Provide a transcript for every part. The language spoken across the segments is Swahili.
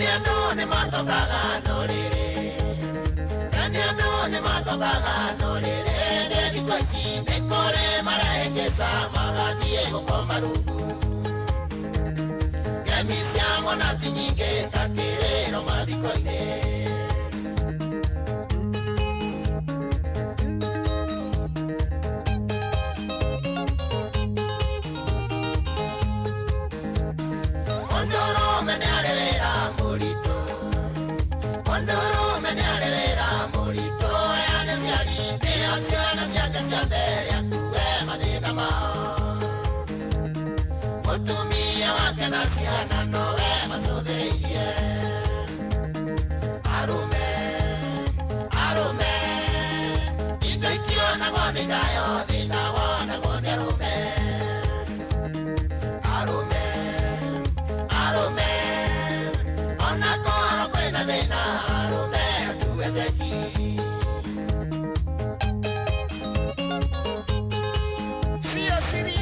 Kani andone matokaga norere. Kani andone matokaga norere. Dedi koisi nekore marenge sama Diego Comarugu. Gemisiamo nati nyinge takirero madikoine. Ondoro mene alevera morito. Ondoro mene alevera morito. Ane siari, mea siana siaka siambere akuwe madina mao. Otumia wakana siana nowe masodereiye. Arume, arume. Indo ikiona ngone gayo, dina wana ngone arume. Arume, arume. Ona koro kwena dina, arume atuwezeki. Sio siri.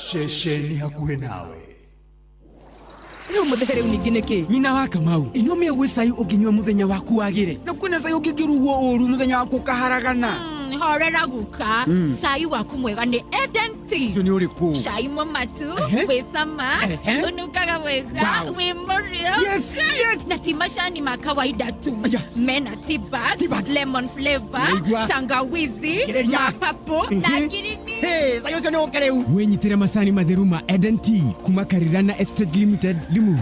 Shesheni hakuhe nawe. Leo muthehere unigineke. Nyina wa Kamau, inomye gwisai uginywa muthenya waku wagire. Na kwina sai ugigiruwo uru muthenya waku kaharagana. Horera guka. Sai waku mwega ni Eden Tea. Zoni uriku. Shai matu, wesama, unukaga wega, wimorio. Yes, yes. Na timasha ni makawaida tu. Mena tea bag, lemon flavor, tangawizi, mapapo, na girini. Hey, sayo zoni okereu. Wenyitire masani madheruma Eden Tea. Kumakarirana Estate Limited Limu.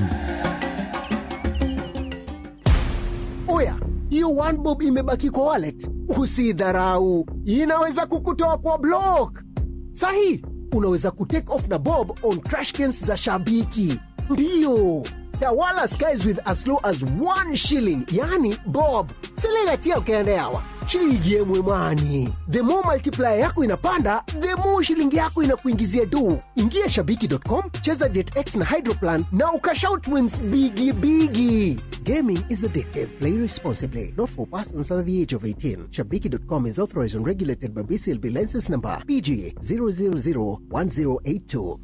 Oya, hiyo 1 bob imebaki kwa wallet. Usidharau, inaweza kukutoa kwa block. Sahi, unaweza kutake off na bob on crash games za Shabiki. Ndiyo, tawala skies with as low as 1 shilling, yani bob. Sililatia ukiendeawa. Shilingi yemwe mani. The more multiplier yako inapanda, the more shilingi yako inakuingizia do. Ingia shabiki.com, cheza JetX na Hydroplan na ukashout wins bigi. Gaming is addictive. Play responsibly. Not for persons under the age of 18. Shabiki.com is authorized and regulated by BCLB license number PGA 0001082.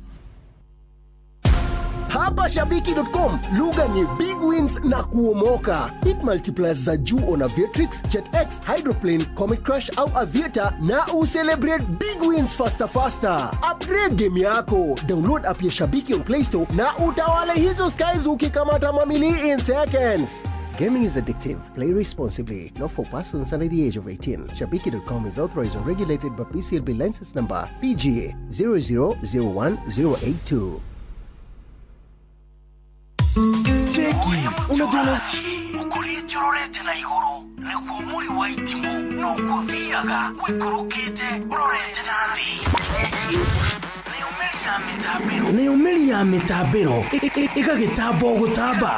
Hapa Shabiki.com, lugha ni big wins na kuomoka. Hit multipliers za juu on Aviatrix, JetX, Hydroplane, Comet Crush au Aviator na ucelebrate big wins faster. Upgrade game yako. Download app ya Shabiki on Play Store na utawale hizo skies ukikamata mamili in seconds. Gaming is addictive. Play responsibly. Not for persons under the age of 18. Shabiki.com is authorized and regulated by BCLB license number PGA 0001082. Cheki, unajua ukuriti urorete na iguru nikuo muri wa itimu nukuthiaga wikurukite urorete nathi ni umeri nayo meri ya mitambiro ĩgagĩtamba gũtamba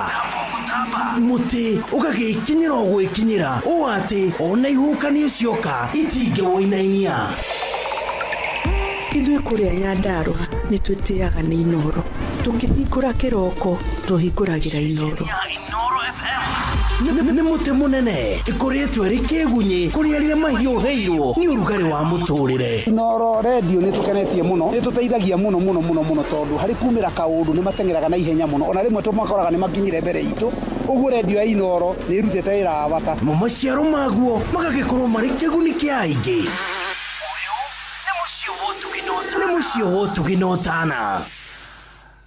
mũtĩ ũgagĩkinyĩra gwĩkinyĩra ũũ atĩ ona ihukanio cioka itingĩwoinainia. Ithuĩ kũrĩa Nyandarua nĩ twĩtĩaga nĩ Inooro. Tũngĩhingũra kĩroko tũhingũragĩra Inooro. Nĩ mũtĩ mũnene ĩkoretwo ĩrĩ kĩgunyi kũrĩ arĩa mahiũhĩirwo nĩ ũrugarĩ wa mũtũrĩre. Inooro radio nĩ tũkenetie mũno, nĩ tũteithagia mũno tondũ harĩ kumĩra kaũndũ nĩ matengeraga na ihenya mũno, ona rĩmwe tũmakoraga nĩ makinyire mbere itũ. Ũguo radio ya Inooro nĩ ĩrutĩte wĩra wa bata. Maciaro maguo magagĩkorwo marĩ kĩguni kĩa aingĩ. Nĩ mũciĩ wotũginotana.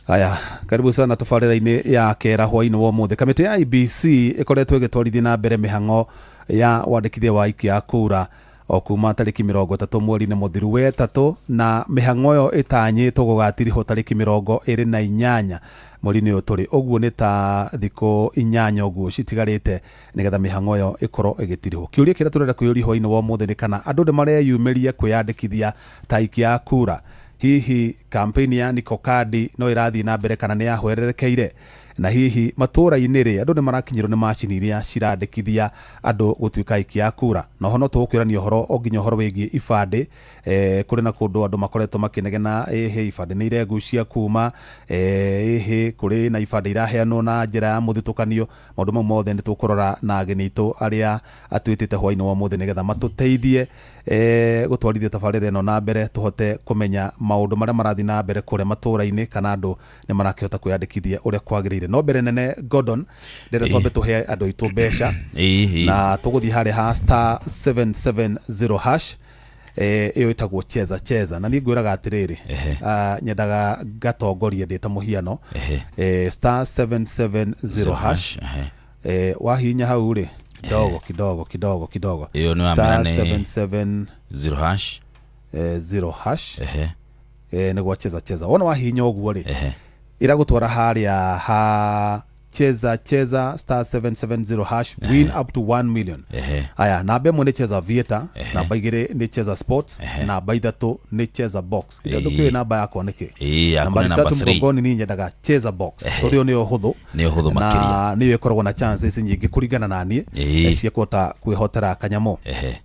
Aya, karibu sana tabarĩra-inĩ ya kera hwainĩ wa ũmũthĩ. Kamĩtĩ ya IBC ĩkoretwo ĩgĩtwarithia na mbere mĩhang'o ya wandĩkithia wa aikia a kura o kuma tarĩki 30 mweri-inĩ mũthiru wa ĩtatũ, na mĩhang'o ĩyo ĩtanyĩtwo gũgatirihwo tarĩki 28 mweri-inĩ ũyũ tũrĩ. Ũguo nĩ ta thikũ 8 ũguo citigarĩte nĩgetha mĩhang'o ĩyo ĩkorwo ĩgĩtirihwo. Kĩũria kĩrĩa tũrenda kwĩyũria hwainĩ wa ũmũthĩ nĩ kana andũ nĩ mareyumĩria kwĩyandĩkithia ta aikia a kura. Hihi kampeni ya Niko Kadi no irathiĩ na mbere kana nĩ yahwererekeire, na hihi matũra-inĩ rĩ andũ nĩ marakinyĩrwo nĩ macini iria cirandĩkithia andũ gũtuĩka aikia a kura. Na ho no tũgũkĩrania ũhoro o nginya ũhoro wĩgiĩ ibandĩ. Kũrĩ na kũndũ andũ makoretwo makĩnegena ibandĩ nĩ irengucia kuma, kũrĩ na ibandĩ iraheanwo na njĩra ya mũthitũkanio. Maũndũ mau mothe nĩ tũkũrora na ageni aitũ arĩa atwĩtĩte hwainĩ wa ũmũthĩ nĩgetha matũteithie gũtwarithia tabarĩra ĩno na mbere, tũhote kũmenya maũndũ marĩa marathiĩ na mbere kũrĩa matũra-inĩ kana andũ nĩ marakĩhota kwĩyandĩkithia ũrĩa kwagĩrĩire. No mbere nene Gordon ndĩrenda twambe tũhe andũ aitũ mbeca na tũgũthiĩ harĩa ha *770# ĩyo ĩtagwo cheza na niĩ ngwĩraga atĩrĩrĩ, nyendaga ngatongoria ndĩ ta mũhiano *770# wahinya hau rĩ kidogo iyo nĩ wamera nĩ 770# nĩgwa cheza wona wahinya ũguo rĩ iragũtwara harĩa ha cheza *770# win up to 1 million. Aya, namba ĩmwe nĩ Cheza Vieta, namba igĩrĩ nĩ Cheza Sports, namba ithatũ nĩ Cheza Box. Kĩndũ kĩu namba yakwa nĩkĩ? Namba 3 mrongoni ni nyendaga Cheza Box. Tũrĩo nĩ ũhũthũ makĩria, na nĩ ĩkoragwo na chances nyingĩ kũringana na niĩ cia kũhota kwĩhotera kanyamũ.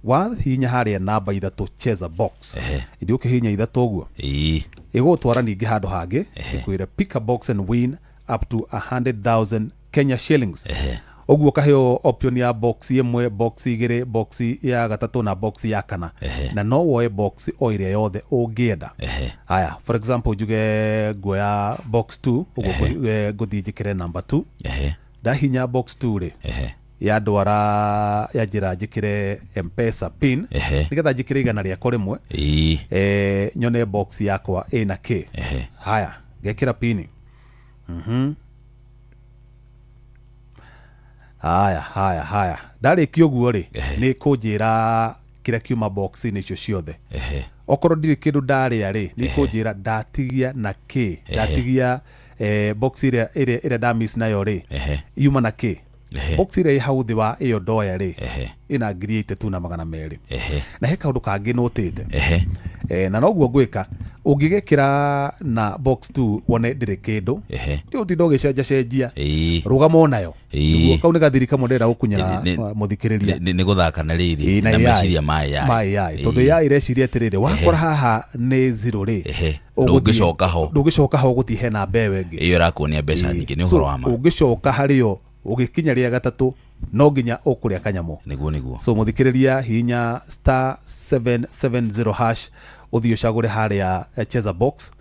Wahinya harĩa namba ithatũ Cheza Box, ithĩ ũkĩhinya ithatũ ũguo ĩgũtwara ningĩ handũ hangĩ ĩkwĩre pick a box and win up to 100,000 Kenya shillings. Ũguo kaheo option ya box ĩmwe, box igĩrĩ, box ya gatatũ na box ya kana, na no woe box o ĩrĩa yothe ũngĩenda. Aya, for example njuge nguoya box 2, ũguo ngũthiĩ njĩkĩre number 2. Ndahinya box 2 rĩ ya ndwara ya njĩra njĩkĩre M-Pesa pin nĩgetha njĩkĩre igana rĩakwa rĩmwe nyone box yakwa ĩna K. Haya, ngekĩra pin. Haya ndarĩkia ũguo rĩ nĩ kũnjĩra kĩrĩa kiuma box-inĩ icio ciothe. Okorwo ndirĩ kĩndũ ndarĩa rĩ nĩ kũnjĩra ndatigia na K, ndatigia box ĩrĩa ndamiss nayo rĩ yuma na K. Box ĩrĩa hau thĩ wa ĩyo ndoya rĩ ina ngiri 8,200. Na he kaũndũ kangĩ notĩte na noguo ngwĩka ũngĩgekĩra na box 2 wone ndĩrĩ kĩndũ ũtinda ũgĩcenjacenjia rũgamo nayo. Kau nĩ gathiri kamwe ndĩrenda gũkunyĩra mũthikĩrĩria nĩ gũthaka na rĩrĩ na meciria maya tondũ ya ireciria atĩrĩrĩ wakora haha nĩ 0 rĩ ndũgĩcoka ho gũthiĩ he namba ĩyo ĩngĩ iyo ĩrakuonia mbeca nyingĩ nĩ ũhoro wa ma. Ũngĩcoka harĩo ũgĩkinya rĩa gatatũ no nginya ũkũrĩa kanyamũ nĩguo. So mũthikĩrĩria hinya *770# ũthiĩ ũcagũre harĩa Cheza Box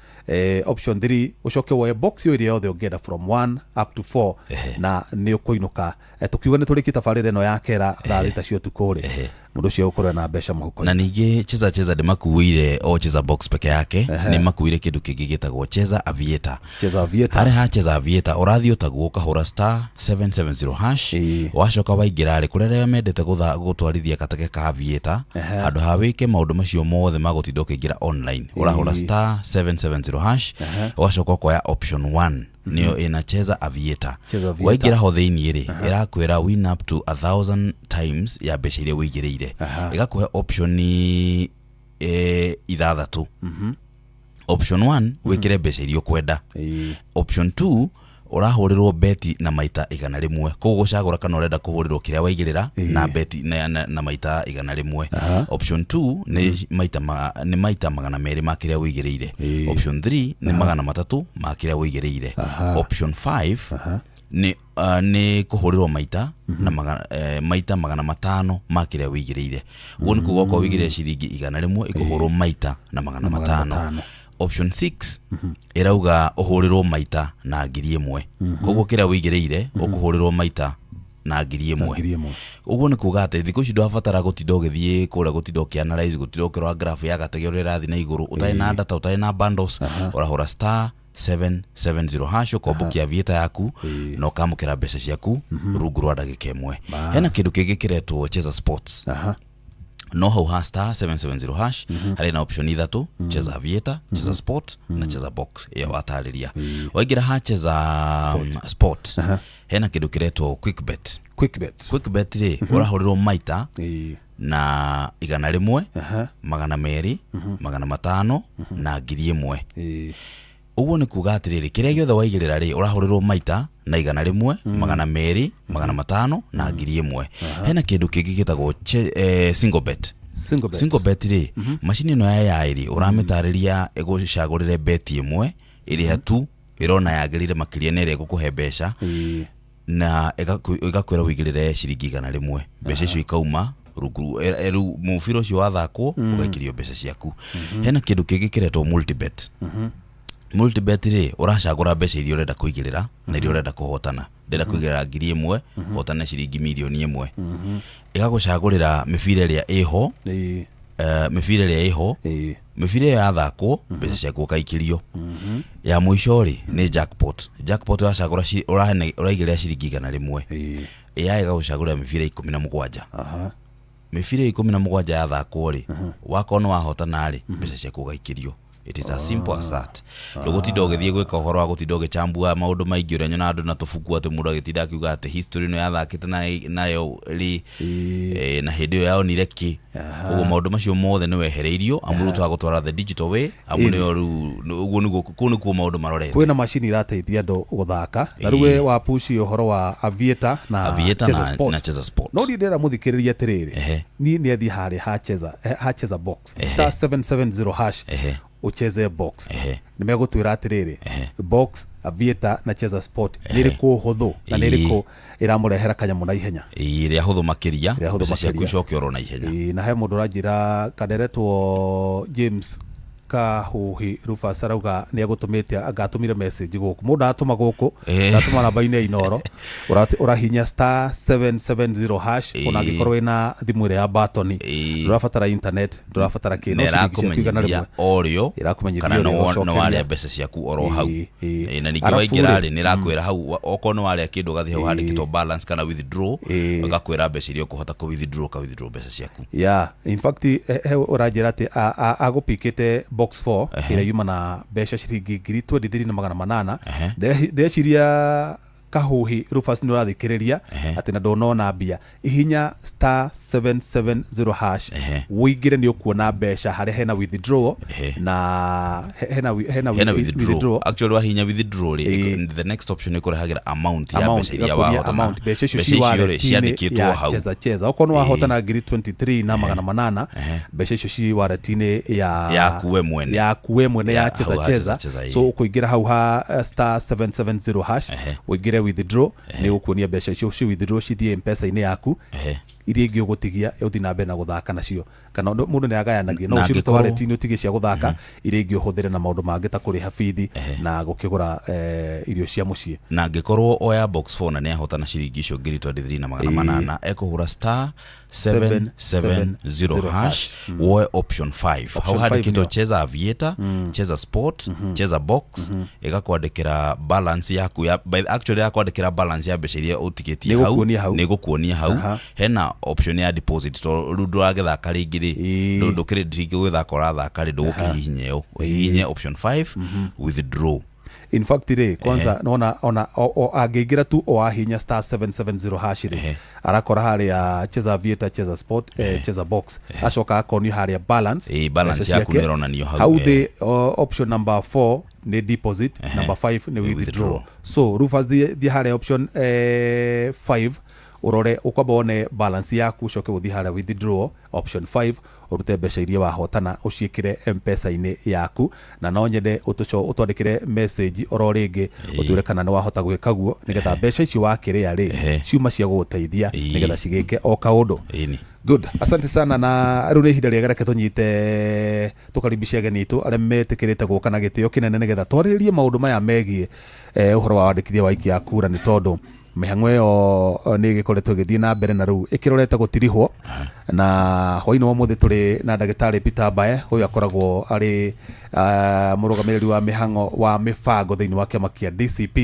option 3 ucoke woe box yo ĩrĩa yothe ũngĩenda from 1 up to 4 na nĩ ũkũinũka. Tukiuga nĩ tũrĩki tabarĩra ĩno ya kera thaa thita cio tukũ rĩ mũndũ ũcio ũkorwo na mbeca mũhuko. Na ningĩ Cheza ndĩmakuire o Cheza Box peke yake, nĩ makuire kĩndũ kĩngĩ gĩtagwo Cheza Avieta. Harĩ ha Cheza Avieta ũrathiĩ ũtaguo ũkahũra *770# wacoka waingĩra rĩ kũrĩa mendete gũtwarithia katake ka Avieta handũ ha wĩke maũndũ macio mothe magũtinda ũkĩingĩra online ũrahũra *770# wacoka ũkoya option 1 niyo ina Cheza Avieta. Waingĩra ho thĩinĩ rĩ ĩrakwĩra win up to 1,000 times ya mbeca iria wĩigĩrĩire. Ĩgakũhe option ithathatũ Option 1 wikire mbeca irio kwenda. Option 2 urahurirwo beti na maita igana rimwe. Koguo gucagura kana urenda kuhurirwo kiria waigirira na beti na maita igana rimwe. Option 2 ni maita magana meri ma kiria waigirire. Option 3 ni magana matatu ma kiria waigirire. Option 5 ni kuhurirwo maita na maita magana matano ma kiria waigirire. Uguo ni kuga ko waigirire ciringi igana rimwe ikuhurwo maita na magana matano. Option 6 irauga uhurirwo maita na ngiri imwe. Koguo kiria wigireire ukuhurirwo maita na ngiri imwe. Uguo ni kuga ati thiku ici ndwabatara gutinda ugithie kuria gutinda ukianalyze gutinda ukirwa graph ya gatege uri rathi na iguru utari na data utari na bundles urahura *770# ukombokia vieta yaku na ukamukira mbeca ciaku rungu rwa ndagika imwe. Hena kindu kingi kiretwo Cheza Sports. No hau ha *770# hari na option ithatu: Cheza Vieta, Cheza Sport na Cheza Box. Iyo watariria waigira ha Cheza Sport hena kindu kiretwo Quickbet ri urahurirwo maita na igana rimwe, magana meri, magana matano na ngiri imwe. Uguo ni kuga atiriri kiria giothe waigirira ri urahurirwo maita na igana rimwe, magana meri, magana matano na ngiri imwe. Hena kindu kingi gitagwo single bet ri machine no ya iri uramitariria egucagurire beti imwe iri tu irona yagirire makiria nere gukuhe mbeca na igakwira wigirire ciringi igana rimwe. Mbeca icio ikauma rungu mufiro ucio wathakwo ugakirio mbeca ciaku. Hena kindu kingi kiretwo multibet ri uracagura mbeca iria urenda kuigirira na iria urenda kuhotana. Ndenda kuigirira ngiri imwe hotana ciringi milioni imwe. Igagucagurira mibira iria iho mibira ya thakwo mbeca ciaku kaikirio. Ya mwisho ri ni jackpot uracagura uraigirira ciringi igana rimwe. Ya igagucagurira mibira 17. Mibira 17 ya thakwo ri wakona wahotana ri mbeca ciaku kaikirio. It is as simple as that. Ndugutinda ugithie gwika uhoro wa gutinda ugichambua maundu maingi uria nyona andu na tufuku ati mundu agitinda akiuga ati history no yathakite nayo ri na hindi yo yao nireki. Uguo maundu macio mothe ni wehereirio amuru twa gutwara the digital way amune uguo ni kunu ku maundu marorete. Kwina machine irateithia andu guthaka na ruwe wa push uhoro wa Avieta na Cheza Sport. No ndira muthikiriria atiriri ni athi hari ha Cheza Box *770# ucheze Box. Nimegutwira atiriri Box, Avieta na Cheza Sport niriku huthu na niriku iramurehera kanyamu na ihenya. Iri huthu makiria cia kucokia oro na ihenya. Na he mundu rajira kaderetwo James Kahuhi Rufus arauga ni agutumite agatumire message guku mundu atuma guku atuma namba-ini ya Inoro urahinya *770# ona gikorwo ina thimu ire ya batoni ndurabatara internet ndurabatara kino ciigana rimwe audio kana no wale mbeca ciaku oro hau na ningi waingira ri ni rakwira hau okono wale kindu gathi hau handikitwo balance kana withdraw agakwira mbeca iria kuhota ku withdraw mbeca ciaku. In fact urajira ati agupikite Box 4 ira yuma na mbeca ciringi 23,800 ndeciria Kahuhi Rufus ni urathikiriria ati na ndonona mbia ihinya *770# wigire ni ukuona mbeca hari hena withdraw na hena withdraw. Actually wahinya withdraw the next option ikore hagira amount ya mbeca iria wahotana mbeca icio ciandikitwo hau Cheza okono wahotana 23,800 mbeca icio ci waratini ya kuwe mwene ya Cheza. So ukuingira hau ha *770# wigire withdraw ni ukuonia mbeca icio ci withdraw cithie M-Pesa-ini yaku iria ingi ugutigia uthina mbe na guthaka nacio kana mundu ni agayanagia no uciruta wallet-ini utige cia guthaka iria ingi uhuthire na maundu mangi ta kuriha bithi na gukigura irio cia mucii. Na ngikorwo oya Box 4 na ni ahotana ciringi icio 23,800 ekuhura *770# woe option 5 hau handikitwo Cheza Avieta, Cheza Sport, Cheza Box igakwandikira balance yaku actually yakwandikira balance ya mbeca iria utigitie hau ni gukuonia hau. Hena option ya deposit to rundu agithaka ringi ri rundu kire ndingi gwithaka urathaka ri ndugukihinya yo uhinye option 5 withdraw. in fact re kwanza naona angeingira tu o ahinya *770 hash re arakora haria cheza vieta cheza sport cheza box acoka akoni haria balance balance yaku nironanio how the option number 4 ni deposit number 5 ni withdraw so Rufus the haria option 5 urore ukwamba one balance yaku coke uthi haria withdraw option 5 urute mbeca iria wahotana uciikire M-Pesa-ini yaku na no nyende utwandikire message oro ringi utwire kana ni wahota gwika guo nigetha mbeca icio wakiria ri ciuma cia guteithia nigetha cigike o kaundu good asante sana na riu ni ihinda riega reke tunyite tukaribisha ageni itu aria metikirite guka na gitio kinene nigetha twaririe maundu maya megie uhoro wa wandikithia wa ikia kura ni tondu mihang'o yo ni gikoretwo githii na mbere na riu ikirorete gutirihwo na hwaini wa muthi turi na ndagitari Peter Bae huyu akoragwo ari murugamiriri wa mihang'o wa mibango thiini wa kiama kia DCP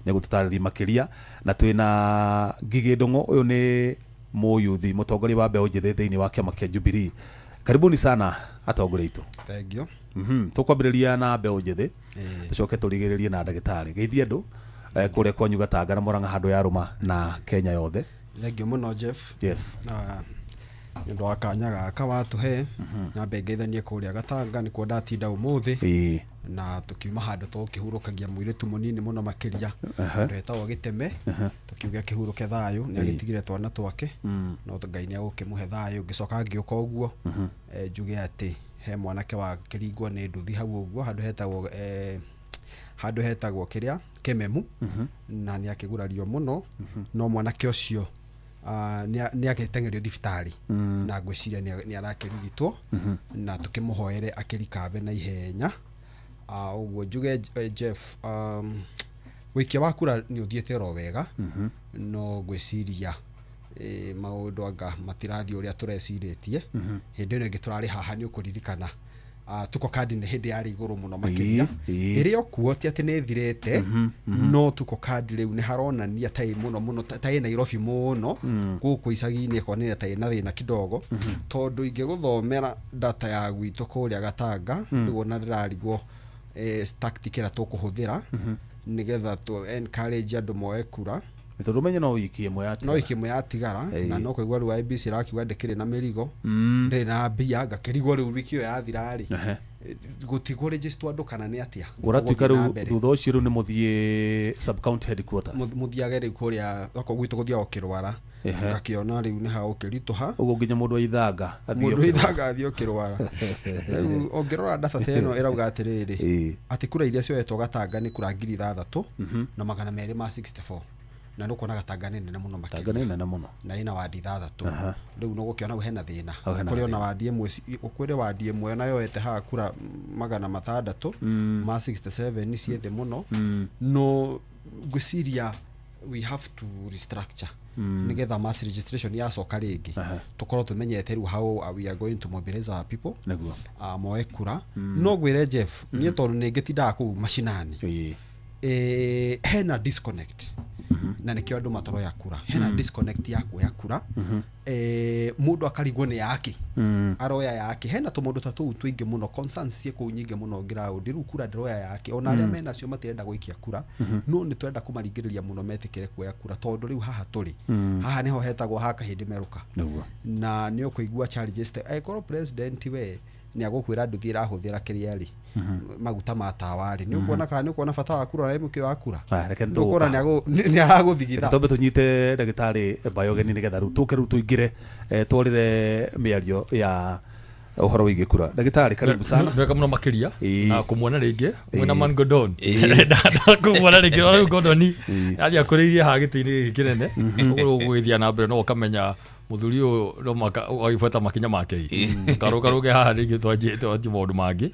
ni gututariri makiria na twina Ngigi Ndung'u uyu ni muyuthi mutongoria wa mbeu njithi thiini wa kiama kia Jubilee karibuni sana atongoria itu thank you tukwambiriria na mbeu njithi tucoke turigiririe na ndagitari geithia andu kule kwa nyuga Tanga na Murang'a handu ya Ruma na Kenya yothe thank you muno Jeff yes ndo akanyaga akawatuhe na bengeithanie kuria Gatanga ni kwenda tinda umuthi na tukiuma handu tukihurukagia mwiritu munini muno makiria ndetagwo Giteme tukiuga kihuruke thayu ni agitigire twana twake no Ngai ni agukimuhe thayu ngicoka ngiuka uguo njuge ati he mwanake wa kiringwo ni nduthi hau uguo handu hetagwo kiria Kememu na ni akigurario muno no mwanake ucio ni agitengerio thibitari na ngwiciria ni arakirigitwo na tukimuhoere akirikave na ihenya uguo njuge Jeff wikia wa kura ni uthiete ro wega no ngwiciria maundu anga matirathi uria tureciritie hindi ino ingi turari haha ni ukuririkana tuko kandi ni hindi yari iguru muno makiria irio kuo ti ati ne thirete no tuko kandi riu ni haronania tai muno tai Nairobi muno guku icagi-ini ko ni tai na thina kidogo tondu ingi guthomera data ya gwitu kuria Gatanga niguo na ndirarigwo tactic ira tukuhuthira nigetha tu encourage andu moe kura tondu menye no wiki imwe yatigara na no kuigwa riu IBC rakiuga ndikiri na mirigo ndi na mbia ngakirigwo riu wiki yo yathira ri gutigwo register andu kana ni atia uratuika riu thutha ucio riu ni muthie sub county headquarters muthiage riu kuria thoko gwitu guthia okirwara ngakiona riu ni ha ukirituha ugo nginya mundu aithanga athie okirwara riu ongirora data theno irauga atiriri ati kura iria cioetwo Gatanga ni kura 6,000 na 264 na nuko na Gatanga nene muno makiria na ina wadi 3 riu no gukiona hena thina kuri ona wadi imwe ukwire wadi imwe na yoete ha kura 600 ma 67 ni ciethe muno no gwiciria we have to restructure nigetha mass registration ya soka ringi tukorwo tumenyete riu how we are going to mobilize our people neguo moe kura no gwire Jeff nie tondu ningitindaga ku mashinani hena disconnect na nikio andu matoro ya kura hena disconnect ya kura mundu akarigwo ni yake aroya yake hena tumundu tatu twingi muno concerns cie ku nyingi muno ground riu kura ndiroya yake ona aria mena cio matirenda gwikia kura no ni twenda kumaringiriria muno metikire kuoya kura tondu riu haha turi haha niho hetagwo haka hindi meruka na ni ukuigua challenges aikoro president we ni agukwira nduthi irahuthira kiriari maguta matawari ni ukuona kana ni ukuona bata wa kura na mukio wa kura ukora ni araguthigitha tombe tunyite ndagitari Bayogeni nigetha ru tuke ru tuingire twarire miario ya uhoro wige kura ndagitari karibu sana ndeka muno makiria na kumuona ringi mwina man Godon nda kumuona ringi ro Godoni athia kuririe ha gitini kinene uguru gwithia na mbere no kamenya muthuri uyu no maka oifuata makinya make karuge haha ringi twaje maundu mangi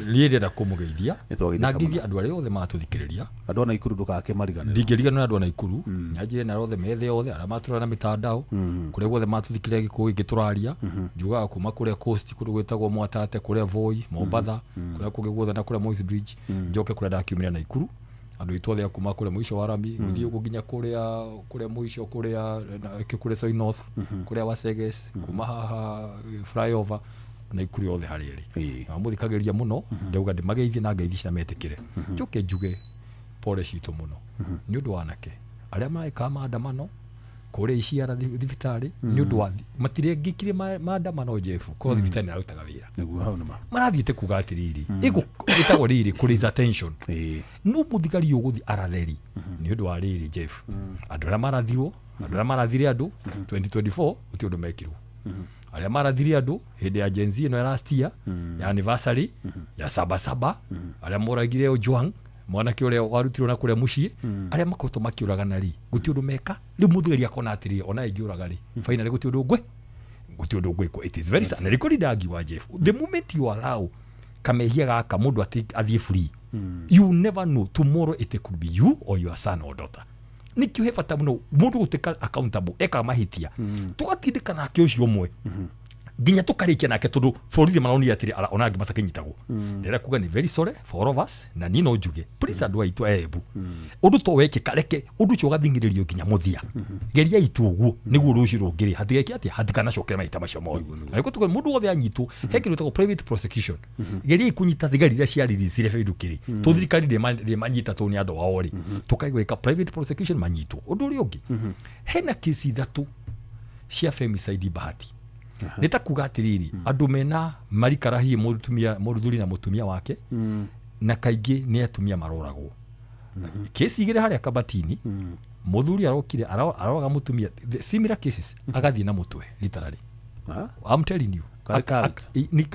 liende da kumugeithia na ngithia andu aria othe matuthikiriria andu na ikuru ndukake marigane ndingirigana andu na ikuru nyajire na othe methe othe aria matura na mitandao kuria othe matuthikiria gikuyu gituraria njuga kuma kuria coast kuri gwetagwo Mwatate kuria Voi Mombatha kuria kugigwotha na kuria Moi's Bridge njoke kuria ndakiumira na ikuru andu itwothe kuma kuria muico wa Rami guthii guginya kuria muico kuria Soy North kuria Waseges kuma haha flyover na ikuri othe hariri amuthikagiria muno ndauga ndimageithie na ngeithi cina metikire njuke njuge pole citå må no nä å ndå wanake arä a maäkaga maandamano kå rä a iciara thibitarä nä å ndå wa matirengä kire maandamano Jeff korwo thibitarä nä arutaga wä ra marathiä te kuga atä rä rä ä tagwo rä rä kå raise attention no må thigari å gå thiä aratheri nä å ndå wa rä rä Jeff andå arä a marathirwo andå arä a marathire andå 2024 gå tä å ndå mekirwo arä a marathire andå hä ndä ya Gen Z ä no ya last year ya anniversary ya sabasaba arä a moragire Ojwang mwanake å rä a warutirwo na kå rä a må ciä arä a makoretwo makä å ragana rä gå tä å ndå meka rä u må thigari akona atä rä ona ingä å raga rä fainarä gå tä å ndå ngwe gå tä å ndå ngwe it is very sad na rä kå rindangi wa Jeff the moment you allow kamehia gaka må ndå athiä free you never know tomorrow it could be you or your son or daughter nikio he bata muno mundu guteka accountable eka mahitia tugatindika nake ucio umwe nginya tukarikia nake tondu borithi maronire atiri ona ngi matakinyitagwo ndera kuga ni very sorry for all of us na nino njuge please adwa itu ebu undu to weke kareke undu cio gathingiririo nginya muthia geria itu uguo niguo rucio rungiri hatigeki ati hatikana cokera maita macio moyo ariko tuko mundu wothe anyitwo hekiro tako private prosecution geria ikunyita thigari ria cia release feidukiri tuthirikari de manyita to ni andu waori tukaigweka private prosecution manyitwo undu ri ungi hena kesi thatu cia femicide Bahati nita kuga atiriri andu mena marikarahi muruthuri na mutumia wake na kaingi ni atumia maroragwo kesi igire haria kabatini muthuri arokire aroga mutumia similar cases agathie na mutwe literally I'm telling you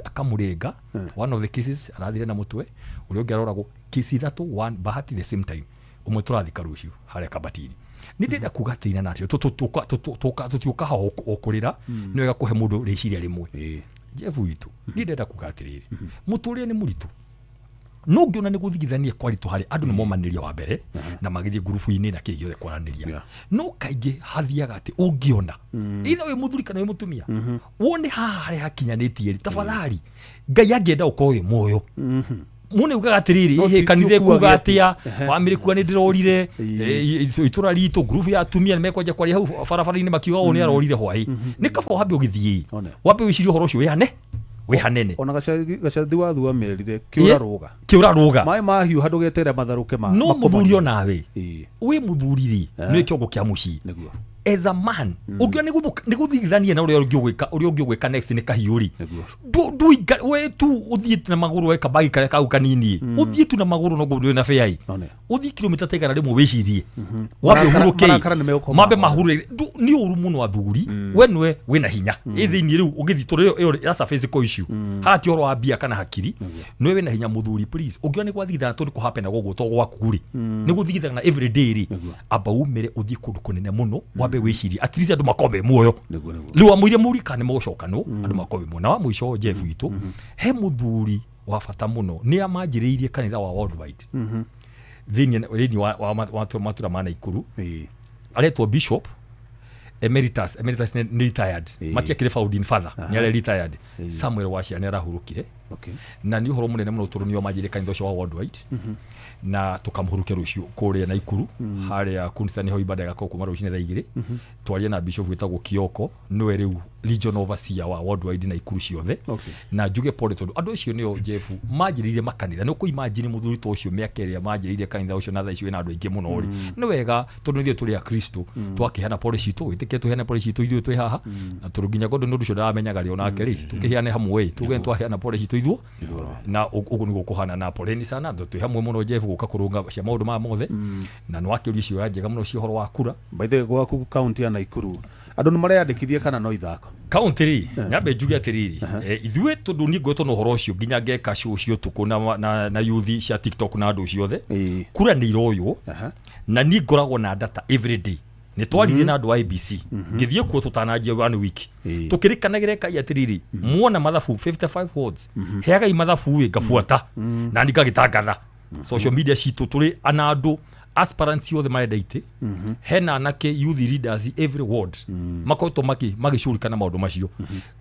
akamurenga one of the cases arathire na mutwe uri ungi aroragwo kesi thatu one Bahati the same time umwe turathika rucio haria kabatini ni ndenda kuga atina natio tutiuka ha okurira ni wega kuhe mundu riciria rimwe Jeff witu ni ndenda kuga atiriri muturire ni muritu no ngiona ni guthigithania kwaritu hari andu ni momaniria wa mbere na magithie grupu-ini na kä giothe kwaraniria no kaingä hathiaga atä å ngä ona itha wä må thuri kana wä må tumia wone haha harä hakinyanä tafadhali Ngai angĩenda ũkorwo wĩ muoyo mune ugaga atiriri he kanithe kuga atia family kuga ni ndirorire itura ritũ group ya atumia nimekwenja kwaria hau barabara-inĩ makiuga o ni arorire hwai ni kaba wambe ũgithie wambe wicirie ũhoro ũcio we hanene ona gacathi wa thua merire kiura ruga mai mahiu handu getere matharuke ma no muthuri onawe we muthuri ni kiongo kia muci as a man ugiona ni guthigithania na uria ungi gwika next ni kahiuri we tu uthiete na maguru weka bagi kare kau kanini uthiete na maguru no gudu na fei uthi kilomita tegara rimwe wicirie wabe huruke mabe mahuru ni uru muno athuri wenwe wina hinya ithini riu ugithi tore ya physical issue hati oro abia kana hakiri no wina hinya muthuri please ugiona ni gwathigithana to ni kuhapena gogo to gwaku ri ni guthigithana every day ri aba umere uthi kundu kunene muno wabe wicirie at least andu makombe muoyo riu amuire murika ni mogocokano andu makombe muoyo na wa muico Jeff witu he muthuri wa fata muno ni amanjiriirie kanitha wa worldwide thini wa matura mana ikuru aretwo bishop emeritus ni retired matia kire founding father ni ale retired Samuel Washia ni arahurukire na ni uhoro munene muno turu ni amanjire kanitha cio wa worldwide na tukamhuruke rucio kuria na ikuru haria kunithani ho ibada gako kuma rucine thaa 2 twaria na bishop witagwo Kioko niwe riu region overseer wa worldwide na ikuru ciothe na njuge pole tondu andu acio nio Jeff manjirire makanitha no kuimagine muthuri to ucio miakeria manjirire kanitha ucio na thaa icio na andu aingi muno ri ni wega tondu nithio turi a Kristo twakihana pole citu witike tuhene pole citu ithuĩ twi haha na turuginya gondo ndu ucio ndaramenyaga ri onake ri tukihiane hamwe tuge twahana pole citu ithuĩ na ugu ni gukuhana na pole ni sana ndo twi hamwe muno Jeff guka kurunga cia maundu ma mothe na nwakiuria cio njega muno cio horo wa kura by the way gwaku county ya Naikuru andu ni mareyandikithie kana no ithako county ri nyambe njuge atiriri ithuĩ tondu ni ngwetwo no horo ucio nginya ngeka show cio tuku na youth cia TikTok na andu ciothe kura ni iroyo na ni ngoragwo na data every day ni twarithie na andu IBC ngithie kuo tutanajia 1 week tukirikanagire kai atiriri muona mathabu 55 words heaga imathabu we ngafuata na ndikagitangatha social media citu turi anadu aspirants yothe maendaite hena anake youth leaders every ward makoto magicurikana maundu macio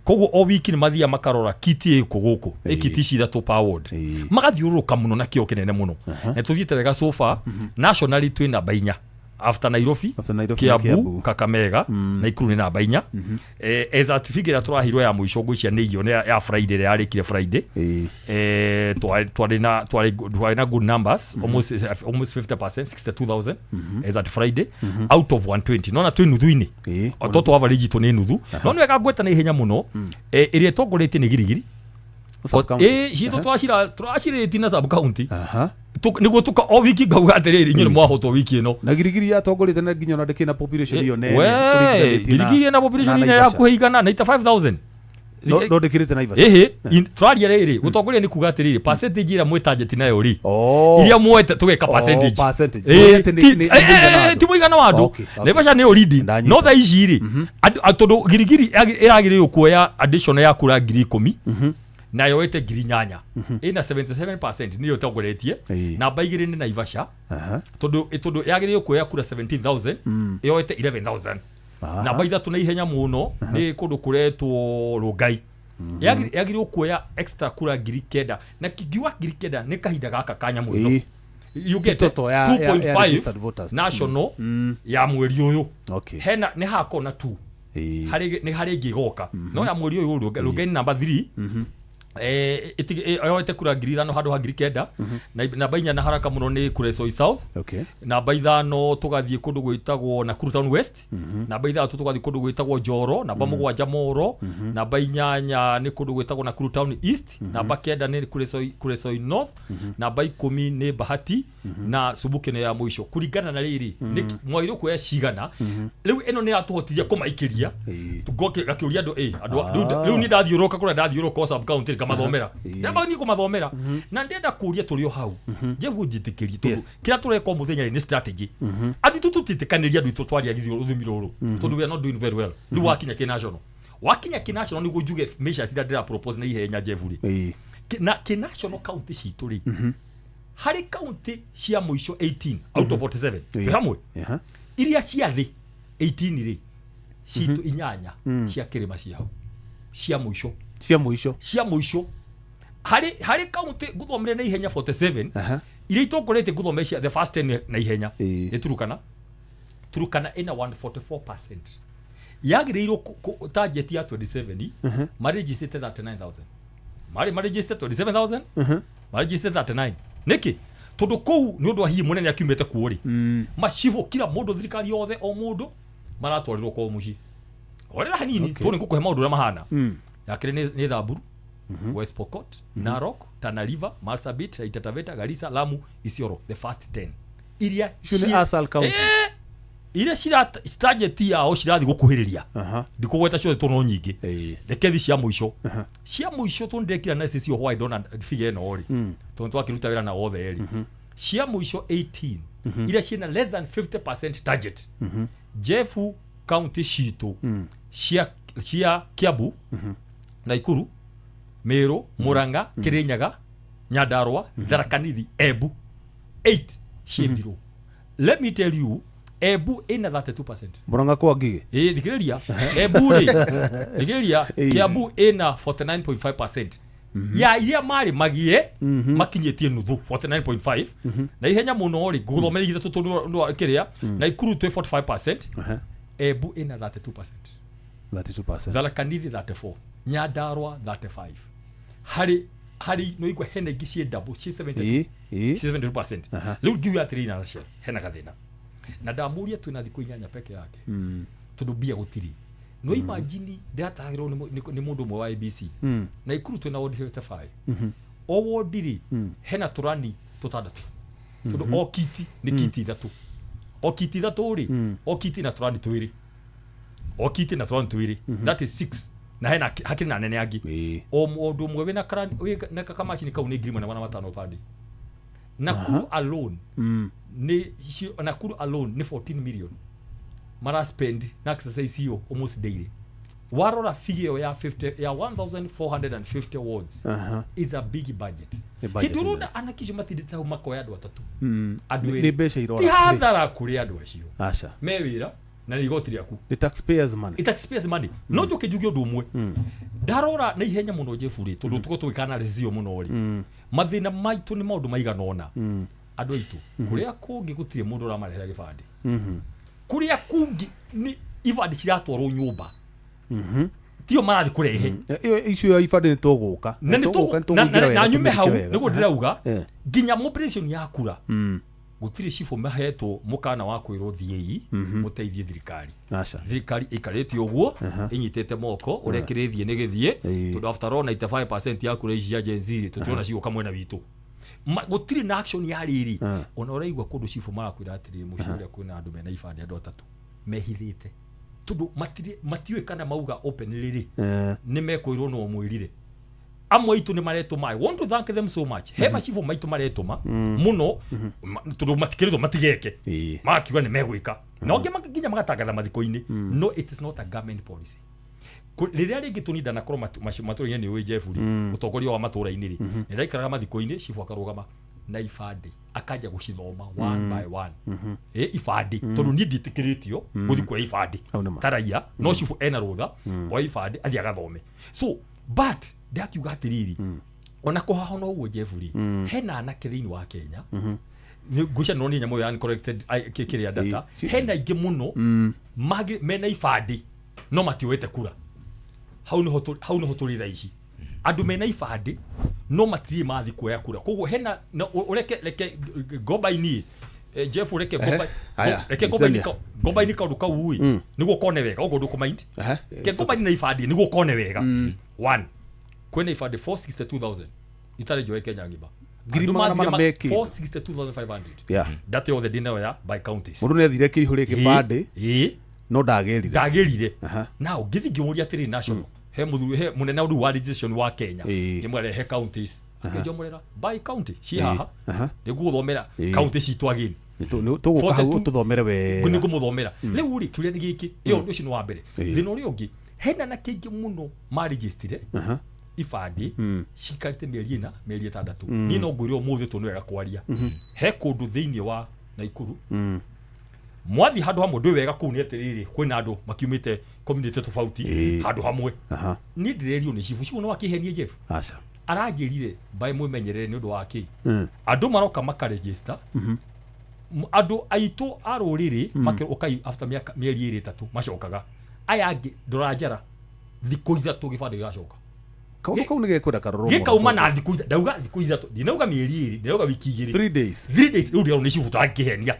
koguo o wiki ni mathia makarora kiti iko guku ekiti cira to powered magathiuruka muno na kio kinene muno na tuthiete wega so far nationally twina bainya after Nairobi Kiambu Kakamega na Ikuru ni namba 4 as at figure turahirwo ya muico ngwiciria ni iyo ya Friday ya rikire Friday twari na good numbers almost 50% 62000 as at Friday out of 120 nona twi nuthu-ini ototo average to ni nuthu no ni wega gweta na ihenya muno iria tongoretie ni girigiri cito twacirĩti na sub county niguo tuka o wiki ngauga atiriri nyine mwahotwo wiki ino na girigiri yatongorete na nginya ndike na population iyo nene girigiri na population ine ya kuhigana 95000 no ndikirite na Ivasha twaria riri gutongoria ni kuga atiriri percentage ira mwe target nayo ri iria mwete tugeka percentage ti muigana wa andu Naivasha ni leading no tha ici ri atondo girigiri iragiririo kuoya additional ya kura 10,000 na yoete girinyanya ina 77% niyo tongoretie namba igiri ni Naivasha tondu yagiririo kuoya kura 17000 yoete 11000 namba ithatu na ihenya muno ni kundu kuretwo Rungai yagiririo kuoya extra kura 9,000 na kigiwa 9,000 ni kahinda gaka kanya muno you get 2.5 national ya mweri uyu hena ni hako na 2 hari ngigoka no ya mweri uyu Rungai ni namba 3 yoete kura 5,000 handu ha 9,000 na bainya na haraka muno ni Kuresoi South na baithano tugathie kundu gwitagwo na Nakuru Town West na baithano tugathie kundu gwitagwo Njoro na bamugwanja Moro na bainyanya ni kundu gwitagwo Nakuru Town East na bakenda ni Kuresoi North na baikumi ni Bahati na Subuke ni ya muico kuringana na riri ni mwairo kuya cigana riu eno ni atuhotithia kumaikiria tugoke gakiuria andu riu ni ndathiuruka kura ndathiuruka sub county kamathomera ndaba ni kumathomera na ndenda kuria turio hau jevu njitikirie tu kira tureka muthenya ni strategy andi tututitikaniria andu tutwaria githio ruthumiro ru tondu we are not doing very well riu wakinya ki national ni gujuge measures cia ndira propose na ihenya jevu ri na ki national county citu ri hari county cia muico 18 out of 47 hamwe iria cia thi 18 ri citu inyanya cia kirima ciao cia muico hari county guthomire na ihenya 47 iria itongorete guthomesha the first 10 na ihenya ni Turukana ina 144% yagirirwo target ya 27 maregister 39000 maregister 27000 maregister 39 niki tondu kou ni undu hihi munene akiumete kuori macivo kila mundu thirikari yothe o mundu maratwarirwo kwa muci orera hanini tu ni gukuhe maundu mahana yakire ni Thaburu West Pokot Narok Tana River Marsabit Taita Taveta Garissa Lamu Isiolo the first 10 iria shule asal counties iria target yao cirathi gukuhiriria ndikugweta cio tono nyingi rekethi cia muico tundekira na sisi ho I don't figure no ri tondu twakiruta wira na othe eri cia muico 18 iria ciena less than 50% target Jefu county citu cia Kiambu Naikuru Meru Muranga Kirinyaga Nyandarua Tharaka Nithi Embu 8 ciethiro let me tell you Embu ina 32% Muranga kwa ngige thikiriria Embu ri thikiriria Kiambu ina 49.5% ya iria mari magie makinyetie nuthu 49.5 na ihenya muno ri guthomera igitha tutu kiria na Ikuru 45% Embu ina 32% Tharaka Nithi 34 Nyandarua 35 hari no igwa hene gicie double ci 72% riu ngiuga atiri na cia hena gathina na ndamuria twina thiku inyanya peke yake tondu bia gutiri no imagine ndatagirwo ni mundu mwe wa ABC na Ikuru twina ward 55 o ward ri hena turani tutandatu tondu o kiti ni kiti ithatu o kiti ithatu ri o kiti na turani twiri that is 6 na hena hakiri na nene angi o mundu mwe wina karani na kakamachini kau ni ngiri na wana matano padi Nakuru alone ni Nakuru alone ni 14 million mara spend na exercise hiyo almost daily warora figure ya 50 ya 1450 wards is a big budget hiduruna anakisho matidita umako ya atatu ni besha irora ti hadhara kuri andu acio asha mewira na igoti riaku the taxpayers money no joke jugio ndumwe ndarora na ihenya muno Jefu ri tondu tuko twikana rezio muno ri mathina maitu ni maundu maigana ona andå aitå kå rä a kå ngä gå tirä må ndå å ramarehera gä bandä kå rä a kungä nä ibandä ciratwarwo nyå mba tio marathi kå rehe icio ibandä nä tå gå ka na nyume hau nä gå ndä rauga nginya moperation ya kura gå tirä cibå mahetwo må kana wa kwä rwo thiei må teithie thirikari ikarä tie å guo inyitä te moko å rekä rä thiä nä gä thiä tondå after all 95% ya kura ici cia jenzi tå tirona cigå ka mwena witå gå tirä na action ya rä ri ona å raigua kå ndå cibå marakwä ra atä rä må ciå rä a kwä na andå mena ibandä andå atatå mehithä te tondå matiå kana mauga open rä rä nä mekwä rwo no mwä rire amwe itu nä maretå ma I want to thank them so much he macibå maitå maretå ma må no tondå matikä rä two matigeke magakiuga nä megwä ka na ngä nginya magatangatha mathiko-inä no it is not a government policy rä rä a rä ngä tå nindana korwo matå rainä nä å jebu rä å tongoria wa matå rainä rä nä raikaraga mathiko-inä cibå akarå gama na ibandä akanja gå cithoma one by one ibandä tondå niä ndiätä kä rä tio gå thiä kuoya ibandä taraia no cibå ena rå tha wa ibandä athiä agathome so but ndakiuga atä rä ri ona kå haho no guo jebu rä hena anake thä inä wa Kenya ngwĩcia no nĩ nyamũ ya uncorrected kĩrĩa data hena ingĩ mũno mena ibandĩ no matiũĩte kura hau nĩho tũrĩ thaa ici andũ mena ibandĩ no matirĩ mathi kuoya kura koguo hena reke ngomba-inĩ Jeff reke ngomba-inĩ kaũndũ kau nĩguo kone wega ũguo ndũkũmind ke ngomba-inĩ na ibandĩ nĩguo kone wega one kwena ibandĩ 462,000 itarĩ njoe Kenya ng'ima 462,500 data yothe ndinaoya by counties mundu nethire kihuri kibande no ndagerire now ngithi ngĩmũria atĩrĩ national he munene ũrũ wa registration wa Kenya ngĩmũrehe counties ngĩjomorera by county cihaha nĩgũthomera county citũ again tuguka hau tuthomere we nĩngũmũthomera rĩu rĩ kĩũria nĩ gĩkĩ ĩyo ũndũ ũcio nĩ wa mbere thĩna ũrĩa ũngĩ hena na kĩingĩ mũno ma register ibandĩ cikarĩte mĩeri ĩna mĩeri ĩtandatũ niĩ no ngwĩre ũmũthĩ tondũ nĩ wega kwaria he kũndũ thĩinĩ wa Naikuru mwathi handũ hamwe ndwĩ wega kũu nĩ atĩrĩrĩ kwĩna andũ makiumĩte community tofauti handũ hamwe niĩ ndĩrerio nĩ cibu no akĩhenie Jeff aranjĩrire mbaĩ mwĩmenyerere nĩ ũndũ wa kĩ andũ maroka makaregister andũ aitũ a rũrĩrĩ makoka after mĩeri ĩrĩ ĩtatũ macokaga aya angĩ ndũranjara thikũ ithatũ gĩbandĩ gĩgacoka kaundu kau nigekunda karoro gikauma na thiku ndauga thiku ithatu ndinauga mieri iri ndauga wiki igiri 3 days riu ndio nicibuta ngihenia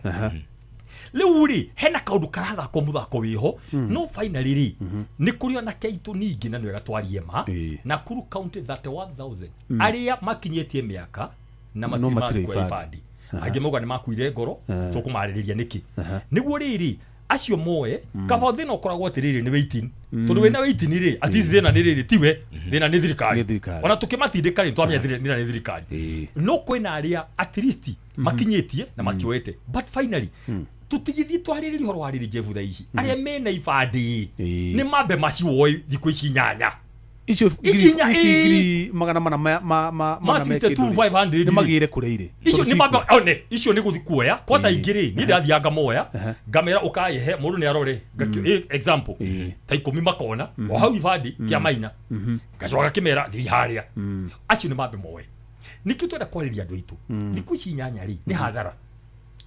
riu ri hena kaundu karathako muthako wiho no finally ri ni kurio na keitu ningi na nwega twarie ma na Kuru county 31,000 aria makinyetie miaka na matimari kwa ibandi agimuga ni makuire ngoro tukumaririria niki niguo riri acio moe kaba thina ukoragwo atiriri ni waiting tondu wena waiting ri at least thina ni riri tiwe thina ni thirikari ona tukimatindika ri twamenya thina ni thirikari no kwina aria at least makinyetie na matioete but finally tutigithi twariri horo wariri Jeff thaa ici aria mena ibandi ni mambe maciwoi thiku ici nyanya icio ngiri magana ma 62,500 ni magire kureire icio ni mambe one icio ni guthi kuoya kwanza ingiri ni ndathianga moya ngamera ukayehe mundu ni arore example ta 10 makona o hau ibandi kia maina gacoka kimera thi haria acio ni mambe moe nikio twenda kwariria andu aitu thiku ici nyanya ri ni hathara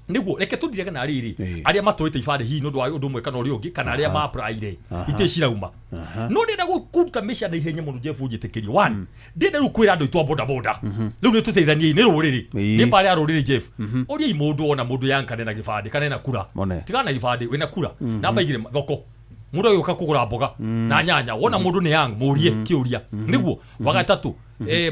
niguo reke tuthirege na riri aria matoite ibande hi nundu wa undu mwe kana uri ungi kana aria ma applyire ite cirauma no ndenda gukuruta misha na ihenya mundu Jeff ujitekerie one ndenda rukwira andu itwa boda boda riu ni tuteithanie ni ruriri ni pale ya ruriri Jeff uri imundu ona mundu yankane na gibande kana na kura tigana gibande wina kura namba igire thoko mundu yuka kugura mboga na nyanya wona mundu ni yang murie kiuria niguo wagatatu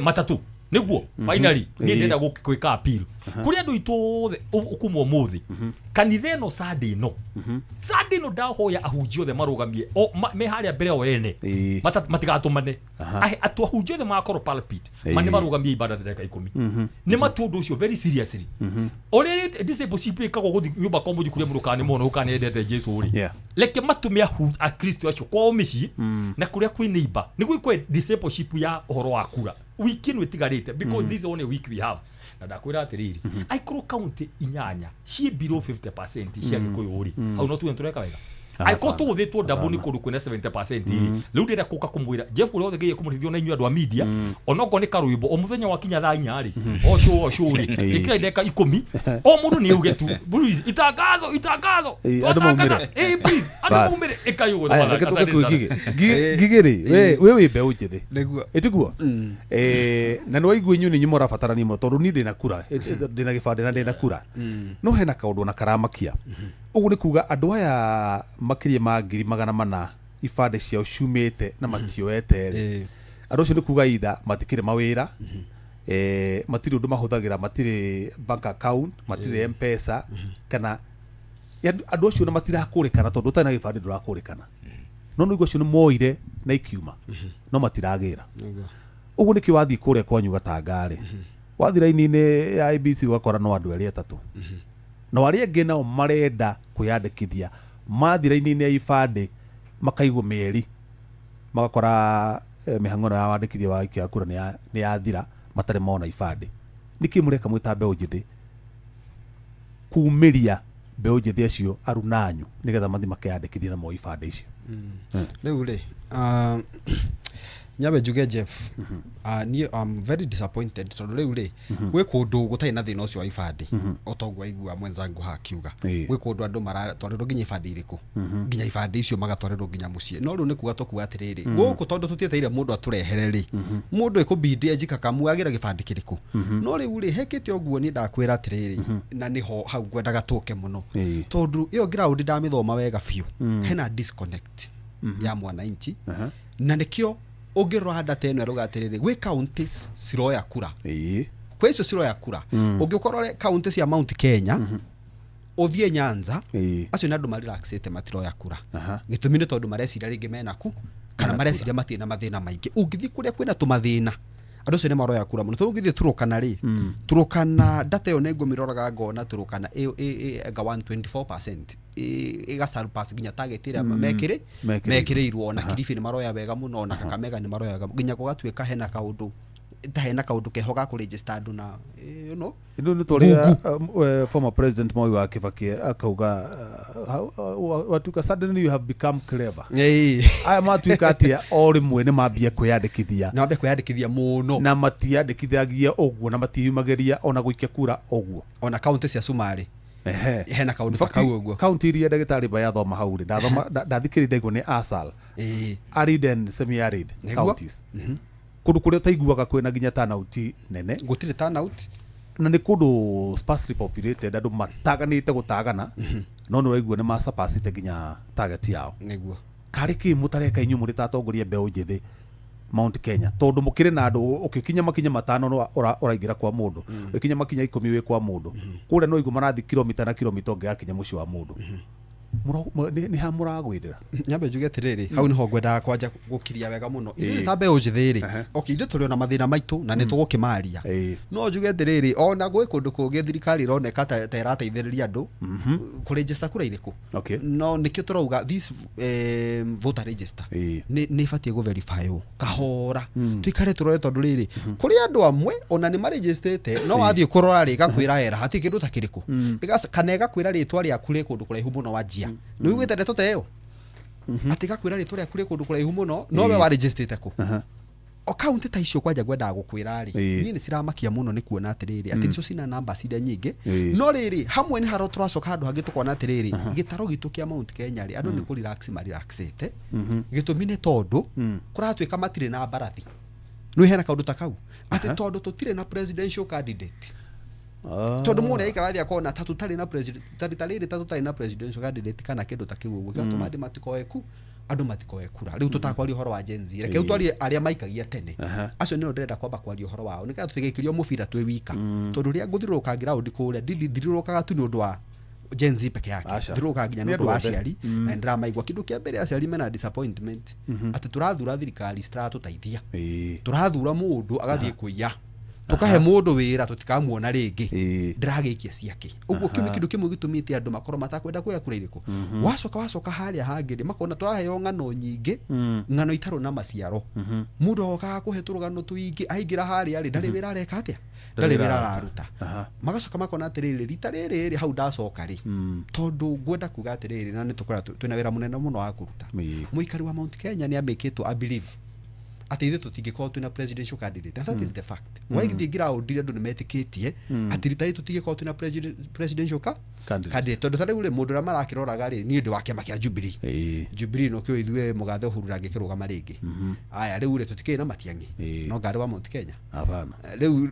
matatu niguo finally ni ndenda gwika appeal kuri andu itothe ukumwo muthi kanitha no Sunday no ndahoya ahunjio the marugamie me haria mbere o ene matigatumane atu ahunjio the makoro pulpit mane marugamie ibada ndeka 10 ni matundu ucio very seriously already discipleship ikagwo guthi nyumba kwa muthi kuria murukani mono ukane endete Jesu uri leke matumia a Kristo acio kwa omici na kuria kwi neighbor niguo ikwe discipleship ya uhoro wa kura wiki no itigarite because this is only week we have na ndakwira atiriri Aikuru county inyanya ci below 50% cia Gikuyu uri au no tu tureka wega aiko tu thitwo double ni kundu kwena 70% iri riu ndira kuka kumwira Jeff uri othe ngiye kumurithio na inyu andu a media onoko ni karwimbo o muthenya wa kinya thaa 4 ri o shuri ikira ndeka 10 o mundu ni uge tu please itangatho andu maumire please andu maumire ikayo gigiri we mbeu njithi itiguo na no igwe inyu ni nyumo rabatarani mo tondu ni ndina kura ndina gibande na ndina kura no hena kaundu na karamakia ugu ni kuga andu aya makirie ma 400 ibande ciao ciumite na matioete andu cio ni kuga itha matikire mawira matiri undu mahuthagira matiri bank account matiri M-Pesa kana andu acio na matirakurikana tondu utana gibande ndurakurikana no igwa cio ni moire na ikiuma no matiragira ugu niki wathii kuria kwanyu Gatangare wathi raini-ini ya IBC wakora no andu eri atatu na wari angi nao marenda kwiyandikithia mathi raini-ini ya ibande makaigwo mieri magakora mihang'o ya wandikithia wa ikia kura ni yathira matare mona ibande niki mureka mwita mbeu njithi kuumiria mbeu njithi acio arunanyu nigetha mathi makiyandikithia na mo ibande icio riu ri nyabe njuge Jeff I'm very disappointed tondu riu ri gwe kundu gutai na thina ucio wa ibande otogwa igua mwenzangu hakiuga gwe kundu andu maratwarirwo nginya ibande iriku nginya ibande icio magatwarirwo nginya mucie no riu ni kuga tokuga atiriri guku tondu tutieteire mundu aturehere ri mundu ikubindi ajika kamu agira gibande kiriku no riu ri hekite oguo ni ndakwira atiriri na niho hau ngwendaga tuke muno tondu iyo ground ndamithoma wega fiu hena disconnect ya mwananchi na nikio ungirwa data eno rugatiriri gwe counties ciroya kura kwa icio ciroya kura ungikorore counties ya Mount Kenya uthie Nyanza acio ni andu marelaxete matiroya kura gitumi ni tondu marecira ringi menaku kana marecira matina mathina maingi ungithi kuria kwina tumathina andu acio ni maroya kura muno ungithi Turukana ri Turukana data yo nego miroraga ngona Turukana ga 124% iga surpass ginya target ira mekire irwo na Kilifi ni maroya wega muno na Kakamega ni maroya wega ginya kugatwika hena kaundu kehoga ku register andu na ino ni toria former president Moi wa Kibaki akauga watuka suddenly you have become clever aya matuika atia o rimwe ni mambia kwiyandikithia muno na matiandikithagia oguo na matiumageria ona guikia kura oguo ona county cia Sumari hena kaundu takau oguo county iria ndagitari baya thoma hau ri ndathikiri ndego ni ASAL arid and semi arid counties kundu kuria taiguaga kwena ginya turnout nene gutire turnout na ni kundu sparsely populated andu mataganite gutagana no no igua ni masapacite ginya target yao niguo kari ki mutareka inyu muri tatongoria mbeu njithi Mount Kenya tondu mukire na andu ukikinya makinya matano no uraingira kwa mundu ukikinya makinya 10 wi kwa mundu kure no igua marathi kilomita na kilomita onge akinya muci wa mundu ni ha muragwirira nyambe njuge atiriri hau niho ngwendaga kwanja gukiria wega muno ithu ta mbeu njithiri okay ithu turi na mathina maitu na nitugukimaria no njuge atiriri ona gwe kundu kungi thirikari ironeka ta irateithiriria andu ku register kura iriku no nikio turauga this voter register ni fatie go verify kahora tuikare turore tondu riri kuri andu amwe ona ni maregistrete no wathie kurora ri gakwira era hati kindu ta kiriku kanega kwira ritwa ria kure kundu kuraihu muno wa jia no igwete ndeto teo atika kwira ritwa ria kure kundu kuraihu muno no we wa registrete ku account ta icio kwanja gwenda gukwira ri ni ciramakia muno ni kuona atiriri ati nicio cina namba cira nyingi no riri hamwe ni haro turacoka handu hangi tukona atiriri gitaro gitu kia Mount Kenya ri andu ni ku relax marelaxete gitumi ni tondu kuratwika matire na mbarathi no hena kaundu takau ati tondu tutire na presidential candidate tondu mune ikarathi akona tatutari na president tatutari na presidential candidate kana kindu takiu uguo gatuma ndi matikoeku andu matikoekura riu tutakwaria uhoro wa Gen Z reke utwari aria maikagia tene acio ni ndenda kwamba kwaria uhoro wao nika tutigekirio mubira twi wika tondu ria nguthiruka ground kuria ndithirukaga tu ni undu wa Gen Z peke yake thiruka nginya ni undu wa aciari na drama igwa kindu kia mbere aciari mena disappointment ati turathura thirikari stratuteithia turathura mundu agathie kuiya tukahe mundu wira tutikamuona ringi ndiragikia ciake uguo kiu kindu kimwe gitumite andu makoro matakwenda kuya kura iriku wacoka haria hangiri makona turaheo ngano nyingi ngano itaro na maciaro mundu oka kuhe turugano tuingi aingira haria ri ndari wira areka atia ndari wira araruta magacoka makona atiriri rita riri hau ndacoka ri tondu ngwenda kuga atiriri na nitukora twina wira munene muno wa kuruta muikari wa Mount Kenya ni amekitwo I believe ati ithu tutingikorwo twina presidential candidate and that is the fact waigithie ground andu nimetikitie ati rita itu tutingikorwo twina presidential candidate tondu tari ule mundu ra marakiroraga ri ni ndu wa kiama kia Jubilee no kio ithue mugathe Uhuru rangikirugama ringi aya riu ule tutikire na matiangi no ngari wa Mount Kenya hapana riu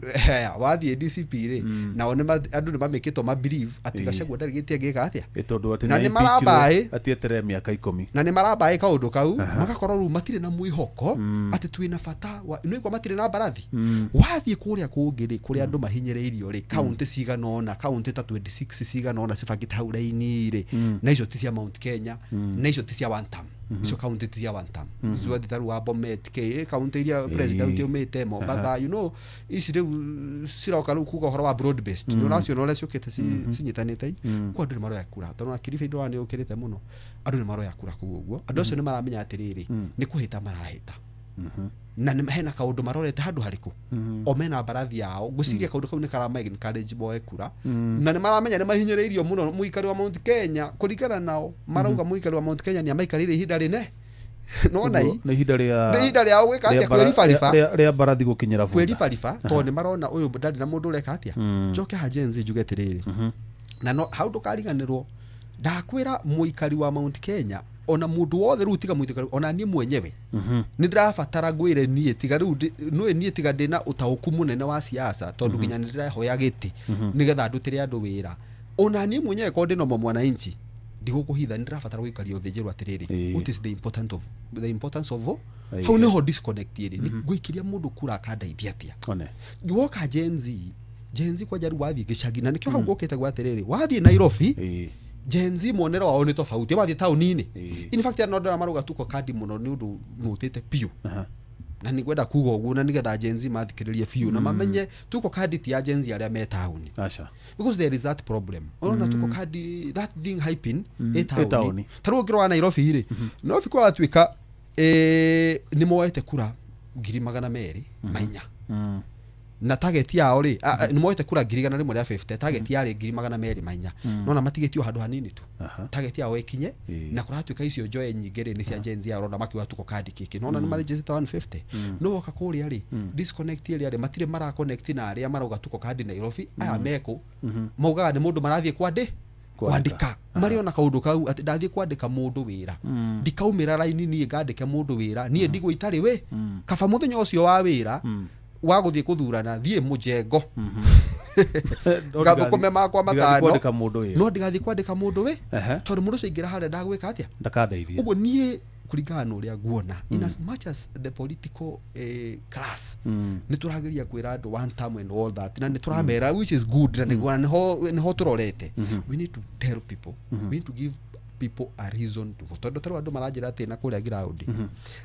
wathie DCP ri na one andu nimamikitwo ma believe ati Gachagua ndari gitie ngika atia tondu ati na ni marabae ati etere miaka 10 na ni marabae kaundu kau magakorwo ru matire na mwihoko ati twina bata no kwa matire na barathi wathie kuria kungiri kuria andu mahinyereirio ri county ciganona county ta 26 ciganona cibangite hau raini ri na icio ti cia Mount Kenya na icio ti cia one term icio county ti cia one term icio thitaru wa Bomet ke county iria president umite Mombasa you know ici riu ciroka riu kuga horo wa broad based no nacio no lecio kete cinyitanite kwa andu ni maroya kura tondu Kilifi ndo ni ukirite muno andu ni maroya kura kuguo andu acio ni maramenya atiriri ni kuhita marahita na nĩ hena kaundu marorete handu hariku o mena barathi yao ngwiciria kaundu kau ni karama encourage boy kura na nĩ maramenya nĩ mahinyereirio muno muikari wa Mount Kenya kuringana nao marauga muikari wa Mount Kenya ni amaikarire ihinda rine no nai na ihinda ria gwika atia kwerifa ria barathi gukinyira bunda kwerifa to ni marona uyu ndari na mundu ureka atia njoke hajenzi njuge tiriri na no how ndukariganirwo ndakwira muikari wa Mount Kenya ona mundu wothe ru tiga muitikari ona nie mwenyewe ni ndirabatara gwire nie tiga ru no nie tiga ndina utahuku munene wa siasa tondu nginya ni ndirahoya giti nigetha ndutire andu wira ona nie mwenyewe ko ndino mwana inchi ndigukuhitha ni ndirabatara gwikaria uthinjiru atiriri what is the importance of how no ho disconnect iri ni gwikiria mundu kura akandaithia atia one woka Gen Z kwa jaru wathi gicagi na nikyo hau gokete gwa atiriri wathi Nairobi Gen Z monero wao ni tofauti wathi taunini in fact no ndo maruga tuko kadi muno ni undu nutite piu na ni gwenda kuga uguo na nigetha Gen Z mathikiririe piu na mamenye tuko kadi ti ya Gen Z aria me tauni because there is that problem ona tuko kadi that thing hyping tauni taru ngiro wa Nairobi ire no fikwa atwika ni moete kura 200,000 mainya na target yao ri ni moete kura 150 target yari 200,000 mainya no na matigetio handu hanini tu target yao ikinye na kuratuika icio joe nyingere ni cia Gen Z arona makiwa tuko kadi kiki no na ni register 150 no waka kuri ari disconnect iri ari matire mara connect na ari maroga tuko kadi Nairobi aya meko maugaga ni mundu marathie kwandika mariona kaundu kau ati ndathie kwandika mundu wira ndikaumira raini ni ngandike mundu wira nie ndigwe itari we kaba muthenya ucio wa wira waguthie kuthurana thie mujengo gathukume makwa matano no ndigathie kwandika mundu we tondu mundu ucio ingira hare ndagwika atia ndakandeithia uguo nie kuringana na uria nguona in as much as the political class ni turageria kwira andu one term and all that na ni turamera which is good na ni ho turorete we need to tell people we need to give people a reason to vote tondu taru andu maranjira ati na kuria ground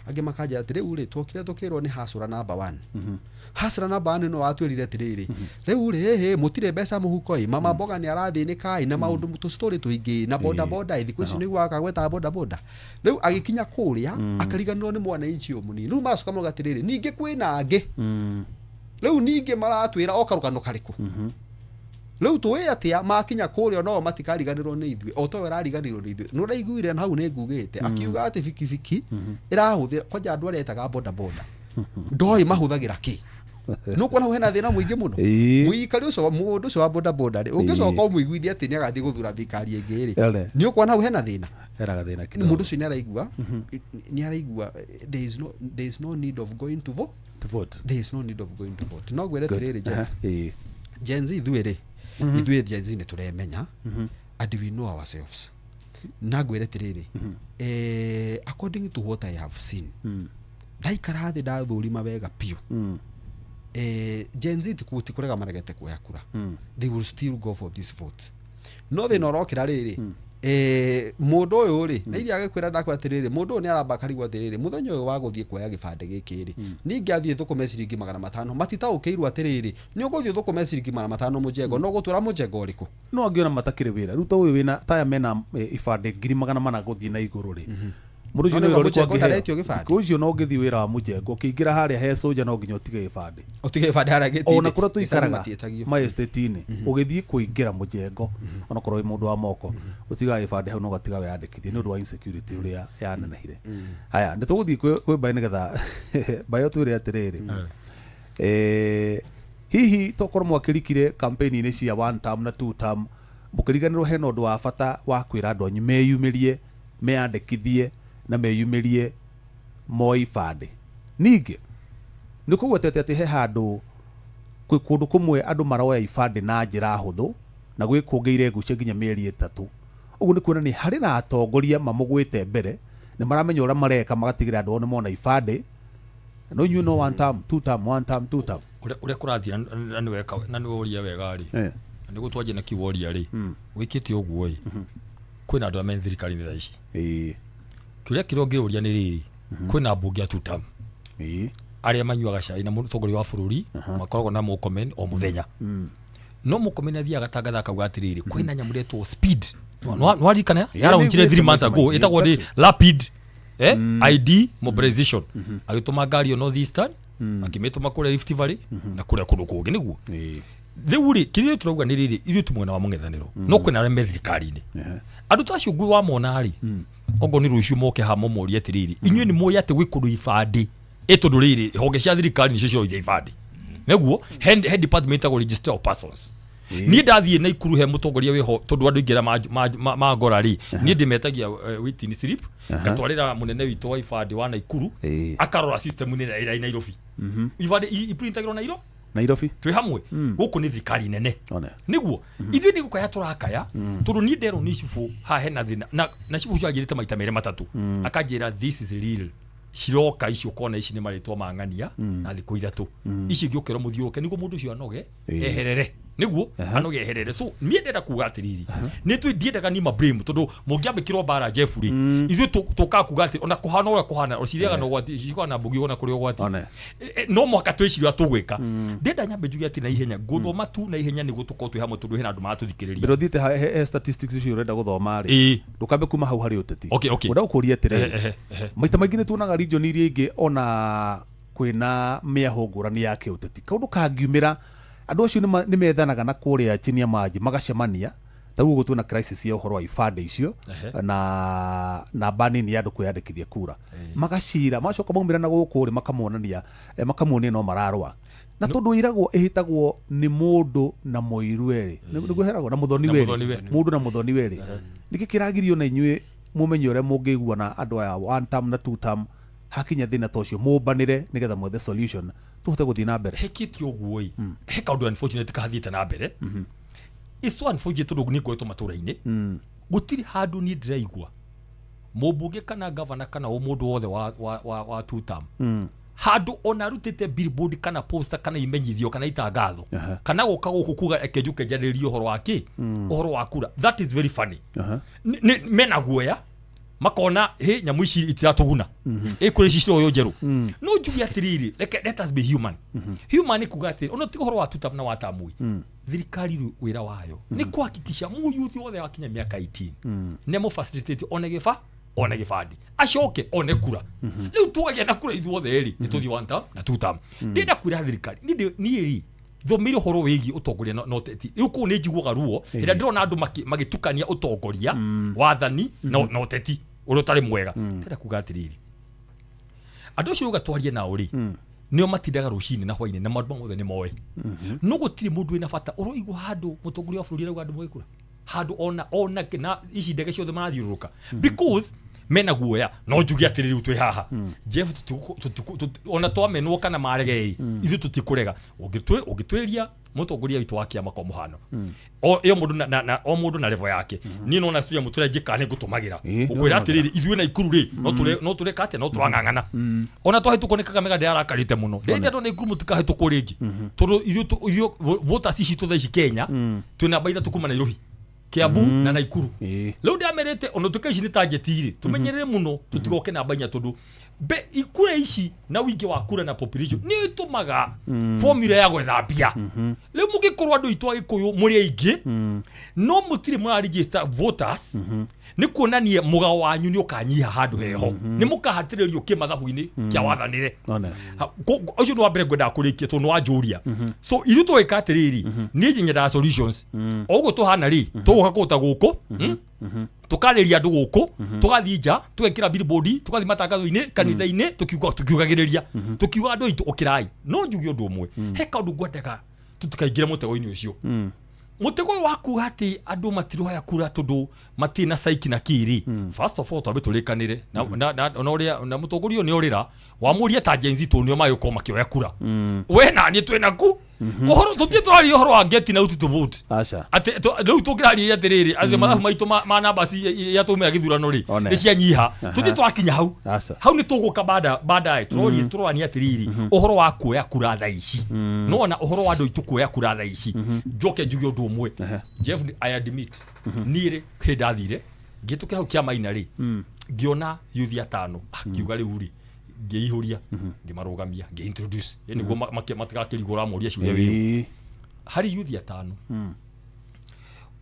ange makanja ati riu ri twokire tukirwo ni hasura number 1 hasura number 1 no atwirire ati riri riu ri mutire mbeca muhuko mama mboga ni arathinika na maundu mutu story tuingi na boda ithi kwisi ni gwaka gweta boda riu agikinya kuria akariganirwo ni mwana inchi umunini riu maracoka muga ati riri ninge kwina ange riu ninge maratwira okarugano kariku riu tuwe atia makinya kuria no matikariganirwo ni ithwe o to werariganirwo ni ithwe no raiguire na hau ne ngugite akiuga ati fikifiki irahuthira kwanja andu aretaga boda ndoi mahuthagira ki no kuona hena thina muingi muno muikari ucio mundu ucio wa boda ri ungicoka umuiguithia ati ni agathie guthura thikari ingiri ni kuona hau hena thina kidogo mundu ucio ni araigua there is no need of going to vote there is no need of going to vote no gwere tiriri Gen Z ithwire ithwe Gen Z ni turemenya and we know ourselves na gwere tiriri according to what I have seen ndaikara thi ndathurima wega piu Gen Z kurega maregete kuya kura they will still go for this vote no they no rokira riri mundu uyu ri na iria agakwira ndakwa atiriri mundu uyu ni aramba karigwa atiriri muthenya uyu wa guthie kuoya gibande giki ri ningi athie thukume ciringi 500 matitaukirwo atiriri ni uguthie thukume ciringi 500 mujengo no gutura mujengo uriku no angiona matakire wira ruta uyu wina taya mena ibande 400 guthie na iguru ri mundu ucio no uri kwa ucio no ngithi wira wa mujengo ukiingira haria he soja no nginya utige ibande haria giti ona kura tuikaraga ma estate-ini ugithie kuingira mujengo ona korwo mundu wa moko utiga ibande hau no gatiga weyandikithie ni undu wa insecurity uria yanenehire haya ndituguthie kwi bae nigetha bae twire atiriri hihi tokorwo mwakirikire campaign-ini cia 1 term na 2 term mukiriganirwo hena undu wa bata wa kwira andu anyu meyumirie meyandikithie na meyumirie moi bande ningi ni kugwetete ati he handu kundu kumwe andu maroya ibande na njira huthu na gwikungeire nguce nginya mieri 3 ugu ni kuona ni hari na atongoria mamugwite mbere ni maramenya ura mareka magatigira andu one mona ibande no you know 1 term 2 term 1 term 2 term ure kurathira na ni weka na ni woria wega ri ni gutwaje na kiworia ri wikite uguo ri kwina andu amenye thirikari ni ici kiuria kirongiruria ni riri kwina mbunge ya 2 term aria manyuaga cai na mutongoria wa bururi makoragwo na mukomen o muthenya no mukomen athia agatangatha akauga atiriri kwina nyamu retwo speed no arikana yaraunjire 3 months ago etagwo ri rapid ID mobilization agituma ngari o North Eastern akimetuma kure Rift Valley na kure kundu kungi niguo thiuri kirie turauga ni riri ithu tumwena wa mungethaniro no kwina areme thirikari-ini andu tacio ngui wa mona ri ogo ni rucio moke hamo moria atiriri inywe ni moya ate wikundu ibande etondu riri honge cia thirikari ni cio ithia ibande neguo head department of register of persons ni ndathie na ikuru he mutongoria weho tondu andu ingira ma ngora ri ni ndimetagia witness slip gatwarira munene witu wa ibande wa na ikuru akarora system ni ira Nairobi ibande iprintagirwo Nairobi twi hamwe guku ni thirikari nene niguo ithuĩ ni gukaya turakaya tondu ni ndero ni cibu ha hena thina na cibu cio agirite maita mere matatu akanjira this is real ciroka icio kona ici ni maritwa mang'ania na thiku 3 ici ngiukira muthiuruke niguo mundu ucio anoge eherere niguo anoge eherere so nie ndenda kuga atiriri ni twi ndiendaga ni mablame tondu mungiambikirwo bara Jeffrey ithuĩ tuka kuga ati ona kuhana ora kuhana ociriaga no gwati cikona mbugi ona kuri gwati no mwaka twicirio atugwika ndenda nyambe njugi ati na ihenya guthoma tu na ihenya niguo tuko twi hamwe tondu hena andu matuthikiriria biro thite he statistics icio urenda guthoma ri ndukambe kuma hau hari uteti unda ukuria atiriri maita maingi ni tuonaga region iria ingi ona kwina miaho ngurani ya kiuteti kaundu kangiumira andu acio ni methanaga na kuria chini ya maji magacemania taguo gutuna crisis ya uhoro wa ibande icio na bani ni andu kwiyandikithia kura magacira macoka maumira na guku ri makamonania makamonia no mararwa na tondu iragwo ihitagwo ni mundu na moirweri niguo heragwo na muthoni weri mundu na muthoni weri niki kiragirio na inyue mumenye ure mungigua na andu aya 1 term na 2 term hakinya thina tocio mumbanire nigetha mwethe solution tuhote guthii na mbere hekiti uguo he kaundu unfortunate kathiite na mbere iso unfortunate tondu ni ngwetwo matura-ini gutiri handu ni ndiraigua mumbunge kana governor kana mundu wothe wa 2 term handu ona rutite billboard kana poster kana imenyithio kana itangatho kana guka guku kuga ekejuke njaririo uhoro wake uhoro wa kura that is very funny mena guoya makona he nyamu ici itiratuguna kuri ciciro yo njeru no njugi atiriri let us be human human ni kuga atiri ono ti uhoro wa tutam na watamui thirikari wira wayo ni kuhakikisha mu youth wothe wakinya miaka 18 nemo facilitate one gibandi acoke one kura riu tuage na kura ithuothe eri nituthi 1 term na 2 term ndenda kwira thirikari ni eri thomire horo wigi utongoria no teti riu ku ni njiguaga ruo ira ndirona andu magitukania utongoria wathani no teti uri utari mwega ndenda kuga atiriri andu acio ugatwarie na uri nio matindaga rucini na hwaini na maundu mothe ni moe no gutiri mundu ina bata uroigwa handu mutongoria wa bururi rauga andu mwekura handu ona na ici ndege ciothe marathiururuka because mena guoya no njugi atiriri twi haha Jeff ona twamenwo kana maregei ithu tutikurega ugitweria mutongoria witu wakia mako muhano iyo mundu na o mundu na level yake ni no na studio muture njikane gutumagira ukwira atiriri ithu na ikuru ri no ture kate no turangangana ona twahitukonekaga mega ndarakarite muno rende ndo na ikuru mutikahituko ringi tondu ithu voters ici tuthe ici Kenya twina baitha tukuma Nairobi Kiambu na Naikuru leo ndamerete ono tukaici ni target iri tumenyerere muno tutigoke na banya tondu be ikura ici na wingi wa kura na population ni itumaga formula ya gwethambia leo mugikorwa andu itwa gikuyu muri aingi no mutire mura register voters ni kuonania mugao wanyu ni ukanyiha handu heho ni mukahatiririo kimathabu-ini kia wathanire ucio no mbere gwenda kurikia tondu wanjuria so ithu twika atiriri ni nyenda solutions oguo tuhana ri tuguka kuta guku tukariria andu guku tugathinja tugekira billboard tugathi matangatho-ini kanitha-ini tukiugagiriria tukiuga andu aitu ukirai no njugi undu umwe he kaundu ngwendaga tutikaingira mutego-ini ucio mutego waku ati andu matiroya kura tondu matina saiki na kiri first of all twabe tulikanire na uria na mutongoria ni urira wamuria ta jenzi tu nio mayuko makioya kura we na ni twena ku uhoro tutie twari uhoro wa get na utu to vote acha ati riu tukirari atiriri azi mathabu maitu ma namba ya tumira githurano ri ni cia nyiha tutie twakinya hau ni tuguka baadaye turori atiriri uhoro wa kuoya kura tha ici no na uhoro wa andu itu kuoya kura tha ici njoke njuge undu umwe Jeff I admit nire hedathire gituke hau kia maina ri ngiona youth ya tano kiuga riu ri ngiihuria ngimarugamia ngiintroduce yani go matigakirigura moria ciuria wi hari youth ya tano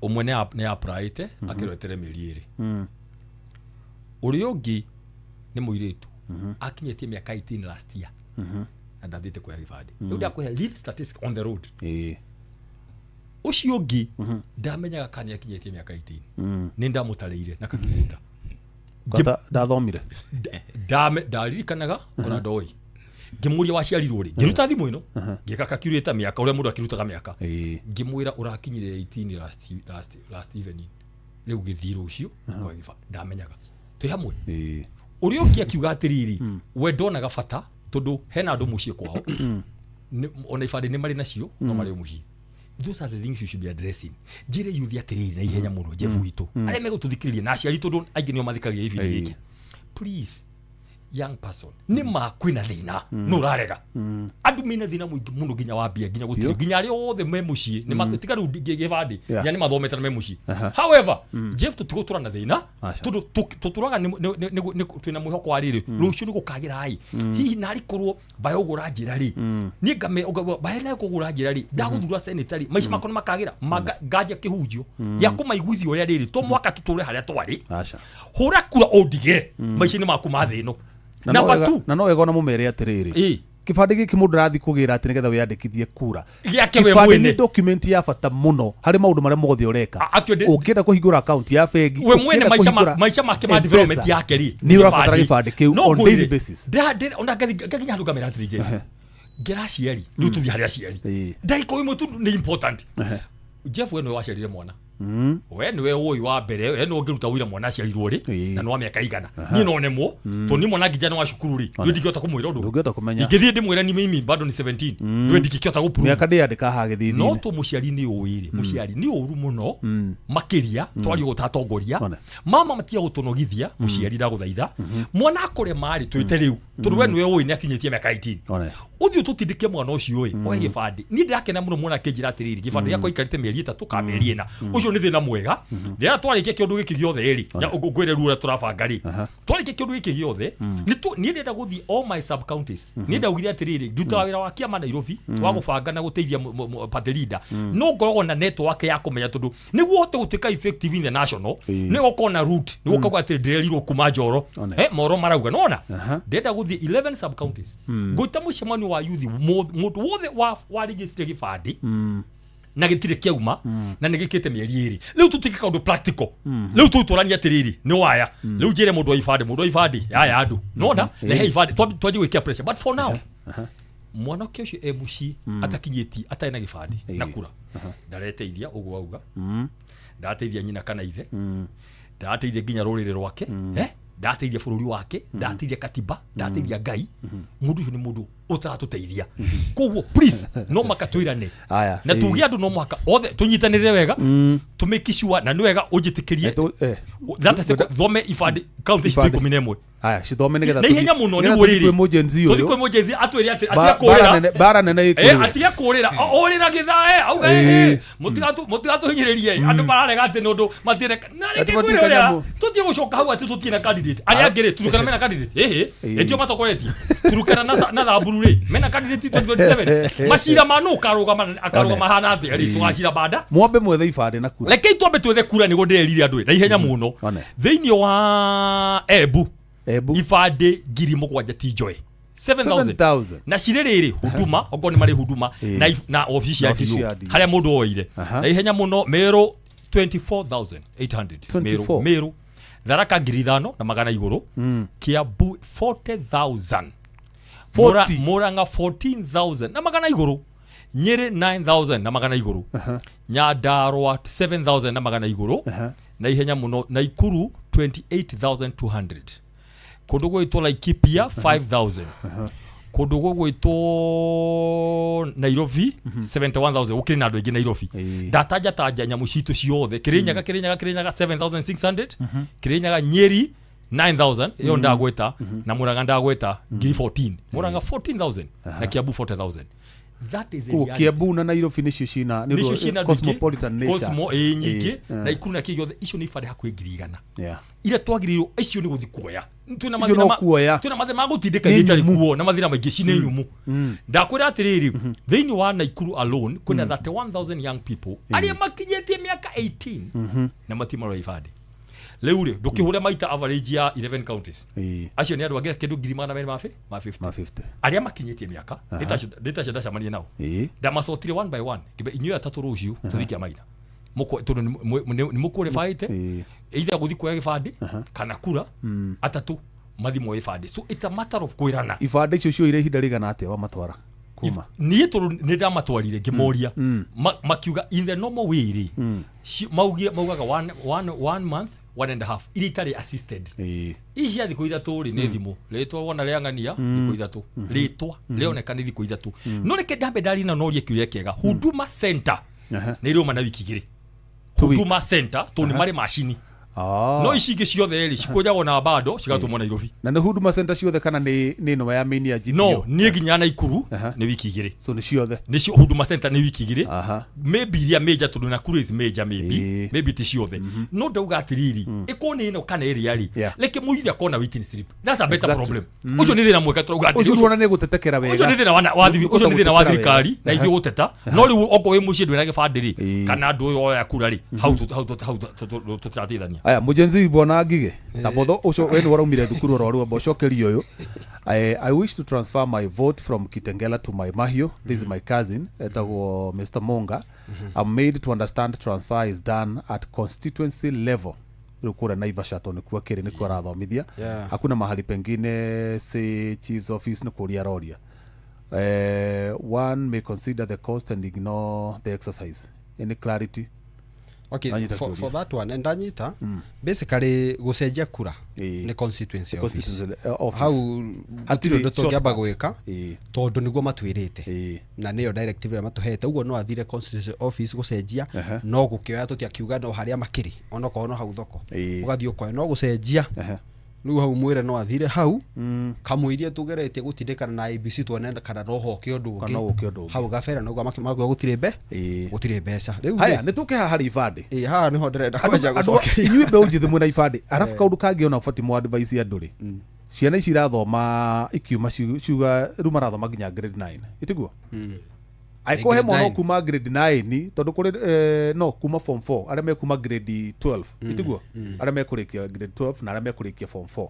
umwe ne aprite akirotere meri iri uri ungi ni muiritu akinyetie miaka 18 last year ndathite kwa gibandi riu ndakuhe real statistics on the road ucio ungi ndamenyaga kani akinyetie miaka 18 ni ndamutariire na kakimuta ndathomire ndaririkanaga ona ndoi ngimuria waciarirwo ri ngiruta thimu ino ngika calculate miaka uria mundu akirutaga miaka ngimwira urakinyire 18 last evening riu githiro ucio ndamenyaga twi hamwe uri ungi akiuga atiriri we ndonaga bata tondu hena andu mucie kwao ona ibande ni mari nacio no mari mucie those are the things you should be addressing jire youth atiriri na ihenya muno Jeff witu ale mego tuthikiririe na aciari tondu aingi nio mathikagia ibi giki please young person ni makwina thina no rarega andu mina thina muno ginya wambia ginya gutiri ginya ari othe me mucie ni matika ru givandi yani mathometa na me mucie however Jeff tutugutura na thina tuturaga ni twina mwihoko ariri rucio ni gukagira ai hihi nari korwo bayogura njira ri ni ngame bayela kugura njira ri ndaguthura sanitary maica makona makagira ngaja kihunjio ya kumaiguithio uria riri to mwaka tuture haria twari hura kura ondigire maica ni maku mathino na no wega na mumere atiriri kibandi giki mundu rathi kugira ati nigetha wiyandikithie kura kibandi ni document ya bata muno hari maundu maria mothe ureka ukienda kuhingura account ya bengi we mwene maica make ma development yake ri ni urabatara kibandi kiu on daily basis ona gathi handu kamera atirije ngiraciari riu tuthi haria ciari ndaiko imwe tu ni important Jeff we no waciarire mwana we niwe uyi wa mbere we no ngiruta wira mwana aciarirwo ri na no miaka igana ni no nemo to ni mwana ngija no wa cukuru ri ndu ndikihota kumwira undu ndungihota kumenya ingithie ndimwira ni mimi bado ni 17 ndu ndikihota gupuru miaka ndiyandika ha githini no to muciari ni uiri muciari ni uru muno makiria twari gutatongoria mama matia gutunogithia muciari ndaguthaitha mwana akore mari twite riu tondu we niwe uyi ni akinyitie miaka 18 uthio tutindike mwana ucio uyi oye gibandi ni ndakena muno mwana akinjira atiriri gibandi yakwa ikarite mieri 3 ka mieri ina ucio ni thina mwega ndia twarikia kindu giki giothe eri ngwire rura turabanga ri twarikia kindu giki giothe ni ndenda guthi all my sub counties ni ndaugire atiriri nduta wira wa kiama Nairobi wa gubanga na guteithia party leader no ngorogwo na network ya kumenya tondu niguo hote gutika effective in the national ni gukona route ni gukagwa atiri ndirerirwo kuma Njoro moro marauga nona ndenda guthi 11 sub counties guita mucemani wa youth mundu wothe wa register gibandi na gitire kiauma na nigikite mieri iri riu tutikika undu practical riu tuturania atiriri ni waya riu jire mundu wa ifadi ya andu nona na he ifadi twaje gwikia pressure but for now mwana kesho emushi atakinyeti ataina gibandi na kura ndareteithia uguo auga ndateithia nyina kana ithe ndateithia ginya rurire rwake ndateithia bururi wake ndateithia katiba ndateithia ngai mundu ucio ni mundu utatuteithia koguo please no makatwirane aya na tugia andu no mwaka othe tunyitanire wega tumikishwa na ni wega ujitikirie that se thome ifade county 11 aya cithome nigetha na ihenya muno ni wuriri tuthi kwe mojenzi atwiri atia kurira bara nene ikurira atia kurira orira githae auga mutigatu hinyiririe andu mararega ati nundu matire na rikurira tuthi gucoka hau ati tuthi na candidate aria ngire turukana mena candidate etio matokoretie turukana na thaburu mena candidate 2027 mashira manu akarugama hana ati ri twashira banda mwambe mwethe ibande na kura rekei twambe twethe kura nigo nderire andu na ihenya muno thiini wa Ebu ifade ngiri mugwanja tijoe 7,000 na cirerere huduma ogoni mari huduma na ofisi ya tizo haria mundu oire na ihenya muno Meru 24,800 Meru Tharaka ngiri 5 na magana iguru Kiambu 40,000 Murang'a 14,000 na magana iguru Nyeri 9,000 na magana iguru Nyandarua 7,000 na magana iguru na ihenya muno Nakuru 28,200 kundu gwitwo Laikipia 5,000 kundu gwitwo Nairobi 71,000 ukiri na andu aingi Nairobi ndataja nyamu citu ciothe Kirinyaga 7,600 Kirinyaga Nyeri 9,000 iyo ndagweta na Murang'a ndagweta 14 Murang'a 14,000 na Kiambu 40,000 that is a Kiambu na Nairobi nicio cina ni cosmopolitan nature cosmo nyingi na ikuru na kigothe icio ni ifade hakwe ngirigana ira twagirirwo icio ni guthi kuoya tuna mathina magutindika gitari kuo na mathina maingi cine nyumu ndakwira atiriri thiini wa Naikuru alone kuna 31,000 young people aria makinyetie miaka 18 na matimaro ifade leure ndukihure maita average ya 11 counties acio ni andu agira kindu ngiri mana ma 50 aria makinyetie miaka data shada shamania nao ndamasotire one by one kibe inyo atatu ruciu tuthikia maina muko tundu ni mukure fight either guthi kuya gifandi kana kura atatu mathimo ifandi so it's a matter of kwirana ifandi icio cio ire ihinda rigana atia wa matwara kuma ni tundu ni ndamatwarire ngimoria makiuga in the normal way maugaga one month 1.5 ili tari assisted ici ya thiko ithatu ri ni thimu ritwa wona riangania thiko ithatu ritwa rioneka ni thiko ithatu no reke ndambe ndari na norie kiuria kiega huduma center ni iruma na wiki igiri huduma center to ni mari machine no ici ingi ciothe ri cikujagwo na bado cigatumwo Nairobi na ni huduma center ciothe kana ni no ya main ya GPO no ni nginya na Ikuru ni wiki igiri so ni ciothe ni cio huduma center ni wiki igiri maybe iria major tundu na kuru is major maybe ti ciothe no ndauga atiriri ikoni ino kana area ri leke muithia kona witness slip that's a better problem ucio ni thina mweka turauga atiriri ucio wona ni gutetekera wega ucio ni thina ucio ni thina wa thirikari na ithu guteta no riu oko wi mucie ndwira gibandiri kana andu oya kura ri how tutirateithania aya mujenzi bona ngige tabotho ucio we ni waraumire thukuru rorwa bocokerio uyu I wish to transfer my vote from Kitengela to my Mahio. This is my cousin etagwo Mr. Monga. I'm made to understand transfer is done at constituency level rukura Naivasha to nikuwa kiri nikuwa rathomithia hakuna mahali pengine say chief's office nikuria roria one may consider the cost and ignore the exercise. Any clarity? Okay, for that one ndanyita basically gucenjia kura ni constituency office how atiro ndotongiamba gwika tondu niguo matwirite na niyo directive matuhete uguo no athire constituency office gucenjia no gukioya tutiakiuga no haria makiri ona ko no hau thoko ugathio kwa no gucenjia riu hau mwire no athire hau kamuirie tugeretie gutindikana na IBC tuonenda kana no hoke undu ungi hau gabera no magwa gutire mbeca riu haya nituke hari ibande ha niho ndirenda kwenja gucokia inyuĩ mbeũ njĩthĩ mwĩna ibande arabu kaũndũ kangĩ ona ũbati mũ advice andũ rĩ ciana ici irathoma ikiuma ciuga rĩu marathoma nginya grade 9 itiguo aikohe mwana kuma grade 9 tondu kuri no kuma form 4 aria mekuma grade 12 itiguo aria mekurikia grade 12 na aria mekurikia form 4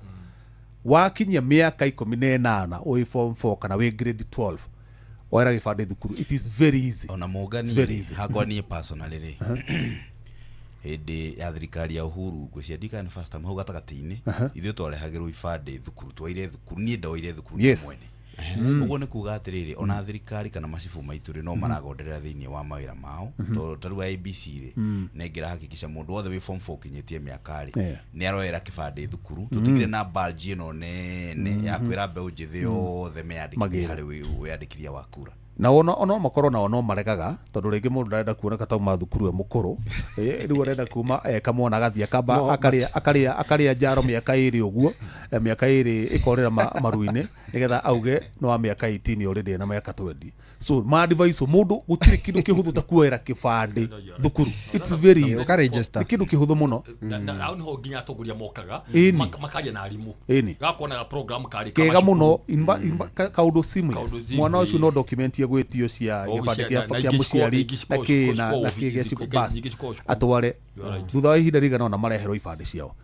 wakinyia miaka 18 oi form 4 kana we grade 12 oera gibande thukuru it is very easy ona mugani hakwa ni personally ri hĩndĩ ya thirikari ya Uhuru guciandika ni first time hau gatagati-ini ithuĩ twarehagĩrwo ibande thukuru twaire thukuru niĩ ndaoire thukuru mwene uguo nĩ kuga atĩrĩrĩ ona thirikari kana macibu maitũ rĩ no maragonderera thĩinĩ wa mawĩra mao tarĩu ABC rĩ nengera hakikisha mũndũ wothe wĩ form 4 kinyĩtie mĩaka rĩ nĩ aroera kĩbandĩ thukuru tũtigire na badge ĩno nene ya kwĩra mbeũ njĩthĩ yothe meyandĩkithie harĩ wĩyandĩkithia wa kura na ono makorwo nao no maregaga tondu ringi mundu ndarenda kuona katauma thukuru mukuru riu arenda kuma kamwana gathia kamba akaria njaro miaka iri uguo miaka iri ikorera maruine nigetha auge no wa miaka 18 already na miaka 20 so ma advice mundu gutire kindu kihuthu ta kuoera kibandi thukuru it's very easy kindu kihuthu muno na au niho nginya atongoria mokaga makaria na arimu gakona program kari kega muno kaundu simu mwana ucio no document gwetio cia gibande kia muciari na kigeci bas atware thutha wa ihinda rigana na mareherwo ibande ciao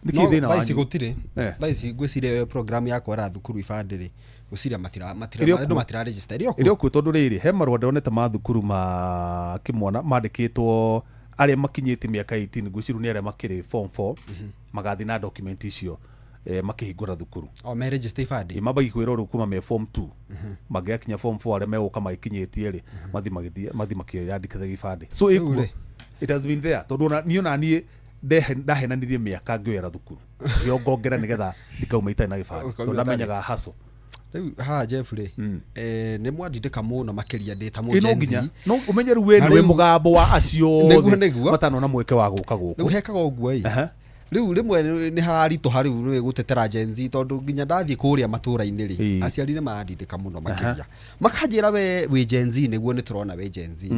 niki thina wa gutire thaisi ngwicire program ya kwara thukuru ibande ri guciria matira register irio ku tondu riri he marwa ndonete ma thukuru ma kimwana mandikitwo aria makinyite miaka 18 gwiciru ni aria makiri form 4 magathi na document icio makihingura thukuru me register ibande mabagi kwira ru kuma me form 2 magiakinya form 4 aria meguka makinyĩtie ri mathi makiyandikitha ibande so it has been there tondu niona nie ndahenanirie miaka ngioera thukuru yo ngongera nigetha ndikauma itai na gibande tondu ndamenyaga haso riu Jeffrey ni mwandindika muno makiria ndita mujenzi no umenyeru we mugambo wa acio matano na mweke wa guka guku riu hekaga uguo riu rimwe ni hararito hari ni gutetera jenzi tondu nginya ndathie kuria matura-ini ri aciari ni marandindika muno makiria makanjira we jenzi niguo ni turona we jenzi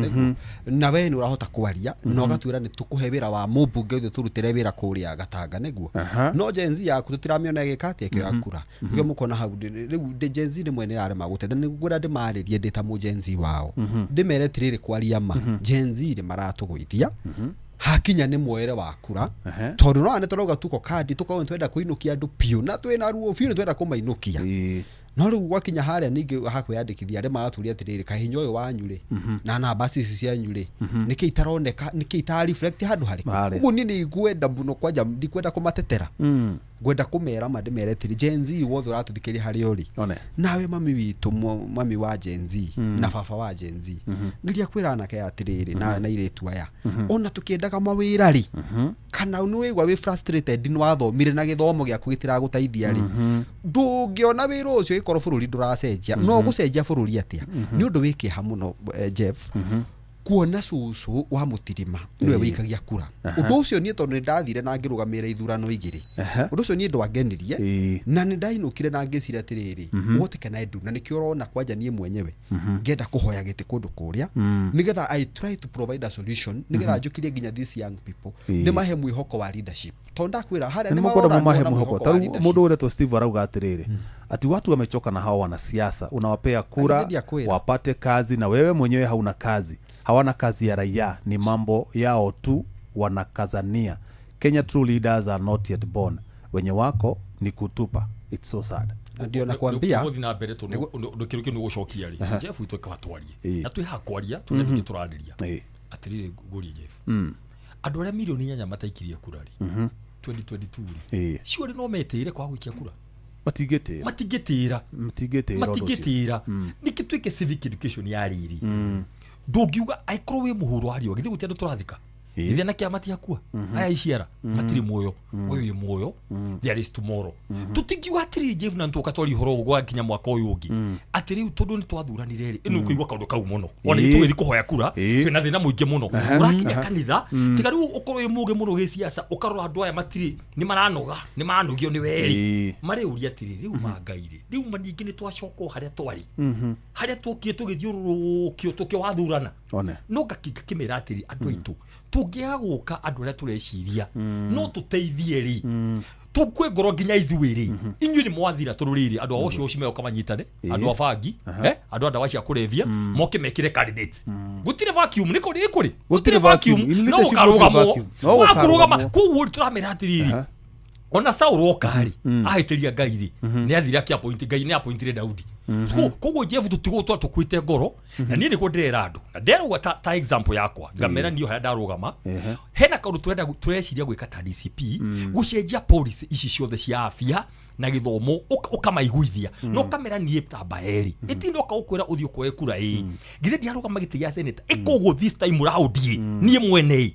na we ni urahota kwaria no gatwira ni tukuhe wira wa mubunge uthe turutire wira kuria Gatanga niguo no jenzi yaku tutiramiona gikati ekyo yakura niguo mukona hau riu de jenzi ni mwene rare magutete ni gwira ndi maririe ndita mujenzi wao ndimere tirire kwaria ma jenzi ni maratuguithia hakinya ni mwere wa kura tondu no ane turoga tuko kadi tukaona twenda kuinukia andu piu na twina ruo fiu twenda kumainukia no riu gwakinya haria ningi hakwiyandikithia ari magaturia atiriri kahinya uyu wanyure na namba ici cia nyure niki itaroneka niki ita reflect handu hari uguo ni ngwenda muno kwanja ndikwenda kumatetera gwenda kumera mandimere tiri jenzi wothe uratuthikiria hari uri nawe mami witu mami wa jenzi na baba wa jenzi ngiria kwira nake atiriri na iretu aya ona tukiendaga mawira ri kana ni we frustrated ni wathomire na githomo giaku gitiragutaithia ri ndungiona wira ucio ikoro bururi nduracenjia no gucenjia bururi atia ni undu wikiha muno Jeff kuona cucu wa mutirima niwe wikagia kura undu ucio nie tondu ndathire na ngirugamira ithurano igiri undu ucio nie ndwangenirie na ni ndainukire na ngicira atiriri wote kana edu na nikio rona kwanja nie mwenyewe ngenda kuhoya giti kundu kuria nigetha I try to provide a solution nigetha njukirie nginya these young people ni mahe mwihoko wa leadership tonda kwira haria ni makorwo mahe mwihoko taru mundu uretwo Steve arauga atiriri ati watu wamechoka na hao wanasiasa unawapea kura wapate kazi na wewe mwenyewe hauna kazi hawana kazi ya raia ni mambo yao tu wanakazania Kenya true leaders are not yet born wenye wako ni kutupa it's so sad ndio nakwambia ngo thina mbere tu ndo kiruki ni gucokia ri Jeff witwe kabatwarie na twi hakwaria tunenge turadiria atirire nguri Jeff andu aria milioni 4 mataikirie kura ri 2022 ri ciori no meteire kwa gwikia kura matigitira nikitwike civic education ya riri ndungiuga aikorwo wi muhuro hari ogithi gutia ndu turathika ithe na kiama tiakua aya iciara matiri muoyo we muoyo there is tomorrow tutingiuga atiri Jeff na ntuka twari horo gwa kinya mwaka uyu ungi atiri tondu ni twathuranire ri inu kuigwa kaundu kau muno ona tugithi kuhoya kura twina thina muingi muno urakinya kanitha tigaru ukorwo wi muge muno gi siasa ukarora andu aya matiri ni maranoga ni manugio ni weri mari uria atiri riu mangaire riu maningi ni twacoko haria twari haria tukie tugithiurukio tukiwathurana no ngakika kimera atiri andu aitu tungiaguka andu aria tureciria no tuteithie ri tukwe ngoro nginya ithuiri inyuĩ ni mwathira tururiri andu acio oci meoka manyitane andu afangi andu ndawa cia kurevia moke mekire candidates gutire vacuum niko gutire vacuum no ukarugama kuwu turamera atiriri ona Saul okari ahitiria ngairi ni athira kia point ngai ni appointire Daudi koguo Jeff tutigo tukwite ngoro na nie ndiko ndirera andu na nderwa ta example yakwa ngamera ndio haya ndarugama hena kaundu tureciria gwika ta DCP gucenjia policy ici ciothe cia afia na githomo ukamaiguithia no kamera nie tamba eri itindo kaukwira uthio kwa ekura githe ndiaruga magiti ya senate ikogo this time round nie mwene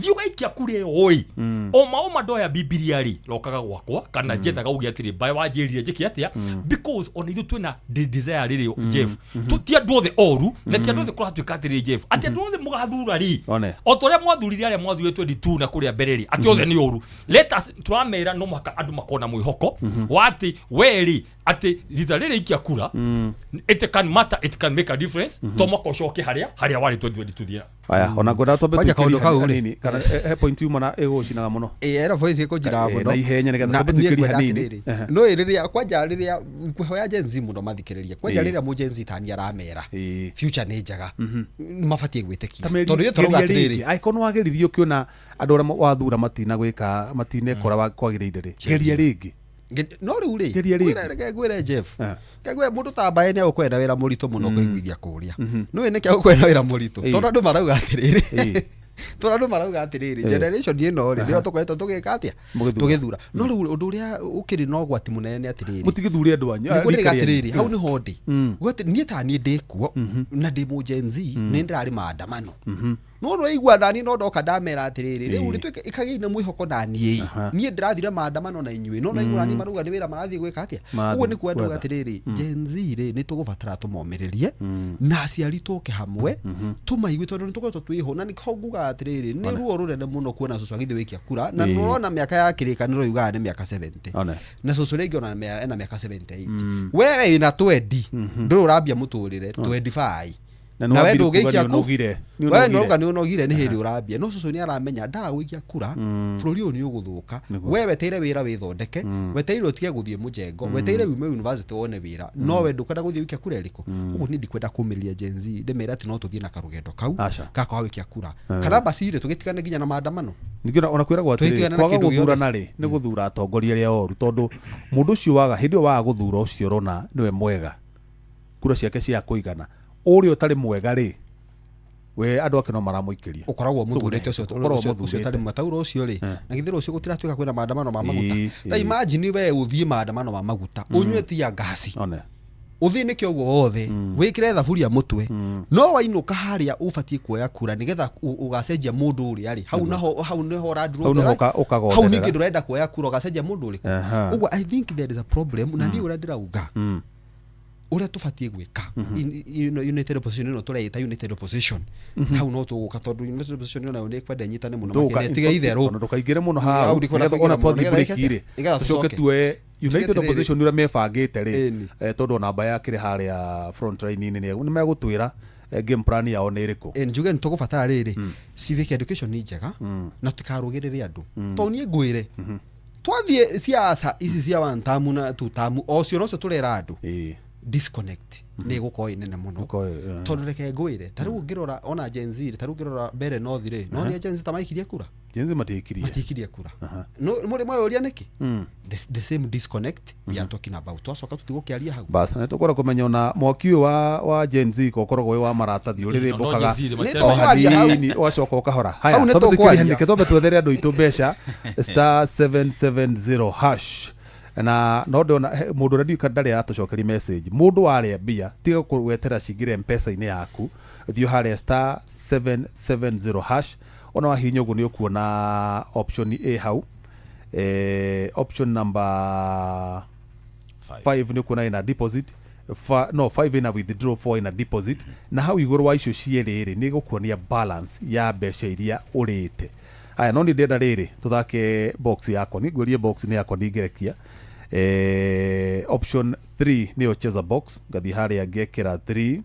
thio gaikia kure oi oma ndoya bibilia ri lokaga gwakwa kana jetha gaugi atiri bai wanjirire njiki atia because on ithu twina desire riri Jeff tutia ndothe oru letia ndothe kura tuika atiri Jeff atia ndothe mugathura ri otoria mwathurire aria mwathurire 22 na kuria bereri ati othe ni oru let us turamera no maka andu makona mwihoko wati weri ati ritha riri ikia kura it can matter, it can make a difference tomoko coke haria wari 2022 aya ona ngoda tobe tukiri hanini kana he point you mana ego cinaga muno era point iko njira muno na ihenya nigetha tobe tukiri hanini no iriria kwanja riria kuhoya jenzi muno mathikiriria kwanja riria mu jenzi tani aramera future ni njaga mafatie gwitekia tondu yo toruga riri aikono wagiririo kiona andu ara wathura matina gwika matine kora kwagirire ri geria ringi no riu ri gwire Jeff kagwe mundu tambaye ne ukwenda wira murito muno kuiguithia kuria no ene kya ukwenda wira murito tondu andu marauga atiriri tondu andu marauga atiriri generation ino ri rio tukoretwo tugika atia tugithura no riu undu uria ukiri no gwati munene atiriri mutigithure andu anyu ni atiriri hau ni hodi gwati nie tani ndikuo na ndi mu Gen Z ni ndirari maandamano no no igwa ndani no ndoka ndamera atiriri riu ritwike ikagina mwihoko ndani nie ndirathire maandamano na inyui no no igwa ndani maruga ni wira marathie gwika atia uguo ni kwenda atiriri Gen Z ri ni tugubatara tumomiririe na aciari tuke hamwe tumaigwe tondu ni tukoretwo twiho na niko nguga atiriri ni ruo rurene muno kuona cucu agithie wikia kura na nurona miaka ya kirikaniro yugaga ni miaka 70 na cucu ringi ona ena miaka 78 wewe ina 20 nduru urambia muturire 25 na wewe ndugikia kugire wewe ndoga ni unogire ni hindi urambia no cucu ni aramenya nda gwikia kura bururi uyu ni uguthuka wewe teire wira withondeke weteire utige guthie mujengo weteire ume university wone wira no we ndukenda guthie wikia kura eriko ugu ni ndikwenda kumiriria Gen Z ndemera ati no tuthie na karugendo kau kaka wa wikia kura kana basire tugitikane nginya na maandamano ningina ona kwira gwatiri kwaga guthura nari ni guthura atongoria ria oru tondu mundu ucio waga hindi waga guthura ucio rona niwe mwega kura ciake cia kuigana uri utari mwega ri we andu ake no maramuikiria ukoragwo muthurite ucio tari matauro ucio ri na githiro ucio gutiratuika kwina maandamano ma maguta ta imagine we uthie maandamano ma maguta unywe tia gasi uthie ni kyo wothe wikire thaburia mutwe no wainuka haria ubatie kuoya kura nigetha ugacenjia mundu uri ari hau neho radro hau ningi ndurenda kuoya kura ugacenjia mundu uri uguo I think there is a problem na ni urandira uga uria tubatie gwika united opposition no tureita united opposition hau no tuguka tondu united opposition no ni kwenda nyitane muno makinetige itheru ono ndukaigire muno ha ona twathi break ire tucoke tuwe united opposition ura mebangite ri tondu namba yake ri haria front line ni megutwira game plan yao ni iriku njuge nitugubatara riri civic education ni njega na tukarugirire andu to nie ngwire twathie siasa ici cia one term na two term ocio no cio turera andu disconnect ni guko inene muno tondu reke ngwire tariu ngirora ona Gen Z tariu ngirora mbere no thire no ni Gen Z tamaikirie kura Gen Z matikirie kura no muri mwe uria niki the same disconnect we are talking about twacoka tutigukiaria hau basa netukora kumenya ona mwaki wa Gen Z kokorogwo wa maratathi urire mbokaga ni wacoka ukahora haya tobe twethere andu itu besha *770 hash na no ndona mundu radio kandari atucokeri message mundu waria bia tiga kuwetera cingire mpesa ine yaku thio haria *770 hash ona wahinya uguo ni ukuona option A hau option number 5 ni kuona ina deposit 5 ina withdraw 4 ina deposit na hau iguru wa icio cieriri ni gukuonia balance ya mbeca iria urite aya no ni ndenda riri tuthake box yako ni gwerie box ni yako ningerekia option 3 ni ocheza box gathi haria ngekera 3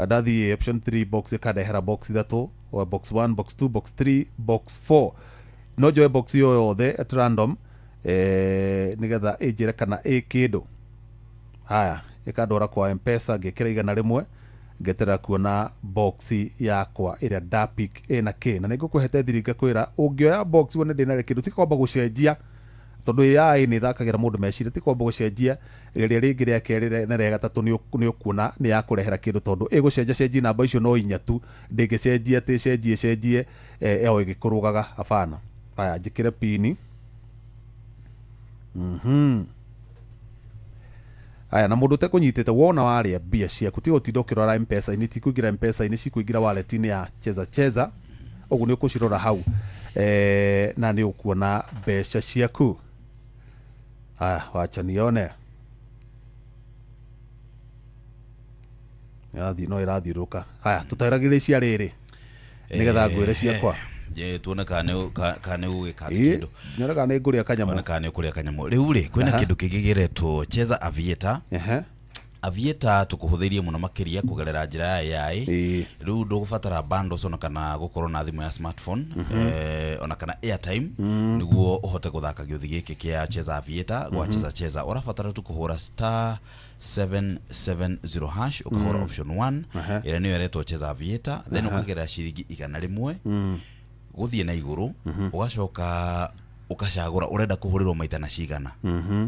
ndathi option 3 box kadehera box ithatu box 1 box 2 box 3 box 4 no joe box yo yothe at random nigetha ejira kana kindu haya ikandora kwa mpesa ngekera igana rimwe ngetera kuona box yakwa iria dapik ena k na nigukuhete thiringa kwira ungioya box wone ndina kindu tikomba gucenjia tondu AI ni thakagira mundu meciria tikomba gucenjia igeria ringi ria kerire na ria gatatu ni ukuona ni yakurehera kindu tondu igucenjia cenjia namba icio no inya tu ndingicenjia ti cenjie eo igikurugaga afana haya njikire pini aya na mundu te kunyitite wona waria mbia ciaku ti utinda ukirora M-Pesa-ini ti kuingira M-Pesa-ini ci kuingira wallet-ini ya cheza uguo ni ukucirora hau na ni ukuona mbeca ciaku. Aya wacha nione no irathiuruka. Aya tutairagire cia riri nigetha ngwire ciakwa tuone kane ugika kindu nyora kane nguria kanyamu tuone kane ukuria kanyamu riu ri kwina kindu kigigiretwo Cheza Aviator. Aviator tukuhuthirie muno makiria kugerera njira ya AI. Riu ndugubatara bundles ona kana gukorwo na thimu ya smartphone ona kana airtime niguo uhote guthaka giothi giki kia Cheza Aviator gwa cheza urabatara tukuhura star 770 hash ukahura option 1 ira niyo iretwo Cheza Aviator then ukagerera ciringi 100 guthie na iguru ugacoka ukacagura urenda kuhurirwo maita na cigana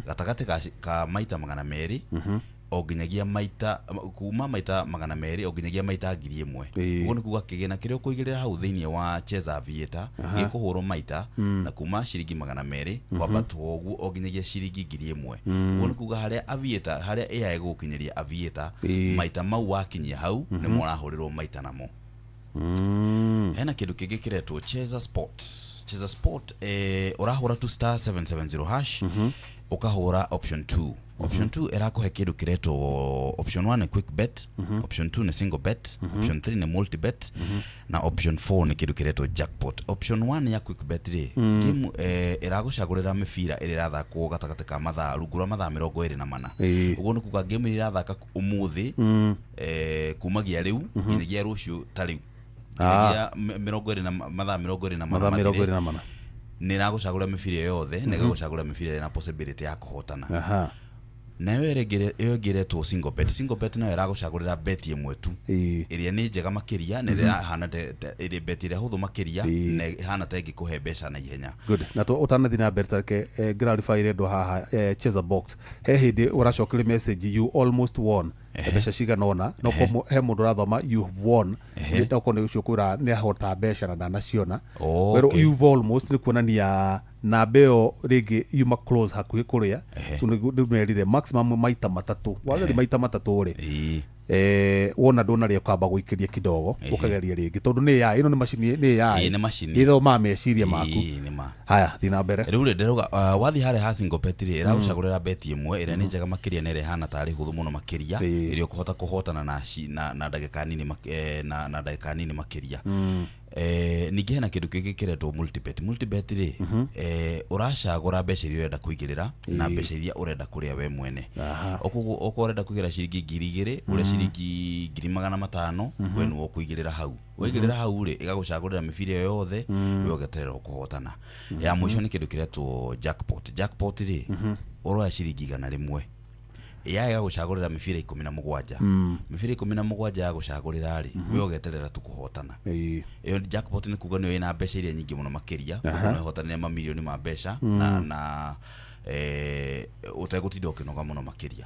gatagati ka maita 200 o nginyagia maita kuma maita 200 o nginyagia maita 1000 uguo ni kuga kigena kiria kuigirira hau thiini wa Cheza Aviator gikuhurwo maita na kuma ciringi 200 kwamba togu o nginyagia ciringi 1000 uguo ni kuga haria Aviator haria AI gukinyiria Aviator maita mau wakinyia hau ni murahurirwo maita namo. Hena kindu kingi kiretwo Cheza Sport urahura tu star 770 hash ukahura option 2. Option 2 erakuhe kindu kiretwo option 1 ni quick bet, option 2 ni single bet, option 3 ni multi bet na option 4 ni kindu kiretwo jackpot. Option 1 ya quick bet ri game eragucagurira mibira iri rathakwo gatagati ka mathaa rungura mathaa 24 uguo ni kuga game iri rathaka umuthi kumagia riu nginyagia rucio ta riu nginyagia 24 ni ragucagura mibira yothe na gagucagura mibira na possibility ya kuhotana. Nayo eregeretwo single bet nayo eragucagurira bet imwe tu iria ni njega makiria na iria hana iri bet iria huthu makiria na hana ta ingikuhe mbeca na ihenya. Good. Na to utanathi na bet take clarify redo haha Cheza Box he hindi uracokire message you almost won mbeca ciganona no ko he mundu rathoma you've won ndio ko ni ucukura ni ahota mbeca na ndanaciona pero you've almost ni kuonania na beo rigi yuma close hakuhi kuria so ni merire maximum maita matatu wageri maita matatu ri wona ndona ri ukamba guikiria kidogo ukageria ringi tondu ni ya ino ni machine ni ya ni machine itho ma meciria maku haya thina mbere riu ri nderuga wathi hare ha single bet ri era ucagurira bet imwe ira ni njega makiria na ire hana tari huthu muno makiria iri ukuhota kuhotana na ndagika nini na ndagika nini makiria ningi hena kindu kingi kiretwo multibet ri uracagura mbeca iria urenda kuigirira na mbeca iria urenda kuria we mwene okugo urenda kuigira ciringi 2000 uria ciringi 500 we ni ukuigirira hau waigirira hau ri igagucagurira mibira yothe we ugeterera kuhotana ya mwisho ni kindu kiretwo jackpot ri uroya ciringi 100 ya gucagurira mibira 17 mibira 17 ya gucagurira ri we ugeterera tu kuhotana iyo jackpot ni kuga ni ina mbeca iria nyingi muno makiria no hotana mamilioni ma mbeca na utegutinda ukinoga muno makiria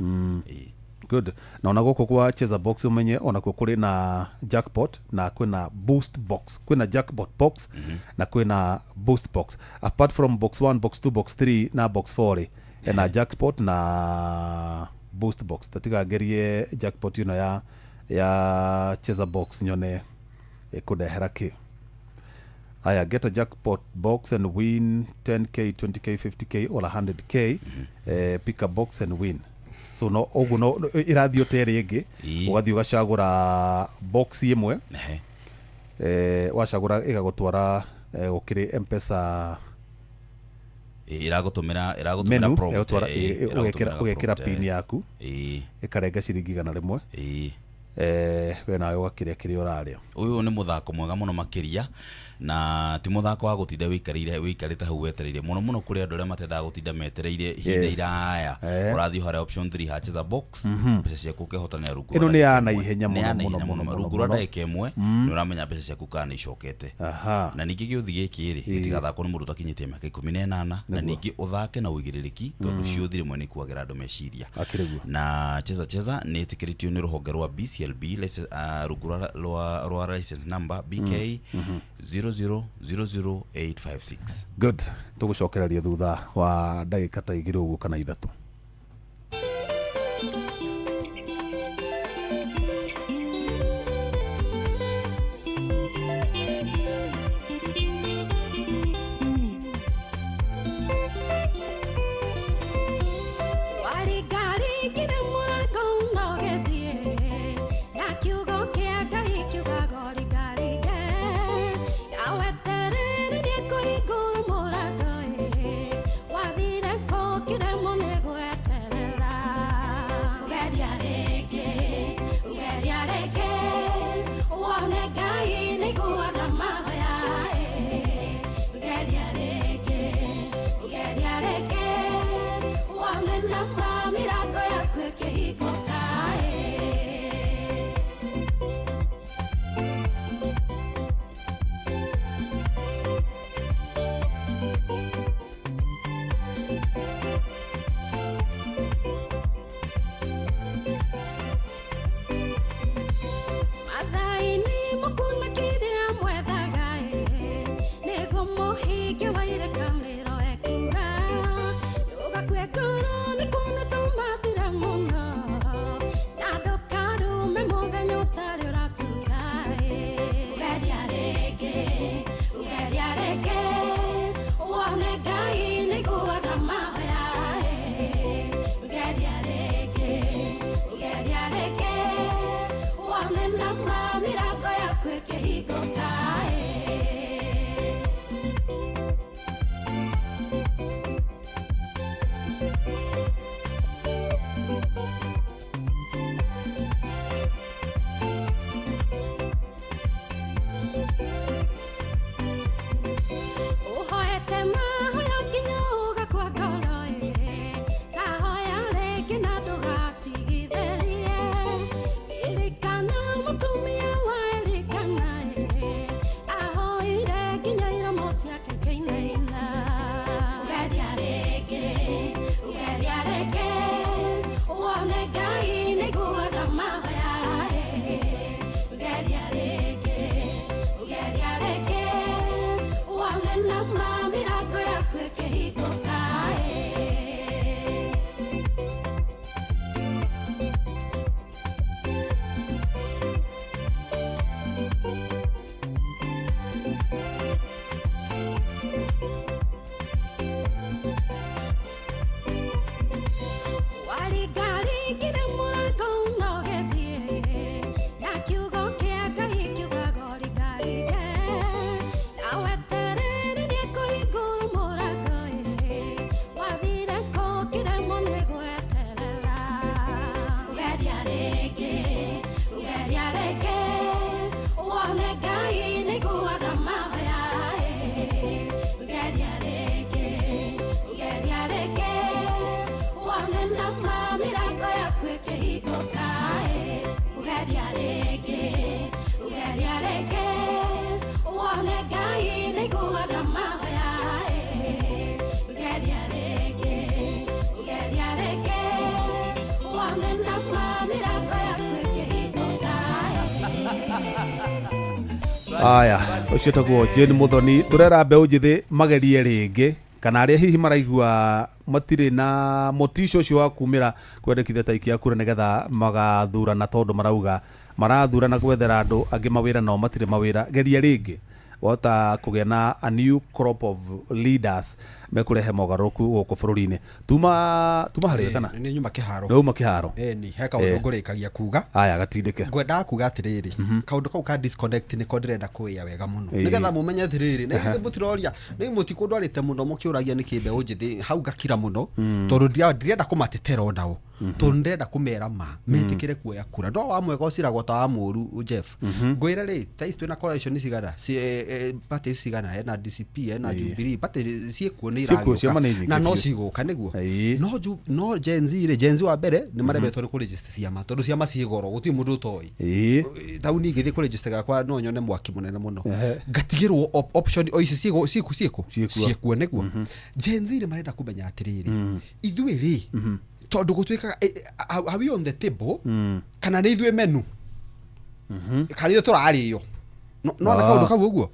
good na ona goko kwa Cheza Box umenye ona kuri na jackpot na kwina boost box kwina jackpot box na kwina boost box apart from box 1 box 2 box 3 na box 4 na jackpot na boost box tatigagerie jackpot ino ya Cheza Box nyone ikudehera ki aya get a jackpot box and win 10k 20k 50k or 100k pick a box and win so no ogu no irathio tere igi ugathio gacagura box imwe wacagura igagutwara gukiri M-Pesa iragutumira prompt ugekira pin yaku ikarenga ciringi 100 we nawe ugakiria kiria uraria uyu ni muthako mwega muno makiria na ti muthako wa gutinda wikarite hau wetereire muno kuri andu aria matenda gutinda metereire ihinda iraya urathio hare option 3 ha Cheza Box mbeca ciaku ukihotana rungu ino ni ya na ihenya muno rungu rwa ndagika imwe ni uramenya mbeca ciaku kana icokete na ningi giuthi giki ri gitigathako ni mundu takinyitie miaka 18 na ningi uthake na uigiririki tondu ciuthire mwe ni kuagira andu meciria na Cheza ni itikiritio ni ruhonge rwa BCLB rungu rwa license number BK 0 00000856. Good. Tugucokereria thutha wa ndagika ta igiri uguo kana ithatu. Aya, ucio taguo Jane Muthoni turera mbeu njithi magerie ringi kana aria hihi maraigua matire na motisho ucio wa kumira kwendekithia taiki ya kura nigetha magathurana tondu marauga marathurana gwethera andu angi mawira no matire mawira geria ringi wota kugia na a new crop of leaders mekurehe mogaruku guku bururi-ini tuma hari kana ni nyuma kiharo nyuma kiharo ni heka undu ngurikagia kuga aya gatindike ngwenda kuga atiriri kaundu kau ka disconnect ni ko ndirenda kuia wega muno nigetha mumenye atiriri na ithe mutiroria ni muti kundu arite muno mukiuragia ni kimbe unjithi hau gakira muno tondu ndirenda kumatetera onao tondu ndirenda kumera ma metikire kuoya kura ndo wa mwega uciragwo ta wa muru Jeff ngwira ri tais twina coalition cigana party cigana na DCP na Jubilee party ciekuo ni iraguka na no ciguka niguo no Gen Z wa mbere ni marebetwo ni ku register ciama tondu ciama cigoro guti mundu toi tauni ngithi ku register gakwa no nyone mwaki munene muno ngatigirwo option o ici ciekuo niguo Gen Z ni marenda kumenya atiriri ithuĩ ri tondu gutwika are we on the table kana ni ithuĩ menu kana ithuĩ tũrarĩo no na kaundu kau uguo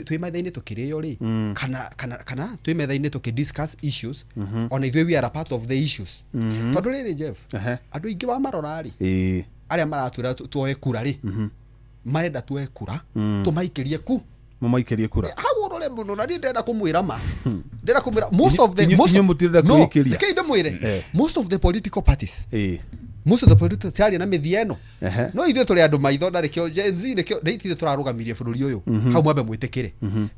twi metha-ini tukirio ri kana twi metha-ini tukidiscuss issues ona ithuĩ we are a part of the issues tondu riri Jeff andu ingi wa marora ri aria maratwira tuoe kura ri marenda tuoe kura tumaikirie ku mumaikirie kura hagurore muno na ndenda kumwira ma ndenda kumwira most of the political parties most of the political tiari na mithieno no ithuĩ tũrĩ andũ maitho na rĩkĩo Gen Z nĩkĩo ithuĩ tũrarũgamirie bũrũri ũyũ hau mwambe mwĩtĩkĩre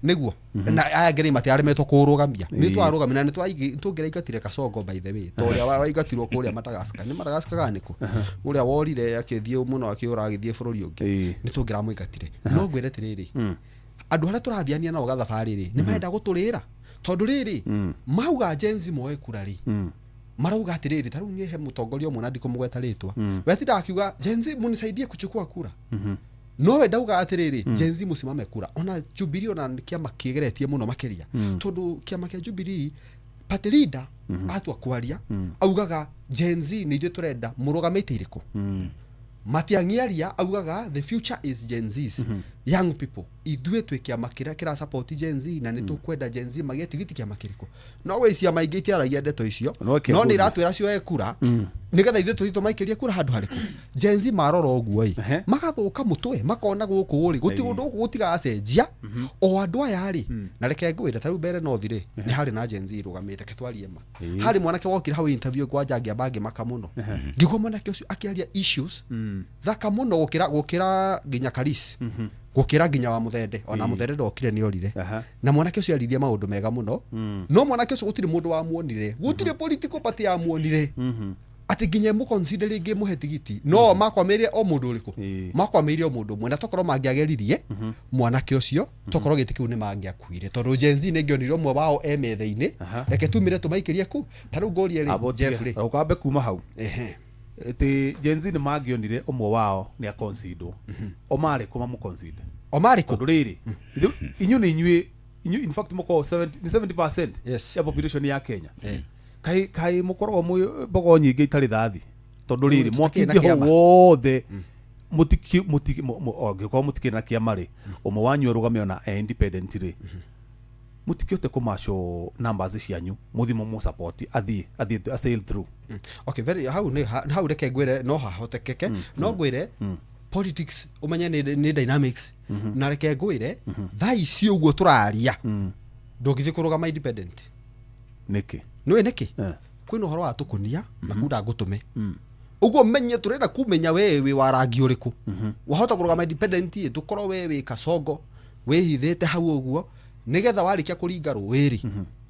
nĩguo na aya ngeri matiaremetwo kũrũgamia nĩ twarũgamia na nĩ tũngĩraingatire Kasongo by the way to ũrĩa waingatirwo kũrĩa Madagascar nĩ Madagascar nĩkũ ũrĩa worire akĩthiĩ mũno akĩũra agĩthiĩ bũrũri ũngĩ nĩ tũngĩramũingatire no ngwĩre atĩrĩrĩ andũ arĩa tũrathiania nao gathabarĩ rĩ nĩ marenda gũtũrĩra tondũ rĩrĩ mauga Gen Z moe kura rĩ marauga atiriri taru nie he mutongoria umwe na ndikumugweta ritwa wetinda akiuga Gen Z munisaidie kuchukua kura no we ndauga atiriri Gen Z musimame kura ona Jubilee ona kiama kigeretie muno makiria tondu kiama kia Jubilee party leader atwa kwaria augaga Gen Z ni ithuĩ turenda murugamite iriku Matiang'iaria augaga the future is Gen Z's young people ithuĩ twĩ kiama kĩra support Gen Z na nĩ tũkwenda Gen Z magĩe tigiti kiama kĩrĩkũ no we ciama ingĩ itiaragia ndeto icio no nĩ iratwĩra cioe kura nĩgetha ithuĩ tũthiĩ tũmaikĩrie kura handũ harĩkũ Gen Z marora ũguo magathũka mũtwe makona gũkũ rĩ gũtigacenjia o andũ aya rĩ na reke ngwĩre tarĩu mbere no thirĩ nĩ harĩ na Gen Z rũgamĩte ketwarie ma harĩ mwanake wokire hau interview kwanja ngĩamba ngĩmaka mũno ngĩgwa mwanake ũcio akĩaria issues thaka mũno gũkĩra nginya Karis gũkĩra nginya wa Muthende ona Muthende ndokire nĩ orire na mwanake ũcio arithia maũndũ mega mũno no mwanake ũcio gũtirĩ mũndũ wamuonire gũtirĩ political party yamuonire ati nginya mu consider rĩngĩ muhe tigiti no makwamĩire o mũndũ ũrĩkũ makwamĩire o mũndũ ũmwe na tokorwo mangĩageririe mwanake ũcio tokorwo gĩtĩ kĩu nĩ mangĩakuire tondũ Gen Z nĩ ngĩonire ũmwe wao metha-inĩ reke tumire tũmaikĩrie ku tarĩu ngũrie rĩ Jeffrey ũkambe kuma hau eti Gen Z nĩ mangĩonire ũmwe wao nĩ akonsidwo o marĩ kuma mu consider o marĩ ku rĩrĩ inyuĩ in fact mko 70% ya population ya Kenya kai mukorwo mbogo nyingĩ itarĩ thathi tondũ rĩrĩ mwakingĩ ho wothe ngĩkorwo mũtikĩ na kĩama rĩ ũmwe wanyu arũgame ona independent rĩ mutikĩote kũmaco numbers cianyu muthimo mu support athiĩ sail through okay very hau reke ngwĩre no hahotekeke no ngwĩre politics umenye ni dynamics na reke ngwĩre thaa ici ũguo tũraria ndũngĩthĩ kũrũgama independent nĩkĩ nĩ nĩkĩ kwĩna ũhoro wa tũkũnia na kuda ngũtũme uguo menye turenda kumenya wewe wa rangi ũrĩkũ wahota kũrũgama independent tũkorwo wewe Kasongo wĩhithĩte hau ũguo nigetha warĩkia kũringa rũĩrĩ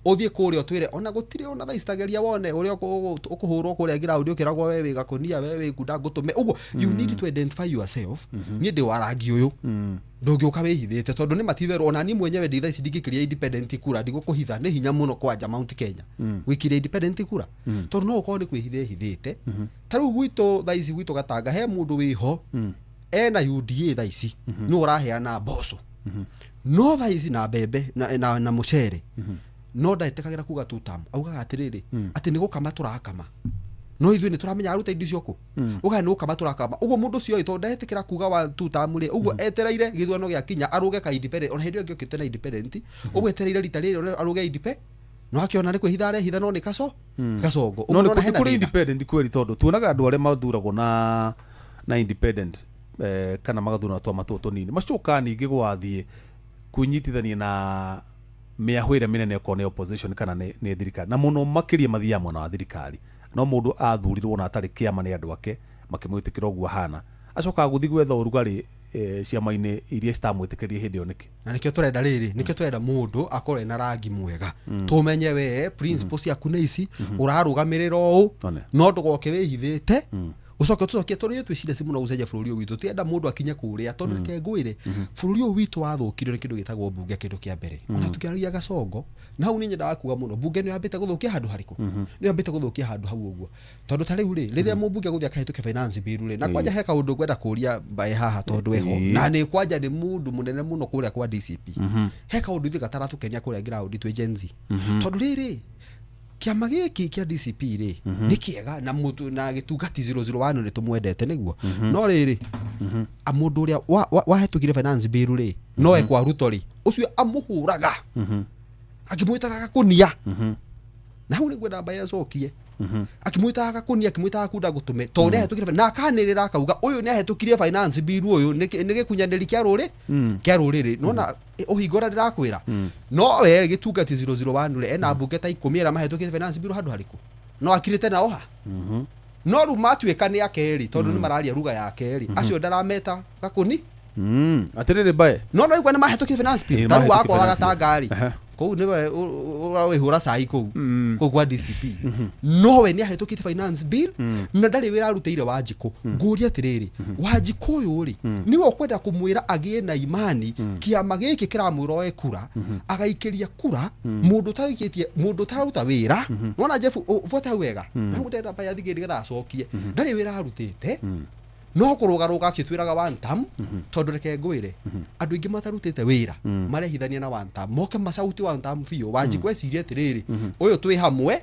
ũthiĩ kũrĩa twĩre ona gũtirĩ ona thaa istageria wone ũrĩa ũkũhũrwo kũrĩa ground ũkĩragwo wewe gakonia wewe kuda ngũtũme uguo you need to identify yourself niĩ ndĩ wa rangi ũyũ ndũngĩũka wĩhithĩte tondũ nĩ mativerwo ona niĩ mwenyewe ndĩ thaa ici ndingĩkĩria independent kura ndigũkũhitha nĩ hinya mũno kwanja Mount Kenya wĩkire independent kura tondũ no ũkorwo nĩ kwĩhithĩte tarĩu gwitũ thaa ici gwitũ Gatanga he mũndũ wĩho ena UDA thaa ici nĩ ũraheana mboco no thaa ici na mbembe na mũcere no ndaĩtĩkagĩra kuga tutam augaga atĩrĩrĩ atĩ nĩ gũkama tũrakama no ithuĩ nĩ tũramenya aruta indo cioko uga nĩ gũkama tũrakama ũguo mũndũ ũcio ĩto ndaĩtĩkĩra kuga wa tutam rĩ ũguo etereire gĩthurano gĩa kinya arũge ka independent ona hĩndĩ ĩyo ngĩokĩte na independent ũguo etereire rita rĩrĩ arũge independent no akĩona nĩ kwĩhitha arehitha no nĩ Kasongo no nĩ kũrĩ independent kweri tondũ tuonaga andũ arĩa mathuragwo na independent kana magathurana twa matũ tũnini macoka ningĩ gwathiĩ kunyitithania na mĩahũĩre mĩnene okorwo nĩ opposition kana nĩ thirikari na mũno makĩria mathiaga mwena wa thirikari no mũndũ athurirwo na atarĩ kĩama nĩ andũ ake makĩmwĩtĩkĩra ũguo hana acokaga gũthiĩ gwetha ũrugarĩ ciama-inĩ iria citamwĩtĩkĩrie hĩndĩ ĩyo nĩkĩ na nĩkĩo tũrenda rĩrĩ nĩkĩo tũrenda mũndũ akorwo na rangi mwega tũmenye we principles ciaku nĩ ici ũrarũgamĩrĩra ũũ no ndũgoke wĩhithĩte ucoke tucokie tũrĩ twĩcire mũno gũcenjia bũrũri ũyũ witũ tienda mũndũ akinye kũrĩa tondũ reke ngwĩre bũrũri ũyũ witũ wathũkire nĩ kĩndũ gĩtagwo mbunge kĩndũ kĩa mbere ona tukĩaragia Kasongo na hau nĩ nyendaga kuga mũno mbunge nĩ yambĩte gũthũkia handũ harĩkũ nĩ yambĩte gũthũkia handũ hau ũguo tondũ ta rĩu rĩ rĩrĩa mũmbunge gũthia kahĩtũke finance bill rĩ na kwanja he kaũndũ ngwenda kũria mbae haha tondũ eho na nĩ kwanja nĩ mũndũ mũnene mũno kũrĩa kwa DCP he kaũndũ ithuĩ gataratũkenia kũrĩa ground twĩ Gen Z tondũ rĩrĩ kiama gĩkĩ kĩa DCP rĩ nĩ kĩega na gĩtungati 001 nĩ tũmwendete nĩguo no rĩrĩ a mundu uria wahetũkire finance bill ri no ekwa Ruto ri ucio amuhuraga akimwitaga gakunia na hau niguo namba yacokie akimwitaga gakunia akimwitaga kunda gutume to ne ahetũkire na akanirira akauga uyu ne ahetũkire finance bill uyu ni gikunyaniri kia ruriri nona uhingora ndirakwira no we gitungati 001 ri ena mbunge ta 10 era mahetũkire finance bill handu hariku no akirite na oha no ru matuika ni akeri tondu ni mararia ruga ya akeri acio ndarameta gakuni atiriri bae no igwa ni mahetũkire finance bill taru wakwa wagatangari kou niwe urawihura cai kou kwa DCP no we ni ahetũkite finance bill na ndari wira arutĩire Wanjiku nguria atiriri Wanjiku uyu ri niwe ukwenda kumwira agie na imani kiama giki kiramwira kura agaikiria kura mundu tagikitie mundu tararuta wira nona Jeff vota wega na ndenda pa yathigiri getha acokie ndari wira arutĩte no kurugaruga akitwiraga one term tondu reke ngwire andu ingi matarutite wira marehithania na one term moke masauti one term fio Wanjiku eciria atiriri uyu twi hamwe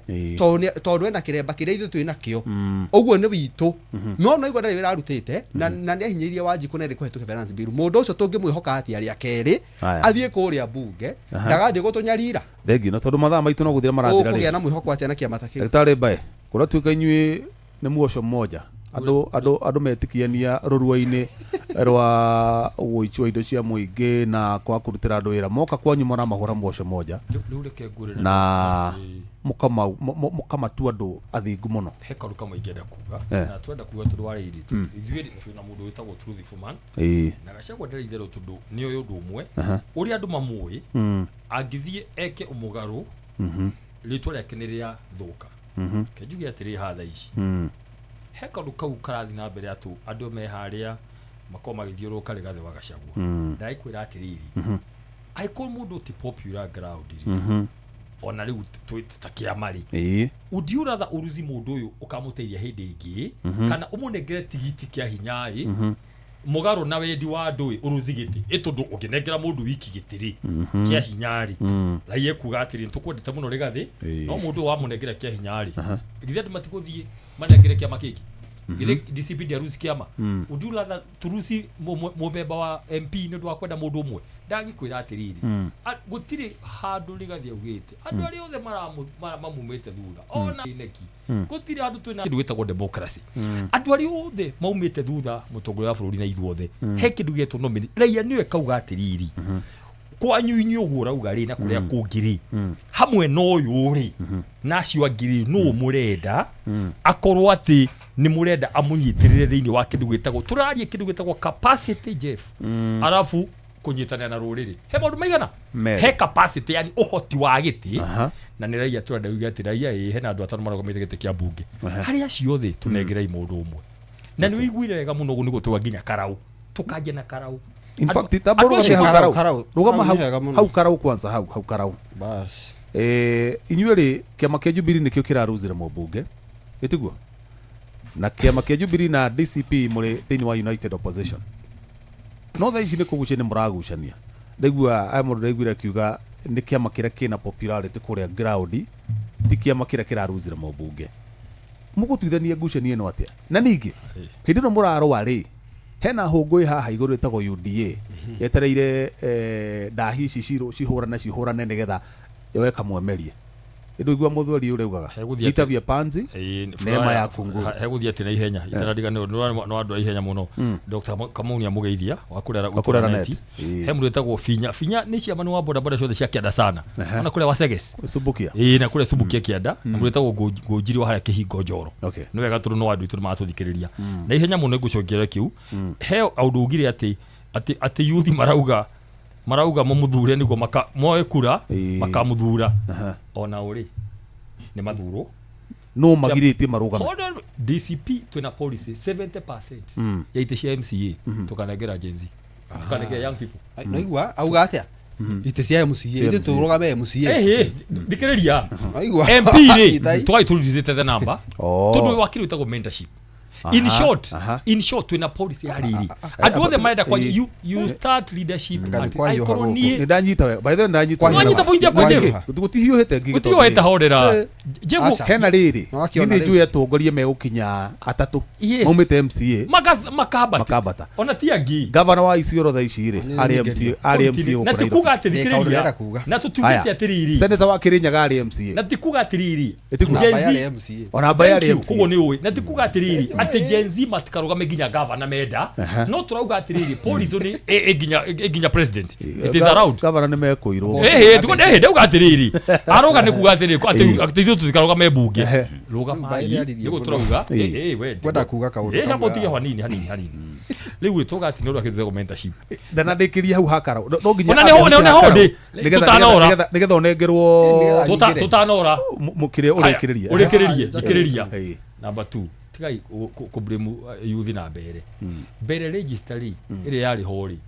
tondu ena kiremba kiria ithu twi nakio uguo ni witu no igwa ndari wira arutite na ni ahinyirie Wanjiku nende kuhetũka finance bill mundu ucio tungimwihoka ati ari akeri athie kuria bunge ndagathie gutunyarira thengi no tondu mathaa maitu no guthira marathira kugia na mwihoko ati ana kiama taki Daktari Bae kuratuika inyui ni muoco mmoja andu metikiania rurua-ini rwa uichi wa indo cia muingi na kwa kurutira andu wira moka kwanyu mona mahura mwoco moja na mukamatua andu athingu muno hekaru kama ingenda kuga na twenda kuga tundu wariri ithuĩ twina mundu witagwo Truthful Man na Gachagua ndari itherũ tundu ni uyu undu umwe uri andu mamui angithie eke umugaru ritwa riake ni ria thuka kejuge atiri hatha ici hekaru kau karathi na mbere atu andu meharia makoma githiuruka rigathe wa Gachagua ndaikwira atiriri aiko mundu ti popular ground ona riu tutakia mari udiura tha uruzi mundu uyu ukamuteithia hindi ingi kana umunengere tigiti kia hinya mugaru na wendi wa ndui uruzi giti itundu ukinengera mundu wiki gitiri kia hinyari raiye kuga atiri ntukwendete muno rigathi no mundu wa munengera kia hinyari githia matiguthie manengere kia makiki gire DCP dia ruzi kiama udiura tha turuzi mubeba wa MP ni ndwa kwenda mundu umwe ndagikwira atiriri gutiri handu rigathi ugite andu ari othe mamumete thutha ona neki gutiri handu twina kindu gitagwo democracy andu ari othe maumite thutha mutongoria wa bururi na ithuothe he kindu gitwo nomini raia niwe kauga atiriri kwanyu inyu uguo rauga ri na kuria kungiri hamwe no uyu ri nacio angiri no murenda akorwo ati ni murenda amunyitirire thiini wa kindu gitagwo turarie kindu gitagwo capacity Jeff arafu kunyitana na ruriri he maundu maigana he capacity yani uhoti wa giti na ni raia turenda uga ati raia he na andu atano maragomete giti kia bunge hari acio thi tunengerai mundu umwe na ni wiguire wega muno gu nigo tuga nginya karau tukaje na karau in fact taboro karau rugama hau karau kwanza hau karau bas inyuere kiama kia Jubilee nikio kiraruzire mubunge itiguo na kiama kia Jubilee na DCP muri thini wa United Opposition no tha ici ni kugucia ni muragucania ndigua ai mundu ndigwira kiuga ni kiama kiria kina popularity kuria ground ti kiama kiria kiraruzire mubunge mugutuithania ngucania no atia na ningi hindi no murarwa ri hena hungui haha iguru itago UDA yetereire ndahi ici cihurane nigetha yowe kamwemerie indu igwa muthweri ureugaga itavia panzi neema ya kungu heguthia tina ihenya itaradiga no andu ihenya muno Dr. Kamunia Mugeithia wakurera net he mundu etagwo finya ni cia manu wa boda boda ciothe cia kianda sana ona kule waseges subukia na kule subukia kianda na mundu etagwo ngojiri wa haya kihingo njoro ni wega turu no andu itu matuthikiriria na ihenya muno ngucongera kiu he aundu ugire ati yuthi marauga mumuthure niguo moe kura makamuthura ona uri ni mathuro no magiritie marugama DCP twina policy 70% ya ite cia MCA tukanegera Gen Z tukanegera young people naigua auga atia ite cia MCA ite turugame MCA dikiriria MP ri twai turuzite the number tundu wakiri utago mentorship in short twina policy hariri andu othe marenda kwa you start leadership ni ndanyita we by the way ndanyita ndanyita point ya kwaje gutihiuhite gutihiuhite horera jebu hena riri ni njue atongorie megukinya atatu maumite MCA makabata ona tiangi governor wa Isiolo tha ici ri ari MCA na tikuga atirikiriria na tutugite atiriri senator wa Kirinyaga ari MCA na tikuga atiriri ona bayari MCA kugo ni uyi na tikuga atiriri ati Gen Z matikarugame ginya governor meda no turauga atiriri police ni ginya president it is around governor ni mekuirwo tuko ndauga atiriri aroga ni kuga atiriri ati ithu tukarugame bunge ruga mai niko turauga we kwenda kuga kaundu hapo tiga hanini riu tuga ati ndio akithe mentorship ndanandikiria hau hakara no nginya ona hodi nigetha onengerwo tutanora mukire urikiriria number 2 tigai ku blame youth na mbere registry ire yari hori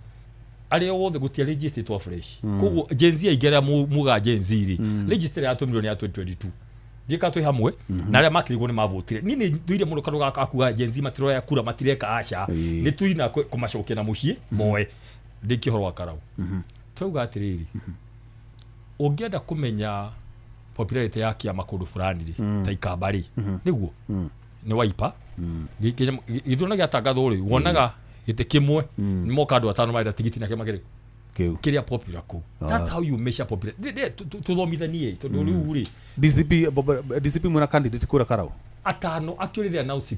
ari wothe gutia register to fresh kugo Gen Z aigera muga Gen Z ri registry ya 2 million ya 2022 gika twi hamwe na aria makirigwo ni mavotire ni nduire muno karuga akuga Gen Z matiro ya kura matireka aca ni tuina kumacokia na mucie moe ndikihorwa karau tuga atiriri ungienda kumenya popularity ya kiama kundu fulani ri ta ikambari niguo ni waipa githona giatangatho ri wonaga gite kimwe ni moka andu atano maida tigiti na kema kiria popular ku that's how you measure popular tuthomithanie tondu riu ri DCP mwana candidate kura karau atano actually they are now 6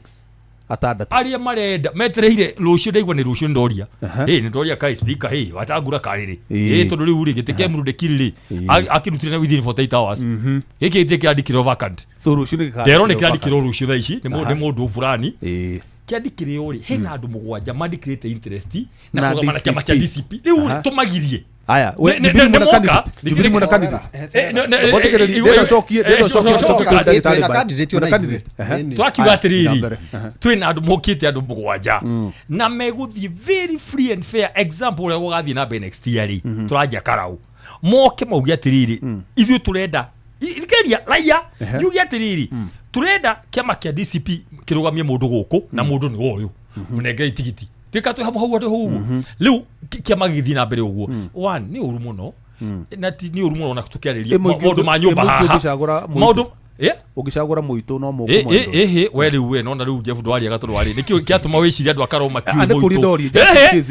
atandatu aria marenda metereire rucio ndaigwa ni rucio ndoria ni ndoria kai speaker watagura kariri tondu riu ri gite kemuru de kiriri akirutire na within 48 hours giki gite kiandikiro vacant so rucio ni ndero ni kiandikiro rucio tha ici ni mundu fulani kiandikire uri hena andu mugwanja mandikirite interest na kugamana kiama kia DCP riu tumagirie aya we Jubilee mwana candidate ndio shokie twakiuga atiriri twina andu mokite andu mugwanja na meguthi very free and fair example ule gugathi na next year turanja karau moke maugia atiriri ithu turenda ikeria raia yugi atiriri turenda kiama kia DCP kirugamie mundu guku na mundu ni uyu munengere tigiti tika tu hau riu kiama githi na mbere uguo one ni uru muno na ni uru muno na tukiariria mundu ma nyumba haha mundu ugicagura muito no muko we riu no na riu Jeff Ndwari agaturwari nikio kiatuma wiciria andu akaroma tiu muito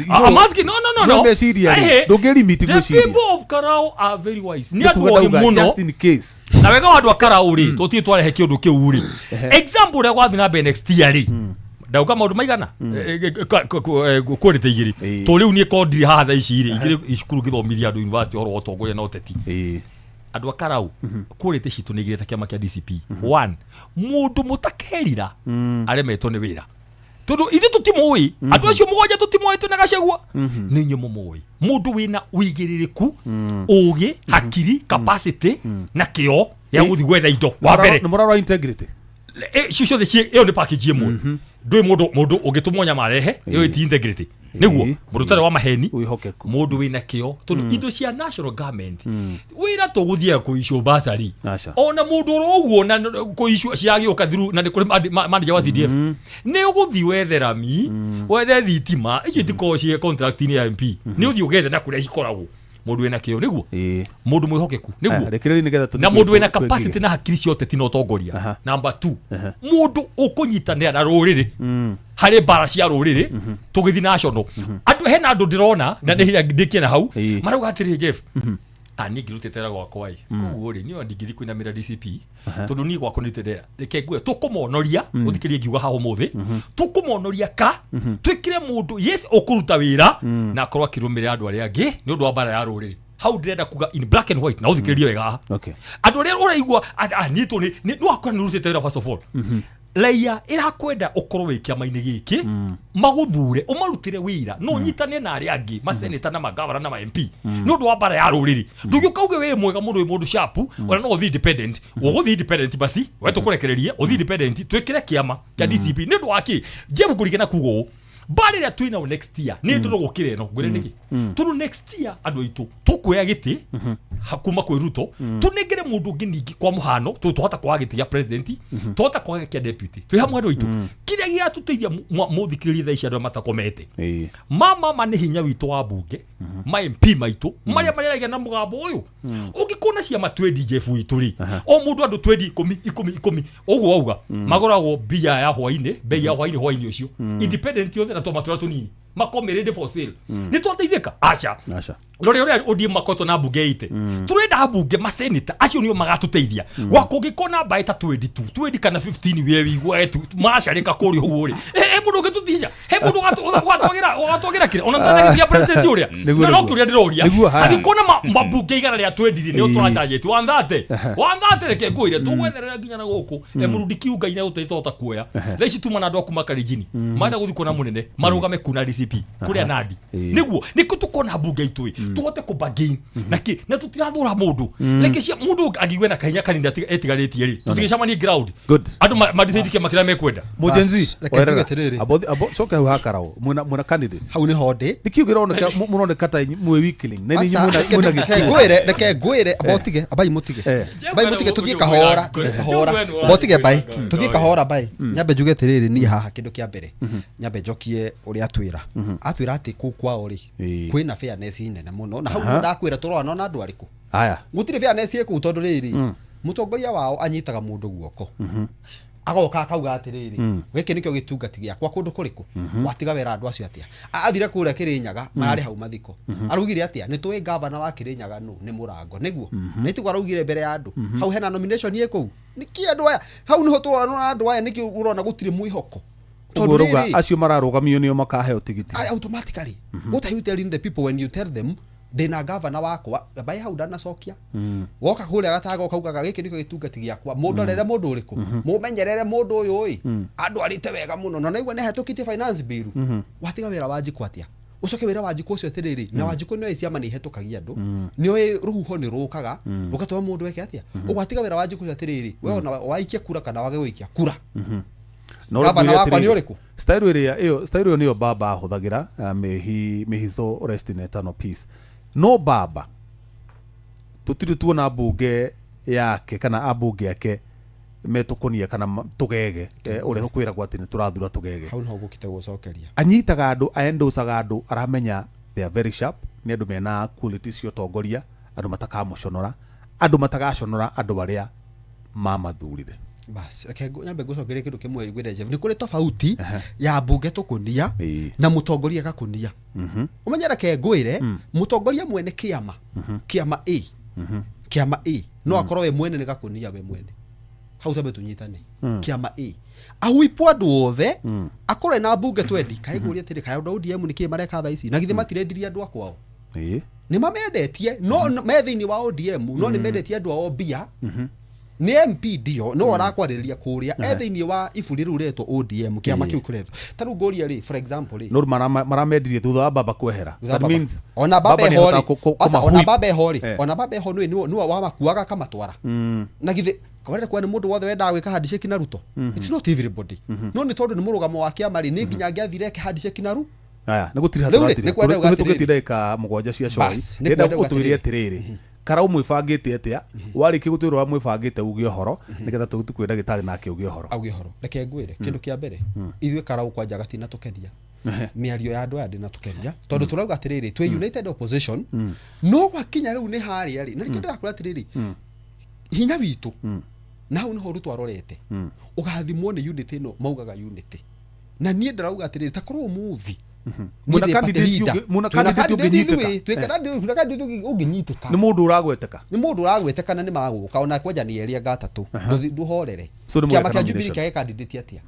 amaski no ndungeri meeting gwiciria the people of Karau are very wise ni andu muno just in case na wega andu Karau ri tuti twarehe kiundu kiu ri example ya gwathi na next year ri ndauka maundu maigana kwirite igiri to riu ni kondiri hatha ici igiri icukuru githomithia andu university horo otongoria na uteti andu Karau kwirite citu ni igireta kiama kia DCP one mundu mutakerira aremetwo ni wira tondu ithu tutimoi andu acio mugwanja tutimoi tu na gacagua ni nyu mumoi mundu wina uigiririku ugi hakiri capacity na kio ya guthi gwetha indo wa mbere ni muraro integrity cicio the cie iyo ni package imwe ndui mundu ugitumwo nyama rehe iyo iti integrity niguo mundu tare wa maheni mundu wina kio tondu indo cia national government wira tuguthia kuisho basari ona mundu roguo na kuisho ciagio kathiru na kuri manager wa CDF ni uguthi wetherami wethe thitima icio tiko cie contract ni ya MP ni uthi ugethe na kuria cikoragwo mundu wina kio niguo mundu mwihokeku niguo na mundu wina capacity na hakiri ciote tino tongoria number 2 mundu ukunyitana na ruriri hari bara cia ruriri tugithi national andu hena andu ndirona na ndikia na hau marauga atiri Jeff ani girutetera gwakwa kuguo ri ni ondigithi kuinamira DCP tondu ni gwakwa nitedera reke ngwe tukumonoria uthikirie ngiuga haho muthi tukumonoria ka twikire mundu yes ukuruta wira na korwa kirumira andu aria angi ni undu wa bara ya ruriri how direnda kuga in black and white na uthikirie wega andu aria uraigua ni tu ni wakwa nirutetera first of all Leia irakwenda ukorwo wi kiama-ini giki maguthure umarutire wira no nyitane na aria angi maseneta na magavana na ma MP no ndu wa bara ya ruriri ndugikauge we mwega mundu sharp ona no thi independent uguthi independent basi we tukurekereria uthi independent twikire kiama kia DCP ni ndu waki Jeff kurigena kugo bari ya twina next year ni ndu gukire no ngure niki turu next year andu itu tukuya giti hakuma kwi Ruto tunengere mundu ngingi kwa muhano tuhota kwa giti ya president tuhota kwa kia deputy twi hamwe andu itu kiria gia tuteithia muthikiriria thaici andu matakomete mama ni hinya witu wa bunge ma MP maitu maria maria na mugambo uyu ungikona cia matwe DJ witu ri o mundu andu 10 uguo auga magoragwo bia ya hwaine bei ya hwaine ucio independent yothe na to matura tunini makomerede for sale ni twateithika acha Lore odi makoto na bunge ite turenda bunge ma senator acio nio magatuteithia wakungikona baita 22 kana 15 wewe wetu masharika kuri huuri mundu getutisha mundu watwagira kire ona twateithia president uria no kuria ndiroria agikona mabunge igana ria 20 nio twatajeti wanthate reke ngwire tugwetherera nginya na guku murundi kiunga ina uteithota kuoya thaici tuma na andu akuma karijini maenda guthikona munene marugame kuna DCP kuria nadi niguo nikutukona bunge itui tuhote kubagain na tutirathura mundu like cia mundu agigwe na kainya kanini etigaretie ri tutigicamanie ground andu madicide makira mekwenda mujenzi abo soka hu hakarao muna candidate hau ni honde dikiugira oneka munone kata mwe weekling neni muna ngwire abotige abai mutige tukikahora abotige bai tukikahora bai nyambe njuge tiriri ni haha kindu kia mbere nyambe njokie uri atwira ati kukwa uri kwina fairness nene muno na hau ndakwira turona na andu ariku aya gutire fairness yeku tondu riri mutongoria wao anyitaga mundu guoko agoka akauga atiriri giki nikyo gitungati giakwa kundu kuriku watiga wera andu acio atia athire kuria Kirinyaga marari hau mathiko arugire atia ni tuwe governor wa Kirinyaga no ni murango niguo nitigo arugire mbere ya andu hau hena nomination yeku niki andu aya hau niho turona andu aya niki urona gutire mwihoko Tuguruga acio mararugamio nio makaheo tigiti automatically what are you telling the people when you tell them dena governor wakwa bai hau dana cokia woka kuria gatago kaugaga giki nikyo gitungati giakwa mundu rere mundu uriku mumenyerere mundu uyu oi andu arite wega muno na naigwa ne hetukite finance bill watiga wira wanjiku atia ucoke wira wanjiku ucio tiriri na wanjiku no iciama ni hetukagia andu ni ruhuho ni rukaga rukatwa mundu weke atia ugwatiga wira wanjiku ucio tiriri we ona waikia kura kana wage wikia kura Gavana wakwa ni uriku style area iyo style niyo baba ahuthagira mehizo rest in eternal peace no baba tutiri tuona bunge yake kana abunge yake metukonia kana tugege uri kwira gwati ni turathura tugege hau no gukite gucokeria anyitaga andu aendosaga andu aramenya they are very sharp ni andu mena quality cio tongoria andu matakamuconora andu matagaconora andu baria mamathurire bas nyambe gucokeria kindu kimwe igwire Jeff ni kuri tofauti ya bunge tukunia na mutongoria gakunia umenyera ke ngwire mutongoria mwene kiama kiama A no akorwo we mwene ni gakunia we mwene hau tabe tunyitane kiama A ahuipo andu othe akorwe na bunge twendi kaiguria tiri kayo ODM ni kimareka tha ici na githe matirendiria andu akwao ni mamendetie no methini wa ODM no ni mendetie andu ao bia ni MP dio no arakwariria kuria ethiini wa iburi riu reto ODM kiama kiu kuretho taru ngoria ri for example ri no maramedirie thutha wa baba kwehera that means ona baba hori ona baba hori ona baba hori ni wa makuaga kama twara na githe kawere kwa ni mundu wothe wenda gwika handshake na Ruto it's not everybody no ni tondu ni murugamo wa kiama ri ni nginya ngiathire ke handshake na Ruto aya ni gutiri hatu tugitire ka mugwanja cia shoi ndenda gutwire atiriri karau mwifangite atia wariki gutwirwa mwifangite ugie horo nigetha tukwenda gitari nake ugie horo reke ngwire kindu kia mbere ithwe karau kwa jagati na tukenia miario ya andu aya ndina tukenia tondu turauga atiriri twe united opposition no wakinya riu ni hari ari na rikenda kura atiriri hinya witu na hau niho Ruto arorete ugathimwo ni unity no maugaga unity na nie ndarauga atiriri takorwo muthi muna candidate unginyiteka ni mundu uragweteka na ni maguka ona kwenja ni eria gatatu nduhorere kiama kia Jubilee kia candidate atia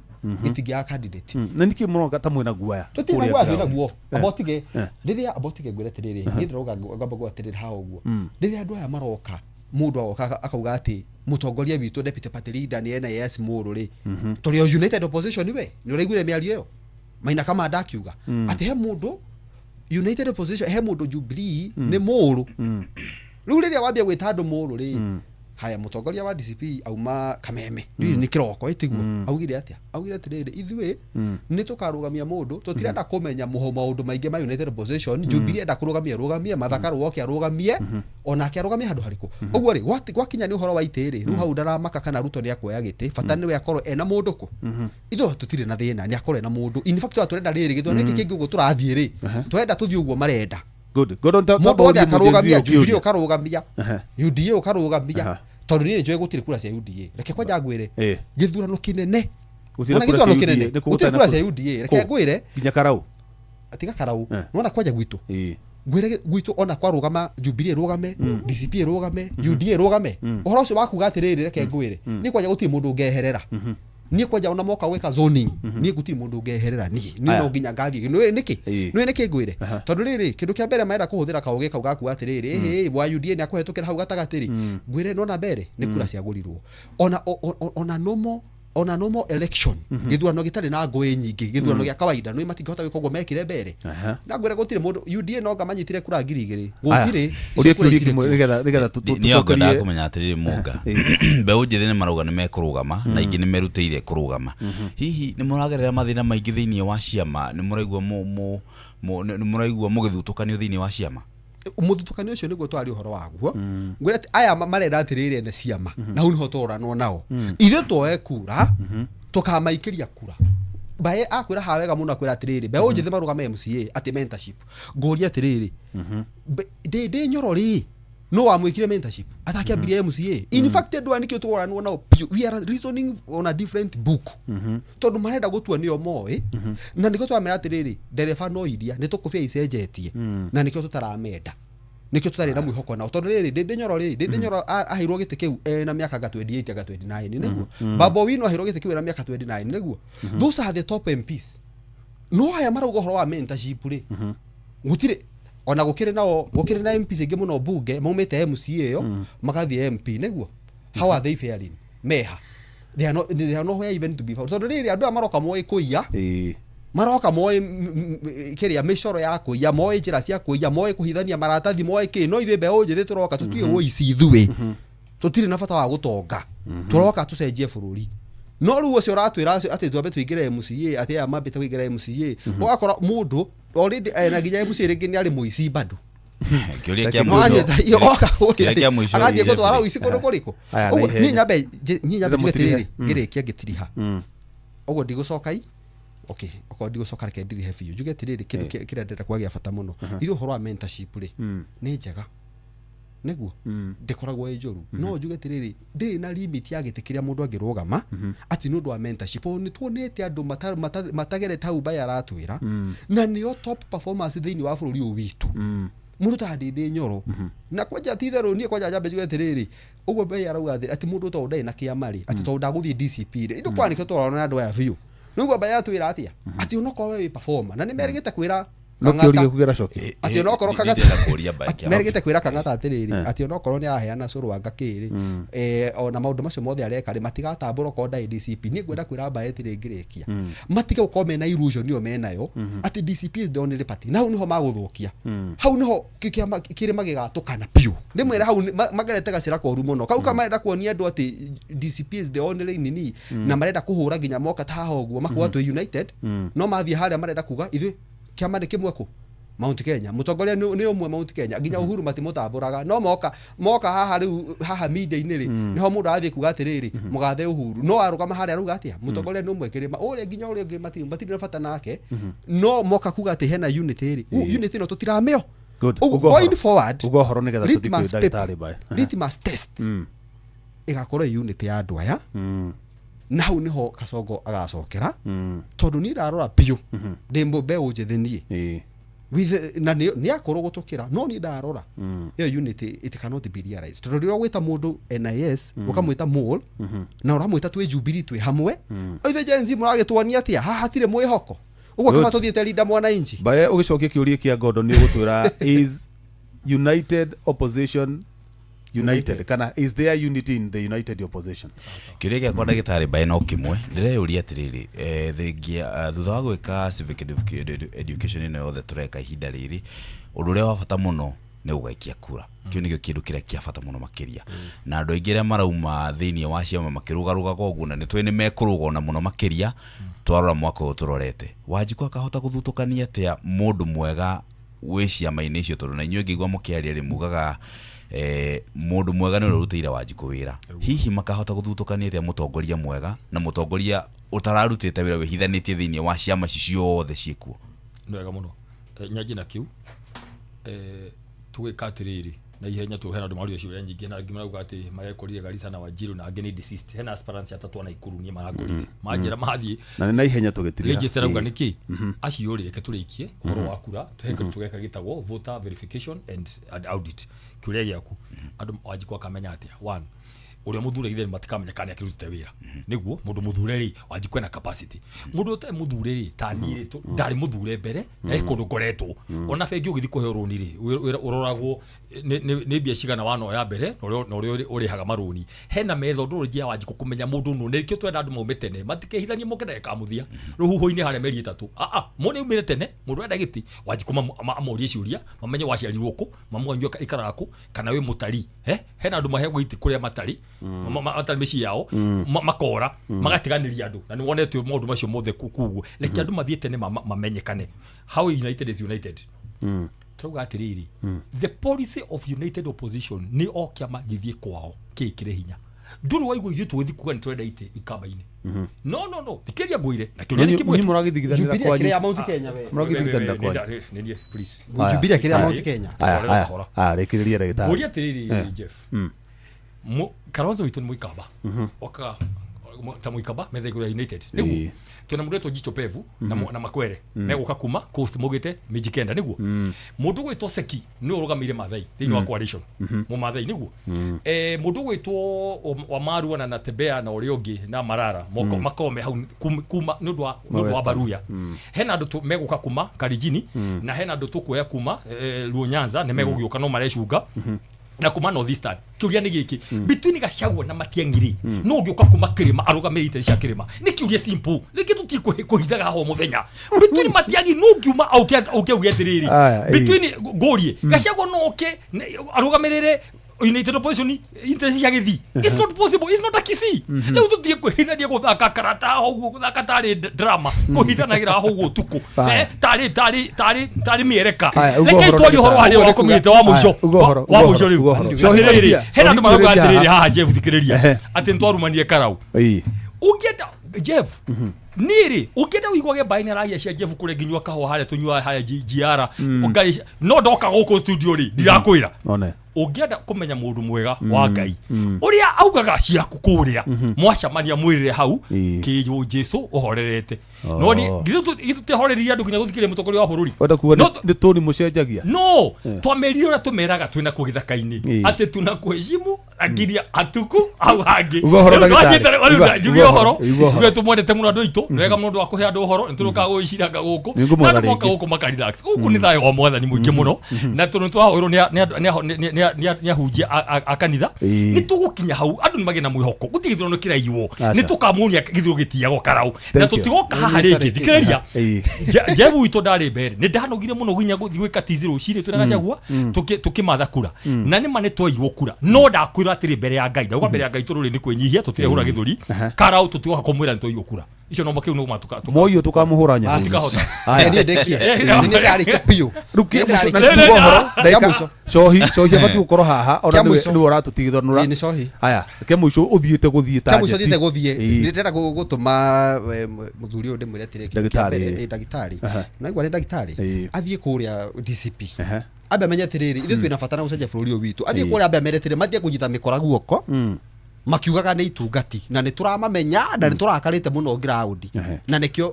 gitigia candidate na niki muno gata mwena guaya tutina guaya na guo abotige riria abotige gwire tiriri ni ndirauga ngamba gwa tiriri ha uguo riria andu aya maroka mundu agoka akauga ati mutongoria witu deputy party leader ni NIS muru ri turi united opposition we ni uraiguire miario yo maina kama ndakiuga ati he mundu united opposition he mundu Jubilee ni muru riu riria wambia gwita andu muru ri haya mutongoria wa DCP auma Kameme ni kiroko itiguo augire atia augire atiriri ithuĩ ni tukarugamia mundu tutirenda kumenya maundu maingi ma United Opposition Jubilee enda kurugamia Mathaka woke arugamie ona akiarugamia handu hariku uguo ri gwakinya ni uhoro wa itiri ru hau ndaramaka kana Ruto ni akoya giti fata ni we akorwo ena mundu ku ithuĩ tutire na thina ni akorwo ena mundu in fact turenda riri githone giki kingi uguo turathie ri twenda tuthie uguo marenda good on top akarugamia Jubilee ukarugamia UDA ukarugamia tondu ni njoe gutire kura cia UDA reke kwanja ngwire githurano kinene gutire kura cia UDA reke ngwire kinya Karau atiga Karau nona kwanja gwitu ngwire gwitu ona kwa rugama Jubilee rugame DCP rugame UDA rugame uhoro ucio wakuga atiriri reke ngwire ni kwanja gutire mundu ngeherera ni kwanja ona moka weka zoning ni gutire mundu ngeherera ni no nginya ngathie niki ngwire tondu riri kindu kia mbere maenda kuhuthira kauge kau gaku atiriri wa UDA ni akuhetukira hau gatagatiri ngwire nona mbere ni kura cia gurirwo ona normal election githurano gitari na ngui nyingi githurano gia kawaida no matingihota gwika uguo mekire mbere na ngwire gutire mundu UDA no ngamanyitire kura 2,000 gutire nigetha tucokerie kumenya atiriri munga mbeũ njĩthĩ nĩ marauga nĩ mekurugama na ingĩ nĩ merutĩire kurugama hihi nĩ mũragerera mathĩna maingĩ thĩinĩ wa ciama nĩ mũraigua mũgĩthutũkanio thĩinĩ wa ciama muthutukanio ucio niguo twari uhoro waguo ngwire aya marenda atiriri ene ciama na hu niho turanwo nao ithe twoe kura tukamaikiria kura bae akwira hawega muno akwira atiriri bae unjithe marugame MCA ati mentorship ngoria atiriri de nyorori no amwikire mentorship atakiambiria MCA in fact edwa nikio turanwo nao we are reasoning on a different book tondu marenda gutua nio moe na nikio twamera atiriri ndereba no iria nitukufia icenjetie na nikio tutaramenda nikio tutari na mwihoko nao tondu riri de nyoro ahirwo gite kiu na miaka 28 ga 29 niguo Babo Wino ahirwo gite kiu na miaka 29 niguo those are the top MPs no haya marauga horo wa mentorship ri gutire ona gukire na MPs ingi muno bunge maumite MCA yo magathie MP niguo how are they faring meha they are not where even to be found so riri andu amaroka moe kuiya maroka moe kiria micoro ya kuiya moe njira cia kuiya moe kuhithania maratathi moe ki no ithe mbeũ njĩthĩ turoka tutuye woici ithuĩ tutire na bata wa gutonga turoka tucenjie bururi no riu ucio ratwira ati twambe tuingire MCA ati aya mambite kuingire MCA ugakora mundu already na ginya MCA ringi ni ari muici bado kiuria kia mwisho agathie gutwara uici kundu kuriku ni nyambe ngirikia ngitiriha uguo ndigucokai okay oko ndigucoka reke ndirihe biu njuge atiriri kindu kiria ndenda kwagia bata muno ithu horo wa mentorship ri ni njega niguo ndikoragwo ijuru no njuge atiriri ndiri na limit ya gitikiria mundu angirugama ati nundu wa mentorship ni tuonete andu matagere tau baya aratwira na nio top performance thiini wa bururi u witu mundu ta ndinde nyoro na kwanja titherũ nie kwanja jambe njuge atiriri uguo baya arauga ati mundu to ndai na kiamari ati to ndaguthie DCP ri ndu kwanikio twarona andu aya biu niguo baya twira atia ati unoko we performa na nimerigite kwira Nokioria kugera coki ati onokoro kangata merigite kwira kangata atiriri ati onokoro ni aheana curu wa ngakiri ona maundu macio mothe areka ri matigatambura ko ndai DCP ni ngwenda kwira mbae tiri ngirikia matige ukome na illusion yo menayo ati DCP is the only party na hu niho maguthukia hau niho kiri magigatukana piu ni mwira hau magerete gacira koru muno kau kama enda kuonia andu ati DCP is the only nini na marenda kuhura ginya moka ta hoguo makuwa to United no mathie haria marenda kuga ithu kiama ni kimwe ku Mount Kenya mutongoria ni umwe Mount Kenya ginya Uhuru matimutamburaga no moka haha media iniri niho mundu athie kuga atiriri mugathe Uhuru no arugama haria aruga atia mutongoria ni umwe kirima uri ginya uri ngi matire bata nake no moka kuga ati hena unity iri unity no tutirameo going forward ugo horo ni getha tuthikwe ndagitari bae litmus test igakorwo unity ya andu aya na hau niho Kasongo agacokera tondu ni ndarora piu ndimbo mbeũ njĩthĩ nie with na ni akorwo gutukira no ni ndarora iyo unity it cannot be realized tondu rĩrĩa gwita mundu NIS ukamwita mole na uramwita twi Jubilee twi hamwe ithe Gen Z muragitwania atia hahatire mwihoko uguo kama tuthiete linda mwana inji bae ugicokia kiuria kia Gondo ni ugutwira is united opposition united kana is there unity in the united opposition kiuria kia kwa ndagitari bae no kimwe ndireyuria atiriri thengia thutha wa gwika civic education ino yothe tureka ihinda riri undu uria wa bata muno nĩ ũgaikia kura kĩu nĩkĩo kĩndũ kĩrĩa kĩa bata mũno makĩria na andũ aingĩ arĩa marauma thĩinĩ wa ciama makĩrũgarũga koguo na nĩtwe nĩ mekũrũga ona mũno makĩria twarora mwaka ũyũ tũrorete Wanjikũ akahota gũthutũkania atĩa mũndũ mwega wĩ ciama-inĩ icio tondũ na inyuĩ ngĩigua mũkĩaria rĩ mugaga mũndũ mwega nĩ ũrĩa ũrutĩire Wanjikũ wĩra hihi makahota gũthutũkania atĩa mũtongoria mwega na mũtongoria ũtararutĩte wĩra wĩhithanĩtie thĩinĩ wa ciama ici ciothe ciĩkuo nĩ wega mũno nyanjĩ na kiu tũgĩka atĩrĩrĩ na ihenya tu hena andũ maruo ciũria nyingĩ na angĩ marauga atĩ marekorire Garissa na Wajir na angĩ ni deceased hena aspirants atatu na Ikuru nie maragorire manjira mathiĩ na na ihenya tũgĩtirira register auga niki acio reke tũrĩkie ũhoro wa kura tũgeka gĩtagwo voter verification and audit kĩũria gĩaku andũ Wanjikũ akamenya atĩa 1 uria muthure ithe matikamenya kana akirutite wira niguo mundu muthure ri Wanjikũ na capacity mundu uta muthure ri tani ri ndari muthure mbere na ikundu ngoretwo ona bengi ugithi kuhe roni ri uroragwo ni bia cigana wano ya mbere no uri haga maroni hena methodology ya Wanjikũ kumenya mundu no nerikio twenda andu maume tene matikehithanie mokenda kamuthia ruhuho-ini hare meri 3 mone umire tene mundu enda giti Wanjikũ amorie ciuria mamenye waciarirwo ku mamwanyo ikaraku kana we mutari hena andu mahegwo iti kuria matari atari mĩciĩ yao makora magatiganĩria andũ na nĩ wonete maũndũ macio mothe kuguo reke andũ mathiĩ tene mamenyekane how united is united turauga atĩrĩrĩ the policy of united opposition nĩ o kĩama gĩthiĩ kwao kĩkĩre hinya ndũrĩ waigua ithuĩ tũgĩthiĩ kuga nĩ tũrenda ite ikamba-inĩ no thikĩria ngũire na kĩũria nĩ kĩmwe mũragithigithanĩra kwanyu ya Mount Kenya we mũragithigithanĩra kwanyu nĩndie please Jubilee kĩrĩa Mount Kenya rĩkĩrĩria ndagĩtarĩ ngũria atĩrĩrĩ Jeff Kalonzo witũ nĩ mũikamba oka ta mũikamba metha igũrũ United nĩguo twena mũndũ etwo Jicho Pevu na Makwere megũka kuma coast mugĩte Mijikenda nĩguo mũndũ gwĩtwo Seki nĩ ũrũgamĩire Maathai thĩinĩ wa coalition Mũmaathai nĩguo mũndũ gwĩtwo Wamarua na Natembea na ũrĩa ũngĩ na Marara makome hau kuma nĩ ũndũ wa Baruya hena andũ megũka kuma Karijini na hena andũ tũkuoya kuma Luo Nyanza nĩ megũgĩũka no marecunga na kuma North Eastern kiuria ni giki between Gachagua na Matiang'i no ngioka kuma Kirima arugamĩrĩte cia Kirima ni kiuria simple reke tutikuhithaga ho muthenya between Matiang'i no ngiuma auke atiriri between Ngorie Gachagua no oke arugamĩrĩre United Opposition interest cia githi it's not possible it's not a kisi leo tutie kuhithania guthaka karata ho guthaka tari drama kuhithanagira ho gutuku tari miereka reke twari horo hari wa komite wa muico riu cohiriri hena ndu maruga atiriri haha Jeff thikiriria ati ntwarumanie karau ukienda Jeff niri ukienda uigwage binary cia Jeff kure nginywa kaho hare tunywa haya GR ukari no ndoka guku studio ri ndirakwira one ungienda kumenya mundu mwega wa Ngai uria augaga ciaku kuria mwacamania mwirire hau kiyo Jesu uhorerete no ni gitute horeria andu kinya guthikire mutongoria wa bururi wenda kuwa ni toni mucenjagia no twamerire ura tumeraga twina kugithaka-ini ati tuna kuheshimu agiria atuku au hangi jugi uhoro gwe tumwendete muno andu itu wega mundu wa kuhe andu uhoro nturuka guiciraga guku na moka guku makarelax guku ni thayo wa mwathani muingi muno na tunu twahurwo ni ahunjia akanitha ni tugukinya hau andu ni magena mwihoko gutigithiro no kiraiwo ni tukamunia githiro gitiago karau na tutigoka haha ringi thikiriria Jevu wito ndari mbere ni ndanogire muno ginya gwika tiziro cire twina Gachagua tukimatha kura na ni mane twairwo kura no ndakwira atiri mbere ya Ngai ndauga mbere ya Ngai tururi ni kwenyihia tutirehura githuri karau tutigoka kumwira ni twairwo kura icio no makiu no matuka moyo tukamuhura nya aya ni ndekia ni ndari kapio ruke cohi batu gukoro haha ona ni uratutigithonura ni cohi aya ke muico uthiite guthie ta muico thiite guthie ndira gutuma muthuri uyu ndimwire atire ndagitari na igwa ni ndagitari athie kuria DCP abe amenye atiriri ithu twina fatana gucenjia bururi uyu witu athie kuria abe amenyetire mathie kunyita mikora guoko makiugaga ni itungati na ni turamamenya na ni turakarite muno ground na nikio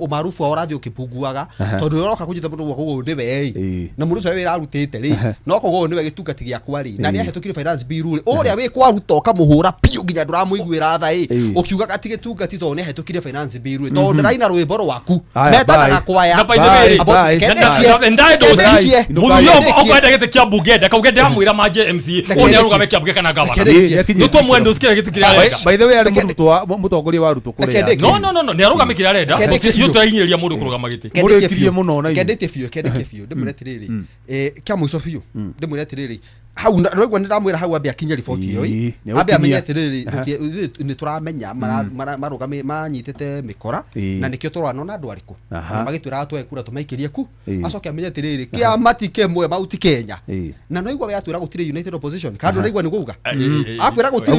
umarufu orathi ukipunguaga tondu uroka kunyita mundu guoko gundi we na mundu ucio wira arutite ri no kogo ni we gitungati gya kwari na ni ahetukire finance bill ri uria wi kwaruta ukamuhura piu nginya nduramuiguira tha ukiugaga ati gitungati to ni ahetukire finance bill ri tondu ndaina rwimbo rwaku metanaga kwaya na by the way ndai dosi mundu yo okwenda gite kia mbunge ndakauge ndamwira manje MC oni arugame kia mbunge kana gavana ni tumwe ndo sikira gitu kira by the way ari mutongoria wa ruto kure no ni arugame kira renda yo turainyeria mundu kurugama giti muri kirie muno na kendete fiu ndimurete kya muico fiu ndimurete riri hau ndagwa ndiramwira hau ambia kinya report iyo ambia amenyete riri ni turamenya marugame manyitete mikora na nikio turwana na andu ariku magitwira atwe kura tumaikirie ku acoke amenyete riri kia matike mwe mauti Kenya na no igwa yatwira gutire United Opposition kando igwa ni kuuga akwira gutire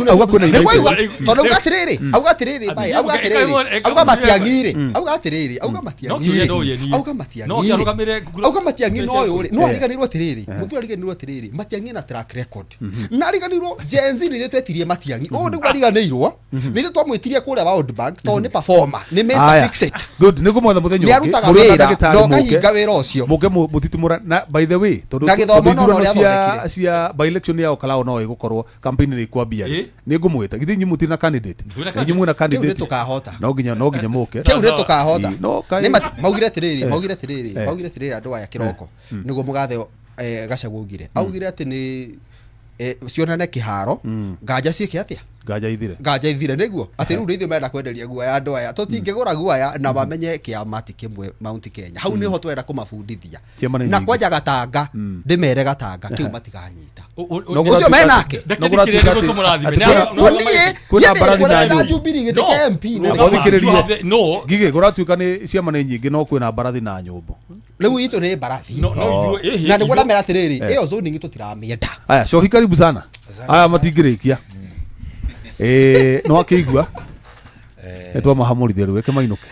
tondu gatiriri au gatiriri bai au gatiriri au matiangire au gatiriri au matiangire au matiangire au matiangire no yo no ariganirwo tiriri mutu ariganirwo tiriri matiangire na track record na ariganirwo Gen Z ni twetirie matiangi o ni gwariganirwo ni twamwitirie kuria World Bank to ni performer ni Mr Fix It good ni kumwetha muthenyo ni arutaga wira no kahinga wira ucio muke mutitumura na by the way tondu cia by election ya okalao no igukorwo campaign ni kwambia ni ngumwita githi nyi mutina candidate ni nyi na candidate tukahota no ginya muke kiu ri tukahota ni maugire tiriri andu aya kiroko niguo mugathe gacagugire augire ati ni cionane kiharo nganja cieke atia nganja ithire niguo ati riu rithu menda kwenderia guaya andu aya tutingigura guaya na bamenye kiamati kimwe Mount Kenya hau niho twenda kumabundithia na kwanja gatanga ndimere gatanga kiu matiganyita ucio menake kuna barathi na Jubilee gitike MP no gige guratuika ni ciama ni nyingi no kwina barathi na nyumbu riu itu ni barathi na ni gwada mera tiriri iyo zoning tutiramienda aya shohi karibu sana aya matingirikia no akigua etwa mahamurithia riu eke mainuke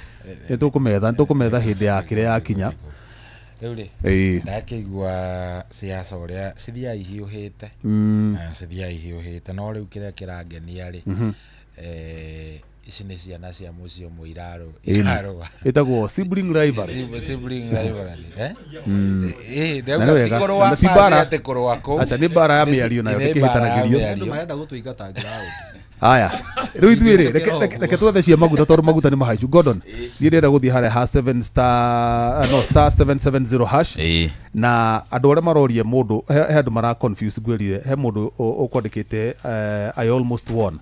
tukumetha hindi ya kire ya kinya riu ri ndakigua siasa uria cithia ihiuhite no riu kiria kirangenia ri ici nĩ ciana cia mũciĩ ũmwe irarũa ĩtagwo sibling rivalry aca nĩ mbara ya mĩario nayo ndĩkĩhĩtanagĩrio andũ marenda gũtũingata ground aya rĩu ithuĩ reke twethe cia maguta tondũ maguta nĩ mahaicu Gordon niĩ ndĩrenda gũthiĩ harĩa ha star 770 hash na andũ arĩa maroria mũndũ he andũ mara confuse ngwĩrire he mũndũ ũkwandĩkĩte I almost won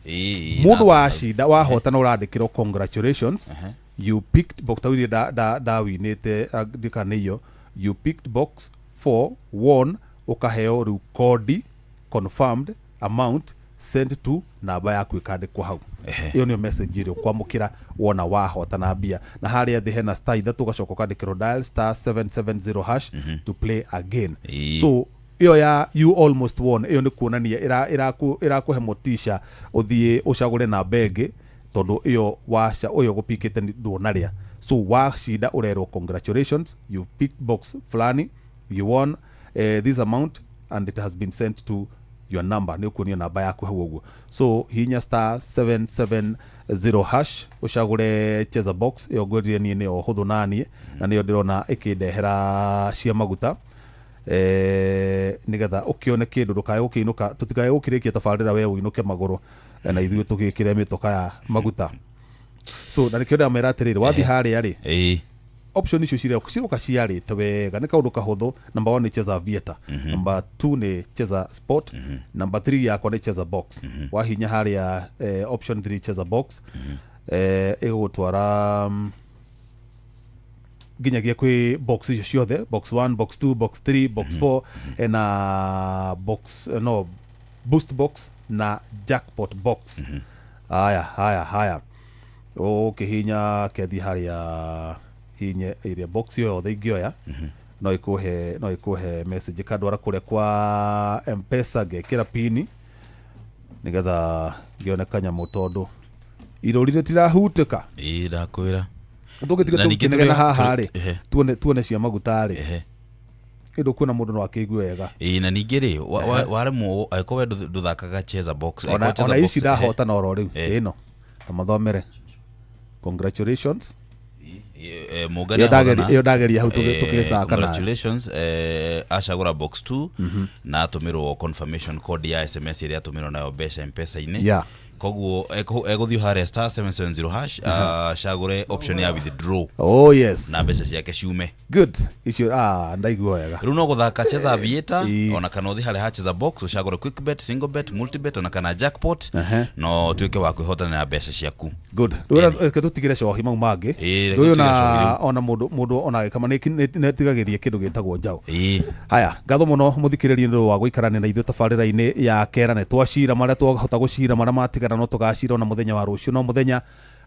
mũndũ wa cinda wahotana ũrandĩkĩrwo congratulations you picked box tawiri dawinĩte ndĩka nĩ iyo you picked box 4 won ũkaheo rĩu kodi confirmed amount sent to namba yaku ikandikwo hau iyo niyo message ĩrĩa ũkwamũkĩra wona wahotana mbia na harĩa thĩ hena star ithatũ ũgacoka ũkandĩkĩrwo dial star 770 hash to play again so iyo ya you almost won iyo nĩ kuonania ĩrakũhe motisha ũthiĩ ũcagũre namba ĩngĩ tondũ iyo waca ũyo gũpikĩte ndũnarĩa so wacinda ũrerwo congratulations you picked box fulani you won this amount and it has been sent to your number nĩ ukuonio namba yaku hau ũguo so hinya star 770 hash ucagure cheza box iyo ngwĩrire niĩ nĩyo hũthũ naniĩ na nĩyo ndĩrona ĩkĩndehera cia maguta nigetha ũkĩone kĩndũ ndũkae gũkĩinũka tũtikae gũkĩrĩkia tabarĩra we ũinũke magũrũ na ithuĩ tũgĩkĩre mĩtoka ya maguta so na nĩkĩo ndĩramera atĩrĩrĩ wathiĩ harĩa rĩ option icio ciroka ciarĩte wega nĩ kaũndũ kahũthũ number 1 nĩ cheza vieta number 2 nĩ cheza sport number 3 yakwa nĩ cheza box wahinya harĩa option 3 cheza box ĩgũgũtwara nginyagia kwĩ box icio ciothe box 1 box 2 box 3 box 4 na box boost box na jackpot box haya ũkĩhinya kethi harĩa hinye area box yothe ingĩoya no ikuhe message kadwara kũrĩa kwa M-Pesa ngekĩra pini nigetha ngĩone kanyamũ tondũ irũrire tirahutĩka ndakwĩra tũgĩtiga tũkĩnegena haha rĩ tuone cia maguta rĩ ĩndũ kwĩna mũndũ no akĩigue wega na ningĩ rĩ waremwo angĩkorwo ndũthakaga cheza box ona ici ndahotana oro rĩu ĩno ta mathomere congratulations iyo ndageria hau tũgĩcaka congratulations acagũra box 2 na atũmĩrwo confirmation code ya SMS ĩrĩa atũmĩrwo nayo mbeca M-Pesa-inĩ koguo eguthio haria star 770 hash cagure option ya withdraw. Oh yes. Na mbeca ciake ciume. Good. Icio ndaigua wega. Riu no guthaka cheza aviator ona kana uthi haria cheza box ucagure quick bet, single bet, multi bet ona kana jackpot no tuike wa kwihotana na mbeca ciaku. Good. Riu tutigire cohi mau mangi. Riu ona mundu ona kama netigagirie kindu gitagwo njao. Haya, ngatho muno muthikiririe ndu wa guikarania na ithu tabarira-ini ya Kerane twacira maria twahota gucira maria matigana no tugacira ona muthenya wa rucio no muthenya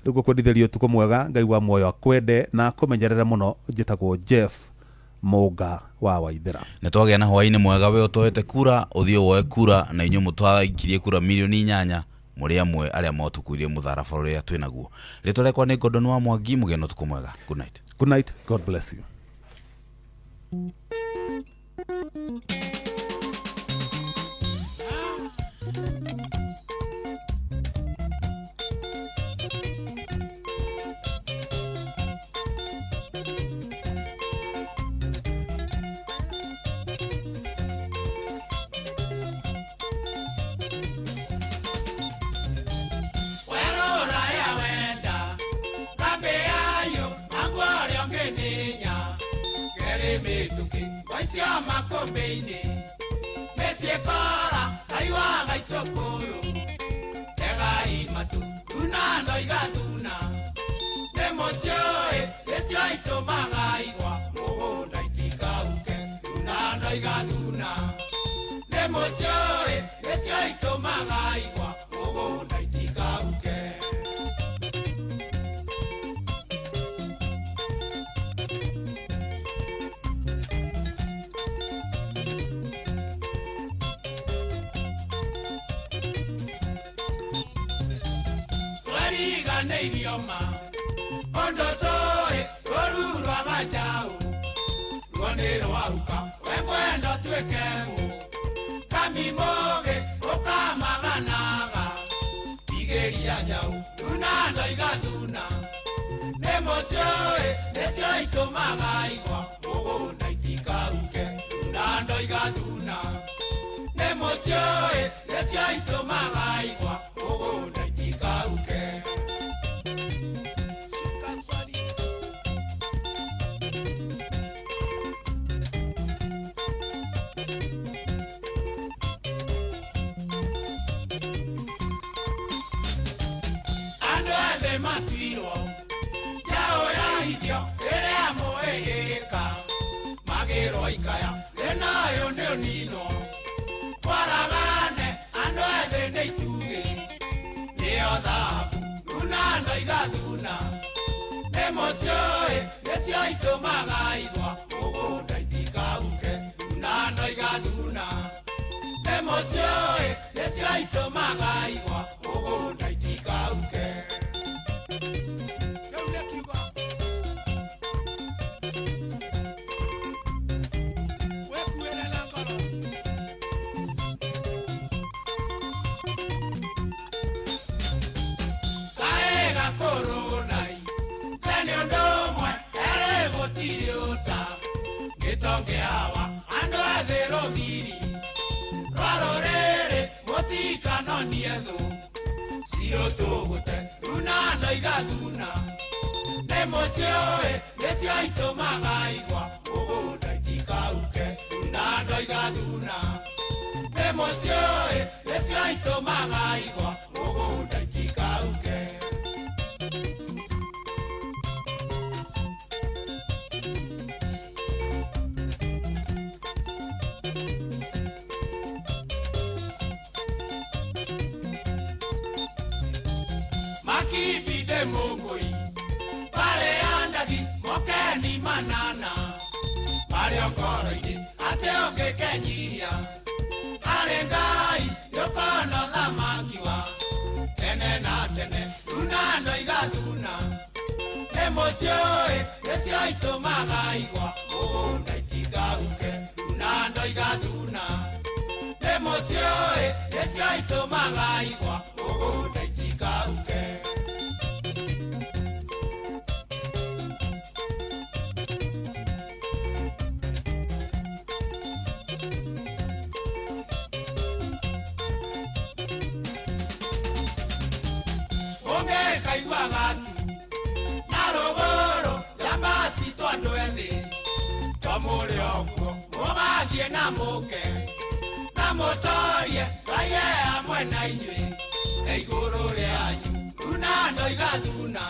riu kwendithirio tuko mwega ngai wa muoyo akwende na kumenyerera muno njitagwo Jeff Moga wa Waithera. Nitwagea na hwaini mwega we utoete kura uthio woe kura na inyu mutwaikirie kura milioni 8 muri amwe aria motukuirie muthara bũrũri twinaguo. Ritwa rekwa ni Gordon wa Mwangi mugeno tuko mwega. Good night. Good night. God bless you. Makombeini Mesiekora Aiwaga isokoro Tegai matu Duna noiga duna Nemosioe Lesio ito magaigwa Mogonda itika uke Duna noiga duna Nemosioe Lesio ito magaigwa Mogonda itika uke Idioma Ondo toe Oruru amajao Luonero wauka Wemwendo tuekemu Kami moge Oka maganaga Igeri ajao Lunando igaduna Nemosioe Lesio ito magaigwa Mogona itika uke Lunando igaduna Nemosioe Lesio ito magaigwa Mogona itika uke Matuiro Yao ya idio Ere amo eeka Magero ikaya Enayo neo nino Waragane Ando ebe neituge Neo dhabu Lunando igaduna Nemosioe Lesio ito magaigwa Mogonda itika uke Lunando igaduna Nemosioe Lesio ito magaigwa Mogonda itika uke Nemosioe, Lesio ito magaigwa Mogonda itika uke Lunando igaduna Nemosioe, Lesio ito magaigwa Mogonda itika uke Makibi de mongoi Pare andagi mokeni manana Mario koroidi ateo ke kenyia Arengai yokono la mangiwa Tene na tene Lunando igaduna Nemosioe Lesio ito magaigwa Mogonda itika uke Lunando igaduna Nemosioe Lesio ito magaigwa Mogonda itika uke magatu na rũgũrũ jambasi twandu ethĩ twamũrĩ okuo mũgathiĩ na mũke na mũtorie Ngai hamwe na inyuĩ igũrũ rĩanyu runa ndoiga thuna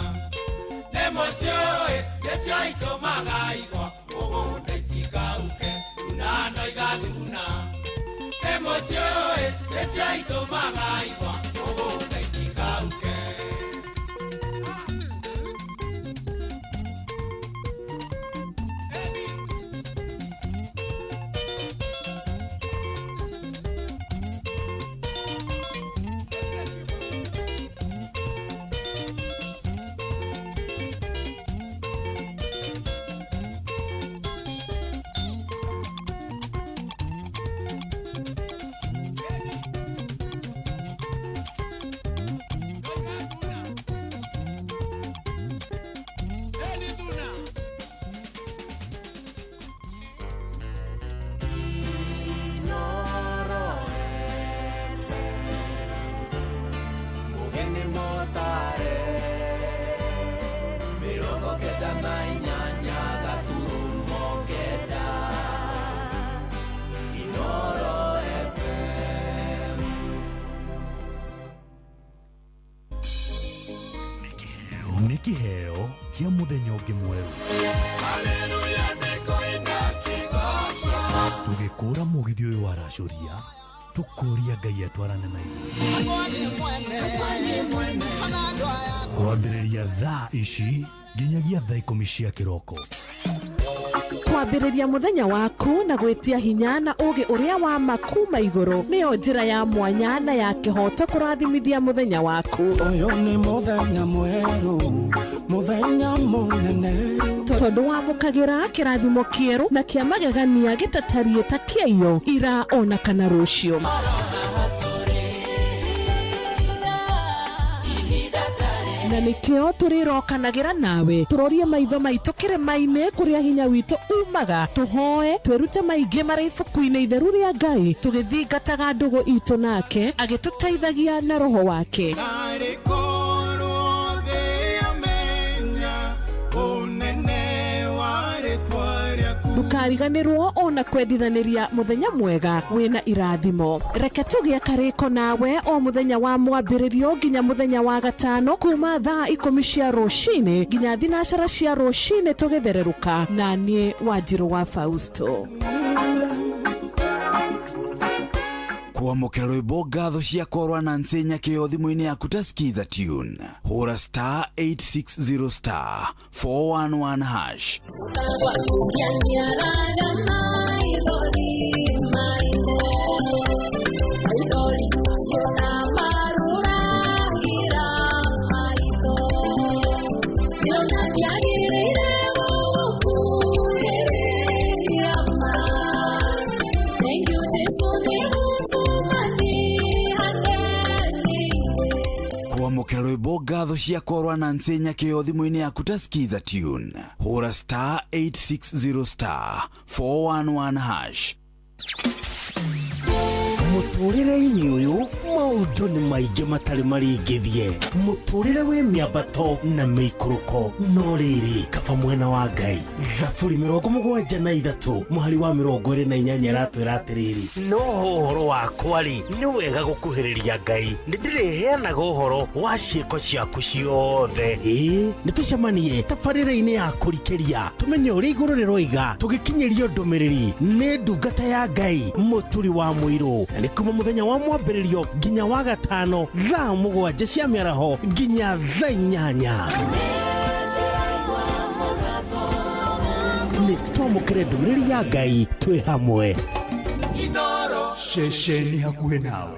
nĩ mũciũĩ nĩcio itũmaga igwa mũgũnda itigauke runa ndoiga thuna nĩ mũciũĩ nĩcio itũmaga igwa mũgũnda itigauke. Nĩ kĩheo kĩa mũthenya ũngĩ mwerũ. Haleluya nĩkũina kĩgoco. Tũgĩkũra mũgithi ũyũ wa racoria, tũkũria Ngai atwarane na ithuĩ. Kwambĩrĩria thaa ici nginyagia thaa 10 cia kĩroko. Kwambĩrĩria mũthenya waku na gwĩtia hinya na ũgĩ ũrĩa wa makuma igũrũ nĩyo njĩra ya mwanya na ya kĩhoto kũrathimithia mũthenya waku. Ũyũ nĩ mũthenya mwerũ, mũthenya mũnene, tondũ wamũkagĩra kĩrathimo kĩerũ na kĩa magegania gĩtatariĩ ta kĩayo ira ona kana rũciũ. Na nĩkĩo tũrĩrokanagĩra nawe tũrorie maitho maitũ kĩrĩma-inĩ kũrĩa hinya witũ umaga, tũhoe twĩrute maingĩ marĩ ibuku-inĩ itheru rĩa Ngai tũgĩthingataga ndũgũ itũ nake agĩtũteithagia na roho wake. Ndũkariganĩrwo ona kwendithanĩria mũthenya mwega wĩna irathimo. Reke tũgĩe karĩko nawe o mũthenya wa mwambĩrĩrio nginya mũthenya wa gatano kuma thaa 10 cia rũcinĩ nginya thinacara cia rũcinĩ tũgĩthererũka na niĩ Wanjirũ wa Fausto. Kuamũkĩra rwĩmbo ngatho cia korwa na nsenya kĩo thimũ-inĩ yaku ta skiza tune. Hũra *860 411 hash. Kuamũkĩra rwĩmbo ngatho cia korwa na nsenya kĩo thimũ-inĩ yaku ta skiza tune. Hũra *860 411 hash. Mũtũrĩre-inĩ ũyũ maũndũ nĩ maingĩ matarĩ maringithie. Mũtũrĩre wĩ mĩambato na mĩikũrũko, no rĩrĩ kaba mwena wa Ngai. Thaburi 73 mũhari wa 28 aratwĩra atĩrĩrĩ, no ũhoro wakwa-rĩ nĩ wega gũkuhĩrĩria Ngai, nĩndĩrĩheanaga ũhoro wa ciĩko ciaku ciothe. Nĩ tũcemanie tabarĩra-inĩ ya kũrikĩria tũmenye ũrĩa igũrũ rĩroiga tũgĩkinyĩrio ndũmĩrĩri nĩ ndungata ya Ngai mũturi wa mũirũ. Na nĩ kuma mũthenya wa mwambĩrĩrio nginya wa gatano thaa 7 cia mĩaraho nginya thaa 8. Nĩ twamũkĩre ndũmĩrĩri ya Ngai twĩ hamwe. Ceceni hakuhĩ nawe.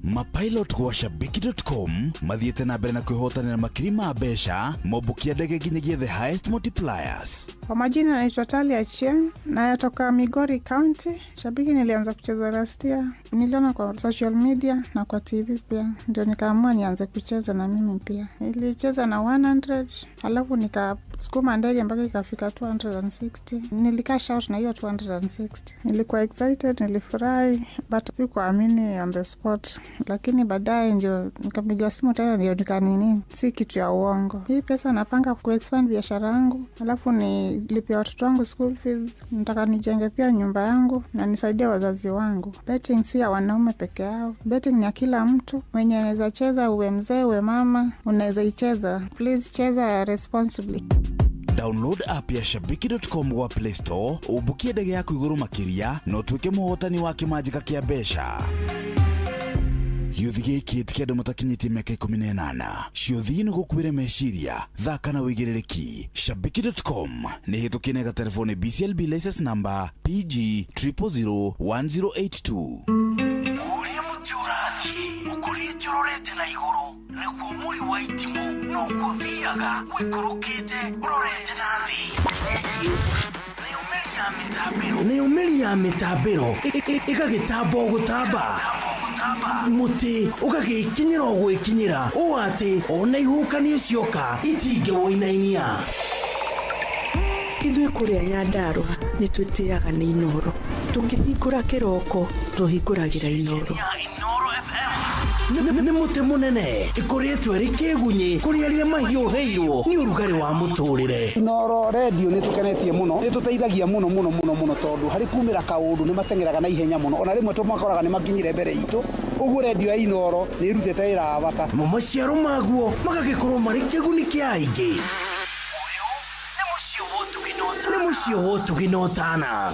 Mapilot kwa shabiki.com mathiĩte na mbere na kwĩhotanĩra makiri ma mbeca, mobukia ndege nginyagia the highest multipliers. Kwa majina naitwa Talia Achieng na yatoka Migori County. Shabiki nilianza kucheza last year. Niliona kwa social media na kwa TV pia. Ndio nikaamua nianze kucheza na mimi pia. Nilicheza na 100, alafu nikasukuma ndege mpaka ikafika 260. Nilikash out na hiyo 260. Nilikuwa excited, nilifurahi, but sikuamini on the spot. Lakini baadaye ndio nikapiga simu tena ndio nikanini. Si kitu ya uongo. Hii pesa napanga kuexpand biashara yangu. Alafu nilipia watoto wangu school fees. Nataka nijenge pia nyumba yangu na nisaidie wazazi wangu. Betting si ya wanaume peke yao. Betting ni ya kila mtu. Mwenye anaweza cheza, uwe mzee, uwe mama, unaweza icheza. Please cheza responsibly. Download app ya shabiki.com wa Play Store, ubukie ndege yaku iguru makiria, no tuike muhotani wa kimajika kia besha. Yuthi gĩkĩ ti kĩndũ mũtakinyĩtie mĩaka 18. Ciũthi nĩ gũkuĩre meciria, thaka na wĩigĩrĩrĩki. Shabiki.com nĩ hĩtũkie na telefoni BCLB license number PG 0001082. Ũrĩa mũtĩ ũrathiĩ ũkũrĩte ũrorete na igũrũ nĩguo mũri wa itimũ no gũthiaga wĩkũrũkĩte ũrorete na thĩ. Nĩ ũmĩri ya mĩtambĩro ĩgagĩtamba gũtamba. Muti ugagikinyira ogwikinyira o ati ona ihukanie cioka itinge woinainia. Ithuĩ kũrĩa Nyandarua nĩ twĩtĩaga nĩ Inoro. Tũkĩhingũra kĩroko tũhingũragĩra Inoro. Nĩ mũtĩ mũnene ĩkoretwo ĩrĩ kĩgunyi kũrĩ arĩa mahiũhĩirwo nĩ ũrugarĩ wa mũtũrĩre. Inoro radio nĩ tũkenetie mũno, nĩ tũteithagia mũno tondũ harĩ kumĩra kaũndũ nĩ matengeraga na ihenya mũno, ona rĩmwe tũmakoraga nĩ makinyire mbere itũ. Ũguo radio ya Inoro nĩ ĩrutĩte wĩra wa bata. Maciaro maguo magagĩkorwo marĩ kĩguni kĩa aingĩ. Ũyũ nĩ mũciĩ wa Ũtugi-Notana.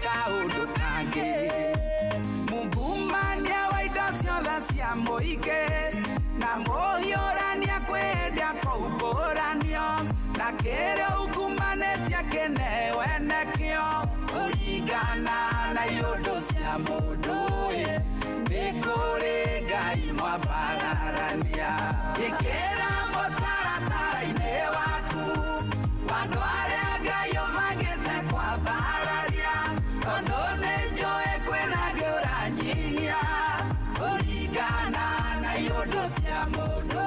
kaundu kangi mungumania wa indo ciothe cia muingi na muhiurania kwendia koumbũranio na kĩrĩa ukumanĩtie kĩnewe nekĩo kũringana na iũndũ cia mũndũ nĩ kũrĩ Ngai mwambararania njĩkĩra mũtaratara-inĩ waku andũ arĩa Ngai ũbangĩte kwambararia tondũ nĩ njũĩ kwĩna ngĩũranyihia kũringana na iũndũ cia mũndũ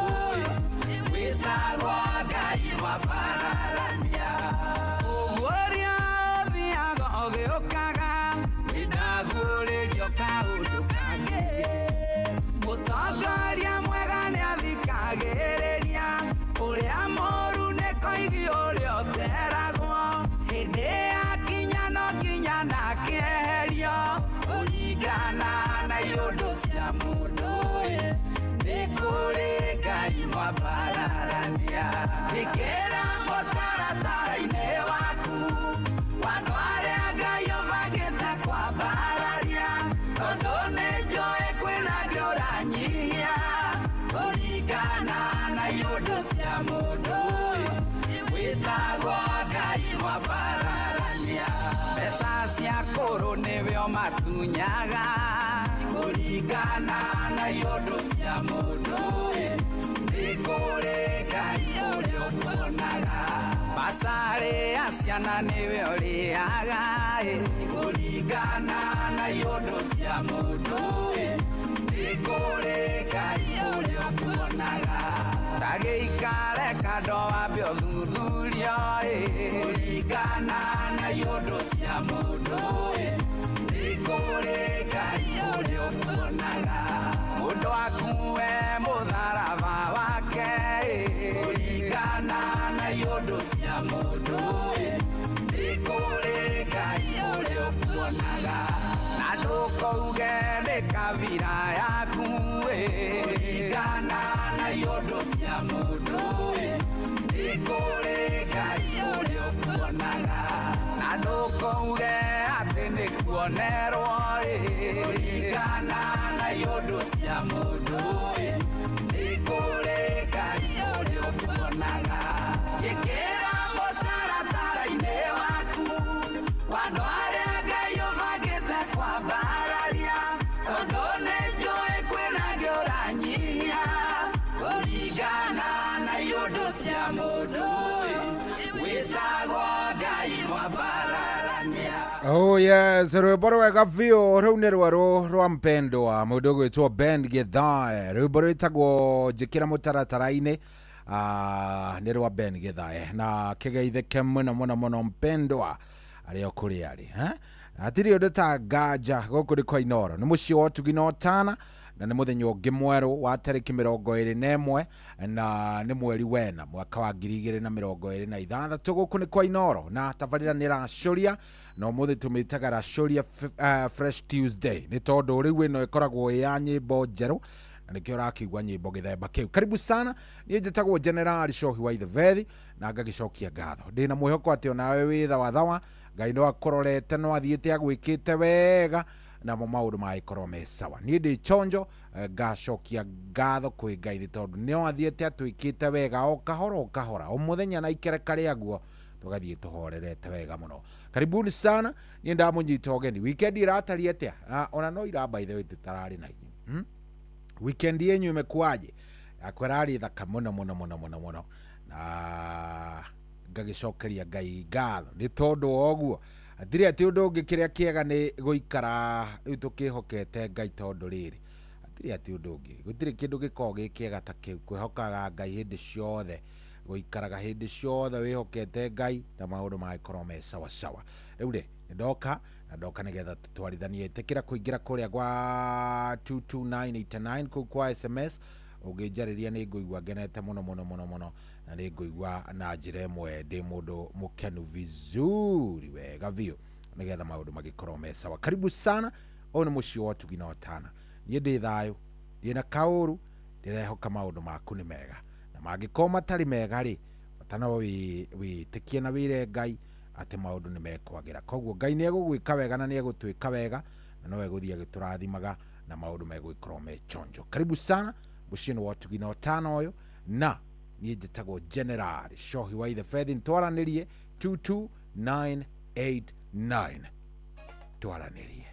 wĩtagwo Ngai mwambararania ũguũria ũthiaga ũgĩũkaga nĩndaguũrĩrio kaũndũ kangĩ mũtongoria mwega nĩathikagĩrĩria ũrĩa mũũru nĩ koigi ũrĩa ũteragwo hĩndĩ yakinya no nginya nakĩeherio kũringana na iũndũ cia mũndũ nĩ kũrĩ Ngai mwambararania njĩkĩra mũtaratara-inĩ waku andũ arĩa Ngai ũbangĩte kwambararia tondũ nĩ njũĩ kwĩna ngĩũranyihia kũringana na iũndũ cia mũndũ wĩtagwo Ngai mwambararania mbeca cia kũrũ nĩwe matunyaga kũringana na iũndũ cia mũndũ nĩ kũrĩ Ngai ũrĩa ũkuonaga basarĩ ya ciana nĩwe ũrĩaga kũringana na iũndũ cia mũndũ nĩ kũrĩ Ngai ũrĩa ũkuonaga ndagĩikare kando wambe ũthuthurio kũringana na iũndũ cia mũndũ nĩ kũrĩ Ngai ũrĩa ũkuonaga mũndũ akuue mũtharaba wake kũringana na iũndũ cia mũndũ nĩ kũrĩ Ngai ũrĩa ũkuonaga na ndũkauge nĩ kabira yaku kũringana na iũndũ cia mũndũ nĩ kũrĩ Ngai ũrĩa ũkuonaga na ndũkauge atĩ nĩ kuonerwo kũringana na iũndũ cia mũndũ nĩ kũrĩ Ngai ũrĩa ũkuonaga njĩkĩra mũtaratara-inĩ waku andũ arĩa Ngai ũbangĩte kwambararia tondũ nĩ njũĩ kwĩna ngĩũranyihia kũringana na iũndũ cia mũndũ wĩtagwo Ngai mwambararania. Oh yes, rwĩmbo rwega biũ rũu nĩ rwerũ rwa mpendwa mũndũ ũgwĩtwo Ben Githae rwĩmbo rwĩtagwo njĩkĩra mũtaratara-inĩ nĩ rwa Ben Githae na kĩgeithĩke mũno mũno mũno mpendwa arĩa kũrĩ arĩ hatirĩ ũndũ ta nganja gũkũ nĩ kwa Inooro nĩ mũciĩ wa ũtugi na ũtana na nĩ mũthenya ũngĩ mwerũ wa tarĩki 21 na nĩ mweri wena mwaka wa 2026 gũkũ nĩ kwa Inooro na tabarĩra nĩ racũria na ũmũthĩ tũmĩtaga racũria Fresh Tuesday nĩ tondũ rĩu ĩno ĩkoragwo ya nyĩmbo njerũ na nĩkĩo ũrakĩigua nyĩmbo gĩthemba kĩu. Karibu sana, niĩ njĩtagwo General Cohi wa Ithevethi na ngagĩcokia ngatho ndĩna mwĩhoko atĩ onawe wĩ thawa Ngai no akororete no athiĩte agwĩkĩte wega na maũndũ magĩkorwo me sawa. Niĩ ndĩ chonjo ngacokia ngatho kwĩ Ngai tondũ no athiĩte atwĩkĩte wega o kahora o mũthenya na ikereka rĩaguo tugathiĩ tũhorerete wega mũno. Karibuni sana, niĩ ndamũnyita ũgeni. Weekend iratariĩ atĩa? Ona no iramba ithe tũtararĩ na inyuĩ. Weekend yenyu imekuaje? Yakwarari thaka mũno na ngagĩcokeria Ngai ngatho nĩ tondũ oguo atirĩ atĩ ũndũ ũngĩ kĩrĩa kĩega nĩ gũikara rĩu tũkĩhokete Ngai tondũ rĩrĩ atirĩ atĩ ũndũ ũngĩ gũtirĩ kĩndũ gĩkoragwo gĩkĩega ta kĩu kwĩhokaga Ngai hĩndĩ ciothe gũikaraga hĩndĩ ciothe wĩhokete Ngai na maũndũ magĩkorwo me sawa. Rĩu rĩ ndoka nĩgetha tũtwarithanie ĩtĩkĩra kũingĩra kũrĩa gwa 22989 kũu kwa SMS ũngĩnjarĩria nĩ ngũigua ngenete mũno na nĩ ngũigua na njĩra ĩmwe ndĩ mũndũ mũkenu vizuri wega biũ nĩgetha maũndũ magĩkorwo me sawa. Karibu sana, ũyũ nĩ mũciĩ wa ũtugi na ũtana. Niĩ ndĩ thayũ, ndĩna kaũru, ndĩrehoka maũndũ maku nĩ mega na mangĩkorwo matarĩ mega rĩ watana wĩtĩkie na wĩre Ngai ati maundu ni mekwagira koguo Ngai ni egugwika wega na ni egutwika wega na no eguthia giturathimaga na maundu megwikorwo me chonjo. Karibu sana bushino watu gina tano oyo na ni njitagwo General Shohi wa the Fed ntwaranirie 22989 twaranirie.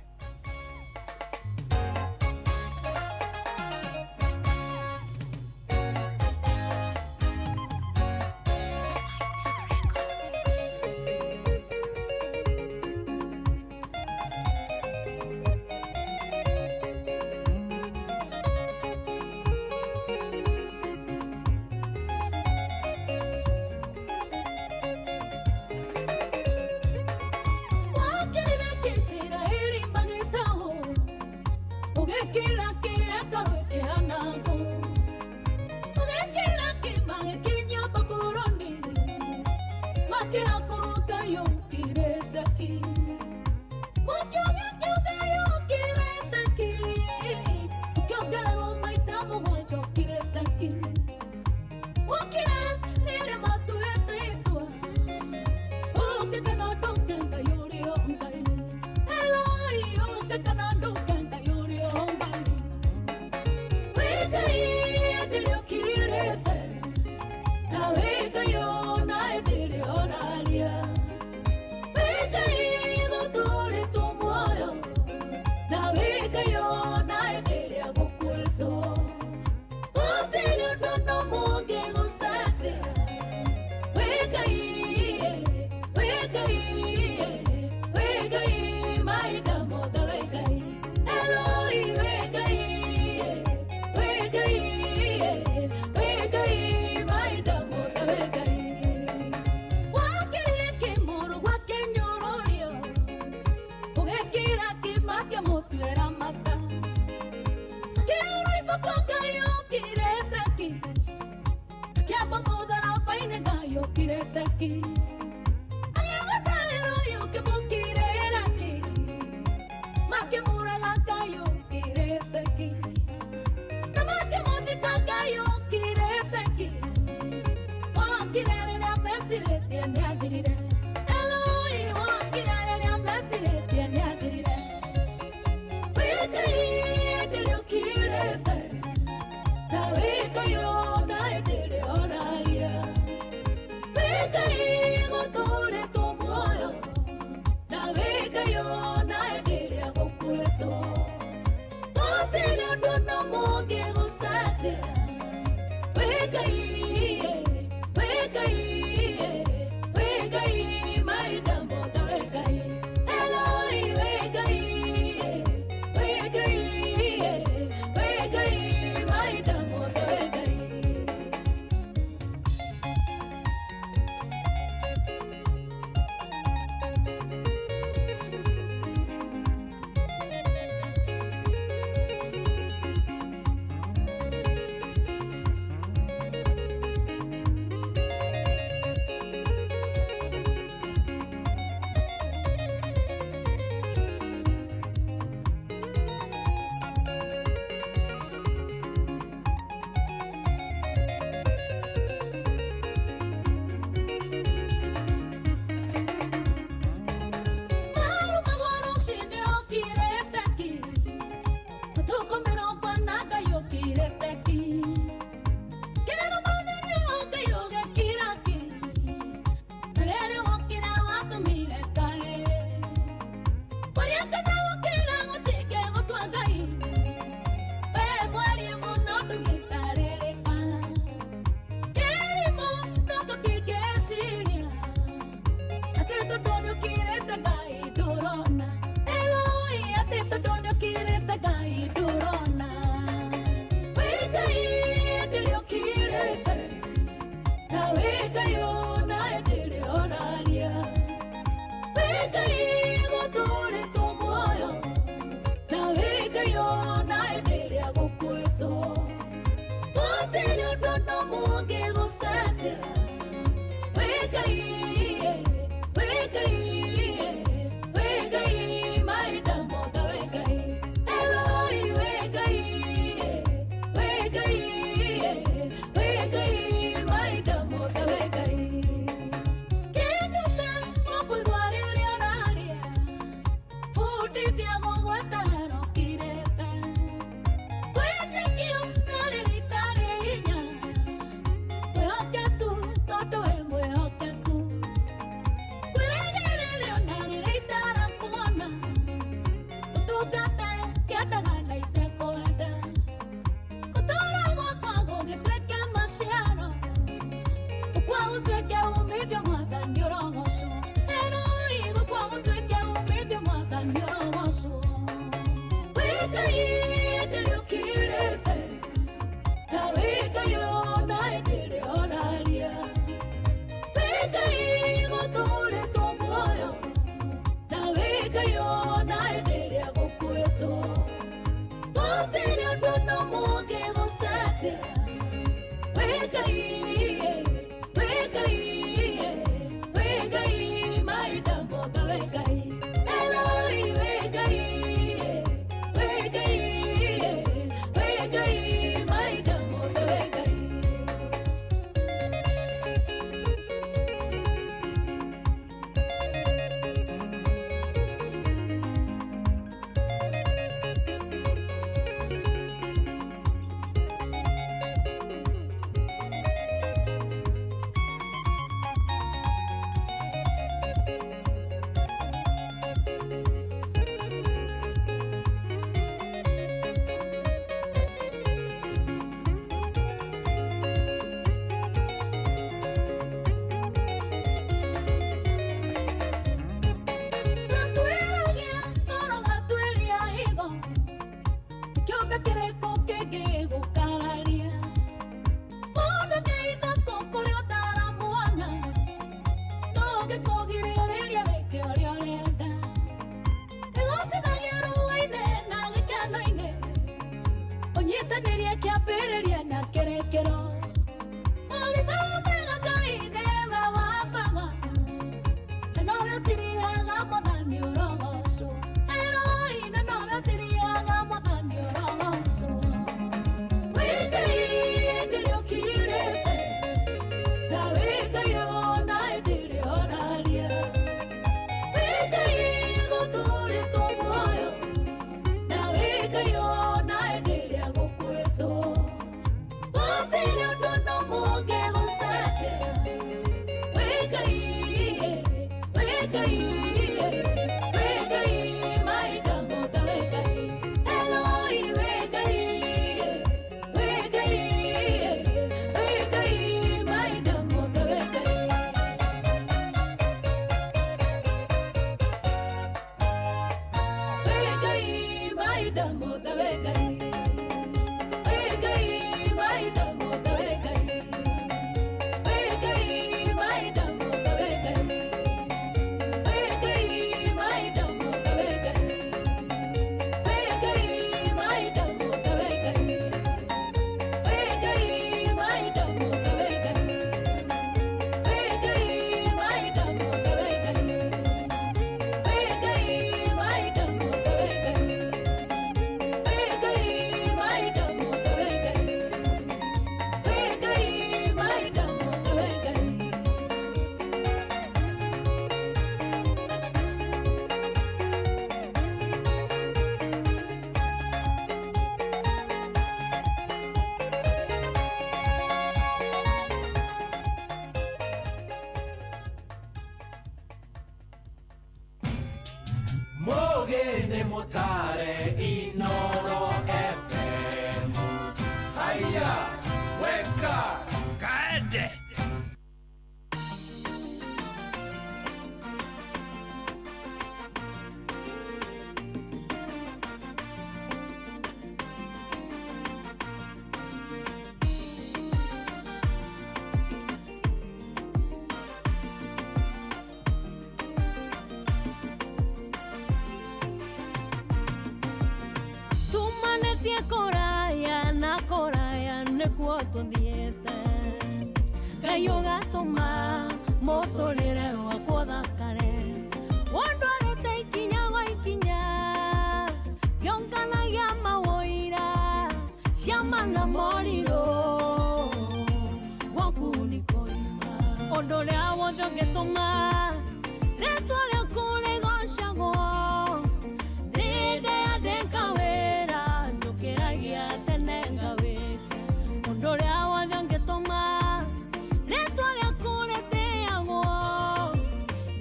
Wekai gotore tomoyo na wekai ona ederia gokweto Totene dono moge gosate Wekai maida moga wekai Eloi wekai maida moga wekai Mogene motare Inoro FM. Haya, weka kaende. Tũthiĩte Ngai ũgatũma mũtũrĩre wakwa thakare wandwarĩte ikinya gwa ikinya kĩonganagia maũira ciama na morirũ gwaku nĩkũima ũndũ ũrĩa wothe ũngĩtũma rĩtwa rĩaku rĩgocagwo rĩrĩa ndĩka wĩra njũkĩragia tene ngawĩka ũndũ ũrĩa wothe ũngĩtũma rĩtwa rĩaku rĩtĩagwo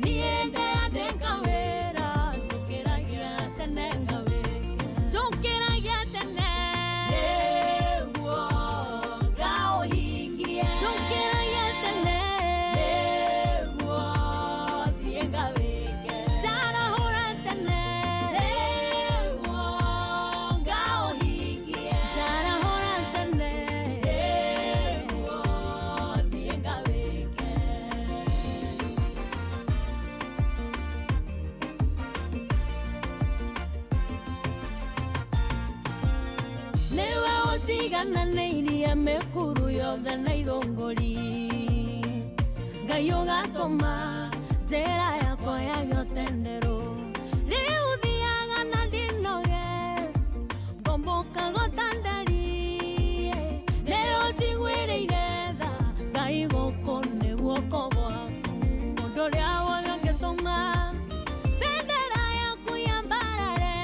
niĩ ndĩandĩka wĩra njũkĩragia tene ngawĩka njũkĩragia tene nĩguo ngaũhingie njũkĩragia tene nĩguo thiĩ ngawĩka utigananĩirie mĩkuru yothe na ithũngũri Ngai ũgatũma njĩra yakwa yagĩe ũtenderũ rĩu thiaga na ndinoge ngomboka gũtandarie rĩu njiguĩrĩire tha Ngai gũkũ nĩ guoko gwaku mũndũ ũrĩa wothe ũngĩtũma bendera yaku yambarare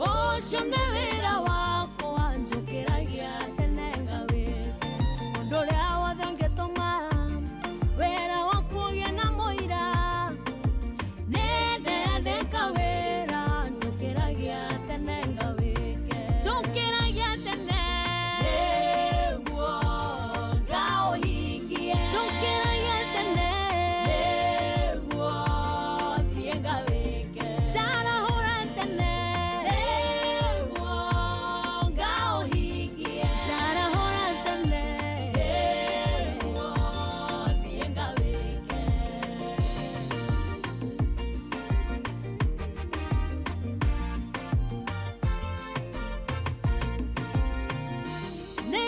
ũcio nĩ wĩra wakwa njũkĩragia tene ngawĩte mũndũ ũrĩa wothe ũngĩtũma wĩra waku ũgĩe na mũira nĩndĩandĩka wĩra njũkĩragia tene ngawĩke njũkĩragia tene nĩguo ngaũhingie njũkĩragia tene nĩguo thiĩ ngawĩke njarahũra tene nĩguo ngaũhingie njarahũra tene nĩguo thiĩ ngawĩke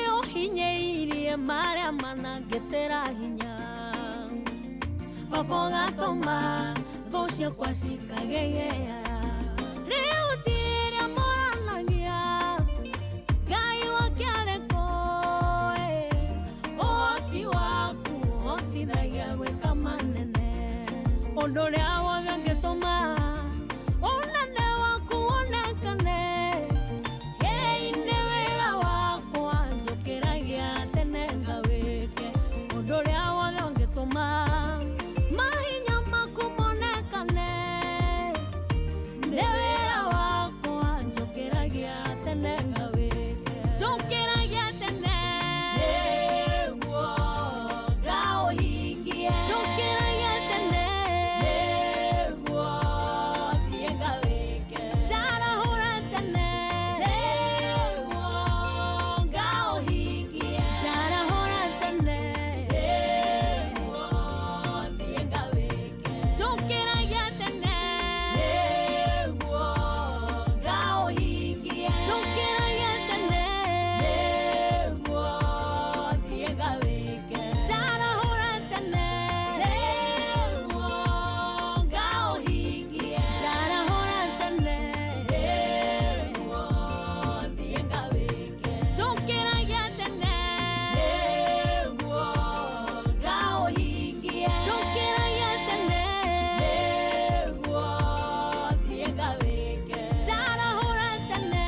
nĩũhinyĩirie marĩa manangĩtĩra hinya baba ũgatũma thũ ciakwa cikagegea rĩu ndirĩa moranagia Ngai wakĩareko ũhoti waku ũhotithagia gwĩka manene ũndũ ũrĩa wothe ũngĩtũma ũnene waku wonekane nĩ wĩra wakwa njũkĩragia tene ngawĩke ũndũ ũrĩa wothe ũngĩtũma mahinya maku monekane nĩ wĩra wakwa njũkĩragia tene ngawĩke njũkĩragia tene nĩguo ngaũhingie njũkĩragia tene nĩguo thiĩ ngawĩke njarahũra tene nĩguo ngaũhingie njarahũra tene nĩguo thiĩ ngawĩke njũkĩragia tene nĩguo ngaũhingie njũkĩragia tene nĩguo thiĩ ngawĩke njarahũra tene nĩguo ngaũhingie njarahũra tene nĩguo thiĩ ngawĩke njũkĩragia tene nĩguo ngaũhingie njũkĩragia tene nĩguo thiĩ ngawĩke njarahũra tene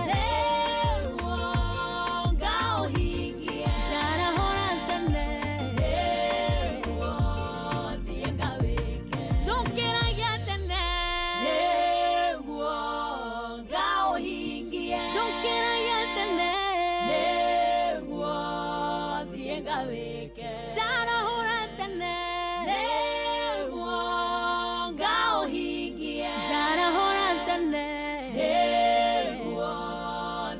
nĩguo ngaũhingie njarahũra tene nĩguo thiĩ ngawĩke njũkĩragia tene nĩguo ngaũhingie njũkĩragia tene nĩguo thiĩ ngawĩke njarahũra tene nĩguo ngaũhingie njarahũra tene nĩguo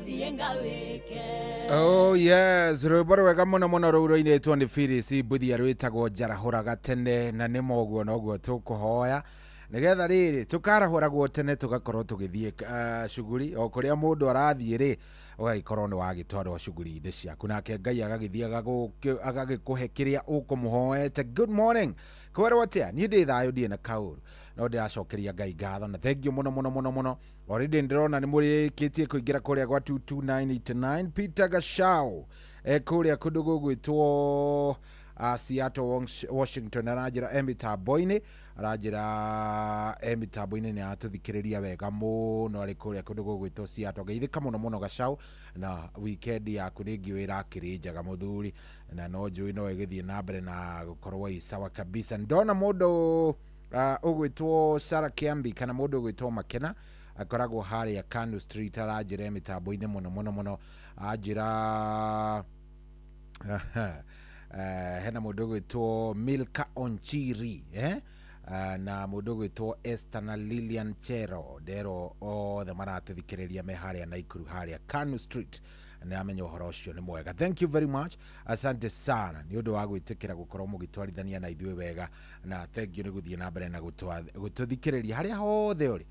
thiĩ ngawĩke Oh yes, rwĩmbo rwega mũno mũno rũu rũinĩtwo nĩ Phyllis Mbuthia rwĩtagwo njarahũraga tene na nĩ moguo noguo tũkũhoya nĩgetha rĩrĩ tũkarahũragwo tene tũgakorwo tũgĩthiĩ shughuli o kũrĩa mũndũ arathiĩ rĩ ũgagĩkorwo nĩ wagĩtwarwo shughuli-inĩ ciaku nake Ngai agagĩthiĩ agagĩkũhe kĩrĩa ũkũmũhoete. Good morning kwĩrwo atĩa niĩ ndĩ thayũ ndirĩ na kaũru no ndĩracokeria Ngai ngatho na thank you mũno mũno mũno mũno. Already ndĩrona nĩ mũrĩkĩtie kũingĩra kũrĩa gwa 22989 Peter Gashao kũrĩa kũndũ gũgwĩtwo Seattle Washington arajĩra emitambo-inĩ emitambo-inĩ nĩ atũthikĩrĩria wega mũno arĩ kũrĩa kũndũ gũgwĩtwo Seattle. Geithĩka mũno mũno Gashao na weekend yaku nĩ ngĩũĩ ĩrakĩrĩ njega mũthuri na no njũĩ no ĩgĩthiĩ na mbere na gũkorwo ĩ sawa kabisa. Ndona mũndũ ũgwĩtwo Sarah Kiambi kana mũndũ ũgwĩtwo Makena akoragwo harĩa Kanu Street arajĩra emitambo-inĩ mũno mũno mũno ajĩra hena mũndũ ũgwĩtwo Milka Onchiri na mũndũ ũgwĩtwo Esther na Lilian Chero ndero othe maratũthikĩrĩria me harĩa Naikuru harĩa Kanu Street nĩ amenya ũhoro ũcio nĩ mwega. Thank you very much, asante sana nĩ ũndũ wa gwĩtĩkĩra gũkorwo mũgĩtwarithania na ithuĩ wega na thank you nĩ gũthiĩ na mbere na gũtũthikĩrĩria harĩa hothe ũrĩ.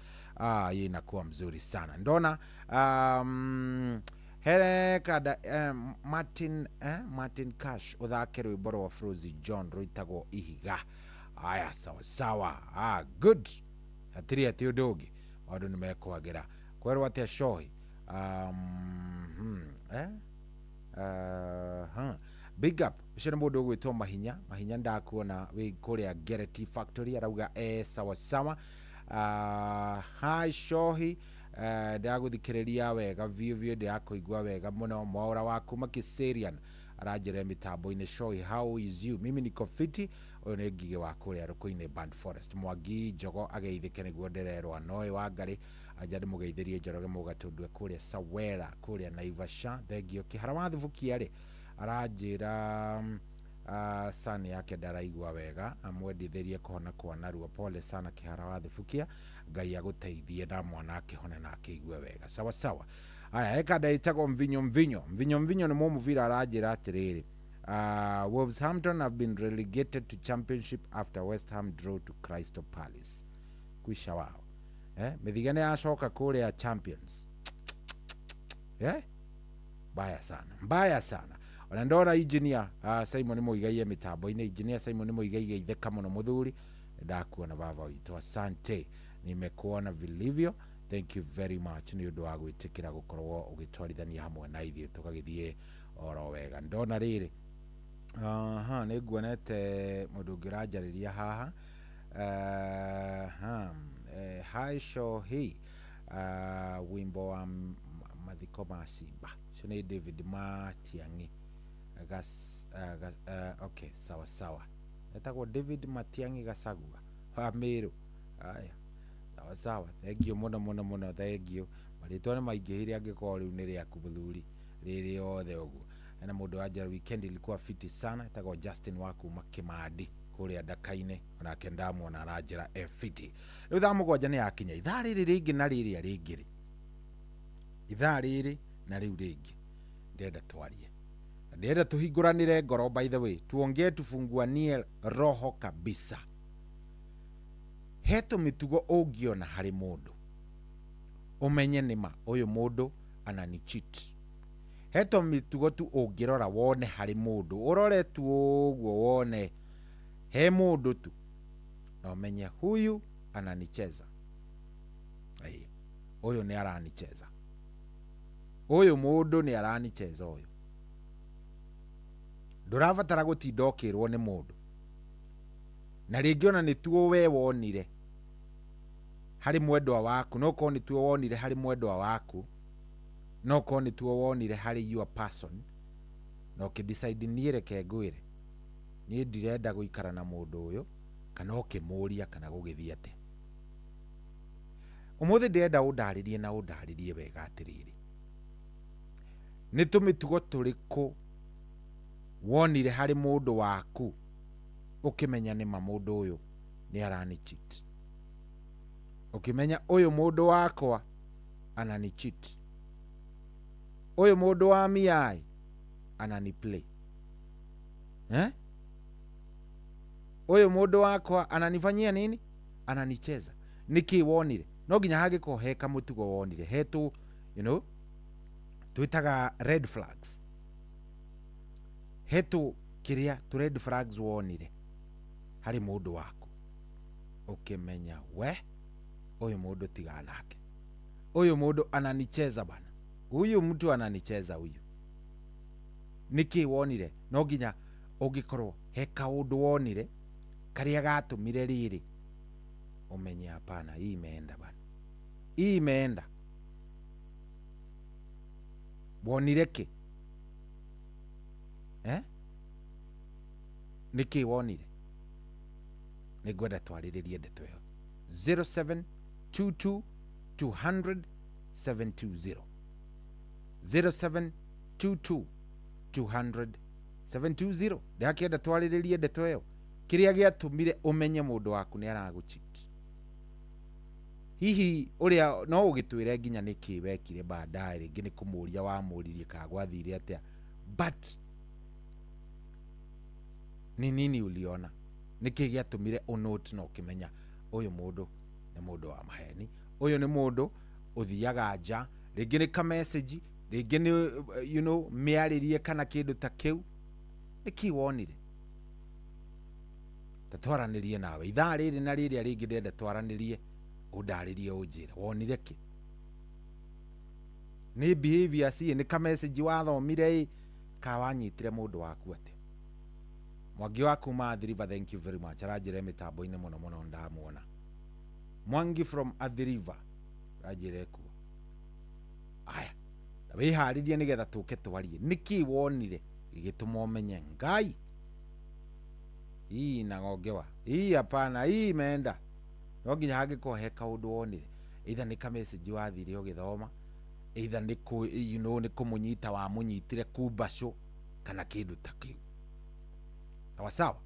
Yeye inakuwa mzuri sana. Ndona here kada Martin Cash uthake rwimbo rwa Frozy John rwitagwo Ihiga. Aya sawa good atiri ati undugi maundu ni mekwagira kwerwo atia shohi big up ucire mundu ugwitwo mahinya ndakuona wi kuria Gerety Factory arauga sawa hi shohi ndaguthikiriria wega vio ndakuigua wega muno mwaura waku makiserian arajire mitambo-ini shohi how is you mimi niko fiti uyu ni ngige wa kuria rukuine Band Forest Mwangi Njogo ageithike niguo ndererwa noe wa ngari ajadi mugeithirie Njoroge mugatundwe kuria Sawera kuria Naivasha thengio kihara wathubukia ri arajira sani yake ndaraigua wega amwendithirie kuhona kwa narua pole sana kihara wathubukia ngai aguteithie na mwana akihone na akigwe wega sawa aya ekada itago mvinyo ni mumuvira arajira atiriri Wolverhampton have been relegated to championship after West Ham draw to Crystal Palace. Kwisha wao mithigane yacoka kuria champions mbaya sana ona ndora engineer Simon Muigai mitambo-ini engineer Simon Muigai itheka muno muthuri ndakuona baba witũ asante nimekuona vilivyo thank you very much ni undu wa gwitikira gukorwo ugitwarithania hamwe na ithuĩ tugagithie oro wega ndona riri ni nguonete mundu ngirajariria haha hi shohi wimbo wa mathiko ma Simba cio ni David Matiang'i okay sawa etagwo David Matiang'i Gacagua Meru aya sawa thank you muno thank you maritwa ni maingihire angikoo riu ni riaku muthuri riri othe uguo na mundu aja weekend ilikuwa fiti sana etagwo Justin waku Makimadi kuria Ndakaine onake ndamuona arajira fiti riu thaa mugwanja ni yakinya ithaa riri ringi na riri ringiri ithaa riri na riu ringi ndenda twarie ndenda tuhingũranire ngoro by the way tuongee tufunguanie roho kabisa heto mitugo ungiona hari mundu umenye nima uyu mundu anani cheat heto mitugo tu ungirora wone hari mundu urore tu uguo wone he mundu tu na umenye huyu ananicheza uyu ni aranicheza uyu mundu ni aranicheza uyu nduravatara gutinda ukirwo ni mundu na ringi ona ni tuo we wonire hari mwendwa waku no ko ni tuo wonire hari mwendwa waku no ko ni tuo wonire hari your person no ke decide ni reke ngwire ni ndirenda guikara na mundu uyu kana ukimuria kana gugithia ate umuthi ndenda undaririe na undaririe wega atiriri ni tumitugo turiku wonire hari mundu waku ukimenya ni mundu uyu ni arani cheat ukimenya uyu mundu wakwa anani cheat uyu mundu wa miai anani play uyu mundu wakwa ananifanyia nini ananicheza niki wonire no ginya hagiko heka mutugo wonire hetu twitaga red flags hetu kiria tu red flags wonire hari mundu waku ukimenya we uyu mundu tiganake uyu mundu ananicheza bana uyu mtu ananicheza uyu niki wonire no ginya ugikorwo heka undu wonire karia gatumire riri umenye hapana hii imeenda bana hii imeenda wonire ki niki wonire nigwenda twariririe ndeto yo 0722 200 720 0722 200 720 ndakienda twariririe ndeto yo kiria giatumire umenye mundu waku ni aragucheat hihi uria no ugitwire nginya niki wekire baadaye ringi ni kumuria wa muririe ka gwathire atia but ni nini uliona niki giatumire unote no kimenya uyu mundu ni mundu wa maheni uyu ni mundu uthiaga nja ringi ni ka message rĩngĩ nĩ you know mĩarĩrie kana kĩndũ ta kĩu nĩkĩ wonire tatwaranĩrie nawe ithaa rĩrĩ na rĩrĩa rĩngĩ ndenda twaranĩrie ũndarĩrie ũnjĩra wonire kĩ nĩ behavior ciĩ nĩ ka message wathomire kawanyitire mũndũ waku atĩ Mwangi waku ma Athi River, thank you very much aranjĩra mĩtambo-inĩ mũno ndamuona Mwangi from Athi River aranjĩra kuo aya wĩharĩrie nĩgetha tũke twarie nĩkĩ wonire gĩgĩtũma ũmenye Ngai hii na ngogewa hii hapana hii imeenda no nginya hangĩkorwo kaũndũ wonire either nĩ ka message wathire ũgĩthoma either nĩ you know nĩ kũmũnyita wa mũnyitire kumbacũ kana kĩndũ ta kĩu sawa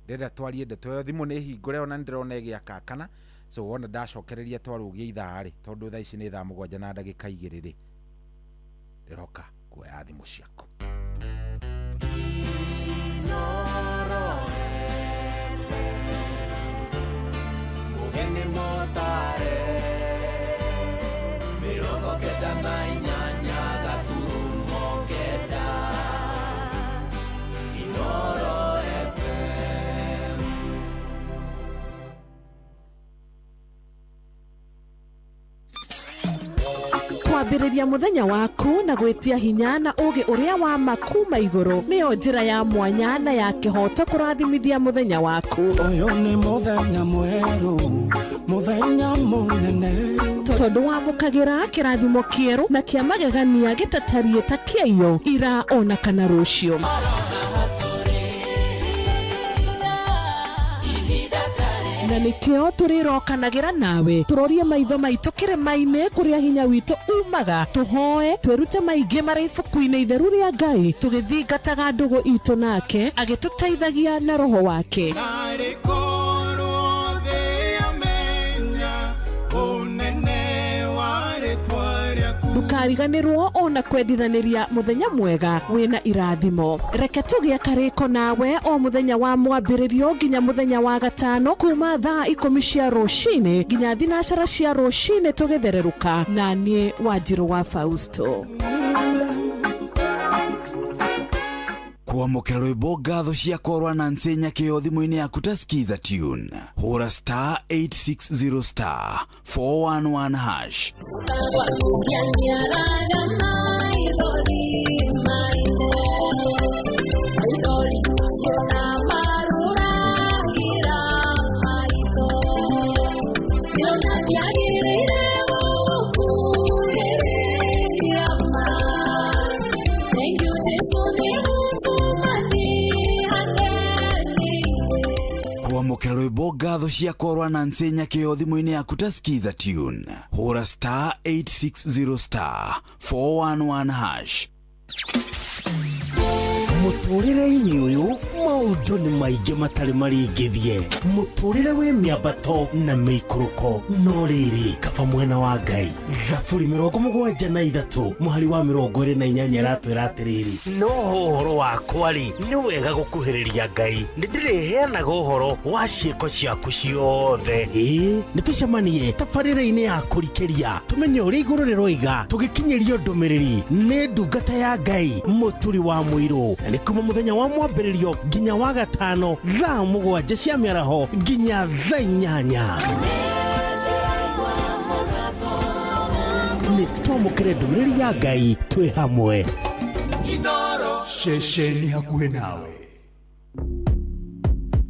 ndenda twarie ndeto yo thimũ nĩ hingũre ona ndĩrona ĩgĩaka kana so wona ndacokereria twarũgie ithaa rĩ tondũ thaa ici nĩ thaa 7 na ndagĩka 2 rĩ ndĩroka kuoya thimũ ciaku Mugeni motare mirongo kenda na inyanya gaturumo kenda Inoro FM. Kwambĩrĩria mũthenya waku na gwĩtia hinya na ũgĩ ũrĩa wa makuma igũrũ nĩyo njĩra ya mwanya na ya kĩhoto kũrathimithia mũthenya waku. Ũyũ nĩ mũthenya mwerũ, mũthenya mũnene, tondũ wamũkagĩra kĩrathimo kĩerũ na kĩa magegania gĩtatariĩ ta kĩayo ira ona kana rũciũ. Na nĩkĩo tũrĩrokanagĩra nawe tũrorie maitho maitũ kĩrĩma-inĩ kũrĩa hinya witũ umaga tũhoe twĩrute maingĩ marĩ ibuku-inĩ itheru rĩa Ngai tũgĩthingataga ndũgũ itũ nake agĩtũteithagia na roho wake. Ndũkariganĩrwo ona kwendithanĩria mũthenya mwega wĩna irathimo. Reke tũgĩe karĩko nawe o mũthenya wa mwambĩrĩrio nginya mũthenya wa gatano kuma thaa 10 cia rũcinĩ nginya thinacara cia rũcinĩ tũgĩthererũka na niĩ Wanjirũ wa Fausto. Kuamũkĩra rwĩmbo ngatho cia korwa na nsenya kĩyo thimũ-inĩ yaku ta skiza tune hũra *860 411 hash. Kuamũkĩra rwĩmbo ngatho cia korwa na nsenya kĩyo thimũ-inĩ yaku ta skiza tune hũra *860 411 hash. Mũtũrĩre-inĩ ũyũ maũndũ nĩ maingĩ matarĩ maringithie mũtũrĩre wĩ mĩambato na mĩikũrũko no rĩrĩ kaba mwena wa Ngai Thaburi 73 mũhari wa 28 ratwĩra atĩrĩrĩ no ũhoro wakwa rĩ nĩ wega gũkuhĩrĩria Ngai nĩndĩrĩheanaga ũhoro wa ciĩko ciaku ciothe. Nĩ tũcemanie tabarĩra-inĩ ya kũrikĩria tũmenye ũrĩa igũrũ rĩroiga tũgĩkinyĩrio ndũmĩrĩri nĩ ndungata ya Ngai mũturi wa mũirũ na nĩ kuma mũthenya wa mwambĩrĩrio nginya wa gatano thaa 7 cia mĩaraho nginya thaa 8. Nĩ twamũkĩre ndũmĩrĩri ya Ngai twĩ hamwe. Inoro Shesheni hakuhĩ nawe.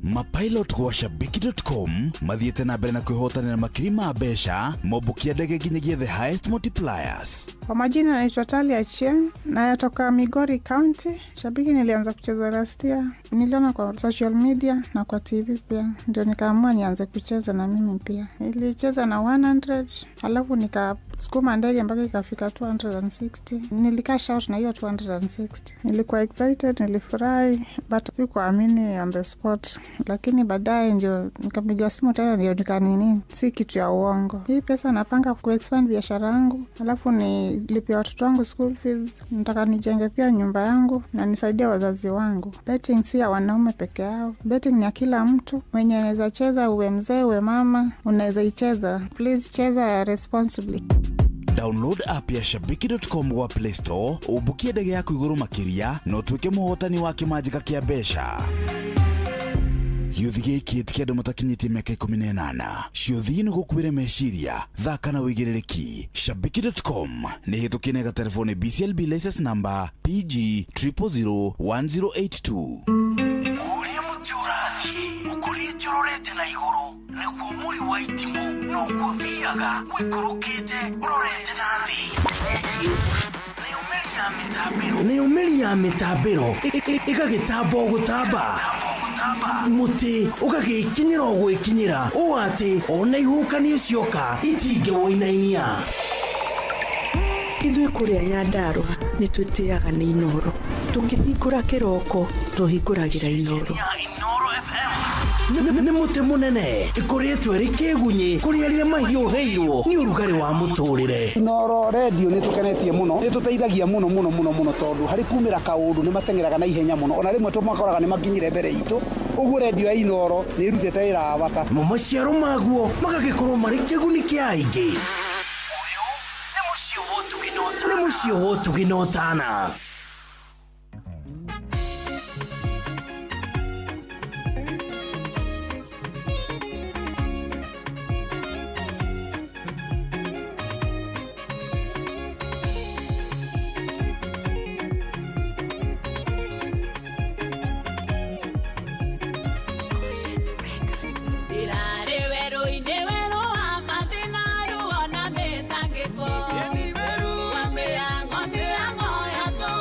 Mapilot kwa shabiki.com mathiĩte na mbere na kwĩhotanĩra makiri ma mbeca mobukia ndege nginyagia the highest multipliers. Kwa majina naitwa Talia Chieng na yatoka Migori County. Shabiki nilianza kucheza last year. Niliona kwa social media na kwa TV pia. Ndio nikaamua nianze kucheza na mimi pia. Nilicheza na 100, alafu nikasukuma ndege mpaka ikafika 260. Nilikash out na hiyo 260. Nilikuwa excited, nilifurahi, but sikuamini on the spot. Lakini baadaye ndio nikapiga simu tena ndio nikanini si kitu ya uongo. Hii pesa napanga kuexpand biashara yangu, alafu nilipia watoto wangu school fees, nataka nijenge pia nyumba yangu na nisaidie wazazi wangu. Betting si ya wanaume peke yao. Betting ni ya kila mtu. Mwenye anaweza cheza, uwe mzee uwe mama, unaweza icheza. Please cheza responsibly. Download app ya shabiki.com gwa Play Store, ubukie ndege yaku iguru makiria no tuike muhotani wa kimanjika kia besha. Yuthi gĩkĩ ti kĩndũ mũtakinyĩtie mĩaka 18. Ciũthi nĩ gũkuĩre meciria, thaka na wĩigĩrĩrĩki. Shabiki.com nĩ hĩtũkie na telefoni BCLB license number PG 0001082. Ũrĩa mũtĩ ũrathiĩ ũkũrĩte ũrorete na igũrũ nĩguo mũri wa itimũ no gũthiaga wĩkũrũkĩte ũrorete na thĩ. Nĩ ũmĩri ya mĩtambĩro ĩgagĩtamba gũtamba. Muti ũgagĩkinyĩra gwĩkinyĩra ũũ atĩ ona ihukanio cioka itingĩ woinainia. Ithuĩ kũrĩa Nyandarua nĩ twĩtĩaga nĩ Inoro. Tũkĩhingũra kĩroko tũhingũragĩra Inoro. Nĩ mũtĩ mũnene ĩkoretwo ĩrĩ kĩgunyi kũrĩ arĩa mahiũhĩirwo nĩ ũrugarĩ wa mũtũrĩre. Inoro radio nĩ tũkenetie mũno, nĩ tũteithagia mũno tondũ harĩ kumĩra kaũndũ nĩ mateng'eraga na ihenya mũno, ona rĩmwe tũmakoraga nĩ makinyire mbere itũ. Ũguo radio ya Inoro nĩ ĩrutĩte wĩra wa bata. Maciaro maguo magagĩkorwo marĩ kĩguni kĩa aingĩ. Ũyũ nĩ mũciĩ wa Ũtugi na Ũtana. Wambia ng'ombe ya ngoya to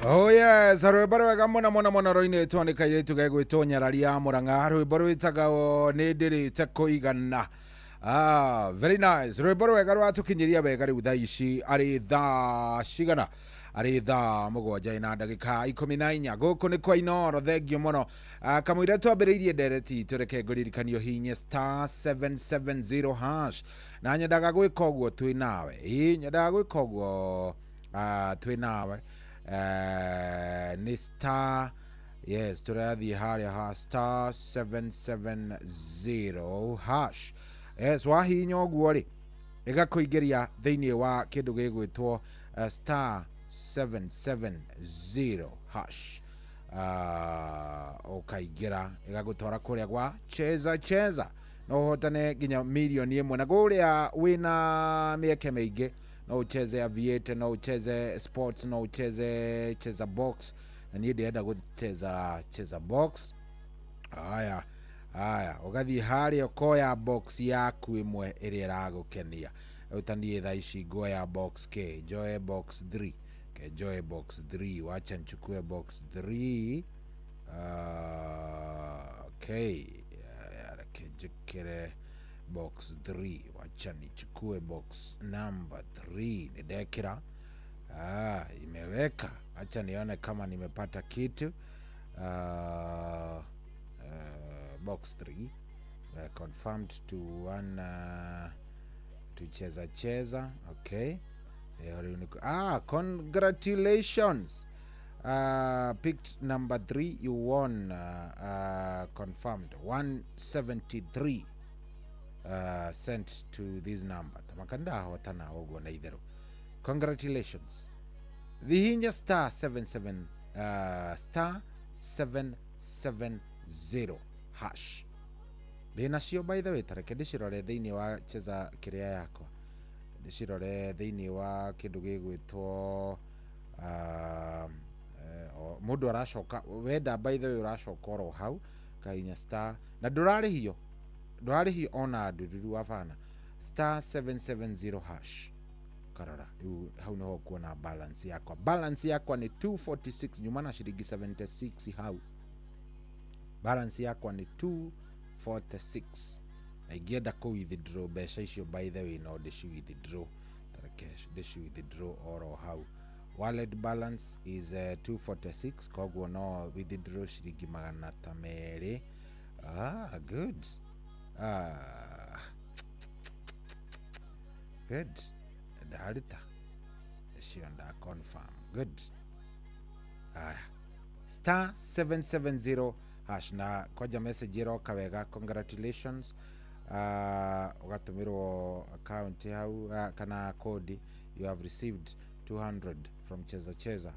Oh yes, rwimbo rwega mũno mũno mũno rũinĩtwo nĩ kairĩtu gegwĩtwo Nyarari ya Mũrang'a, rwimbo rwĩtaga nĩ ndĩrĩte kũigana. Very nice. Rwimbo rwega rwatũkinyĩria wega rĩu thaa ici arĩ thaa cigana, arĩ thaa 7:14 gũkũ nĩ kwa Inooro. Thengio mũno kamũira twambĩrĩirie ndereti tũreke ngũririkanio hihinye *770 hash na nyendaga gwĩka ũguo twĩ nawe. Nyendaga gwĩka ũguo twĩ nawe. Ni star, yes, turathiĩ harĩa ha *770 hash. Yes, wahihinya ũguo rĩ ĩgakũingĩria thĩinĩ wa kĩndũ gĩgwĩtwo *770 hash. Ũkaingĩra ĩgagũtwara kũrĩa gwa cheza no ũhotane nginya milioni 1 na kũrĩa wĩna mĩeke mĩingĩ no ucheze aviator, no ucheze sports, no ucheze cheza box, na niĩ ndĩrenda cheza box. Haya ugathi harĩa ũkoya box yaku ĩmwe ĩrĩa ĩragũkenia. Utaniĩ thaa ici ngoya box K, joy box 3, joy box 3, wacha nichukue box 3. Okay, jikere box 3, wacha nichukue box number 3. Nidekira imeweka, wacha nione kama nimepata kitu. Box 3 confirmed to one to cheza. Okay, congratulations. Picked number 3, you won. Confirmed 173 sent to this number. Tamakanda hotana ogo na idero. Congratulations. Vihinya *770 hash. Ndĩna cio by the way, tareke ndĩcirore thĩinĩ wa cheza kĩrĩa yakwa. Ndĩcirore thĩinĩ wa kĩndũ gĩgwĩtwo mũndũ aracoka wenda by the way ũracoka oro hau kahinya star na ndũrarĩhio ona ndũruru wafana *770 hash. Karora hau no kuona balance yakwa ni 246 nyuma na shilingi 76 hau. Balance yakwa ni 246 na ingĩenda ku withdraw mbeca icio by the way no ndĩci withdraw Tarakesh ndĩci withdraw oro hau. Wallet balance is 246 koguo no withdraw shilingi 200. Good. Good. Dalita shionda confirm. Good. *770 hash na koja message iroka wega. Congratulations. Ugatumirwo account hau kana code. You have received 200 from cheza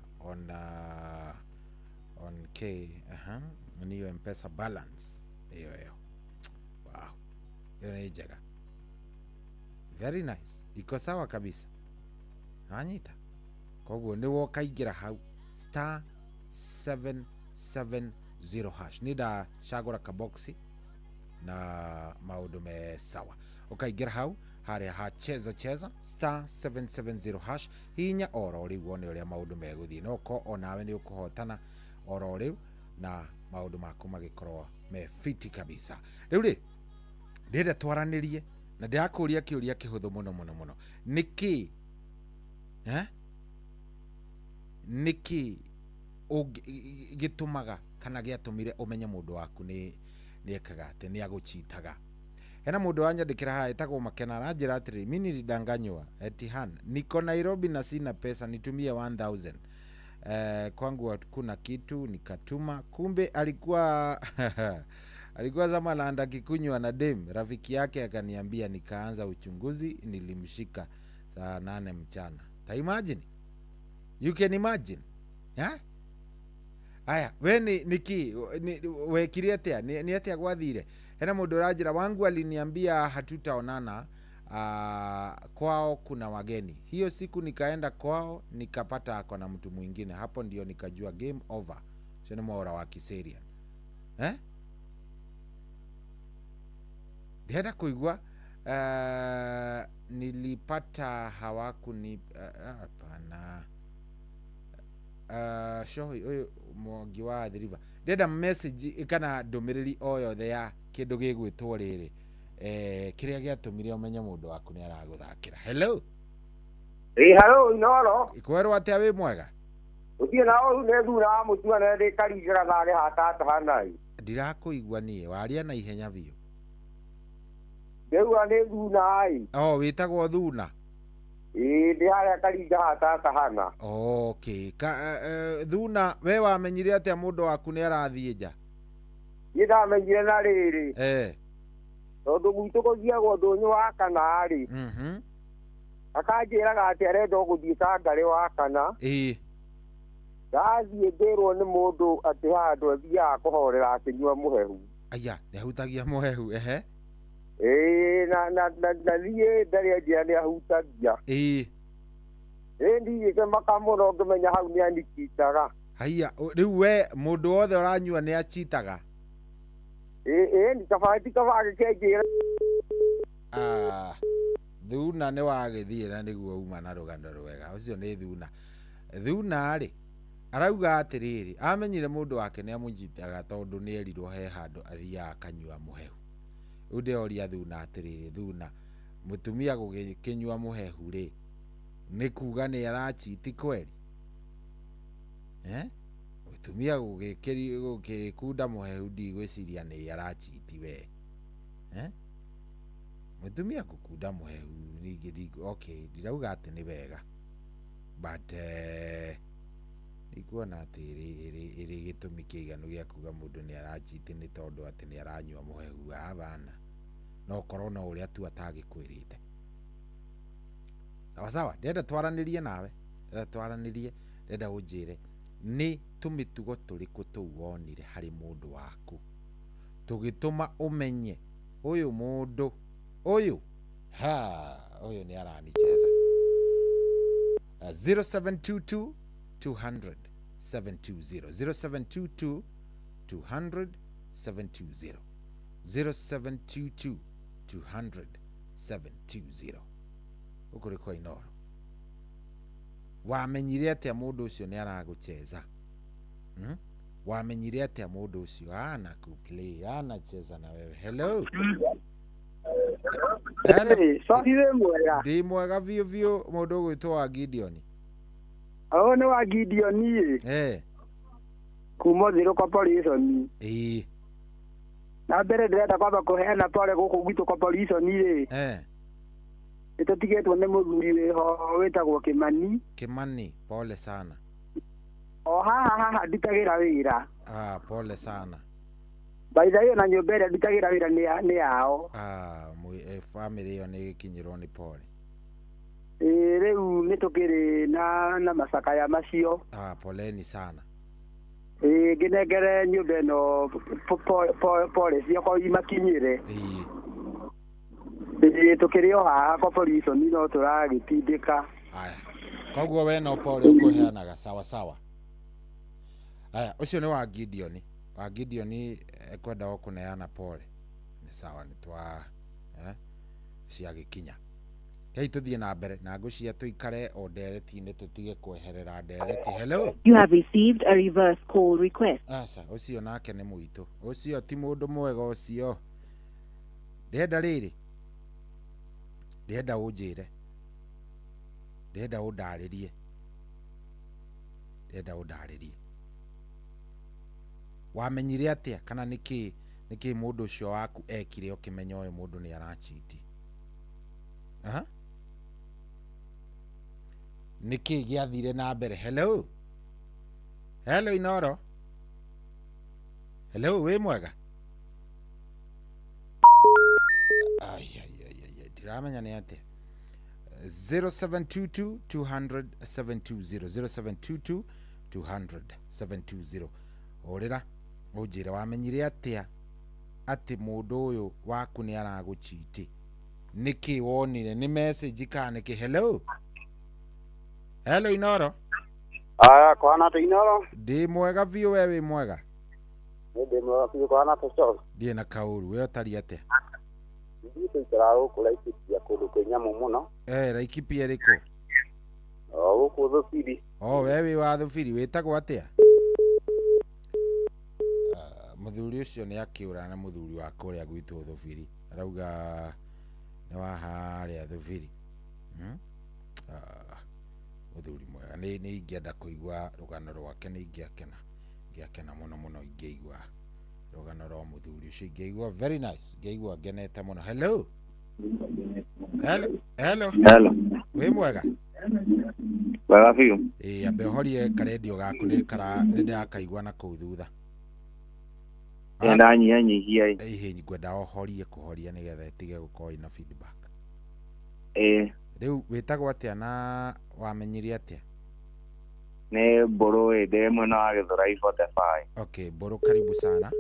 on K. Niyo M-Pesa balance hiyo. Wow, hiyo ni jaga. Very nice. Iko sawa kabisa. Anyita. Koguo ni wokaingira hau *770 hash. Nida shagura kaboxi na maundu me sawa. Ukaingira hau harĩa ha cheza *770 hash. Hinya oro riu wone ũrĩa maundu megũthiĩ. No ko onawe ni ũkũhotana oro riu na maundu maku magĩkorwo me fiti kabisa. Riu ri ndĩrenda twaranĩrie na ndĩrakũria kĩũria kĩhũthũ mũno. Niki niki gĩtũmaga kana gĩatũmire ũmenye mũndũ waku nĩ ekaga atĩ nĩ agũchitaga? Hena mũndũ wanyandĩkĩra haha etagwo Makena aranjĩra atĩrĩ, mimi nilidanganywa etihan niko Nairobi na sina pesa nitumie 1000 kwangu kuna kitu nikatuma, kumbe alikuwa zama anaenda kikunywa na dem rafiki yake akaniambia, nikaanza uchunguzi, nilimshika saa 8 mchana. Imagine, you can imagine. Aya we niki wekirie atia ni atia gwathire? Hena mũndũ ũranjĩra wangu aliniambia hatutaonana, kwao kuna wageni. Hiyo siku nikaenda kwao nikapata ako na mtu mwingine. Hapo ndio nikajua game over. Sio mwaura wa Kiserian. Ndienda kuigua nilipata hapana. shohi uyu Mwangi wa The River ndenda message kana ndumiriri o yothe ya kindu gigwitwo riri kiria giatumire umenye mundu waku ni araguthakira. Hello. Hello Inoro. Ikwerwo atia wi mwega? Uthie nao ne thura mutua ne de karigira thare hata hanai. Ndirakuigua nie waria na ihenya biu. Ndeua ne thuna ai. Witagwo thuna. Ndi haria kariga hata hana. Okay. Thuna we wamenyire atia mundu waku ni arathie nja? Ndamenyire na riri. Tondu gwitu kugiagwo ndunyu wa kana ri. Akanjiraga ati arenda guthie Tangari wa kana. Ndathie ndirwo ni mundu ati handu athiaga kuhorera akinyua muhehu. Aya, nihutagia muhehu na niĩ ndarĩ njĩra nĩ ahutagia. Ndiĩ kĩmaka mũno ngĩmenya hau nĩ anicitaga. Haiya, rĩu we mũndũ wothe ũranyua nĩ acitaga? Nĩ kabati gĩkĩnjĩra. Thuna nĩ wagĩthiĩ na nĩguo uma na rũgano rwega. Ũcio nĩ Thuna. Thuna rĩ arauga atĩrĩrĩ amenyire mũndũ wake nĩ amũnyitaga tondũ nĩ erirwo he handũ athiaga akanyua mũhehu. Ude oria Thuna atĩrĩrĩ, Thuna mutumia gũgĩkinyua muhehu rĩ nĩ kuga nĩ arachiti kweli? Mutumia gũgĩkunda muhehu ndigwĩciria nĩ arachiti we. Mutumia gũkunda muhehu ningĩ okay, ndirauga atĩ nĩ wega but ikuona atĩ ĩrĩ gĩtũmi kĩiganu gĩa kuga mũndũ nĩ arachiti nĩ tondũ atĩ nĩ aranyua muhehu abana no korwo no ũrĩa tu atagĩkwĩrĩte. Sawa ndenda twaranĩrie nawe, ndenda ũnjĩre nĩ tũmĩtugo tũrĩkũ tũu wonire harĩ mũndũ waku tũgĩtũma ũmenye ũyũ mũndũ ũyũ nĩ aranicheza. 0722 200 720 0722 200 720 0722 200 720. Ukurikwa Inoro wamenyire atia mundu ucio ni aragucheza? Wamenyire atia mundu ucio ana kuplay anacheza na wewe? Hello. Ndi mwega biu mundu gwitwo wa Gideon. Ni wa Gideon kuma Thirũ Corporation. Na mbere ndĩrenda kwamba kũheana pole gũkũ gwitũ Corporation rĩ. Nĩtũtigĩtwo nĩ mũthuri wĩho wĩtagwo Kimani. Pole sana. Haha ndutagĩra wĩra. Pole sana. By the way na nyũmba ĩrĩa ndutagĩra wĩra nĩ yao. Family ĩyo nĩ ĩkinyĩrwo nĩ pole. Rĩu nĩtũkĩrĩ na macakaya macio. Poleni sana. Nginengere nyũmba ĩno pole ciakwa imakinyĩre. Tũkĩrĩ o haha Corporation no tũragĩtindĩka. Koguo we no pole ũkũheanaga sawa. Ũcio nĩ wa Gideon. Wa Gideon ekwenda kũneana pole. Nĩ sawa nĩ twa ciagĩkinya. Hei tuthie na mbere na ngũcia tuikare o ndereti-inĩ tutige kweherera ndereti. Hello. You have received a reverse call request. Ucio nake nĩ mũitũ. Ucio ti mũndũ mwega ucio. Ndenda rĩrĩ. Ndenda ũnjĩre. Ndenda ũndarĩrie. Wamenyire atia kana nĩkĩ mũndũ ũcio waku ekire ũkĩmenya ũyũ mũndũ nĩ arachiti? Niki giathire na mbere. Hello Inoro. Hello we mwega? Ndiramenya nĩ atia. 0722 200 720 0722 200 720. Orira ũnjĩre wamenyire atia atĩ mũndũ ũyũ waku nĩ aragũchiti? Niki wonire nĩ message kana niki? Hello Inoro. Kwana atĩa Inoro? Ndi mwega biũ we wĩ mwega? Ndi mwega biũ kwana atĩa? Ndi na kaũru we ũtari atĩa? Ndi tũikara gũkũ Laikipia kũndũ kwĩ nyamũ mũno. Laikipia ĩrĩkũ? Gũkũ kuthubiri. Wewe wa thubiri witagwo atia? Muthuri ucio ni akiura na muthuri wa kuria gwitu thubiri. Arauga ni wa haria thubiri. Muthuri mwega ni ingienda kuigua rugano rwake ni ngiakena muno ingĩigua rugano rwa muthuri ucio ingĩigua very nice ingĩigua ngenete muno. Hello wi mwega wega biũ ambe horie karedio gaku nĩ ndĩrakaigua na kũu thutha ndanyihanyihia ngwenda horie kũhoria nĩgetha ĩtige gũkorwo ina feedback. Rĩu wĩtagwo atĩa na wamenyire atĩa? Nĩ Mbũrũ ndĩ mwena wa Gĩthũrai 45. Okay, Mbũrũ karibu sana.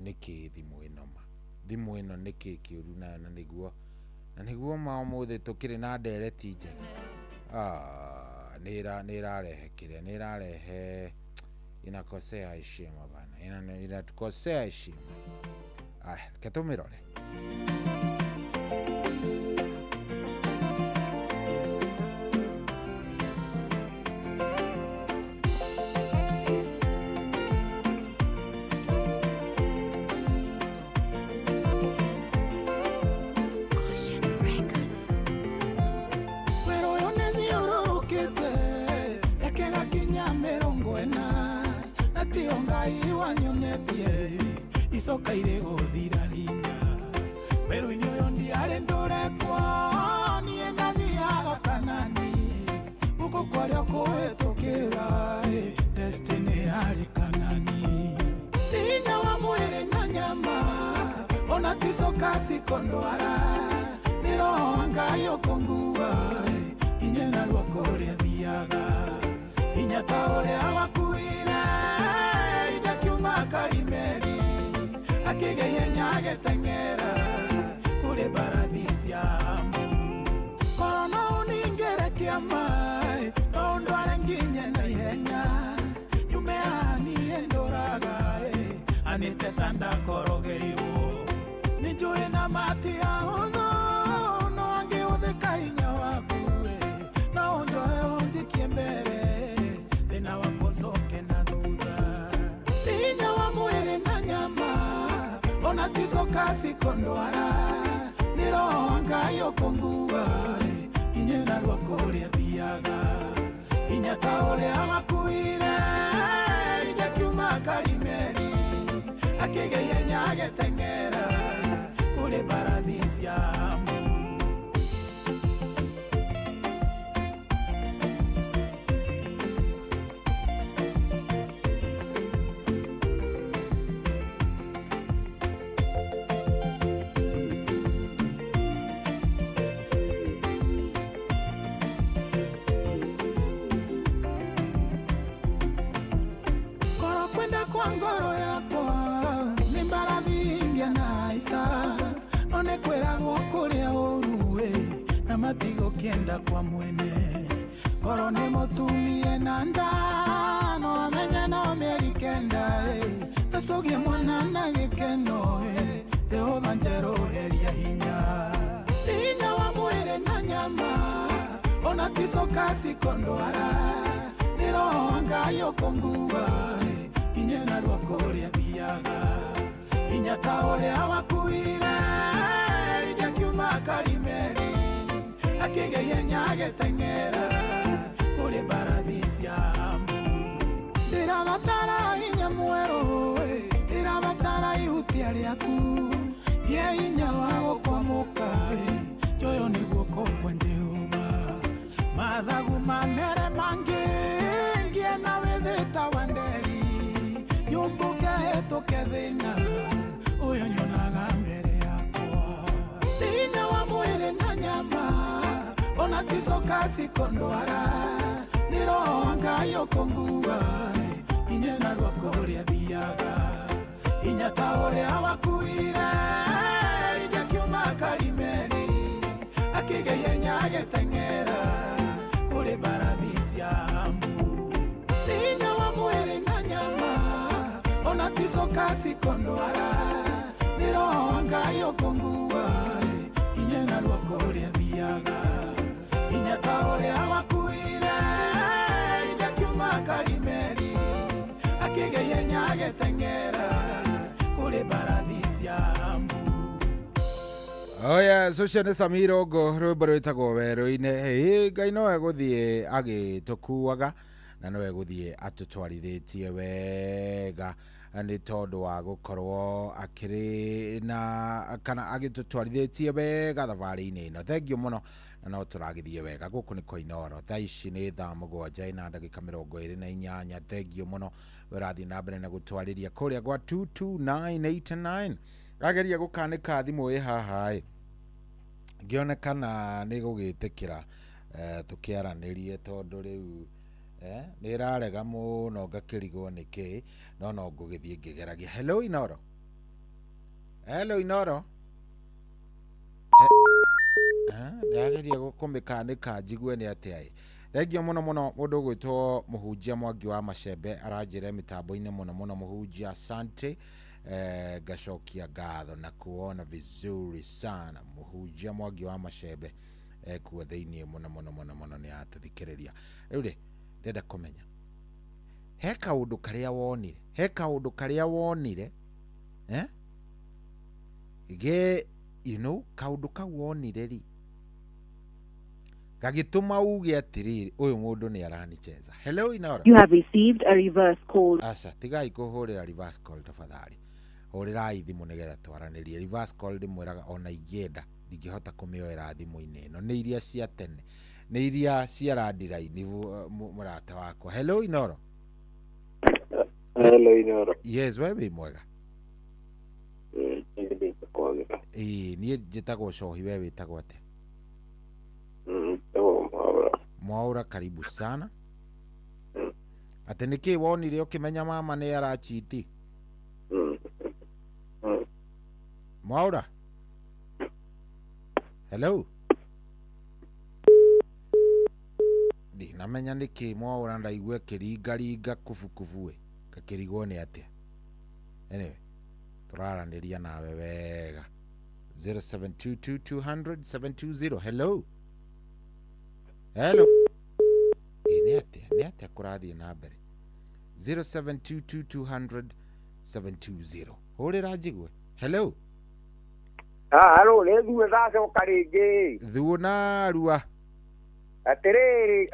Nĩkĩ thimũ ĩno nĩkĩ kĩũru nayo na nĩguo maũmũthĩ tũkĩrĩ na ndereti njega. Nĩĩrarehe kĩrĩa nĩĩrarehe inakosea heshima bana, inatukosea heshima. Reke tũmĩrore. Icoka ire guthira hinya weru-inĩ ũyũ ndiarĩ ndũrekwo niĩ ndathiaga Kanani gũkũ kwarĩa kũhĩtũkĩra destiny yarĩ Kanani hinya wa mwĩrĩ na nyama ona ticoka cikondwara nĩ roho wa Ngai ũkũngua hinya na ruoko ũrĩa thiaga hinya ta ũrĩa wakuire Elijah kiuma Karimeli akĩgeia nyagĩteng'era kũrĩ mbarathi cia Amu korona ũningĩre kĩama no ndware nginye na ihenya nyume niĩ ndũraga anĩte ta ndakorogeirwo nĩ njũĩ na matia hũthũ no angĩhũthĩka hinya waku no ũnjohe ũnjikie mbere thĩna wakwa ũcoke na thutha hinya wa mwĩrĩ na nyama ona ticoka cikondwara nĩ roho wa Ngai ũkũngua hinya na ruoko ũrĩa thiaga hinya ta ũrĩa wakuire Elijah kiuma Karimeli akĩgeia nyagĩteng'era kũrĩ mbarathi cia Amu ngoro yakwa nĩ mbarathi ingĩ na ica no nĩ kwĩragwo kũrĩa ũru na matigo kĩenda kwa mwene ngoro nĩ mũtumie na nda no amenye no mĩeri kenda acũgie mwana na gĩkeno Jehova njeroheria hinya wa mwĩrĩ na nyama ona ticoka cikondwara nĩ roho wa Ngai ũkũngua hinya na ruoko ũrĩa thiaga hinya ta ũrĩa wakuire Elijah kiuma Karimeli akĩgeia nyagĩteng'era kũrĩ mbarathi cia Amu ndĩrabatara hinya mwerũ ndĩrabatara ihutia rĩaku gĩa hinya wa gũkwamũka njoyo nĩ guoko kwa Jehova mathagu mamere mangĩ ngie na wĩthĩta wa nderi nyumbuke hĩtũke thĩna ũyũ nyonaga mbere yakwa hinya wa mwĩrĩ na nyama ona ticoka cikondwara nĩ roho wa Ngai ũkũngua hinya na ruoko ũrĩa thiaga hinya ta ũrĩa wakuire Elijah kiuma Karimeli akĩgeia nyagĩteng'era kũrĩ mbarathi cia Amu hinya wa mwĩrĩ na nyama ona ticoka cikondwara nĩ roho wa Ngai ũkũngua hinya na ruoko ũrĩa thiaga hinya ta Oya, social nĩ Samirongo rwĩmbo rwĩtagwo werũ-inĩ. Ngai no egũthiĩ agĩtũkuaga na no egũthiĩ atũtwarithĩtie wega nĩ tondũ wa gũkorwo akĩrĩ na kana agĩtũtwarithĩtie wega thabarĩ-inĩ ĩno. Thengiũ mũno na no tũragĩthiĩ wega. Gũkũ nĩ Koinoro, thaa ici nĩ thaa 7:28. Thengiũ mũno ũrathiĩ na mbere na gũtwarĩria kũrĩa gwa 22989. Ageria gũkanĩka thimũ ĩ haha ngĩonekana nĩ gũgĩtĩkĩra tũkĩaranĩrie tondũ rĩu nĩ ĩrarega mũno ngakĩrigwo nĩkĩ no ngũgĩthiĩ ngĩgeragia. Hello Inoro. Hello Inoro. Ndageria gũkũmĩkanĩka njigue nĩ atĩa. Thengiũ mũno mũno mũndũ ũgwĩtwo Mũhunjia Mwangi wa Macembe aranjĩra mĩtambo-inĩ mũno mũno. Mũhunjia, asante. Gacokia ngatho na kuona vizuri sana. Mũhunjia Mwangi wa Macembe kuo thĩinĩ mũno mũno mũno mũno nĩ atũthikĩrĩria. Rĩu rĩ ndenda kũmenya he kaũndũ karĩa wonire kaũndũ kau wonire ri gagĩtũma uge atĩrĩrĩ ũyũ mũndũ nĩ aranicheza. Hello Inoro. You have received a reverse call. Aca tigai kũhũrĩra reverse call tafadhali. Hũrĩrai thimũ nĩgetha twaranĩrie. Reverse call ndĩmwĩraga ona ingĩenda ndingĩhota kũmĩoera thimũ-inĩ ĩno. Nĩ iria cia tene, nĩ iria cia landline mũrata wakwa. Hello Inoro. Hello Inoro. Yes, wewe wĩ mwega? Niĩ njĩtagwo Cohi, wewe wĩtagwo atĩa? Mwaura, karibu sana. Atĩ nĩkĩ wonire ũkĩmenya mama nĩ arachiti? Mwaura. Hello. Ndinamenya nĩkĩ Mwaura ndaigua kĩringaringa kubukubu gakĩrigwo nĩ atĩa. Anyway, tũraranĩria nawe wega. 0722200720. Hello. Hello. Nĩ atĩa kũrathiĩ na mbere. 0722200720. Hũrĩra njigue. Hello. Hello, nĩ thuo ndacoka rĩngĩ. Thuo narua. Atĩrĩrĩ,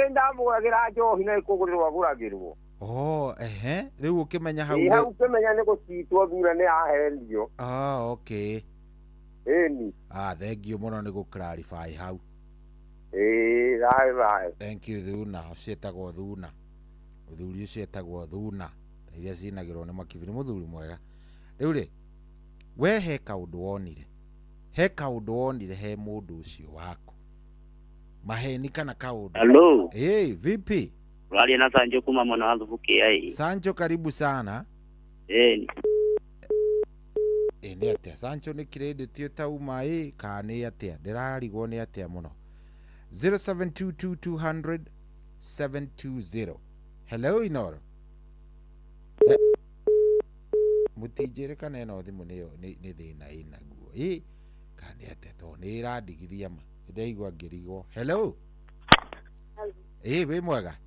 ndamũgũragĩra njohi na ĩkũgũrĩrwo agũragĩrwo. Rĩu ũkĩmenya hau. Hau ũkĩmenya nĩ gũcitwo thura nĩ ahendio. Okay. Ĩni. Thengiũ mũno nĩ gũ-clarify hau. Right. Thank you Thuna. Ũciĩtagwo Thuna. Mũthuri ũcio etagwo Thuna. Ta iria cinagĩrwo nĩ Makibi. Nĩ mũthuri mwega. Rĩu rĩ, we he kaũndũ wonire he mũndũ ũcio waku. Maheni kana kaũndũ. Hello. Vipi? Uralia na Sancho kuma mwana wangu fukia. Sancho, karibu sana. Nĩ atĩa Sancho nĩ credit ĩtauma kana nĩ atĩa? Ndĩrarigwo nĩ atĩa mũno. 0722200720. Hello Inoro. Mũtinjĩrĩ kana ĩno thimũ nĩ thĩna ĩnaguo. Kana nĩ atĩa to nĩ ĩrandigithia ma. Ndaigua ngĩrigwo. Hello. Wĩ mwega?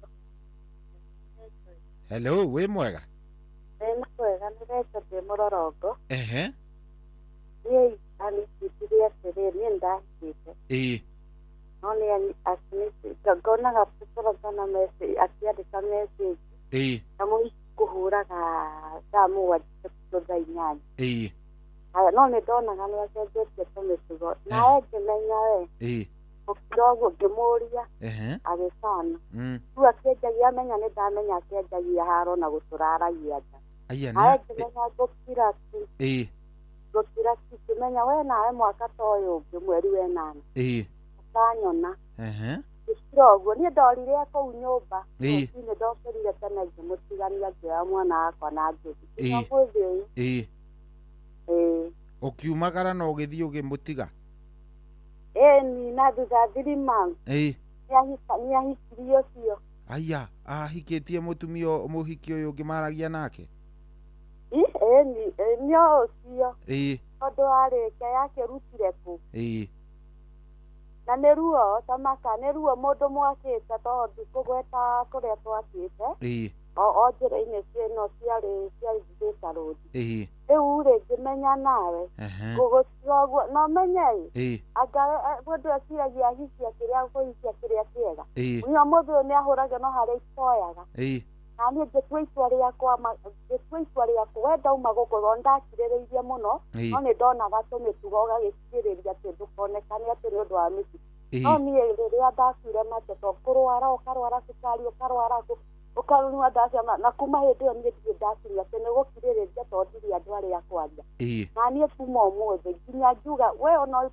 Hello, wĩ mwega? Nĩ mwega, nĩ ndĩ Mũrorongo. Niĩ anĩkĩtirie atĩrĩrĩ, niĩ ndahikĩte. No nĩ ngonaga tũtũragana message, akĩandĩka message. Na mũici kũhũraga thaa 7:08. No nĩ ndonaga nĩ acenjetie tũmĩtugo. Nawe ngĩmenya mũkĩra ũguo ngĩmũria agĩcana. Rĩu akĩenjagia amenya nĩ ndamenya akĩenjagia haro na gũtũraragia nja. Nawe ngĩmenya ngũkira ngĩmenya we nawe mwaka ta ũyũ ũngĩ mweri wenana. Akanyona. Gĩkira ũguo niĩ ndorire kũu nyũmba. Nĩ ndokerire tene ngĩmũtigania ngĩoya mwana wakwa na ngĩthi. Mũthĩ ũyũ. Ũkiumagara na ũgĩthiĩ ũgĩmũtiga? Na thutha 3 months. Nĩ ahikirie ũcio. Ahikĩtie mũtumia mũhiki ũyũ ũngĩ maragia nake? Nĩ ũcio. Tondũ arĩkia yakĩrutire kũ. Na nĩ ruo tamaka nĩ ruo mũndũ mwakĩte tondũ kũgweta kũrĩa twakĩte. o njĩra-inĩ ciĩno ciarĩ Thika Road. Ĩĩ. Rĩu rĩ ngĩmenya nawe gũgũtiga ũguo no menye anga mũndũ aciragia hicia kĩrĩa kũhicia kĩrĩa kĩega nĩo mũndũ ũyũ nĩahũraga no harĩa itoyaga na niĩ ngĩtua itua rĩakwa we ndauma gũkũ ro ndakirĩrĩirie mũno no nĩ ndonaga tũmĩtugo gagĩcigĩrĩria atĩ ndũkonekane atĩ nĩ ũndũ wa mĩtitũ no niĩ rĩrĩa ndakuire mateto kũrwara ũkarwara cukari ũkarwara ũkarũnyua ndacia na kuma hĩndĩ ĩyo niĩ ndirĩ ndakiria atĩ nĩgũkirĩrĩria tondũ ndirĩ andũ arĩa kwaria na niĩ kuma ũmũthĩ nginya ngiuga we ona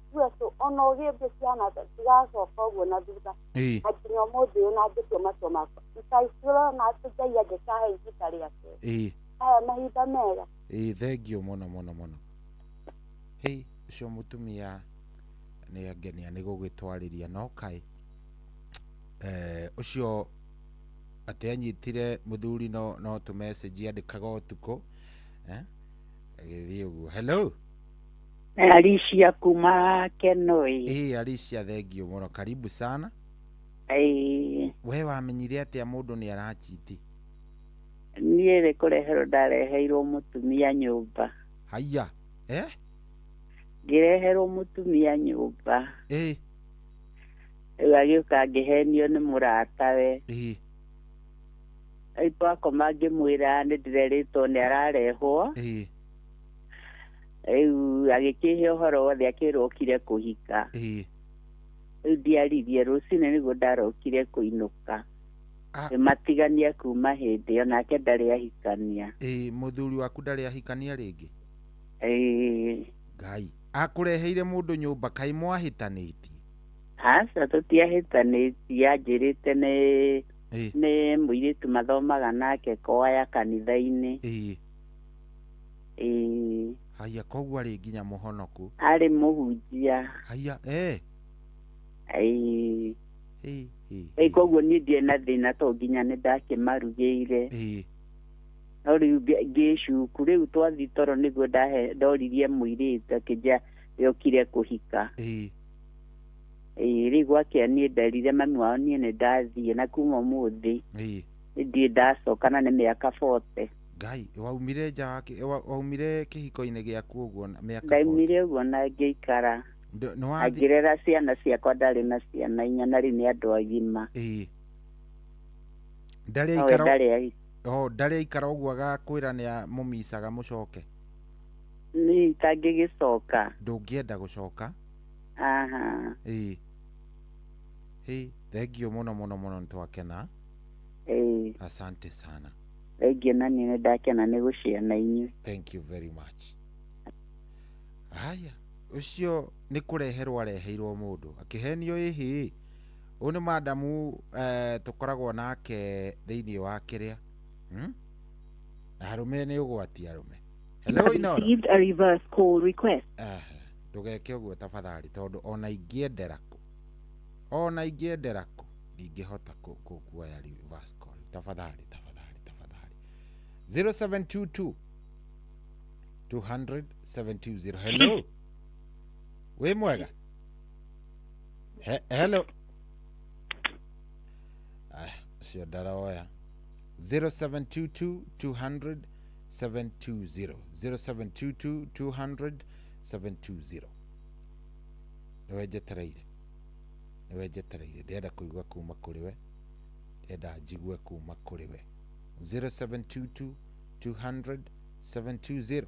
ona ũgĩmbĩ ciana cigacoka ũguo na thutha na nginya ũmũthĩ ũyũ na ngĩtua matua makwa ikaicũra na atĩ Ngai angĩkahe ihinda rĩake aya mahinda mega thengio mũno ũcio mũtumia nĩ angenia nĩ gũgĩtwarĩria no kaĩ ũcio atĩ anyitire mũthuri no tũ message andĩkaga ũtukũ agĩthiĩ ũguo. Hello Alicia kuma Kenoi. Alicia thengio mũno, karibu sana. We wamenyire atĩa mũndũ nĩ arachiti? Niĩ rĩ kũreherwo ndareheirwo mũtumia nyũmba. Haya ngĩreherwo mũtumia nyũmba rĩu agĩũka ngĩhenio nĩ mũratawe twakoma ngĩmwĩra nĩ ndĩrerĩtwo nĩ ararehwo rĩu agĩkĩhe ũhoro wothe akĩrwo okire kũhika rĩu ndiaririe rũcinĩ nĩguo ndarokire kũinũka matigania kuma hĩndĩ ĩyo nake ndarĩ ahikania. Mũthuri waku ndarĩ ahikania rĩngĩ? Ngai akũreheire mũndũ nyũmba kaĩ mwahĩtanĩtie? Aca tũtiahĩtanĩtie anjĩrĩte nĩ mũirĩtu mathomaga nake kwaya kanitha-inĩ. Haya koguo arĩ nginya mũhonoku? Arĩ mũhunjia. Haya koguo niĩ ndirĩ na thĩna to nginya nĩ ndakĩmarugĩire no rĩu ngĩcuku rĩu twathiĩ toro nĩguo ndoririe mũirĩtu akĩnja yokire kũhika rĩu gwake niĩ nderire mami wao niĩ nĩ ndathiĩ na kuma ũmũthĩ ndirĩ ndacoka na nĩ mĩaka 40. Ngai waumire nja waumire kĩhiko-inĩ gĩaku ũguo mĩaka 40? Ndaumire ũguo na ngĩikara angĩrera ciana ciakwa ndarĩ na ciana 4 na rĩu nĩ andũ agima. Ndarĩ aikara ũguo agakwĩra nĩ mũmicaga mũcoke? Nĩ itangĩgĩcoka. Ndũngĩenda gũcoka? Thengio mũno nĩtwakena. Asante sana. Thengio na niĩ nĩndakena nĩ gũcia na inyuĩ. Thank you very much. Haya ucio nĩ kũreherwo areheirwo mũndũ akĩhenio ĩhĩ ũyũ nĩ madamu tũkoragwo nake thĩinĩ wa kĩrĩa arũme nĩ ũgwati arũme. Hello Inoro. Received a reverse call request. Ndũgeke ũguo tafadhali tondũ ona ingĩendera kũ ndingĩhota kuoya reverse call. Tafadhali 0722 200 720. Hello we mwega. Hello sio daraoya 0722 200 720 0722 200 720. Niwejetereire ndenda kuigua kuma kuri we ndenda njigue kuma kuri we 0722 200 720.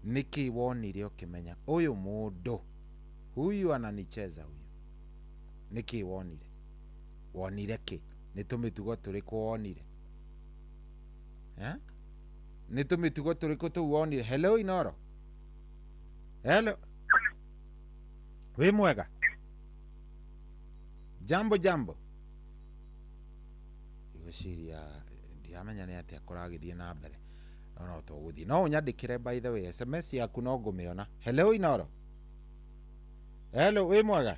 Niki wonire ukimenya uyu mundu huyu ananicheza huyu niki wonire ki ni tumitugo turiko wonire ni tumitugo turiko tu wonire. Hello Inoro. Hello we mwega. Jambo igociria ndiamenya nĩ atĩa kũragĩthiĩ na mbere no tũgũthiĩ no ũnyandĩkĩre by the way SMS yaku no ngũmĩona. Hello Inoro. Hello we mwega.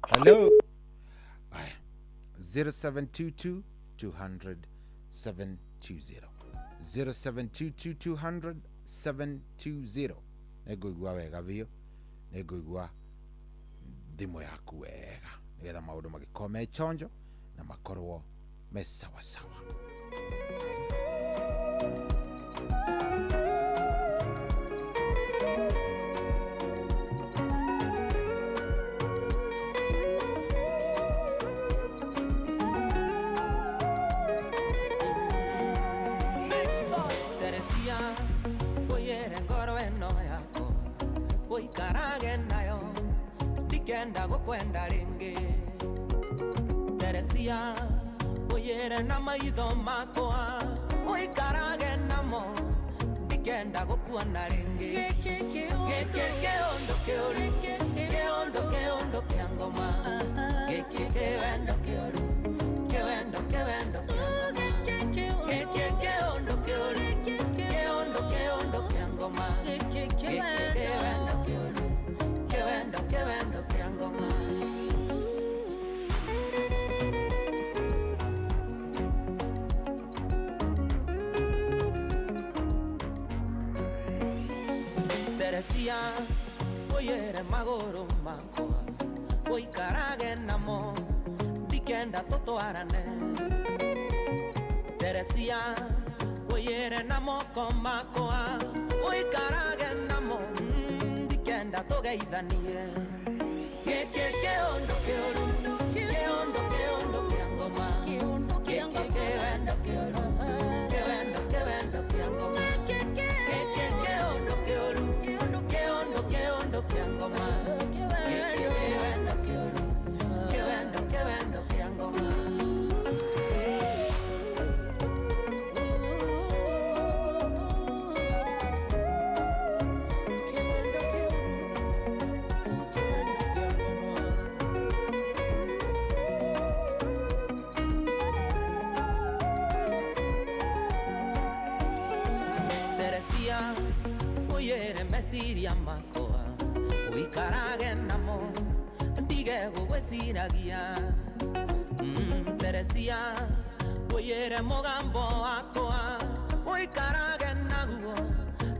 Hello 0722 200 720 0722 200 720. Nĩngũigua wega biũ, nĩngũigua thimũ yaku wega nĩgetha maũndũ magĩkorwo me chonjo na makorwo me sawa sawa. Teresia, oyere ngoro eno yako, oikarage nayo, dikenda gukwenda ringi. Teresia, oyere na maitho makwa, oikarage namo, dikenda gukuona ringi. Keondo keoru, keondo kia ngoma, kewendo keoru, kewendo keondo kia ngoma. Keondo keoru, keondo kia ngoma, kewendo kia ngoma. Teresia, oyere magoro makwa, oikarage namo, dikenda totwarane. Teresia, oyere namo komakwa, oikarage namo, dikenda togeithanie. Keondo keoru, keondo kia ngoma, kewendo keoru, kewendo kia ngoma. Keondo keoru, keondo kia ngoma, kewendo keoru, kewendo kia ngoma. Teresia, oyere mesiria makoa, oikarage namo, ndige gugweciragia. Teresia, oyere mugambo wakwa, oikarage naguo,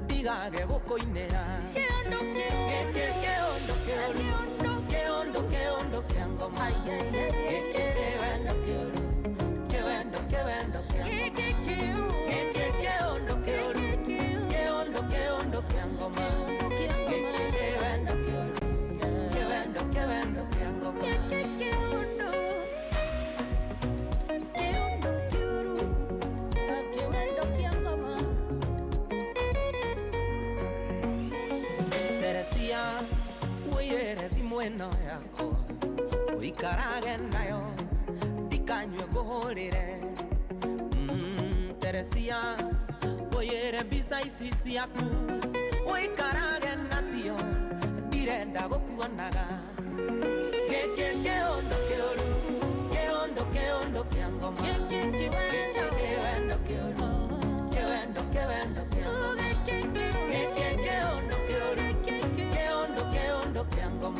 ndigage gukoinera. Keondo keoru, keondo kia ngoma, kewendo keoru, kewendo kia ngoma. Keondo keoru, keondo kia ngoma, kewendo keoru, kewendo kia ngoma. Teresia, oyere thimo eno yako, oikarage nayo, ndikanywe nguhurire. Teresia, oyere mbica ici ciaku, oikarage nacio, ndirenda gukuonaga. Keondo keoru, keondo kia ngoma, kewendo keoru, kewendo kia ngoma. Keondo keoru, keondo kia ngoma,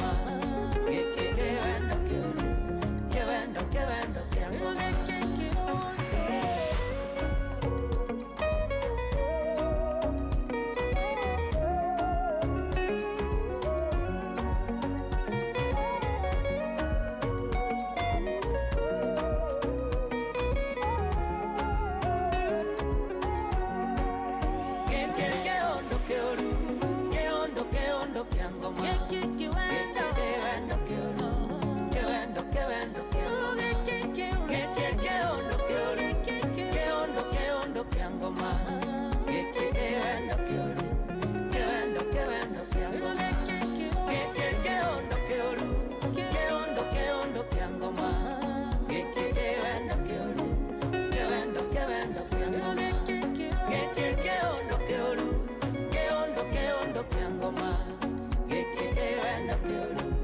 kewendo keoru,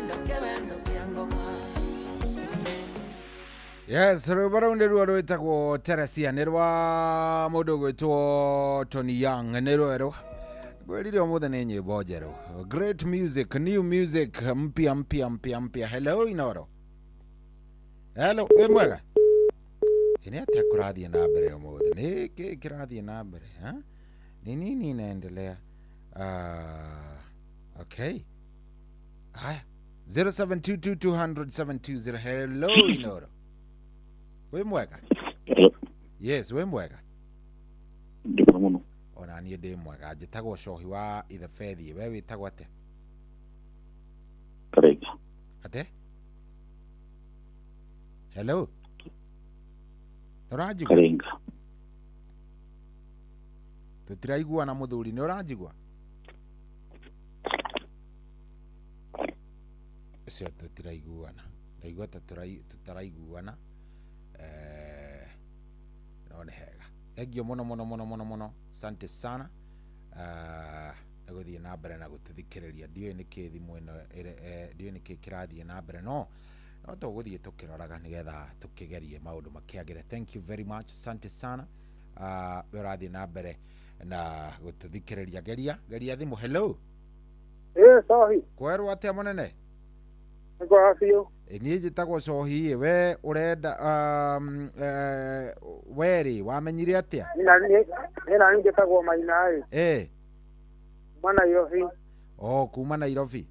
kewendo kia ngoma. Yes, rũbarundi ruo rwĩtagwo Teresia nĩ rwa mũndũ gwĩtwo Tony Young nĩ rwerũ gwĩrire ũmũthĩ nĩ nyĩmbo njerũ. Great music, new music, mpya. Hello Inoro. Hello, wĩ mwega? Nĩ atĩa kũrathiĩ na mbere ũmũthĩ? Nĩ kĩĩ kĩrathiĩ na mbere? Nĩ nini inaendelea? Okay. Haya. 0722200720. Hello Inoro. we mwega yes we mwega ndimo muno ona niĩ ndĩ mwega njĩtagwo cohi wa Ithebethie we wĩtagwo atĩa Karenga ate hello ũranjigua Karenga tutiraiguana mũthuri nĩ ũranjigua cio tutiraiguana ndaigua ta tutaraiguana no nĩ hega egio mũno asante sana nagũthiĩ na mbere na gũtũthikĩrĩria ndiũĩ nĩ kĩ thimũ ĩno ndiũĩ nĩ kĩ kĩrathiĩ na mbere no tũgũthiĩ tũkĩroraga nĩgetha tũkĩgerie maũndũ makĩagĩre thank you very much asante sana we ũrathiĩ na mbere na gũtũthikĩrĩria geria thimũ hello Cohi kwerwo atĩa mũnene nĩkwagabiũ niĩ njĩtagwo Cohi we ũrenda werĩ wamenyire atĩa nĩna niĩ njĩtagwo Maina kuma Nairobi kuma Nairobi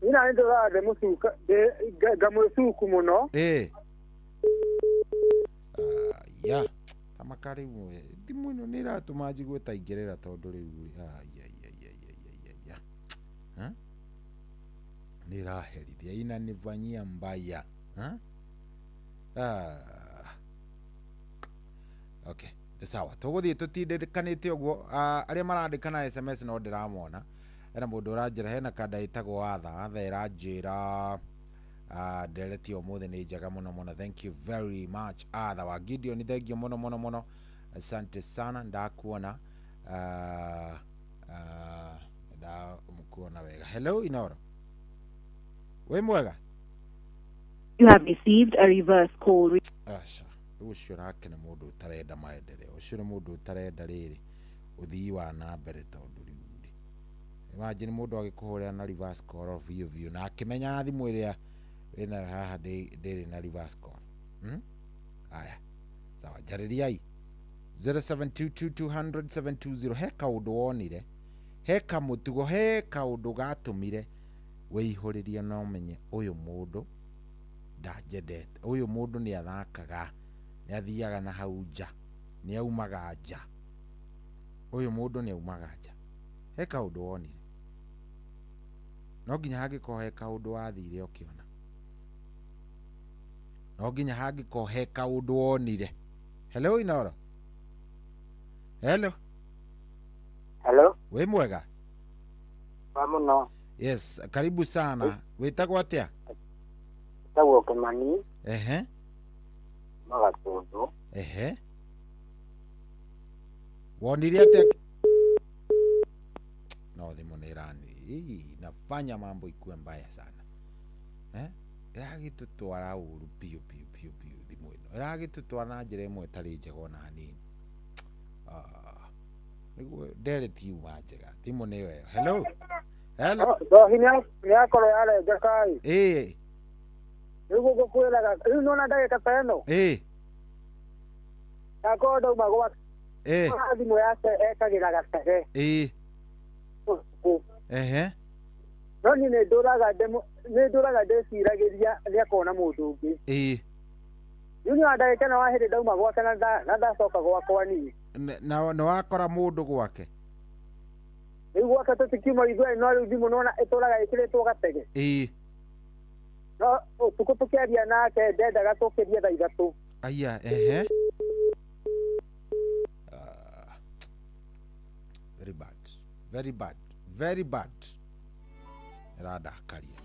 nina nĩ ndĩraga ndĩmũcuka ngamwĩcuku mũno ya tamaka rĩu thimũ ĩno nĩ ĩratũma njigue ta ingĩrĩra tondũ rĩu nĩ ĩraherithia inanifanyia mbaya okay nĩ sawa tũgũthiĩ tũtindĩkanĩte ũguo arĩa marandĩka na SMS no ndĩramona hena mũndũ ũranjĩra hena kanda ĩtagwo watha ĩranjĩra ndereti ũmũthĩ nĩ njega mũno thank you very much atha wa Gideon thank you mũno asante sana ndakuona ndakuona wega hello Inoro we mwega You have received a reverse call. Asha ucio nake nĩ mũndũ ũtarenda maendeleo ucio nĩ mũndũ ũtarenda rĩrĩ ũthii wa na mbere tondũ rĩu imagine mũndũ agĩkũhũrĩra na reverse call of view na akĩmenya thimũ ĩrĩa wĩna haha ndĩrĩ na reverse call aya sawa jarĩriai 0722200720 he kaũndũ wonire he kamũtugo he kaũndũ gatũmire wĩihũrĩrie na ũmenye ũyũ mũndũ ndanjendete ũyũ mũndũ nĩ athakaga nĩ athiaga na hau nja nĩ aumaga nja ũyũ mũndũ nĩ aumaga nja he kaũndũ wonire no nginya hangĩkorwo he kaũndũ wathire ũkĩona no nginya hangĩkorwo he kaũndũ wonire hello Inoro hello we mwega mũno yes karibu sana wĩtagwo atĩa tagwo Kĩmani Magatũndũ wonire atĩa no thimũ nĩ irani nafanya mambo ikuwe mbaya sana ĩragĩtũtwara ũru piũ thimũ ĩno ĩragĩtũtwara na njĩra ĩmwe ĩtarĩ njega ona hanini nĩguo ndereti uma njega thimũ nĩyo ĩyo hello nĩ akorwo yarenga kaĩ nĩguo ngũkwĩraga rĩu nona ndagĩka ta ĩno akorwo ndauma gwake thimũ yake ekagĩra gatege no niĩ nĩ ndũraga ndĩciragĩria nĩ akona mũndũ ũngĩ rĩu nĩ ndagĩka ĩno wa hĩndĩ ndauma gwake na ndacoka gwakwa niĩ nĩ wakora mũndũ gwake rĩu gwake tũtikiuma ithuĩ no rĩu thimũ nona ĩtũraga ĩkĩrĩtwo gatege no ũtukũ tũkĩaria nake ndendaga tũkĩrie thaa ithatũ aya very bad ĩrandakaria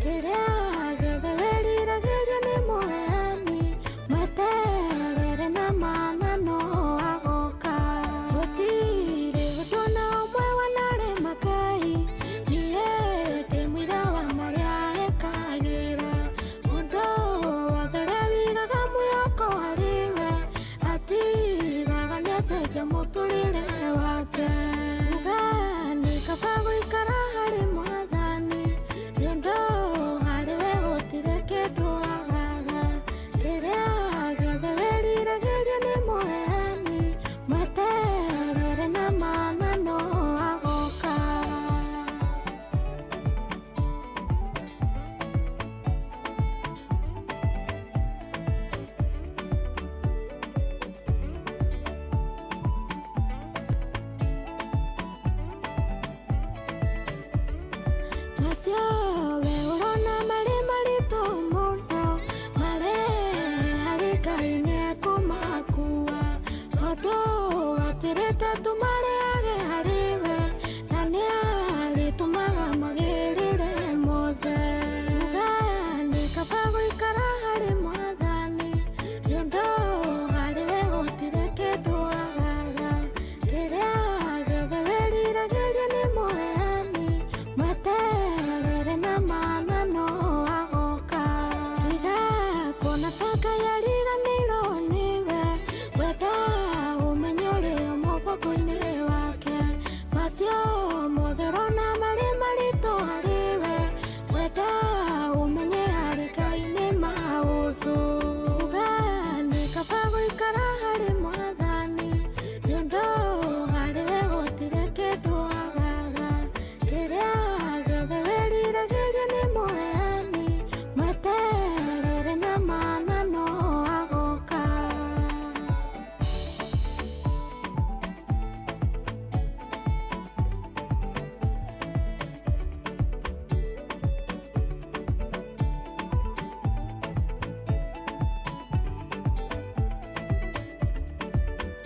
Kĩrĩa gĩothe werire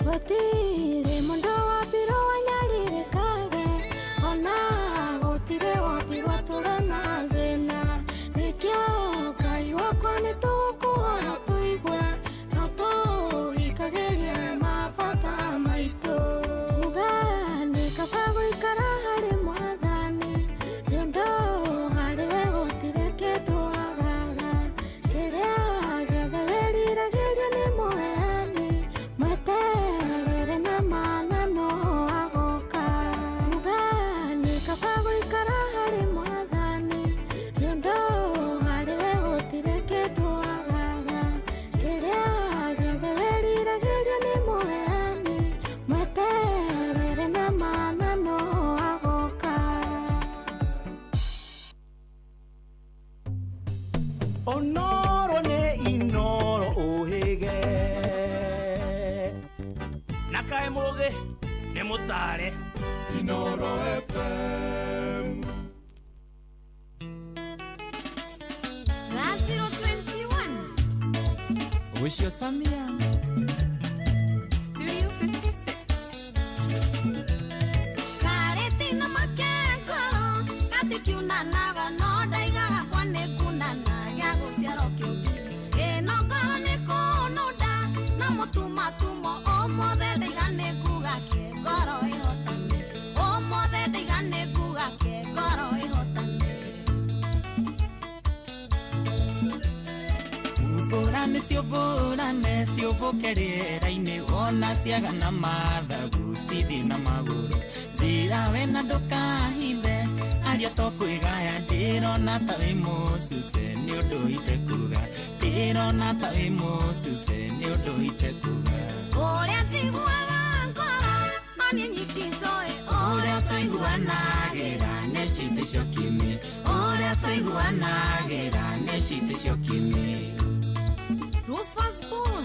Gotire mundu wambirwo wanyarire kage, ona gotire wambirwo ture na thina. Nikio Ngai wakwa nitugukuhoya tuigwe, no tuhikagiria mabata maitu. Uga ni kaba guikara hari mwathani, nĩũndũ harĩwe gũtirĩ kĩndũ wagaga. Kĩrĩa gĩothe wĩriragĩria nĩ mũheani, mweterere na mana no agoka. Uga nĩ kaba gũikara harĩ mwathani, nĩũndũ harĩwe gũtirĩ kĩndũ wagaga. Kĩrĩa gĩothe wĩriragĩria nĩ mũheani, mweterere na mana no agoka. Onoro ne inoro ohege Nakai moge ne mutare Inoro FM Gaziro 21 Ushio Samia Studio 56 Kareti na makekoro Gati kiunanaga no daigaga kwa nekunana Gyago siaro kiobidi Eno goro nekunuda Na mutumatumo Omothe daigane kugake Goro ihotane Omothe daigane kugake Goro ihotane Uburane ciũmbũkĩrĩra-inĩ wona ciaga na mathagu cithi na magũrũ njĩra we na ndũkahithe aria to kwĩgaya ndĩrona ta wĩ mũcuce nĩ ũndũ itekuga ndĩrona ta wĩ mũcuce nĩ ũndũ itekuga Ũrĩa tiguaga ngoro no niĩ nyititũĩ ũrĩa tũiguanagĩra nĩ citĩ cio kimi ũrĩa tũiguanagĩra nĩ citĩ cio kimi Rufus Bull,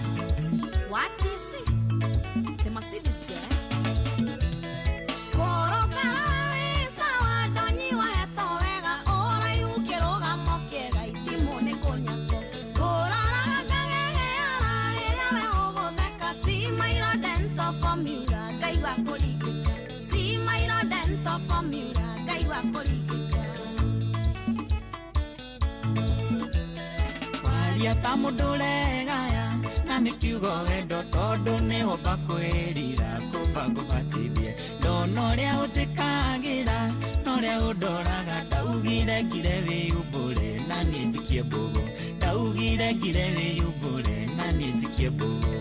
what is it? The Mercedes girl. Koro karawe sawa donyi wa heto wega ora yukiroga mokiega itimone konyako. Koro ragagege ararira we ogotheka si mairo dental formula gaiwa kurigika. Si mairo dental formula gaiwa kurigika. Waria ta mũndũ ũregaya na nĩ kiugo wendo tondũ nĩho mbakwĩrira kũmba ngũbatithie ndona ũrĩa ũnjĩkagĩra na ũrĩa ũndoraga ndaugire ngire wĩyumbũre na niĩ njikie mbũgũ ndaugire ngire wĩyumbũre na niĩ njikie mbũgũ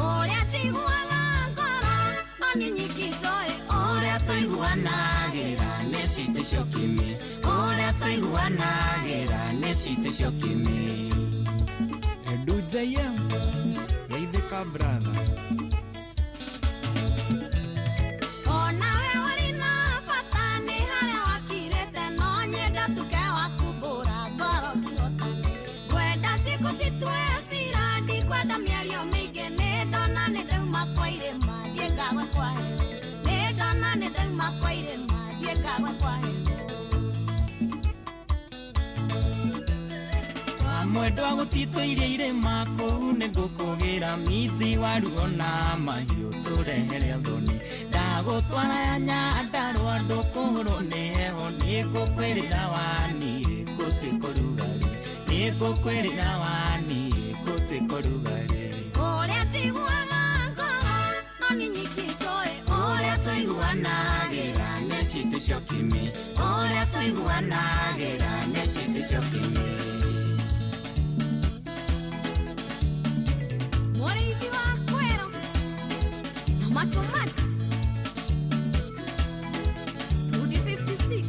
Ũrĩa tiguaga ngoro no niĩ nyititũĩ ũrĩa tũiguanagĩra nĩ citĩ cio kimi ũrĩa tũiguanagĩra nĩ citĩ cio kimi Edujayem Geithĩka brother Ona we ũrĩ na bata nĩ harĩa wakirĩte no nyenda tuke wakumbũra ngoro cihotane Ngwenda ciĩko citue cira ndikwenda mĩario mĩingĩ nĩ ndona nĩ ndauma kwa irĩma thiĩ ngagwe kwa heho nĩ ndona nĩ ndauma kwa irĩma thiĩ ngagwe kwa heho Mwendwa gũtitũirie irĩma kũu nĩ ngũkũgĩra minji waruo na mahiũ tũrehere thoni ndagũtwara ya Nyandarũa ndũkũhũrwo nĩ heho nĩ ngũkwĩrĩra waniĩ gũtuĩka ũrugarĩ nĩ ngũkwĩrĩra waniĩ gũtuĩka ũrugarĩ Ũrĩa tiguaga ngoro no niĩ nyititũĩ ũrĩa tũiguanagĩra nĩ citĩ cio kimi ũrĩa tũiguanagĩra nĩ citĩ cio kimi Mũrĩithi wa kwero na matomati Studio 56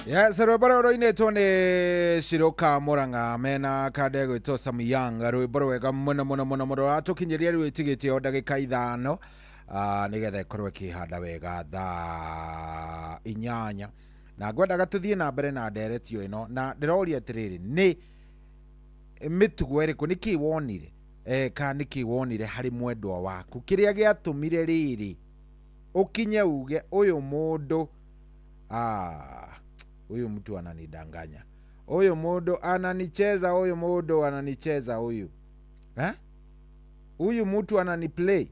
Yes, rwĩmbo rũinĩtwo nĩ Ciroka Mũrang'a mena kande gwĩtwo Sam Young rwĩmbo rwega mũno mũno mũno mũno ratũkinyĩria rĩu ĩtigĩtie o ndagĩka ithano nĩgetha ĩkorwo ĩkĩhanda wega thaa 8 na ngwendaga tuthie na mbere na nderetio ino na ndiroria atiriri ni mitugo iriku niki wonire ka niki wonire hari mwendwa waku kiria giatumire riri ukinye uge uyu mundu huyu mtu ananidanganya, huyu mundu ananicheza, huyu mundu ananicheza, huyu huyu mtu ananiplay,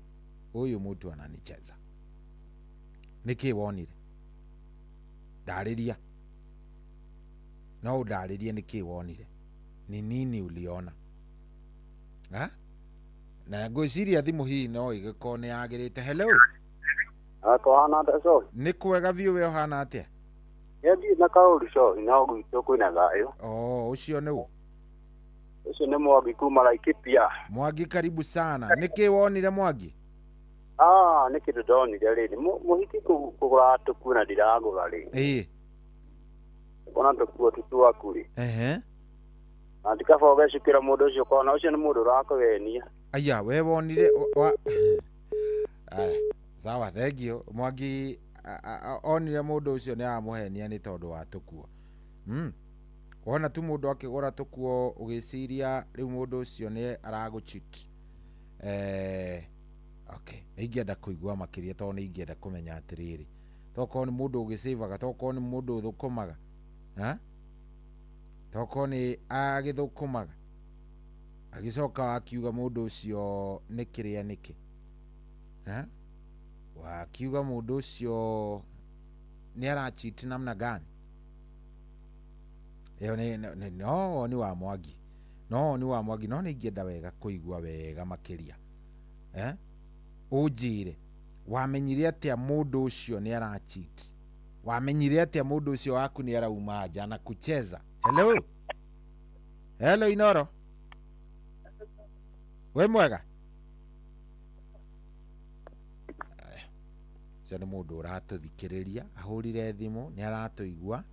huyu mtu ananicheza. Niki wonire? Dariria. No udaririe niki wonire. Ni nini uliona? Na ngwiciria thimu hii no igiko ni yagirite. Hello. Hana atia? Ni kwega biũ we hana atia? Yethi na kaũru co ina gwitũ kwĩna thayũ. Ũcio nĩ ũ? Ũcio nĩ Mwangi kuma Laikipia. Mwangi, karibu sana. Nĩkĩ wonire Mwangi? Nĩ kĩndũ ndonire rĩrĩ. Mũhiki kũgũra tũkuo na ndiragũra rĩrĩ. Ona tũkuo tũtwaku rĩ. Na ndikaba ũgecukĩra mũndũ ũcio kona ũcio nĩ mũndũ ũrakũgenia. Aya, we wonire sawa, thank you. Mwangi onire mundu ucio ni amuhenia ni tondu wa tukuo. Wona tu mundu akigura tukuo ugiciria riu mundu ucio ni aragu cheat. Okay, ingienda kuigua makiria tondu ni ingienda kumenya atiriri. Toko ni mundu ugisavaga, toko ni mundu uthukumaga. Toko ni agithukumaga. Agicoka akiuga mundu ucio ni kiria niki. Wakiuga mundu ucio ni arachit namna gani? Iyo ni wa Mwangi. No ni wa Mwangi, no ni ingenda wega kuigua wega makiria. Ujire wamenyire atia mundu ucio ni arachit? Wamenyire atia mundu ucio waku ni arauma nja na kucheza? Hello. Hello Inoro. We mwega? Cio nĩ mũndũ ũratũthikĩrĩria, ahũrire thimũ, nĩ aratuigua,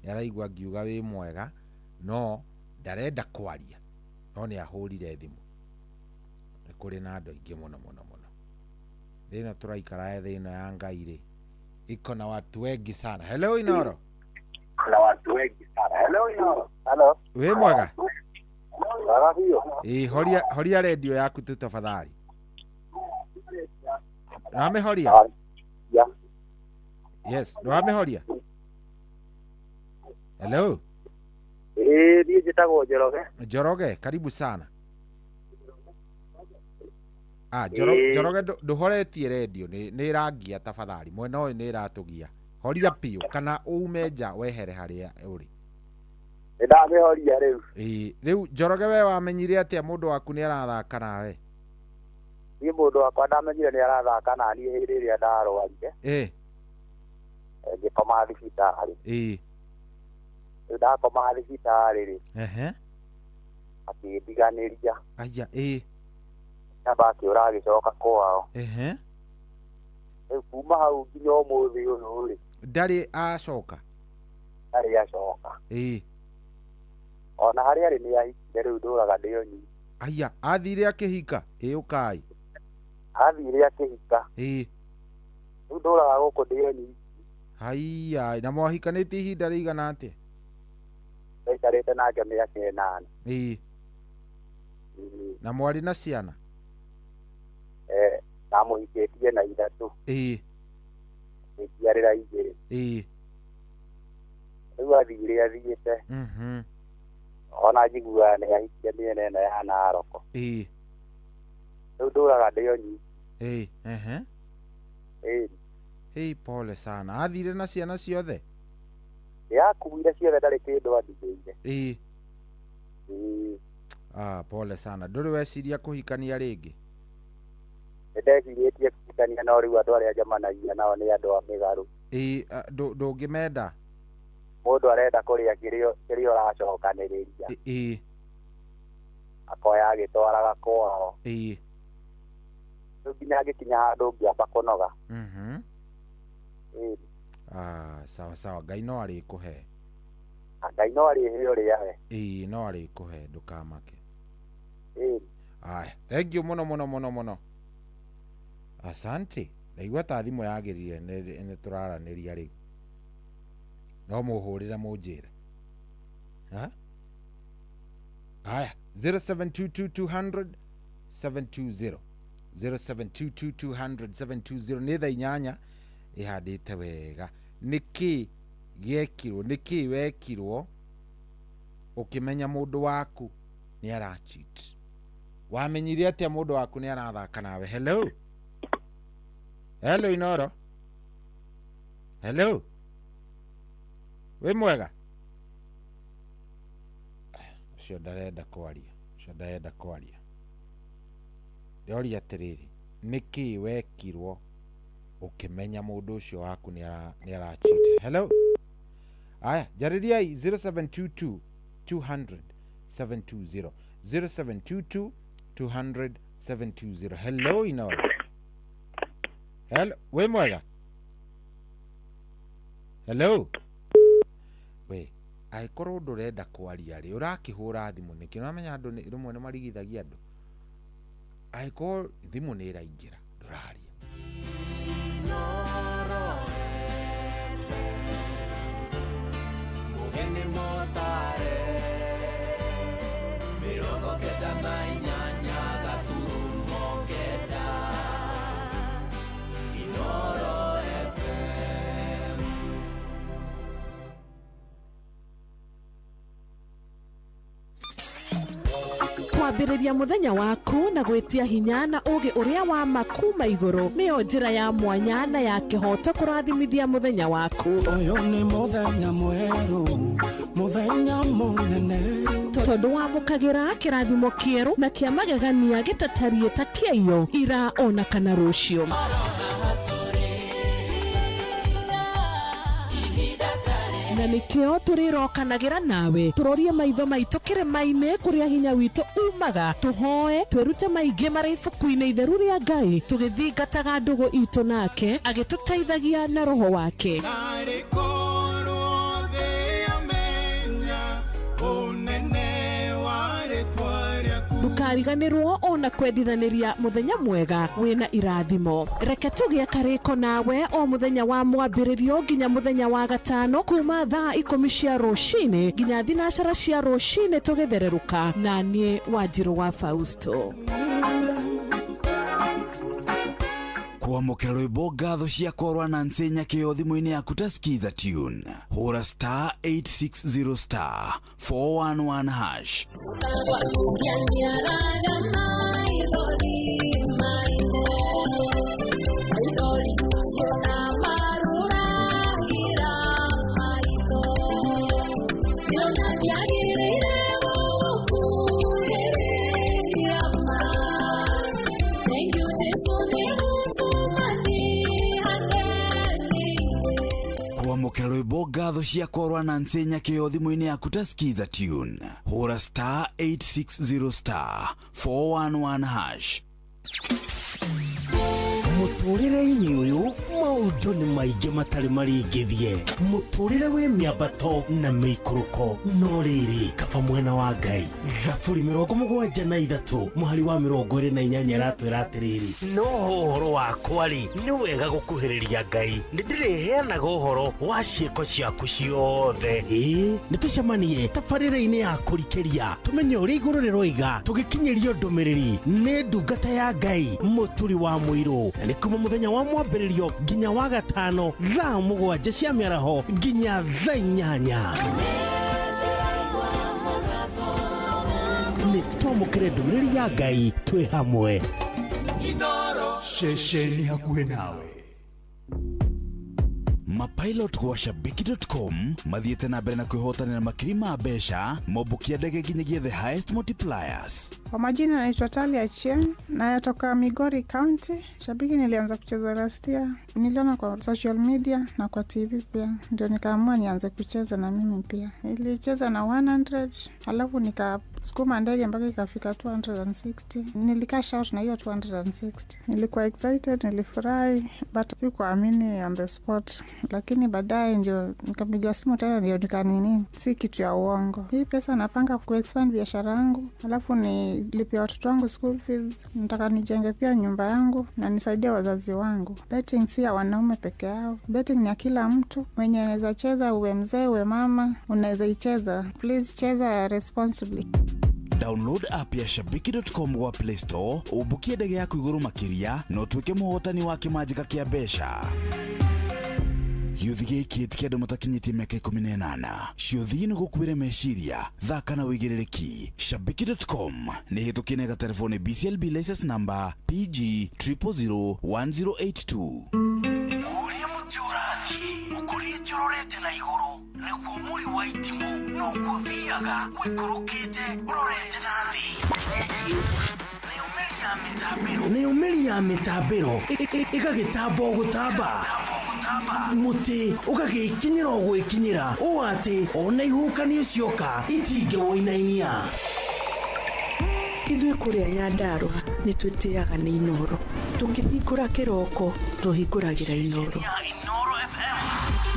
nĩ araigua ngiuga wĩ mwega, no ndarenda kwaria, no nĩ ahũrire thimũ. Nĩ kũrĩ na andũ aingĩ mũno mũno mũno. Thĩno tũraikara thĩno ya Ngai rĩ, iko na watu wengi sana. Hello Inoro. Na watu wengi sana. Hello Inoro. Hello. Wĩ mwega? Horia horia radio yaku tu tafadhali. Namehoria? Yes, namehoria. Hello. Ndiye njitagwo Njoroge. Njoroge, karibu sana. Njoroge nduhoretie radio ni rangia tafadhali. Mwena uyu ni ratugia. Horia piu kana uume nja wehere haria uri. Ndamehoria riu. Riu Njoroge we wamenyire atia mundu waku ni arathaka nawe? Ni mundu wakwa ndamenyire ni arathaka na ni hĩndĩ ĩrĩa ndarwarire. Ngĩkoma thibitarĩ. Ndakoma thibitarĩ rĩ. Akĩndiganĩria. Aya, Namba akĩũra agĩcoka kwao. Rĩu kuma hau nginya ũmũthĩ ũyũ rĩ. Ndarĩ acoka? Ndarĩ acoka. Ona harĩa arĩ nĩ ahikire, rĩu ndũraga ndĩ o nyiki. Aya, athire akĩhika? Ũkai. Athire akĩhika. Rĩu ndũraga gũkũ ndĩ o nyiki. Haiya, na mwahikanĩtie ihinda rĩigana atĩa? Ndaikarĩte nake mĩaka 8. Na mwarĩ na ciana? Ndamũhikĩtie na 3. Ngĩciarĩra 2. Rĩu athiĩte. Ona njiguaga nĩ ahikia mĩena ĩno ya Naroko. Rĩu ndũraga ndĩ o nyiki. Pole sana. Athire na ciana ciothe? Yakuire ciothe, ndarĩ kĩndũ athithĩire. Pole sana. Ndũrĩ weciria kũhikania rĩngĩ? Ndecirĩtie kũhikania, no rĩu andũ arĩa njamanagia nao nĩ andũ a mĩgarũ. Ndũngĩmenda? Mũndũ arenda kũrĩa kĩrĩa ũracokanĩrĩria. Akoya agĩtwaraga kwao. Rĩu nginya agĩkinya handũ ngĩamba kũnoga. Sawa sawa, Ngai no arĩkũhe. Ngai no arĩhe ũrĩa we. No arĩkũhe, ndũkamake. Thank you mũno mũno mũno mũno. Asante. Ndaigua ta thimũ yagĩrire nĩ tũraranĩria rĩu. no muhurire munjire. Ha? Haya 0722200720 0722200720 nĩ thaa 8 ihandite wega. Niki giekirwo, niki wekirwo ukimenya mundu waku ni ara cheat. Wamenyire atia mundu waku ni arathaka nawe? Hello Inoro. Hello we mwega. Cio ndarenda kwaria. Ndoria atiriri, niki wekirwo ukimenya mundu ucio waku ni ara cheat? Hello. Aya, jariria 0722200720 0722200720. Hello Inoro. Hello we mwega. Hello we aikorwo ndurenda kwaria ri urakihura thimu niki uramenya andu ni rimwe ni marigithagia andu. Aikorwo thimu ni iraingira nduraria. Mugeni motare mirongo kenda na inyanya gaturumo kenda Inoro FM. Kwambĩrĩria mũthenya waku na gwĩtia hinya na ũgĩ ũrĩa wa makuma igũrũ nĩyo njĩra ya mwanya na ya kĩhoto kũrathimithia mũthenya waku. Ũyũ nĩ mũthenya mwerũ, mũthenya mũnene, tondũ wamũkagĩra kĩrathimo kĩerũ na kĩa magegania gĩtatariĩ ta kĩayo ira ona kana rũciũ. Na nĩkĩo tũrĩrokanagĩra nawe tũrorie maitho maitũ kĩrĩma-inĩ kũrĩa hinya witũ umaga, tũhoe twĩrute maingĩ marĩ ibuku-inĩ itheru rĩa Ngai, tũgĩthingataga ndũgũ itũ nake agĩtũteithagia na roho wake. Ndukariganĩrwo ona kwendithanĩria mũthenya mwega wĩna irathimo. Reke tũgĩe karĩko nawe o mũthenya wa mwambĩrĩrio nginya mũthenya wa gatano kuma thaa 10 cia rũcinĩ nginya thinacara cia rũcinĩ tũgĩthererũka na niĩ Wanjirũ wa Fausto. Kuamukĩra rwĩmbo ngatho cia korwa na nsenya kĩo thimũ-inĩ yaku ta skiza tune. Hũra *860 411#. Kuamukĩra rwĩmbo ngatho cia korwa na nsenya kĩo thimũ-inĩ yaku ta skiza tune. Hũra *860 411#. Mũtũrĩre-inĩ ũyũ maũndũ nĩ maingĩ matarĩ maringithie. Mũtũrĩre wĩ mĩambato na mĩikũrũko, no rĩrĩ kaba mwena wa Ngai. Thaburi 73 mũhari wa 28 aratwĩra atĩrĩrĩ, no ũhoro wakwa-rĩ nĩ wega gũkuhĩrĩria Ngai, nĩ ndĩrĩheanaga ũhoro wa ciĩko ciaku ciothe. Nĩtũcemanie tabarĩra-inĩ ya kũrikĩria tũmenye ũrĩa igũrũ rĩroiga, tũgĩkinyĩrio ndũmĩrĩri nĩ ndungata ya Ngai mũturi wa mũirũ. Na nĩ kuma mũthenya wa mwambĩrĩrio nginya wa gatano thaa 7 cia mĩaraho nginya thaa 8. Nĩ twamũkĩre ndũmĩrĩri ya Ngai twĩ hamwe. Inoro ceceni hakuhĩ nawe. Mapilot kwa shabiki.com mathiĩte na mbere na kwĩhotanĩra makiri ma mbeca mobukia ndege nginyagia the highest multipliers. Kwa majina naitwa Talia Achieng na yatoka Migori County. Shabiki nilianza kucheza last year. Niliona kwa social media na kwa TV pia. Ndio nikaamua nianze kucheza na mimi pia. Nilicheza na 100, alafu nikasukuma ndege mpaka ikafika 260. Nilikash out na hiyo 260. Nilikuwa excited, nilifurahi, but sikuamini on the spot. lakini baadaye ndio nikapiga simu tena ndio nikanini si kitu ya uongo. Hii pesa napanga kuexpand biashara yangu, alafu nilipia watoto wangu school fees, nataka nijenge pia nyumba yangu na nisaidie wazazi wangu. Betting si ya wanaume peke yao, betting ni ya kila mtu. Mwenye anaweza cheza, uwe mzee uwe mama, unaweza icheza. Please cheza responsibly. Download app ya shabiki.com wa Play Store, ubukie ndege yaku iguru makiria no tuike muhotani wa kimajika kia besha. Yuthige kiti kia mutakinyiti meka 18 ciuthi no gukwire meciria thaka na wigiriki. Shabiki.com ni hitukine ga telefone BCLB license number PG 0001082. Uria mutiurathi ukurite urorete na iguru niguo muri wa itimu no guthiaga wikurukite urorete nathi. Ni umeri ya mitambiro igagitambo gutamba muti ugagikinyira ogwikinyira o ati ona ihukani cioka itinge woinainia. Ithuĩ kũrĩa Nyandarua nĩ twĩtĩaga nĩ Inoro. Tũngĩhingũra kĩroko tũhingũragĩra Inoro.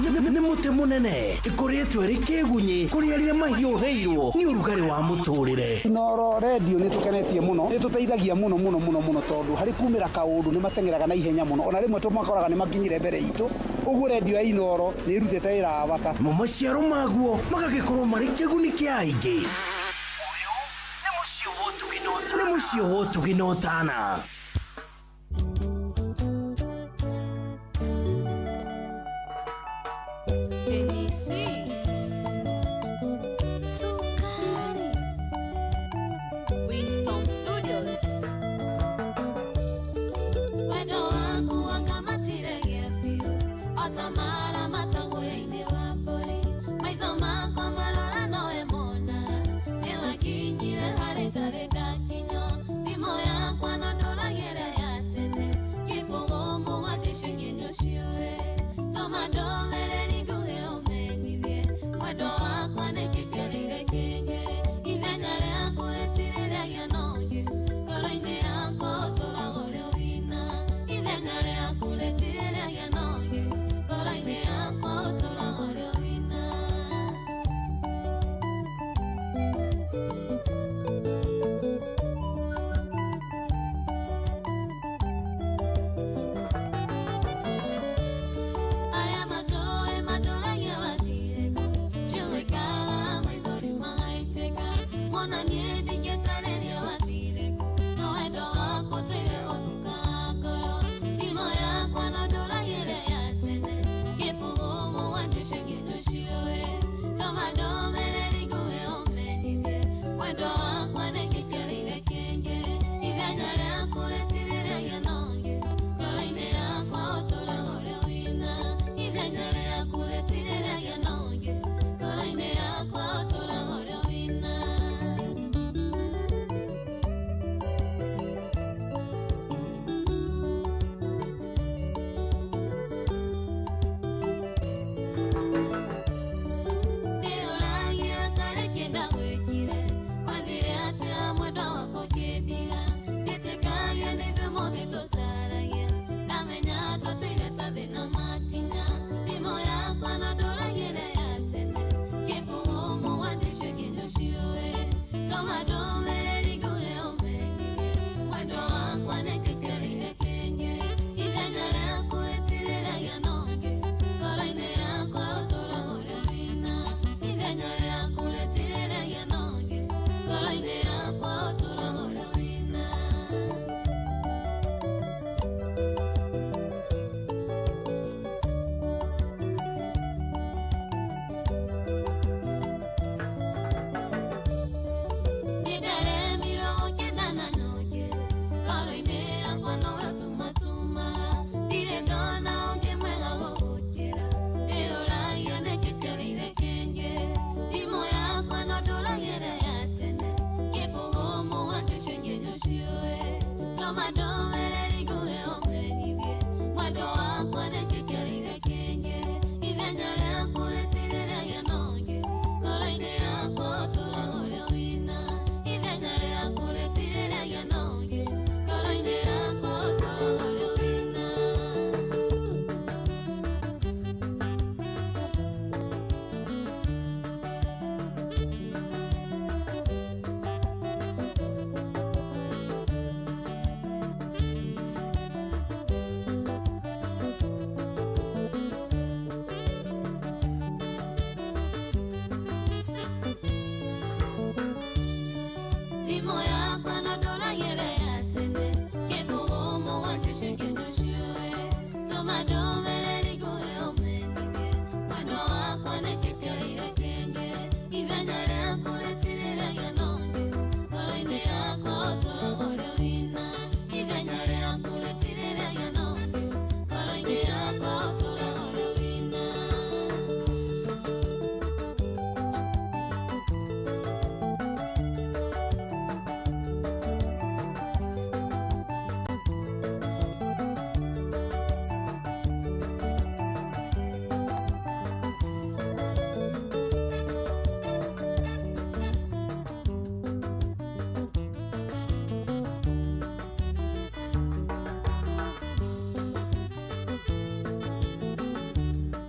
Nĩ muti munene ikoretwo ri kĩgunyi kũrĩa arĩa mahiũhĩirwo nĩ ũrugarĩ wa mũtũrĩre. Inoro radio nĩ tũkenetie mũno, nĩ tũteithagia mũno tondũ harĩ kumĩra kaũndũ nĩ matengeraga na ihenya mũno, ona rĩmwe tũmakoraga nĩ makinyire mbere itũ. Ũguo radio ya Inoro nĩ irutĩte wĩra wa bata. Maciaro maguo magagĩkorwo marĩ kĩguni kĩa aingĩ. Ũyũ nĩ mũciĩ wa Ũtugi-Notana.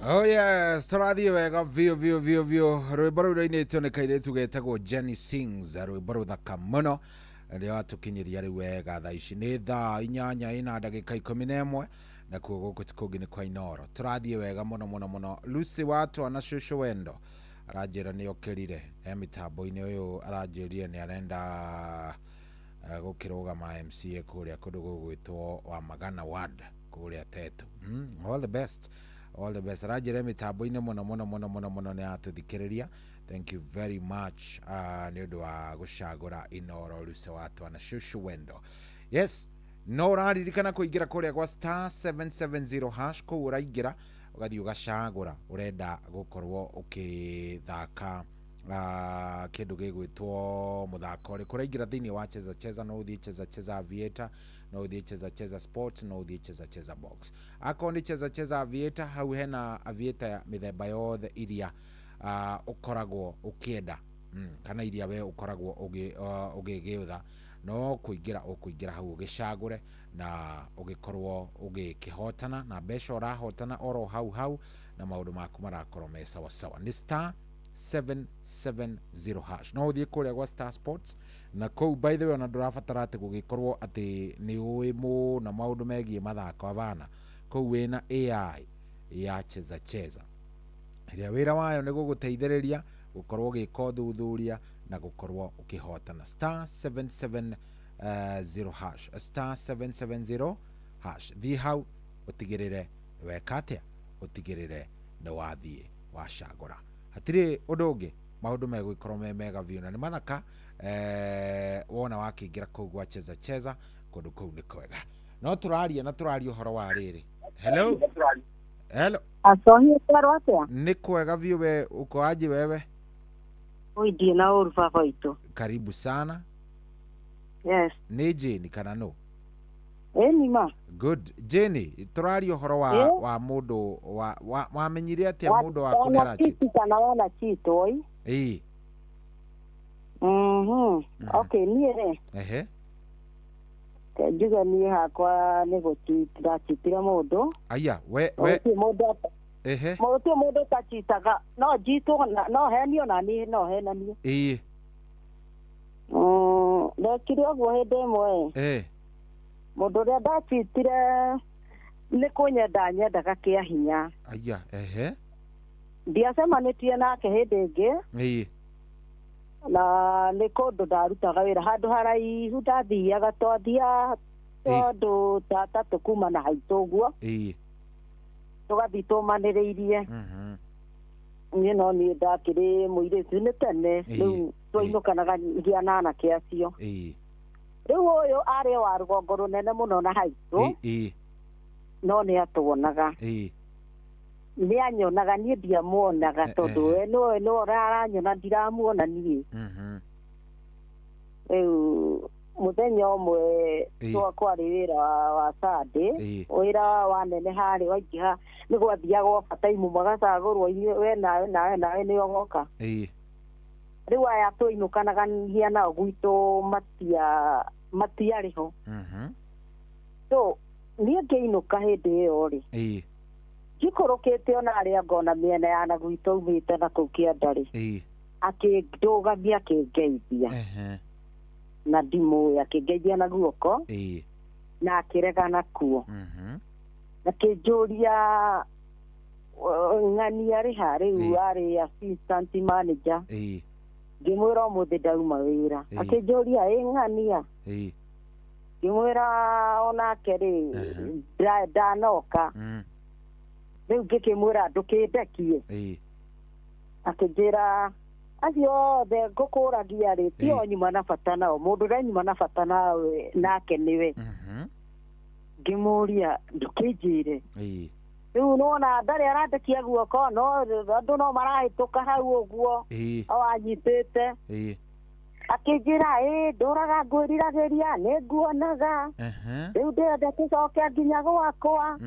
Oh yes, tũrathiĩ wega vio rwĩmbo rũu rũinĩtwo nĩ kairĩtu getagwo Jenny Sings, rwĩmbo rũthaka mũno rĩrĩa watũkinyĩria rĩu wega thaa ici nĩ thaa 8:11 na kuo gũkũ ti kũngĩ nĩ kwa Inoro. Tũrathiĩ wega mũno Lucy Watwa na Shushu Wendo aranjĩra nĩ okĩrire mĩtambo-inĩ ũyũ, aranjĩrire nĩ arenda gũkĩrũgama MCA kũrĩa kũndũ gũgwĩtwo wa Magana Ward kũrĩa Tetu. All the best. Rajere mitambo-inĩ mũno nĩ atũthikĩrĩria. Thank you very much nĩ ũndũ wa gũcagũra Inoro, Lucy Watwa na Shushu Wendo. Yes, no ũraririkana kũingĩra kũrĩa gwa star 770 hash kũu ũraingĩra ũgathiĩ ũgacagũra ũrenda gũkorwo ũkĩthaka kĩndũ gĩgwĩtwo mũthako ũrĩkũ. Ũraingĩra thĩinĩ wa cheza no ũthiĩ cheza aviator, no ũthiĩ cheza sport, no ũthiĩ cheza box. Akorwo nĩ cheza aviator, hau hena aviator ya mĩthemba yothe iria ũkoragwo ũkĩenda kana iria we ũkoragwo ũgĩgĩũtha, no ũkũingĩra hau ũgĩcagũre na ũgĩkorwo ũgĩkĩhotana na mbeca ũrahotana oro hau na maũndũ maku marakorwo me sawa. Nĩ star 770 hash. No ũthiĩ kũrĩa gwa Star Sports na kũu by the way ona ndũrabatara atĩ gũgĩkorwo atĩ nĩ ũĩ na maũndũ megiĩ mathako avana. Kũu wĩna AI ya cheza ĩrĩa wĩra wayo nĩ gũgũteithĩrĩria gũkorwo ũgĩka ũthuthuria na gũkorwo ũkĩhotana. Star 770 hash, star 770 hash. Thiĩ hau ũtigĩrĩre weka atĩa, ũtigĩrĩre nĩ wathiĩ wacagũra. Hatirĩ ũndũ ũngĩ, maũndũ megũikorwo me mega view na nĩ mathaka wona wakĩingĩra kũu gwa cheza kũndũ kũu nĩ kwega. No tũraria ũhoro wa rĩrĩ. Hello. Asohi kwaro atia? Nĩ kwega view, we uko aje wewe? Ndiye na ũru baba itu. Karibu sana. Yes. Nĩ Jenny kana no? Ni ma. Good. Jenny, tũraria ũhoro wa mũndũ wamenyire atĩa mũndũ wa kũnera chito kana wona chito oi? Okay, niĩ ehe. Njuga niĩ hakwa nĩ gũtira mũndũ. Aya, we mũndũ ehe. Mũndũ tachitaga no jito no henio na niĩ no henani. Ndekire ũguo hĩndĩ ĩmwe. Mũndũ ũrĩa ndachitire nĩ kũnyendaga kĩa hinya. Aya, ehe. Ndiacemanĩtie nake hĩndĩ ĩngĩ. Na nĩ kũndũ ndarutaga wĩra handũ haraihu ndathiaga twathia tondũ tata tũkuma na haitũ ũguo. Tũgathiĩ tũmanĩrĩirie. Niĩ no niĩ ndakĩrĩ mũirĩtu nĩ tene, rĩu twainũkanaga gĩa na anake acio. Rĩu ũyũ arĩ wa rũgongo rũnene mũno na haitũ, no nĩ atuonaga. Nĩ anyonaga, niĩ ndiamuonaga tondũ we no aranyona ndiramuona niĩ. Rĩu mũthenya ũmwe kwarĩ wĩra wa Sunday, wĩra wanene harĩ waingĩha nĩ gwathiaga overtime magacagũrwo we nawe nĩ ũgoka. Rĩu aya tũinũkanaga nao gwitũ matiarĩ ho. So niĩ ngĩinũka hĩndĩ ĩyo rĩ, ngĩkũrũkĩte ona arĩa ngona mĩena ya na gwitũ aumĩte na kũu kĩandarĩ, akĩndũgamia akĩngeithia na ndimũĩ, akĩngeithia na guoko na akĩregana kuo, akĩnjũria ng'ania arĩ ha, rĩu arĩ assistant manager. Ngĩmwĩra ũmũthĩ ndauma wĩra. Akĩnjũria ng'ania, ngĩmwĩra onake rĩ ndanoka. Rĩu ngĩkĩmwĩra ndũkĩndekie. Akĩnjĩra acio othe ngũkũragia rĩ ti o nyuma na bata nao, mũndũ ũrĩa nyuma na bata nawe nake nĩwe. Ngĩmũria ndũkĩnjĩre. Rĩu nona ndarĩ arandekia guoko, no andũ no marahĩtũka hau ũguo o anyitĩte. Akĩnjĩra ndũraga ngwĩriragĩria nĩ nguonaga, rĩu ndĩrenda tũcoke nginya gwakwa.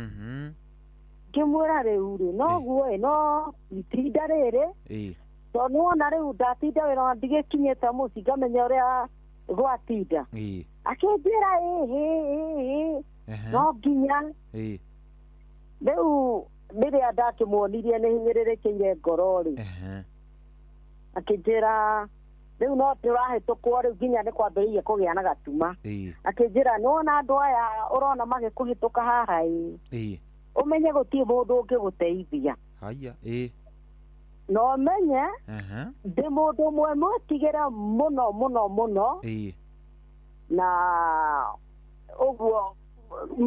Ngĩmwĩra rĩu rĩ noguo no itinda rĩrĩ, tondũ nĩwona rĩu ndatinda wĩra na ndigĩkinyĩte mũciĩ ngamenya ũrĩa gwatinda. Akĩnjĩra no nginya. Rĩu Mbere ndakimuonirie ni hinyirirekeire ngorori. Akijira riu no turahitũkwo riu nginya ni kwambĩrĩirie kũgĩa na gatuma. Akijira nona andũ aya urona magĩkũhĩtũka haha umenye gũtirĩ mũndũ ũngĩgũteithia. Haya no menye ndi mũndũ ũmwe mwĩtigĩra mũno na ũguo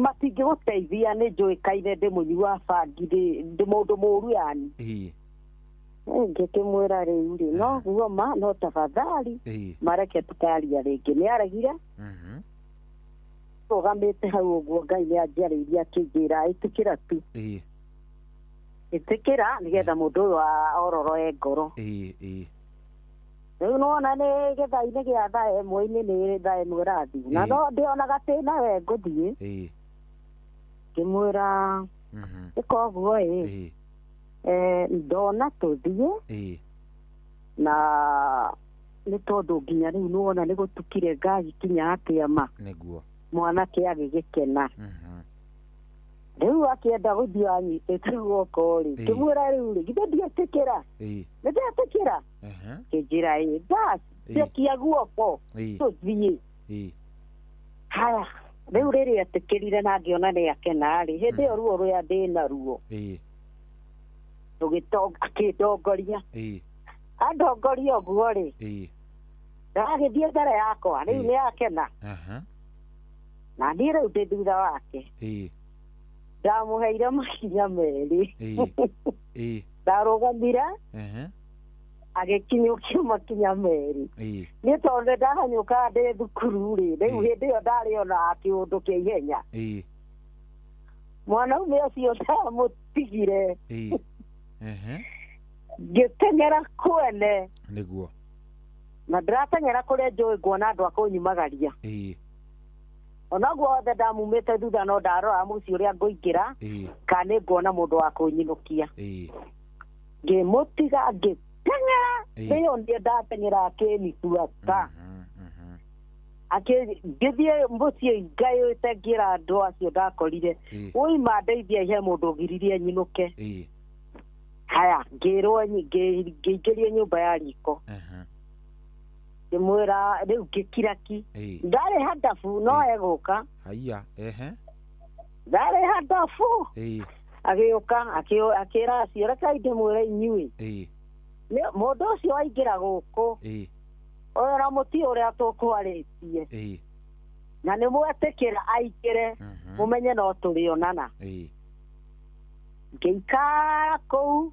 matingĩgũteithia nĩ njũĩkaine ndĩ mũnyi wa bangi ndĩ mũndũ mũũru yani. Ngĩkĩmwĩra rĩu rĩ no guo ma no tafadhali mareke tukaria rĩngĩ. Nĩaregire tũgamĩte hau ũguo Ngai nĩanjarĩirie akĩnjĩra ĩtĩkĩra tu ĩtĩkĩra nĩgetha mũndũ ũyũ ororoe ngoro. Rĩu nona nĩ gĩthaa-inĩ gĩa thaa ĩmwe-inĩ nĩ thaa ĩmwe rathiĩ na no ndĩonaga tĩna we ngũthiĩ ngĩmwĩra ĩka ũguo ndona tũthiĩ na nĩ tondũ nginya rĩu nĩwona nĩ gũtukire ngari kinya atĩa ma mwanake agĩgĩkena. Rĩu akĩenda gũthiĩ anyitĩte guoko rĩ ngĩmwĩra rĩu rĩ githĩ ndietĩkĩra nĩndetĩkĩra kĩnjĩra basi tekia guoko tũthiĩ. Haya rĩu rĩrĩa etĩkĩrire na ngĩona nĩakena rĩ hĩndĩ ĩyo ruo rũrĩa ndĩna ruo akĩndongoria andongoria ũguo rĩ ndagĩthiĩ mbere yakwa rĩu nĩakena na niĩ rĩu ndĩ thutha wake ndamũheire makinya merĩ ndarũgamire agĩkinyũkia makinya merĩ nĩ tondũ ndahanyũka ndĩ thukuru rĩ rĩu hĩndĩ ĩyo ndarĩona kĩũndũ kĩa ihenya mwanaume ũcio ndamũtigire ngĩteng'era kwene nĩguo na ndirateng'era kũrĩa njũĩ nguona andũ a kũnyumagaria onaguo othe ndamumĩte thutha no ndarora mũciĩ ũrĩa ngũingĩra kana nĩ nguona mũndũ wa kũnyinũkia ngĩmũtiga ngĩteng'era ĩyo ndiĩ ndateng'era akĩnituata ngĩthiĩ mũciĩ ngayũĩte ngĩra andũ acio ndakorire ũima ndeithia ihe mũndũ ũgiririe nyinũke. Haya ngĩrwo ngĩingĩrie nyũmba ya riko ngĩmwĩra rĩu ngĩkiraki ndarĩ handabu no egũka ndarĩ handabu agĩũka akĩra acio reka ndĩmwĩre inyuĩ mũndũ ũcio waingĩra gũkũ ũyũ na mũti ũrĩa tũkwarĩtie na nĩ mwetĩkĩra aingĩre mũmenye no tũrĩonana. Ngĩikara kũu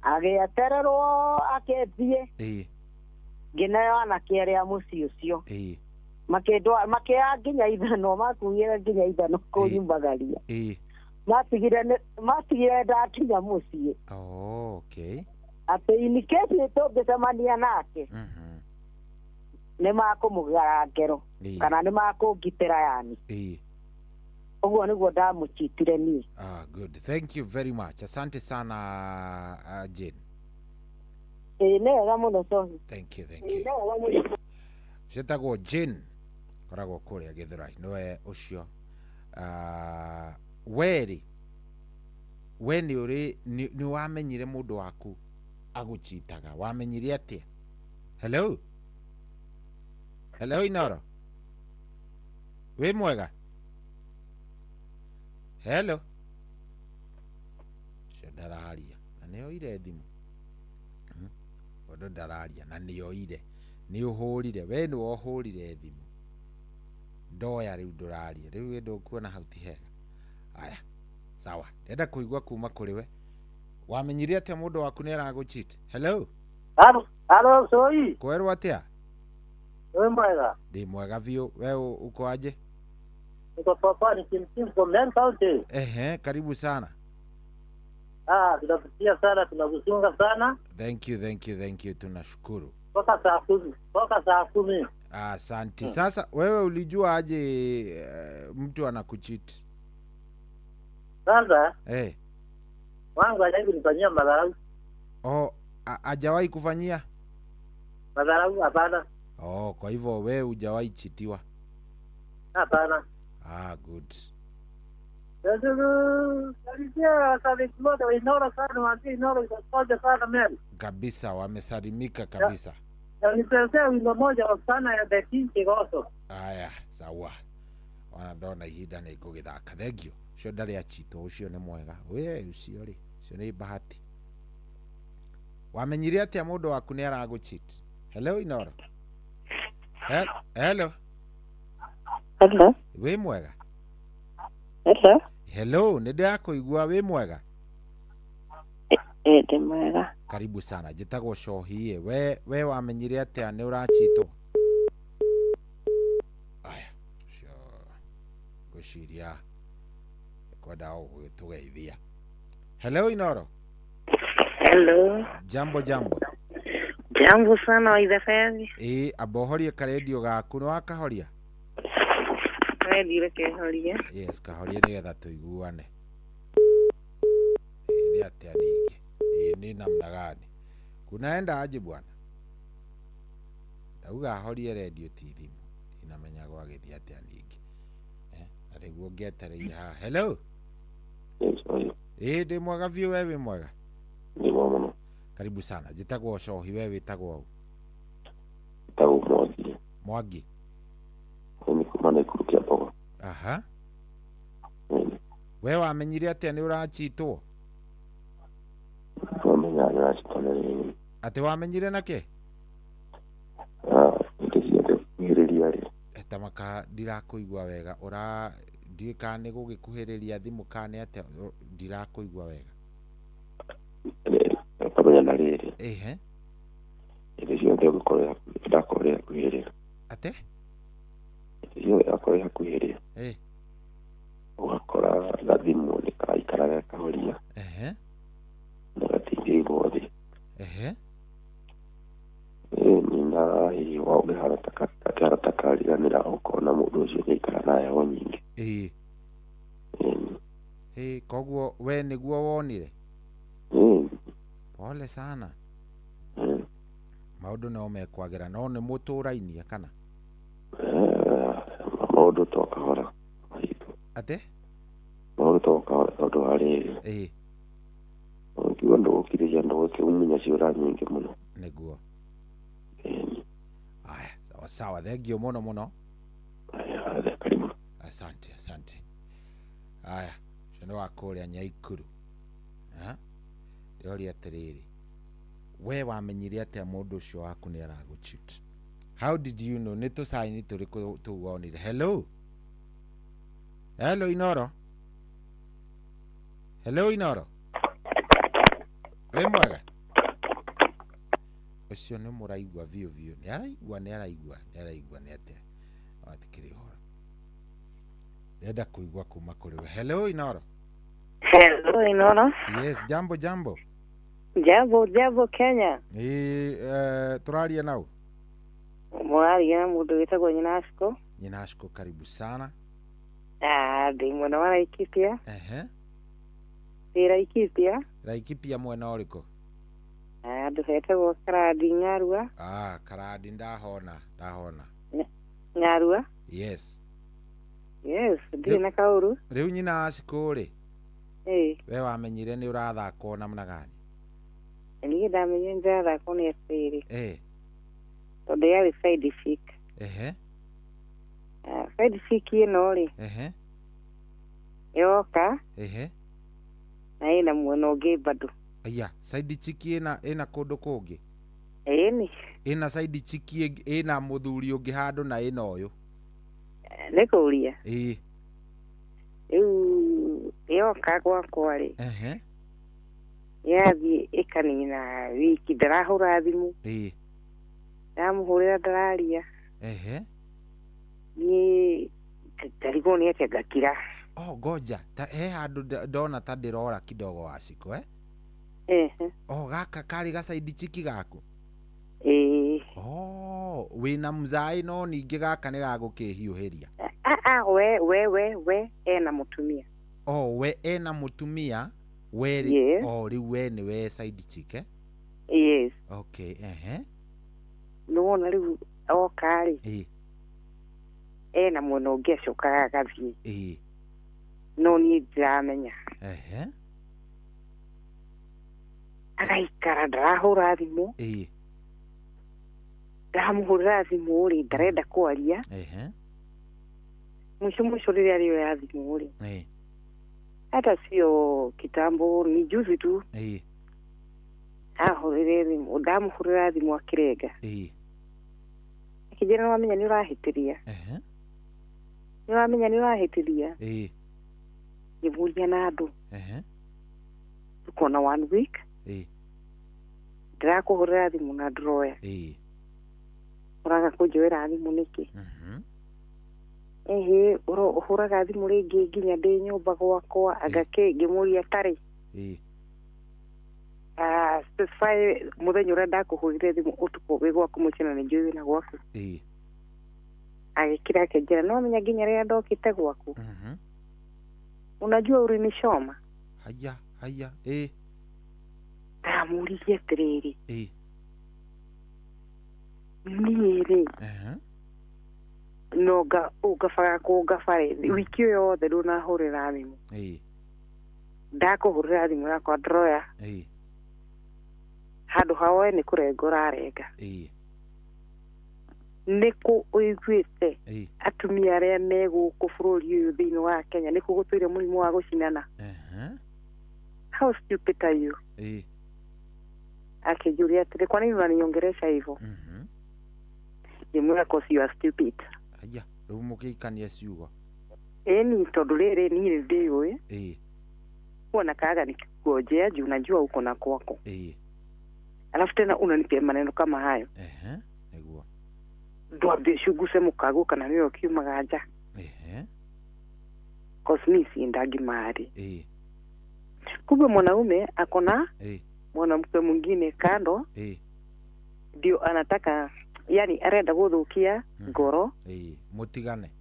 agĩetererwo akĩthiĩ ngĩneo anake arĩa mũciĩ ũcio makĩoya nginya ithano makuire nginya ithano kũnyumagaria matigire ndakinya mũciĩ atĩ in case tũngĩcemania nake nĩ makũmũgara ngero kana nĩ makũngitĩra yani. Uguo niguo ndamũchitire niĩ. Good. Thank you very much. Asante sana Jane. Nega mũno sorry. Thank you. Chetagwo Jane koragwo kũrĩa Gĩthũrai nĩwe ũcio weri we nĩ wamenyire mũndũ waku agũchitaga wamenyire atĩa? Hello Inoro we mwega hello ndararia na nĩoire thimũ ũndũ ndararia na nĩoire nĩ ũhũrire we nĩ wohũrire thimũ ndoya rĩu ndũraria rĩu ndũkuona hau ti hega. Aya sawa ndenda kũigua kuma kũrĩ we wamenyire atĩa mũndũ waku nĩ aragũcheat? Hello Soi kwerwo atĩa? we mwega ndĩ mwega biũ we uko aje? Niko papa ni Kim from Land County. Karibu sana. Tunakusikia sana, tunakusunga sana. Thank you, tunashukuru. Toka saa 10. Asante. Sasa wewe ulijua aje mtu anakucheat? Sasa wangu anaanza kunifanyia madharau. Hajawahi kufanyia? Madharau hapana. Kwa hivyo wewe hujawahi chitiwa? Hapana. Good. Kabisa wamesalimika kabisa. Aya, sawa. Wanadona ihinda nĩ ngũgĩthaka. Thengio. Cio ndarĩ achito ucio nĩ mwega. We ucio ri. Cio nĩ bahati. Wamenyire atĩa mũndũ waku nĩ aragũcheat? Hello Inoro. Hello. Hello. We mwega. Hello. Hello, nĩ ndakũigua we mwega. Ndĩ mwega. Karibu sana. Njĩtagwo Shohie. We wamenyire atĩa nĩ ũrachitwo? Aya. Gũciria. Kwenda gũgĩtũgeithia. Hello Inoro. Hello. Jambo. Jambo sana waithafeni. Abohorie karedio gaku nĩ wakahoria? Radio rekehoria. Yes, kahoria nĩgetha tũiguane. Nĩ atĩa ningĩ? Ni namna gani? Kunaenda aje bwana? Ndauga ahorie radio TV. Inamenya gwagĩthia atĩa ningĩ. Na nĩguo ngĩetereire haha. Hello. Ndĩ mwega biũ wewe mwega? Ndĩ mwega. Karibu sana. Njĩtagwo Shohi wewe wĩtagwo? Ndĩtagwo Mwangi. Mwangi. Nĩ kuma Naikuru Kiambogo. Aha. We wamenyire atĩa nĩ ũrachitwo? Wamenya nĩ ũrachitwo nĩ. Atĩ wamenyire na kĩ? Ndĩrĩria rĩ. Tamaka ndirakũigua wega. Ndika nĩ gũgĩkuhĩrĩria thimũ kana atĩa ndirakũigua wega. Kamenya na rĩrĩ. Ehe. Irio ciothe ũgĩkorwo ndakorwo hakuhĩrĩra. Ate? Irio yakorwo hakuhĩrĩra. Ũgakora gathimũ nĩ karaikara gakahoria. Ehe. Na gatindio igũrũ thĩ. Ehe. Nina hiyo ũngĩhana ta kariganĩra ũkona mũndũ ũcio nĩaikara nayo nyingĩ. Koguo we nĩguo wonire? Pole sana. Maũndũ no mekwagĩra no nĩ mũtũrainie kana? Maũndũ to kahora. Ate? Maũndũ to kahora tondũ harĩ. Ũngiuga ndũgũkirĩria ndũgũkĩmenya ciũra nyingĩ mũno. Nĩguo. Aya, sawa. Thengio mũno. Aya, karibu. Asante. Aya, cio nĩ wakũrĩa Nyaikuru. Ndĩoria atĩrĩrĩ. We wamenyire atĩa mũndũ ũcio waku nĩ aragũcheat? How did you know? Nĩ tũcaini tũrĩkũ tũwonire? Hello Inoro. Hello Inoro. We mwega? Ucio nĩ mũraigua biũ. Nĩ araigua nĩ atĩa? Watikĩrĩ horo. Ndenda kũigua kuma kũrĩ we. Hello Inoro. Hello Inoro. Yes, jambo. Jambo Kenya. Tũraria nau? Mũraria na mũndũ wĩtagwo Nyinashko, karibu sana. Ndĩ mwena wa Laikipia. Ndĩ Laikipia mwena ũrĩkũ? Andũ hetagwo Karadi Nyarua. Karadi ndahona. Nyarua? Yes, ndĩ na kaũru. Rĩu Nyinashko rĩ? We wamenyire nĩ ũrathakwo namna gani? Niĩ ndamenye ndĩrathakwo nĩ atĩrĩ. Tondũ yarĩ side chick. Side chick ĩno rĩ. Yoka. Na ĩna mwena ũngĩ bado. Aya, side chick ĩna kũndũ kũngĩ? Ĩni. Ĩna side chick ĩna mũthuri ũngĩ handũ na ĩna ũyũ? Nĩ kũria. Rĩu yoka gwakwa rĩ. Yathiĩ ĩkanina wiki ndarahũra thimũ. Ndamũhũrĩra ndararia. Niĩ ndarigwo nĩ atĩa ngakira. Ngoja, he handũ ndona ta ndĩrora kidogo waciko gaka karĩ gacaidi chiki gaku? Wĩna mzai no ningĩ gaka nĩ gagũkĩhiũhĩria? We ena mũtumia. We ena mũtumia? Rĩu we nĩ we side chick? Yes. Okay, nĩwona rĩu oka rĩ. Ena mwena ũngĩ acokaga agathiĩ. no ni ndiramenya ehe agaikara ndarahũra thimũ ndamuhũrĩra thimũ rĩ ndarenda kwaria mwisho rĩrĩa rĩo ya thimũ rĩ hata sio kitambo ni juzi tu ahũrĩre thimũ ndamuhũrĩra thimũ akĩrenga kijana wamenya nĩ ũrahĩtĩria nĩ ũrahĩtĩria ngĩmũria na andũ tukona 1 week ndirakũhũrĩra thimũ na ndũroya ũraga kũnjoera thimũ nĩkĩ ũhũraga thimũ rĩngĩ nginya ndĩ nyũmba gwakwa agake ngĩmũria tarĩ specify mũthenya ũrĩa ndakũhũrĩre thimũ ũtukũ wĩ gwaku mũciĩ nĩ njũĩ na gwaku agĩkira akĩnjĩra no menya nginya rĩrĩa ndokĩte gwaku unajua ulinishoma haya ndamũririe atĩrĩrĩ niĩ rĩ no ũgabaga kũngabare wiki ĩyo yothe ndũnahũrĩra thimũ ndakũhũrĩra thimũ yakwa ndroya handũ hawe nĩ kũrenga ũrarenga nĩkũ ũiguĩte atumia arĩa me gũkũ bũrũri ũyũ thĩinĩ wa Kenya nĩkũ gũtũire mũrimũ wa gũcinana how stupid are you akĩnjũria atĩrĩ kwa nini unaniongelesha hivyo ndĩmwĩra cause you are stupid rĩu mũgĩikania ciugo ni tondũ rĩrĩ niĩ ndĩũĩ kuona kaga nikikujia juu najua uko na kwako alafu tena unanipia maneno kama hayo niguo ndwambie shuguse mukago kana niyo kiumaga nja cause mimi siendagi mahali kumbe mwanaume akona mwanamke mwingine kando ndio anataka yani arenda guthukia ngoro mutigane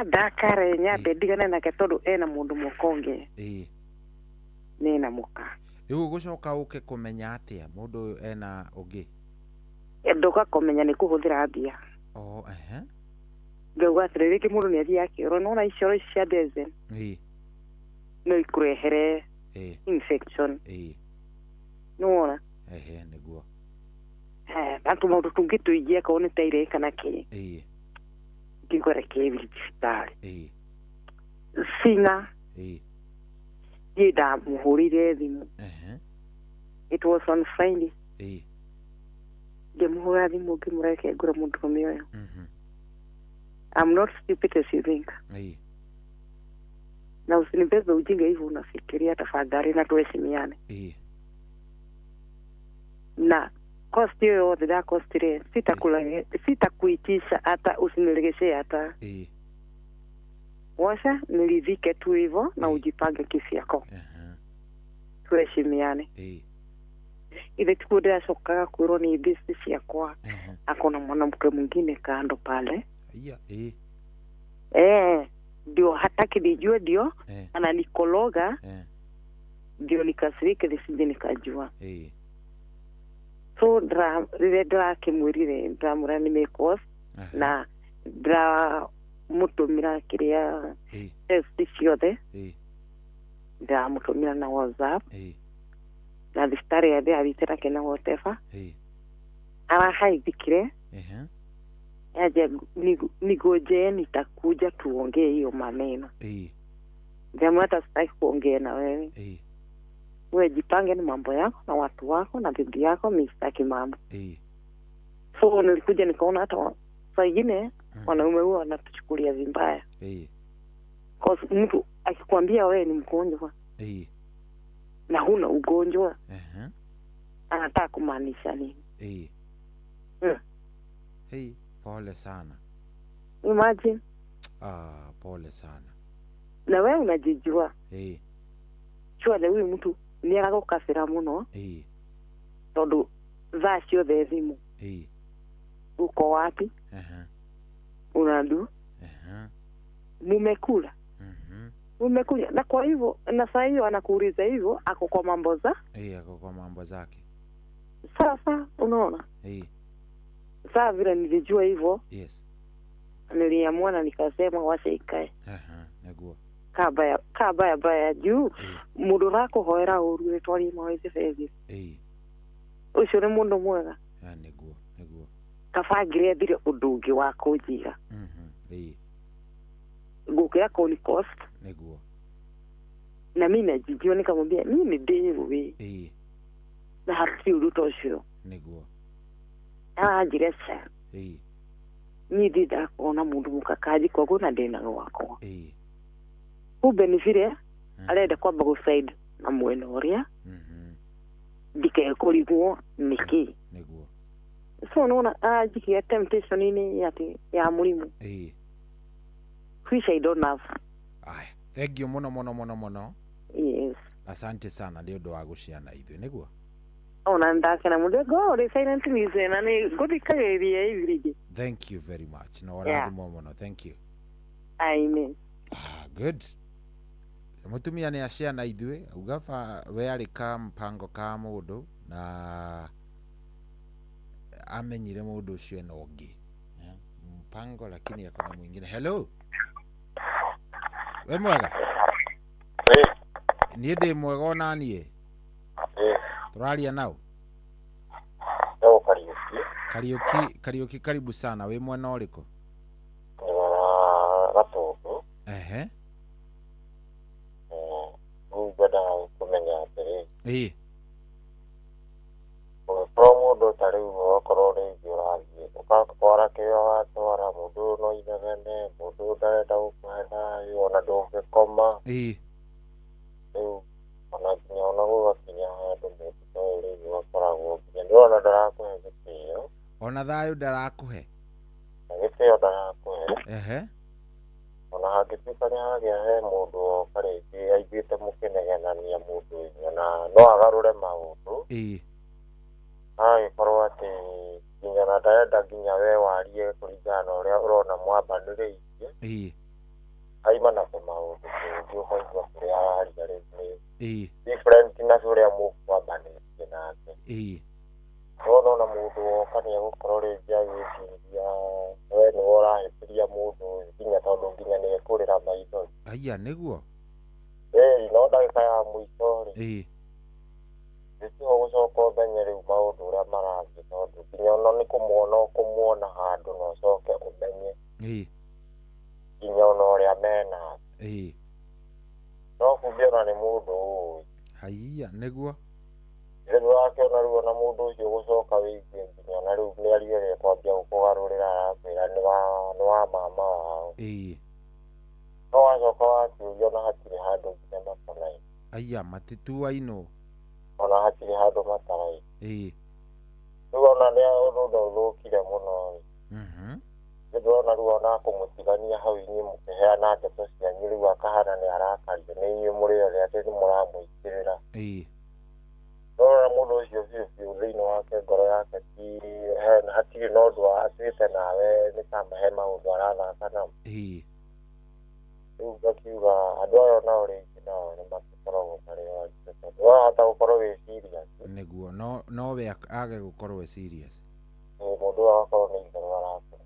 ndakare nyambe ndigane nake tondu ena mundu mukonge nina muka rĩu gucoka uke kumenya atia mundu uyu ena ungi ndoka kumenya ni kuhuthira mbia ngauga atĩrĩrĩ kĩ mũndũ nĩ athiĩ akĩrwo nona icioro ici cia Dezen no ikurehere infection nona nĩguo tanto maũndũ tũngĩ tũingĩ akorwo nĩ ta ireka na kĩ ngĩngore thibitarĩ sina ndiĩ ndamũhũrĩire thimũ it was on Friday ngĩmũhũra thimũ ngĩmũreke ngũra mũndũrũme ũyũ I'm not stupid as you think na usinibebe ujinga hivyo unafikiria tafadhali na tuheshimiane na cost yoyote da cost ile sitakuitisha hata usinilegeshe hata washa nilivike tu hivyo na ujipange kisi yako tuheshimiane ile tukude sokaga kuiro ni business yakwa akona mwanamke mwingine kando pale ndio hataki nijue ndio ananikologa ndio nikasirike nisije nikajua so ndra kimwirire ndamura nimekos na ndra mutumira kiria test ciothe ndamutumira na WhatsApp na thistari ya dia bitera kena whatever arahaithikire aje nigoje nitakuja tuongee hiyo maneno jamaa hata sitaki kuongea na wewe wewe jipange na mambo yako na watu wako na bibi yako mimi sitaki mambo so nilikuja nikaona hata saa ingine wanaume huwa wanatuchukulia vibaya cause mtu akikwambia wewe ni mgonjwa na huna ugonjwa anataka kumaanisha nini pole sana imagine pole sana na wewe unajijua chua huyu mtu ni aragukasira muno tondu thaa ciothe thimu uko wapi unandu mumekula umekuja na kwa hivyo na saa hiyo anakuuliza hivyo ako kwa mambo za ako kwa mambo zake sasa unaona saa vile nilijua hivyo niliamua na nikasema wacha ikae Neguo. Kabaya juu mundu rakuhoera uru ritwari maweze fezi. Ucio ni mundu mwega. Neguo. Kabagire thire undu ungi wa kunjiga. Ngukira Coney Coast. Neguo. Na mimi najijua nikamwambia mimi ndiwe. Na hati uruto ucio. Neguo. Njire cha. Ni dida ona mundu mukakaji kwa guna ndena gwakwa. Kumbe ni vile arenda kwamba gusaid na mwena uria ndike kurigwo niki. Neguo. So unaona jikia temptation ini ya murimu. Which I don't have. Thank you muno. Yes. Asante sana ndio ndo waguciana ithu niguo. Ona ndakena mundu go ri silent listen na ni guthikagiria ivirigi. Thank you very much. No warathi muno. Thank you. Amen. Good. Mutumia ni aciana ithuĩ ugafa we ari ka mpango ka mundu na amenyire mundu ucio ena ungi mpango lakini yakona mwingine. Hello. We mwega? Niĩ ndĩ mwega ona niĩ. Turaria nao. Kariuki karibu sana. We mwena ũrĩkũ? Gatundu. Ngwenda kumenya atĩrĩ. Mũndũ ta rĩu okorwo rĩngĩ ũrathiĩ ũgatwara kĩrĩa watwara mũndũ no inegene mũndũ ndarenda gũkũhe thayũ ona ndũngĩkoma. Rĩu ona nginya ona gũgakinya handũ mũndũ ũyũ rĩngĩ ũgakoragwo nginya ndĩrona ndarakũhe gĩtĩo. Ona thayũ ndarakũhe? Gĩtĩo ndarakũhe. Ona hangĩtuĩka nĩhagĩa he mũndũ oka rĩngĩ aiguĩte mũkĩnegenania mũndũ ũyũ na no agarũre maũndũ. Agĩkorwo atĩ nginya na ndarenda nginya we warie kũringana na ũrĩa ũrona mwambanĩrĩirie. Aima na maũndũ kũngĩ ũkaigua kũrĩa araria rĩngĩ different na ũrĩa mũkwambanĩrĩirie nake. Ona mũndũ woka nĩegũkorwo rĩngĩ agĩciria we nĩwe ũrahĩtĩria mũndũ ũyũ nginya tondũ nginya nĩekũrĩra maithori. Aya nĩguo. No ndagĩka ya mũico-rĩ nĩtiho gũcoka ũmenye rĩu maũndũ ũrĩa marathiĩ tondũ nginya ona nĩ kũmuona handũ na ũcoke ũmenye nginya ona ũrĩa mena. No kumbe ona nĩ mũndũ ũĩ. Haiya nĩguo. Rĩu wakĩona rĩu ona mũndũ ũcio gũcoka wĩigue nginya ona rĩu mĩario ĩrĩa kwambia gũkũgarũrĩra arakwĩra nĩ wa mama wao. No wacoka wakĩũria ona hatirĩ handũ nginya makonai. Aya matituainũ. Ona hatirĩ handũ matarai. Rĩu ona nĩ ũndũ ũthũkire mũno. Ndĩrona rĩu ona kũmũtigania hau inyuĩ mũkĩheana ndeto cianyu rĩu akahana nĩ arakario nĩ inyuĩ mũrĩ othe atĩ nĩ mũramũingĩrĩra. Ndĩrona mũndũ ũcio biũ thĩinĩ wake ngoro yake hatirĩ na ũndũ atuĩte nawe nĩ ta mahe maũndũ arathaka namo. Rĩu ngakiuga andũ aya nao rĩngĩ nao nĩ makoragwo marĩ wajibũ tondũ wahota gũkorwo wĩ serious. Nĩguo no we age gũkorwo serious. Mũndũ ũyũ agakorwo nĩ itherũ arakũra.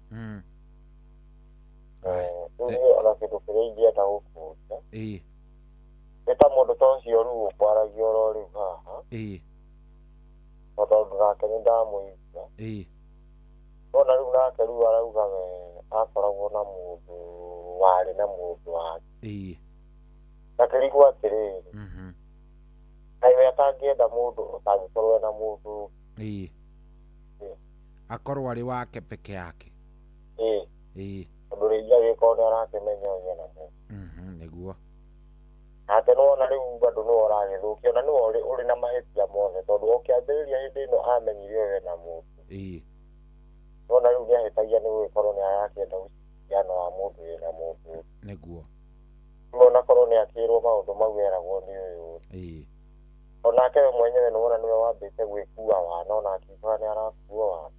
Rĩu ona kĩndũ kĩrĩa ingĩenda gũkũria nĩ ta mũndũ ta ũcio rĩu ũkwaragia oro rĩu haha tondũ nake nĩ ndamũigua. Ona rĩu nake rĩu arauga we akoragwo na mũndũ warĩ na mũndũ wake. Na kĩrigwo atĩrĩrĩ kaĩ atangĩenda mũndũ ũtangĩkorwo na mũndũ akorwo arĩ wake peke yake. Tondũ rĩngĩ agĩkorwo nĩ arakĩmenya ũrĩa na mũndũ. Nĩguo. Nake nĩwona rĩu bado nĩwe ũragĩthũkia na nĩwe ũrĩ na mahĩtia mothe tondũ ũkĩambĩrĩria hĩndĩ ĩno amenyire we na mũndũ. Nĩwona rĩu nĩahĩtagia nĩ gũgĩkorwo nĩ arakĩenda ũciano wa mũndũ wĩ na mũndũ. Nĩguo. Rĩu onakorwo nĩ akĩrwo maũndũ mau eragwo nĩ ũyũ. Onake we mwenyewe nĩwona nĩwe wambĩte gwĩkua wana ona akiuga nĩ arakua wana.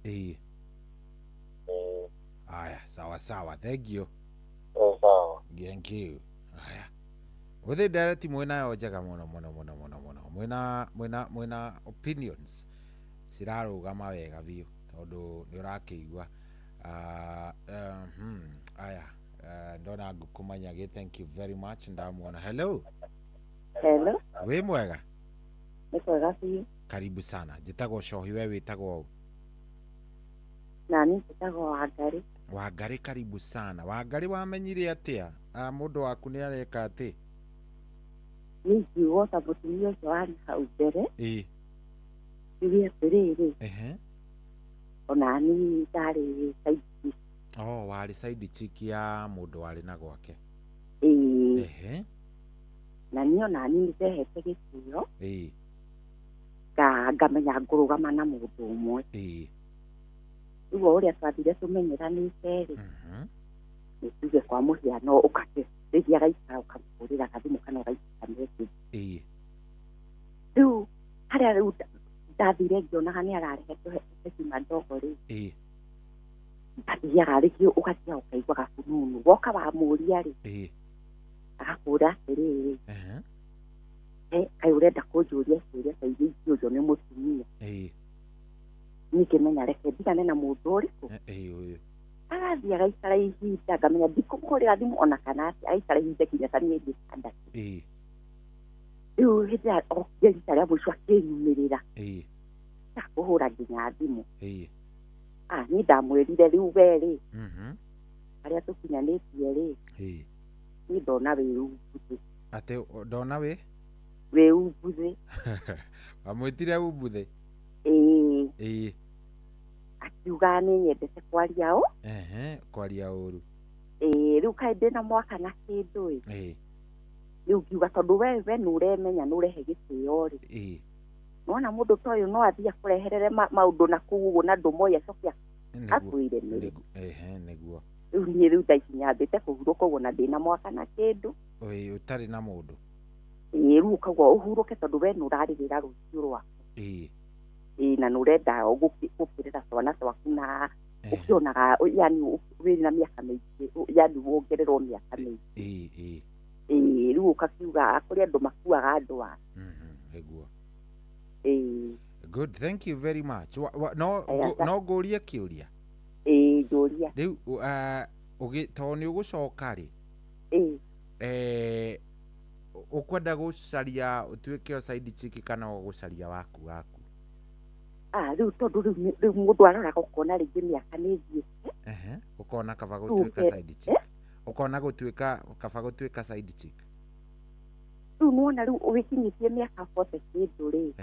Aya sawa. Thank you. Sawa. Thank you. Aya. Whether direct mwena yo njega mũno. Mwena opinions cirarũgama wega biũ tondũ nĩ ũrakĩigua aya ndona ngukumanyage, thank you very much. Ndamuona. Hello. Hello. We mwega? Nĩkwega biũ. Karibu sana. Njĩtagwo Cohi, we wĩtagwo ũ? Nani njĩtagwo Wangari. Wangari, karibu sana. Wangari, wamenyire atĩa mũndũ waku nĩ areka atĩ? Niĩ ngiuga ta mũtumia ũcio warĩ hau mbere. Ngiuge atĩrĩrĩ. Ona niĩ ndarĩ side chick. Warĩ side chick ya mũndũ warĩ na gwake. Na niĩ ona niĩ nĩndehete gĩtĩo. Ngamenya ngũrũgama na mũndũ ũmwe. Rĩu ũrĩa twathire tũmenyeranĩte-rĩ, nĩtuge kwa mũhiano rĩngĩ agaikara ũkamũhũrĩra gathimũ kana ũgaikara message. Rĩu harĩa rĩu ndathire ngĩonaga nĩ ararehe tũhema ndogo-rĩ, ngathiaga rĩngĩ ũgathiaga ũkaigua gakununu, woka wamũria-rĩ, agakũũria atĩrĩrĩ, kaĩ ũrenda kũnjũria ciũria ta iria ingĩũrio nĩ mũtumia. Niĩ ngĩmenya reke ndigane na mũndũ ũrĩkũ. Agathiĩ agaikara ihinda, ngamenya ndikũmũhũrĩra thimũ ona kana atĩ, agaikara ihinda nginya ta mĩeri ĩtandatũ. Rĩu hĩndĩ ĩrĩa okire rita rĩa mũico akĩnyumĩrĩra, ndakũhũra nginya thimũ. Niĩ ndamwĩrire rĩu we-rĩ, harĩa tũkinyanĩtie-rĩ, niĩ ndona wĩumbuthĩ. Atĩ ndona wĩ? Wĩumbuthĩ. Wamwĩtire umbuthĩ? Akiuga nĩ nyendete kwaria ũ. Kwaria ũru. Rĩu kaĩ ndĩna mwaka na kĩndũ-ĩ. Rĩu ngiuga tondũ we nĩũremenya nĩũrehe gĩtĩo-rĩ. Nona mũndũ ta ũyũ no athiĩ akũreherere maũndũ na kũu ũguo na ndũmoĩ acoke akwĩre nĩrĩ. Nĩguo. Rĩu niĩ rĩu thaa ici nyambĩte kũhurũka ũguo na ndĩna mwaka na kĩndũ. Ũtarĩ na mũndũ. Rĩu ũkauga ũhurũke tondũ we nĩũrarĩrĩra rũciũ rwaku. Na nĩũrenda gũkĩrĩra twana twaku na ũkĩonaga yani wĩna mĩaka mĩingĩ, yani wongererwo mĩaka mĩingĩ. Rĩu ũkakiuga kũrĩ andũ makuaga andũ a. Nĩguo. Good, thank you very much. No ngũrie kĩũria? Njũria. Rĩu tondũ nĩ ũgũcoka-rĩ, ũkwenda gũcaria ũtuĩke o side chick kana ũgũcaria waku? Rĩu tondũ rĩu mũndũ aroraga ũkona rĩngĩ mĩaka nĩ thiĩte. Ũkona kaba gũtuĩka side chick. Ũkona kaba gũtuĩka side chick. Rĩu nĩwona rĩu ũgĩkinyĩtie mĩaka 40 kĩndũ-rĩ,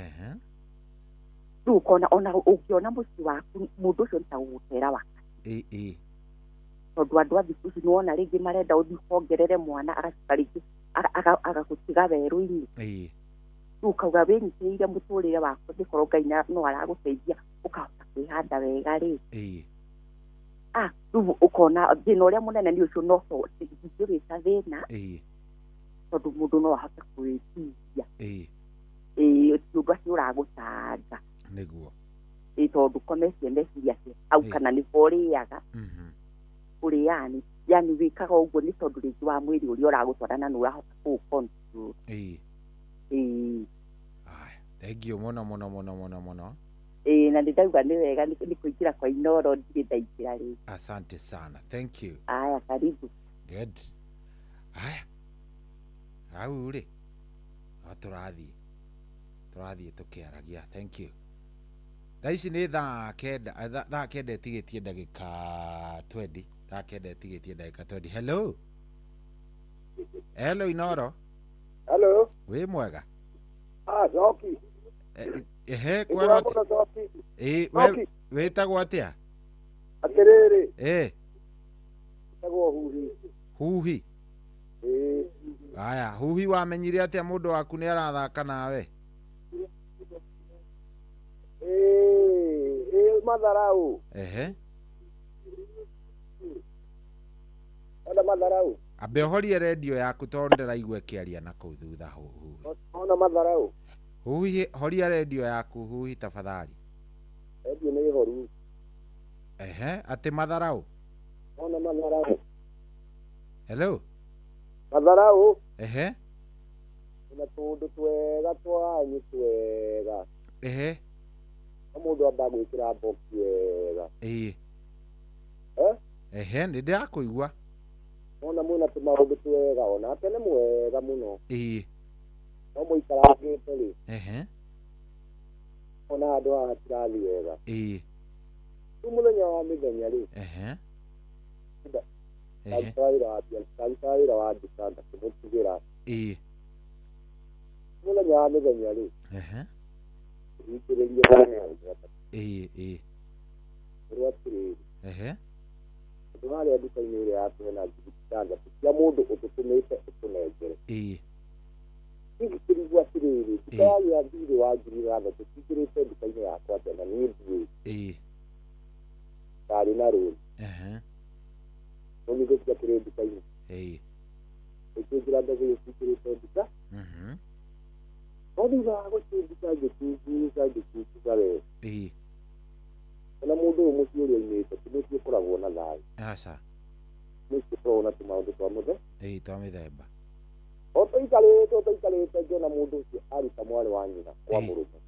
rĩu ũkona ona ũngĩona mũciĩ waku mũndũ ũcio nĩtagũgũtera wakati. Tondũ andũ a thikũ ici nĩwona rĩngĩ marenda ũthiĩ kuongerere mwana agacoka rĩngĩ agagũtiga werũ-inĩ. Rĩu ũkauga wĩnyitĩrĩire mũtũrĩre waku nĩkorwo Ngai no aragũteithia ũkahota kwĩhanda wega-rĩ. Rĩu ũkona thĩna ũrĩa mũnene nĩ ũcio no ndingĩwĩta thĩna, tondũ mũndũ no ahote kwĩtiria. Ti ũndũ acio ũragũtanga. Nĩguo. Tondũ kometie meciria atĩ hau kana nĩho ũrĩaga. Ũrĩani yani wĩkaga ũguo nĩ tondũ rĩngĩ wa mwĩrĩ ũrĩa ũragũtwarana nĩ ũrahota kũũ control. Thank you mũno. Na ndĩrauga nĩ wega nĩ kũingĩra kwa Inoro ndirĩ ndaingĩra rĩngĩ. Asante sana. Thank you. Karibu. Good. Hau-rĩ, no tũrathiĩ tũkĩaragia. Thank you. Thaa ici nĩ thaa kenda ĩtigĩtie ndagĩka 20. Thaa kenda ĩtigĩtie ndagĩka 20. Hello Inoro. Hello. Wĩ mwega? Zoki. Kwero wĩtagwo atĩa? Atĩrĩrĩ. Wĩtagwo Huhi. Huhi? Huhi, wamenyire atĩa mũndũ waku nĩ arathaka nawe? Matharau. Matharau. Ambe ũhorie redio yaku tondũ ndĩraigua ĩkĩaria na kũu thutha. Huhi. Ona matharau. Huhi, horia redio yaku Huhi tafadhali. Redio nĩ horu. Atĩ matharau. Ona matharau. Hello. Matharau. na tundu twega twanyu twega na mundu amba gwikira boki wega ehe ndi ndirakuigua ona mwina tumaundu twega ona ake nĩ mwega mũno no mũikarangĩte rĩ ona andũ haha tirathi wega rĩu mũthenya wa mĩthenya rĩ ndaruta wĩra wa nduka ngakĩmũtigĩra mũthenya wa mĩthenya rĩ hingĩrĩrie ũrĩa atĩrĩrĩ andũ harĩa nduka-inĩ ĩrĩa yatũhena ngiri ithathatũ cia mũndũ ũtũtũmĩte ũtũnengere ingĩkĩrigwo atĩrĩrĩ nduka yagĩa thirĩ wa ngiri ithathatũ cingĩrĩte nduka-inĩ yakwa tena niĩ ndiĩ ndarĩ na rũni nonyithũkia kĩrĩ nduka-inĩ ĩkĩnjĩra mbegũ cingĩrĩte nduka no thutha wa gũciĩ nduka ngĩtunguca wega ona mũndũ ũyũ mũciĩ ũrĩa oimĩte ti mũciĩ ũkoragwo na thayũ mũciĩ ũkoragwo na tũmaũndũ twa mĩthemba o tũikarĩte ngĩona mũndũ ũcio aruta mwarĩ wa nyina kwa mũrũme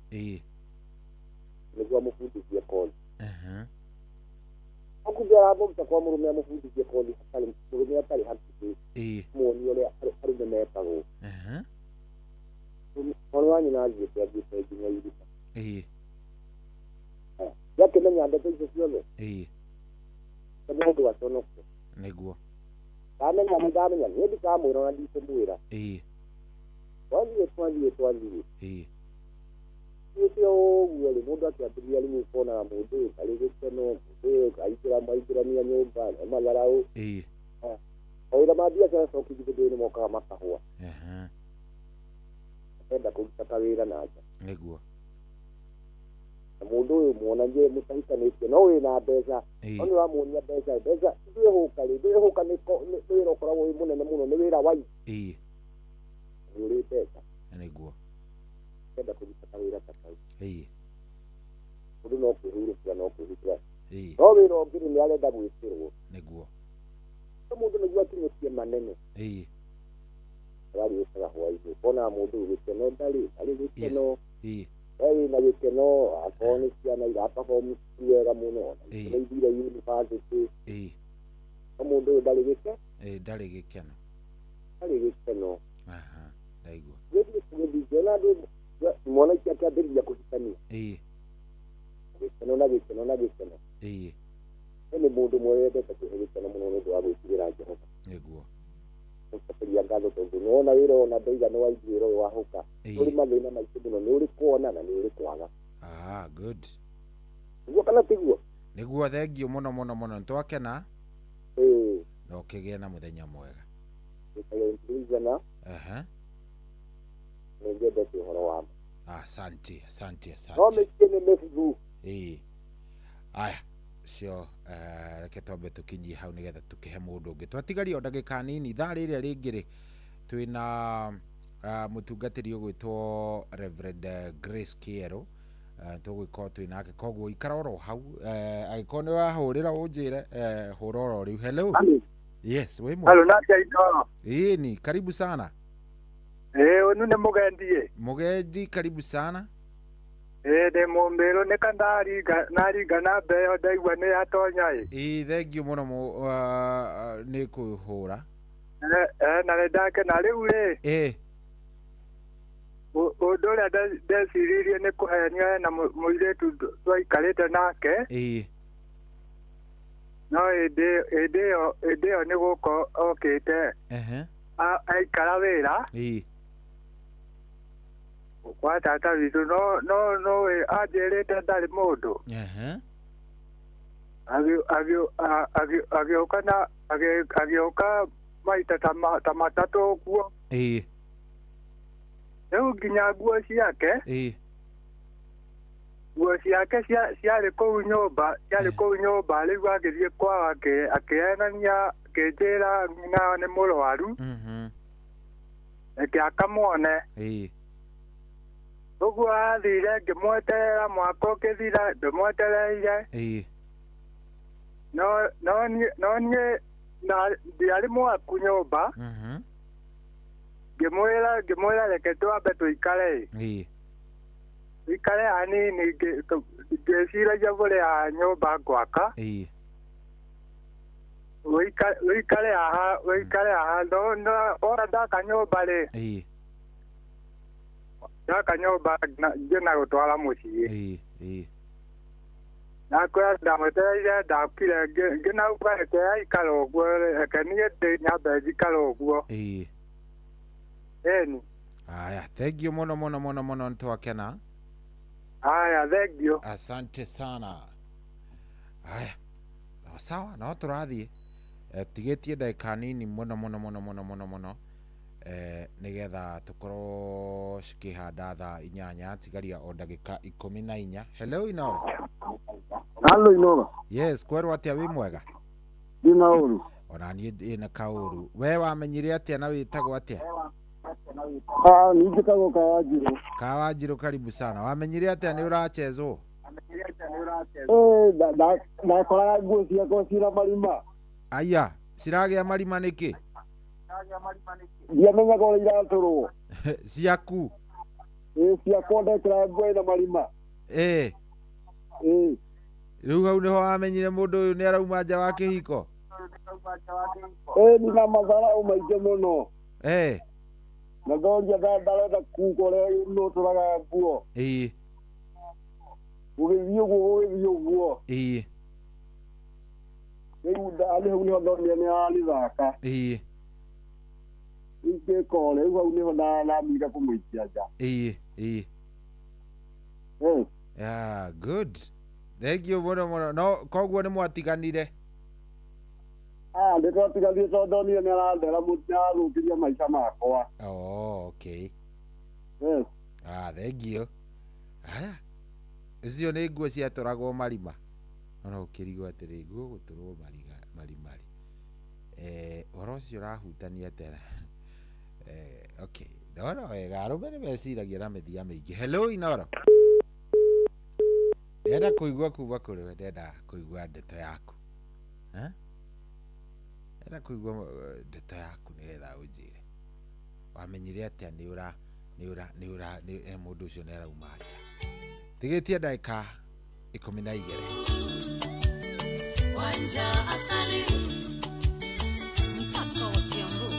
nĩguo amũbundithie kothi okumbe aramũruta kwa mũrũme amũbundithie kothi mũrũme atarĩ hakuhĩ muonie ũrĩa arũme metagwo mwarĩ wa nyina athiĩte nginya irima yakĩmenya ndeto icio ciothe nĩ ũndũ aconoke nĩguo ndamenya niĩ ndikamwĩra ona ndikũmwĩra twathiĩ ĩcio ũguo rĩ mũndũ akĩambĩrĩria rĩu ũkonaga mũndũ ũyũ tarĩ gĩkeno mũndũ ũyũ aingĩrania nyũmba nĩ matharaũ mawĩra ma biacara cokithithĩndĩ nĩ mokaga makahũa enda kũruta kawĩra na nja nĩguo na mũndũ ũyũ muonagie mũtahikanĩtie no wĩna mbeca no nĩ ũramuonia mbeca ndwĩhũka nĩ wĩra ũkoragwo wĩ mũnene mũno nĩ wĩra wai nĩ ũrĩ mbeca nĩguo enda kũruta kawĩra ta kau mũndũ no kwĩhurũkia no kwĩhutĩra no wĩra ũngĩrĩ nĩ arenda gwĩkĩrwo nĩguo mũndũ nĩguo akinyũkie manene ararĩũkaga hwainĩ ũkonaga mũndũ ũyũ gĩkeno ndarĩ gĩkeno wĩna gĩkeno akorwo nĩ ciana iraperform wega mũno nĩ ithire university no mũndũ ũyũ ndarĩ gĩkeno ndaigua ngĩona andũ mwana ici akĩambĩrĩria kũhikania gĩkeno nĩ mũndũ mwendete kũhe gĩkeno mũno nĩ ũndũ wa gwĩtigĩra Jehova nĩguo mũcaperia ngatho tondũ nĩwona wĩra ona ndũigana wa ithũĩro ũyũ wahũka ũrĩ mathĩna maingĩ mũno nĩ ũrĩ kuona na nĩ ũrĩ kwaga good nĩguo kana tiguo nĩguo thengio mũno nĩtwakena na ũkĩgĩa na mũthenya mwega na nĩngĩendete ũhoro wa asante no mĩciĩ nĩ mĩbugu aya cio reke twambe tũkinyie hau nĩgetha tũkĩhe mũndũ ũngĩ twatigaria o ndagĩka nini thaa rĩrĩa rĩngĩ rĩ twĩna mũtungatĩri ũgwĩtwo Reverend Grace Kiero tũgwĩkorwo twĩnake koguo ikara oro hau agĩkorwo nĩ wahũrĩra ũnjĩre hũra oro rĩu hello yes wĩ mwega hello natia indo ni karibu sana onu nĩ mũgendi karibu sana ndĩ mũmbĩrũ nĩ naringa na mbeyo ndaigua nĩ yatonya thengio mũno nĩ kũhũra na nĩ ndakena rĩu rĩ ũndũ ũrĩa ndeciririe nĩ kũhenia na mũirĩtu twaikarĩte nake no hĩndĩ ĩyo nĩ gũka okĩte aikara wĩra kwa tata witũ no anjĩrĩte ndarĩ mũndũ agĩũka maita ta matatũ ũguo rĩu nginya nguo ciake ciarĩ kũu nyũmba rĩu agĩthiĩ kwao akĩenania akĩnjĩra ng'ina nĩ mũrwaru reke akamwone ũguo athire ngĩmweterera mwaka ũkĩthira ndĩmwetereire no niĩ ndiarĩ mwaku nyũmba ngĩmwĩra reke twambe tũikare hanini ngĩciragia bũrĩa nyũmba ngwaka Wikale aha no ora da kanyoba le. Da kanyoba jena gutwara muciĩ. Na kwa da mteja da kile gena kwa ke aikala ogwo akanie de nyaba jikala ogwo. Eni. Aya, thank you mono ntwakena. Aya, thank you. Asante sana. Aya. Sawa, no turathie. Tigetie ndagika nini muno. Nigetha tukorwo cikihanda thaa 8 tigaria o ndagika 14. Hello Inoro. Hello Inoro. Yes, kwerwo atia wi mwega? Ndina uru. Ona nie ina kauru. We wamenyire atia na witagwo atia? Nijitagwo Kawanjiru. Kawanjiru, karibu sana. Wamenyire atia ni urachezwo? Ndakoraga nguo ciakwa cira marima. Aya, ciragĩa marima nĩkĩ? Ndiamenyaga ũrĩa iratũrwo. Ciaku? Ciakwa ndekĩra nguo ĩna marima. Rĩu hau nĩho wamenyire mũndũ ũyũ nĩ arauma nja wa kĩhiko? Nina matharaũ maingĩ mũno. Na ndoria ndarenda kuga ũrĩa nũtũraga nguo. Gũgĩthiĩ ũguo. Rĩu hau nĩho ndonire nĩ ararithaka. Ingĩkore rĩu hau nĩho ndamire kũmũikia nja. Yeah, good. Thank you mũno. No koguo nĩ mwatiganire? Nĩtwatiganire tondũ ndonire nĩ arandera nĩarathũkĩria maica makwa. Okay. Thank you. Aya. Icio nĩ nguo ciatũragwo marima. Ona ũkĩrigwo atĩrĩ nguo gũtũrwo marima-rĩ. Ũhoro ũcio ũrahutania tena. Okay. Ndona wega arũme nĩ meciragia na mĩthia mĩingĩ. Hello Inoro. Ndenda kũigua kuma kũrĩ we, ndenda kũigua ndeto yaku. Ndenda kũigua ndeto yaku nĩgetha ũnjĩre. Wamenyire atĩa nĩ mũndũ ũcio nĩ arauma nja? Tigetie ndagika 12. Wanja asali mtoto wa Kiambu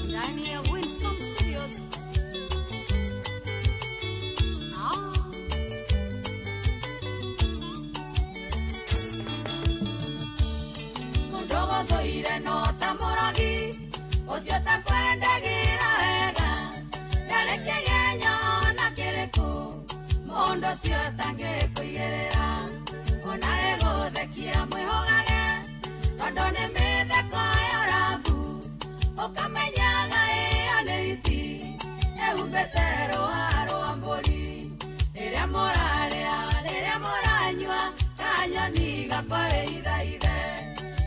ndani ya Winston Studios. Mudogo zoire no tamoragi osio takwendagira wega dalekegenya na kereko mondo sio tange kuigerera ona ego thekia mwihogage tondo nĩ mĩtheko ya rambu ũkamenyaga ĩanĩiti ehumbĩte rũa rwa mbũri rĩrĩa mũranyua kanyoni gakore ithaithe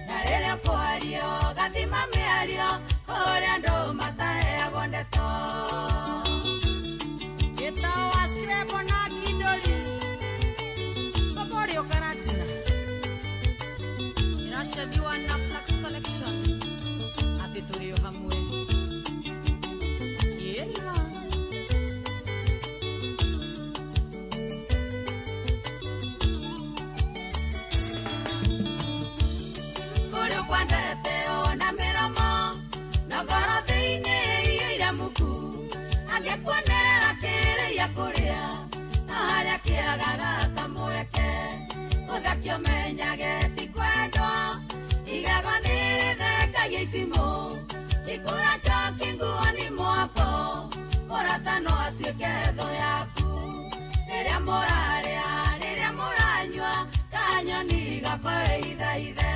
na rĩrĩa kwario gathima mĩario ũrĩa andũ mataheagwo ndeto gĩtao waskirebo na kidoli Kokorio Karatina inashadiwa na Flax Collection ati tulio hamwe yeliwa Korio kwandeteo na miromo nogoro thĩinĩ ira muku angĩkuonera kĩrĩa kũrĩa na harĩa kĩagaga kamweke ũthakio menyage ti kwendwo igego nĩrĩthekagia itimũ ikũra njoki nguo-inĩ mwako mũrata no atuĩke thũ yaku rĩrĩa mũranyua kanyoni gakore ithaithe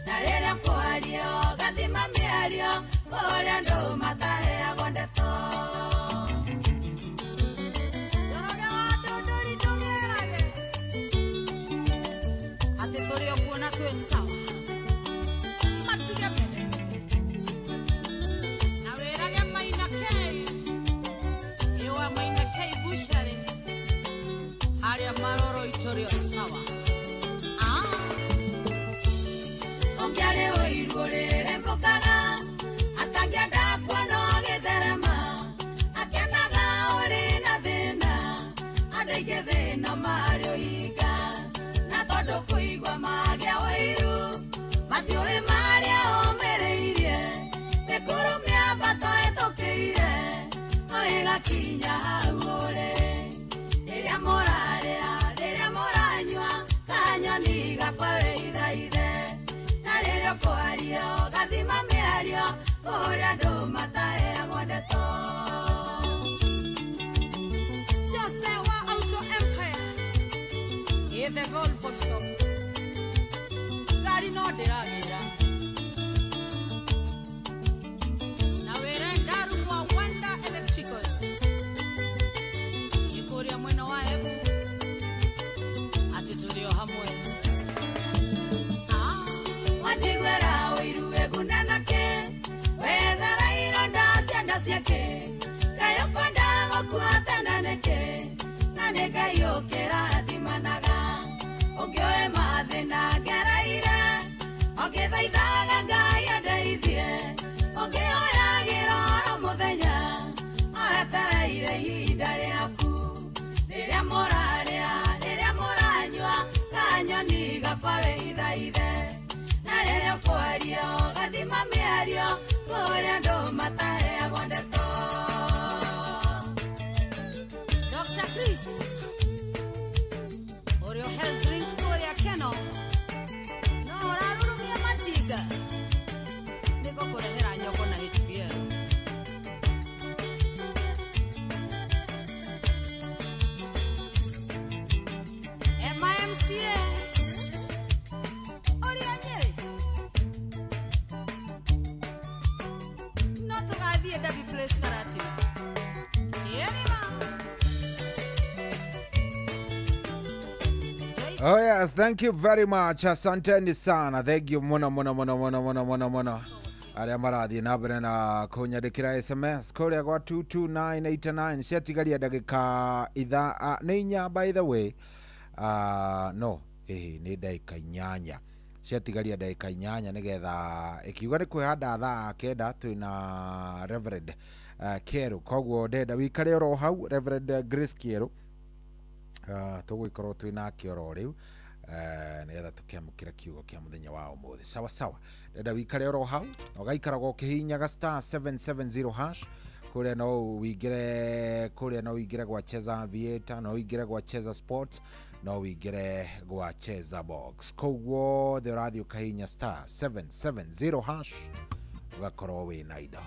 na rĩrĩa kwario gathima mĩario ũrĩa andũ mataheagwo ndeto wakinya haure rĩrĩa mũrarĩa rĩrĩa mũranyua kanyoni gakore ithaithe na rĩrĩa kwaria gathima mĩario kũrĩa andũ mataheagwo ndeto Jose wa Auto Empire the Volvo shop gari no ndĩragĩra na wĩra ndarumwa Wanda Electricals ikũria mwena wa Embu atĩ tũrĩ o hamwe wajigwera wĩru wegunanake wethera ironda cianda ciake kayũkonda gũkuatananeke na nĩngayũkĩra thimanaga Ogyoe mathina geraire Ogithaithaga Ngai andeithie Ogioya giroro muthenya Aretereire ihinda rĩaku Rĩrĩa mũrarĩa rĩrĩa mũranyua kanyoni gakore ithaithe na rĩrĩa kwaria gathima mĩario kũrĩa andũ mataheagwo ndeto Dr. Chris Oreo health drink Korea Keno No rarurumia matiga Niko kurehera nyoko na HPL MIMCA Oria Nyeri No tugathie Dabi Place Karate Oh yes, thank you very much. Asanteni sana. Thank you mona. Aria marathi na mbere na kunyandikira SMS kuria gwa 22989 ciatigaria ndagika itha ni inya by the way. No, ni ndagika inyanya. Ciatigaria ndagika inyanya nigetha ikiuga ni kwihanda thaa kenda twina Reverend Kero. Koguo ndenda wikare ro hau Reverend Grace Kero. Tugwikorwo twina kioro riu nigetha tukiamukira kiugo kia muthenya wa umuthi sawa sawa ndenda wikare ro hau ugaikara go kihinyaga *770# kuria no wingire gwa cheza vieta no wingire gwa cheza sports no wingire gwa cheza box koguo the radio kahinya *770# ugakorwo wina indo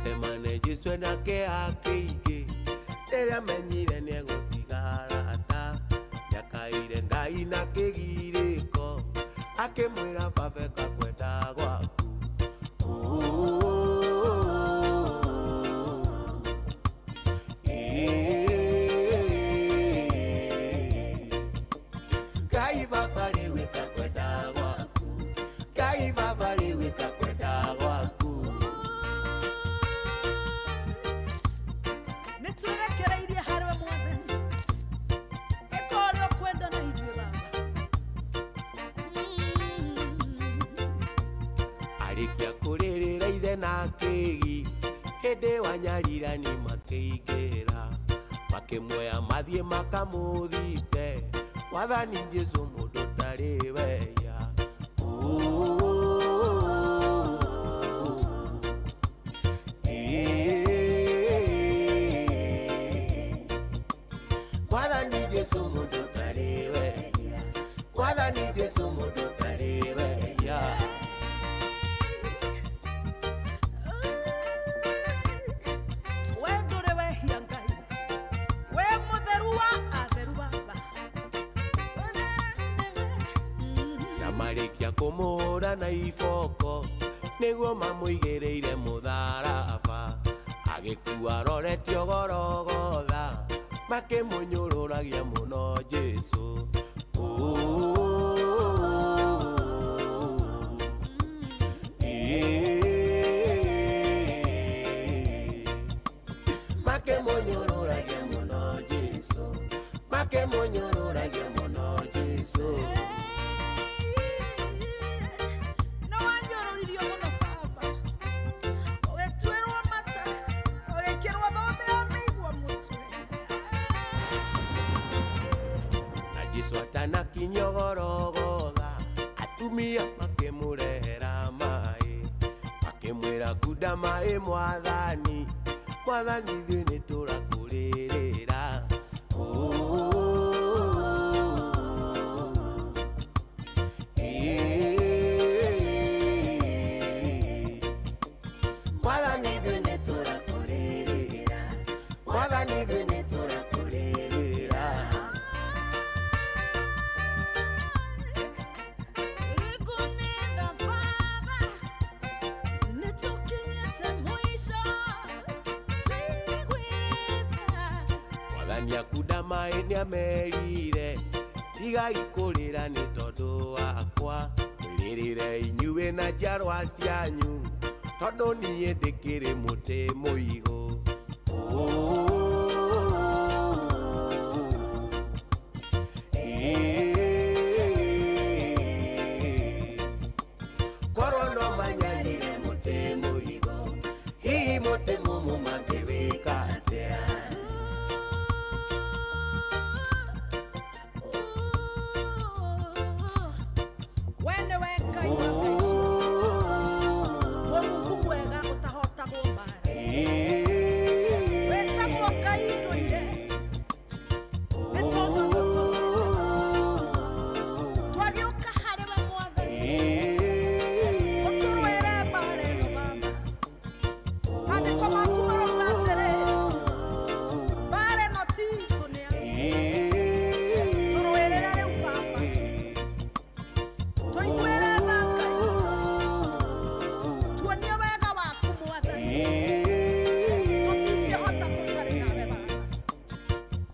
Semane jiswena ke akeige Teria menyire ni egũtigarata Nyakaire Ngai na kĩgirĩko Akĩmwĩra babeka kwenda gwaku Ngai baba rĩwĩka kwenda gwaku Ngai baba rĩwĩka kwenda gwaku Turekereirie harwe mwathani Ekorio kwenda na ithuĩ baba Arĩkia kũrĩrĩra ithe na kĩgi Hĩndĩ wanyarira ni makĩingĩra Makĩmuoya mathiĩ makamũthite Wathani Jesũ mũndũ ndarĩ weya Wathani Jesũ mũndũ ndarĩ weya Wathani Jesũ mũndũ ndarĩ weya We ndũrĩ wehia Ngai We mũtheru wa atheru baba Na marĩkia kũmũhũra na iboko Nĩguo mamũigĩrĩire mũtharaba Agĩkua roretio Gologotha Makĩmũnyũrũragia mũno Jesũ Makĩmũnyũrũragia mũno Jesũ Makĩmũnyũrũragia mũno Jesũ No wanjũrũririo mũno baba Ũgĩtuĩrwo mata Ũgĩkĩrwo thũmbĩ ya mĩigua mũtwe Na Jesũ atanakinya Gologotha atumia makimurehera mai akimwira kuda mai mwathani mwathani ithuĩ nĩ tũrakũrĩrĩra mwathani ithuĩ nĩ tũrakũrĩrĩra mwathani ithuĩ nĩ tũrakũrĩrĩra mwathani akuda mai nĩamerire tigai kũrĩra nĩ tondũ wakwa mwĩrĩrĩre inyuĩ na njiarwa cianyu tondũ niĩ ndĩkĩrĩ mũtĩ mũigũ korwo no manyarire mũtĩ mũigũ hihi mũtĩ mũmũ mangĩwĩka atĩa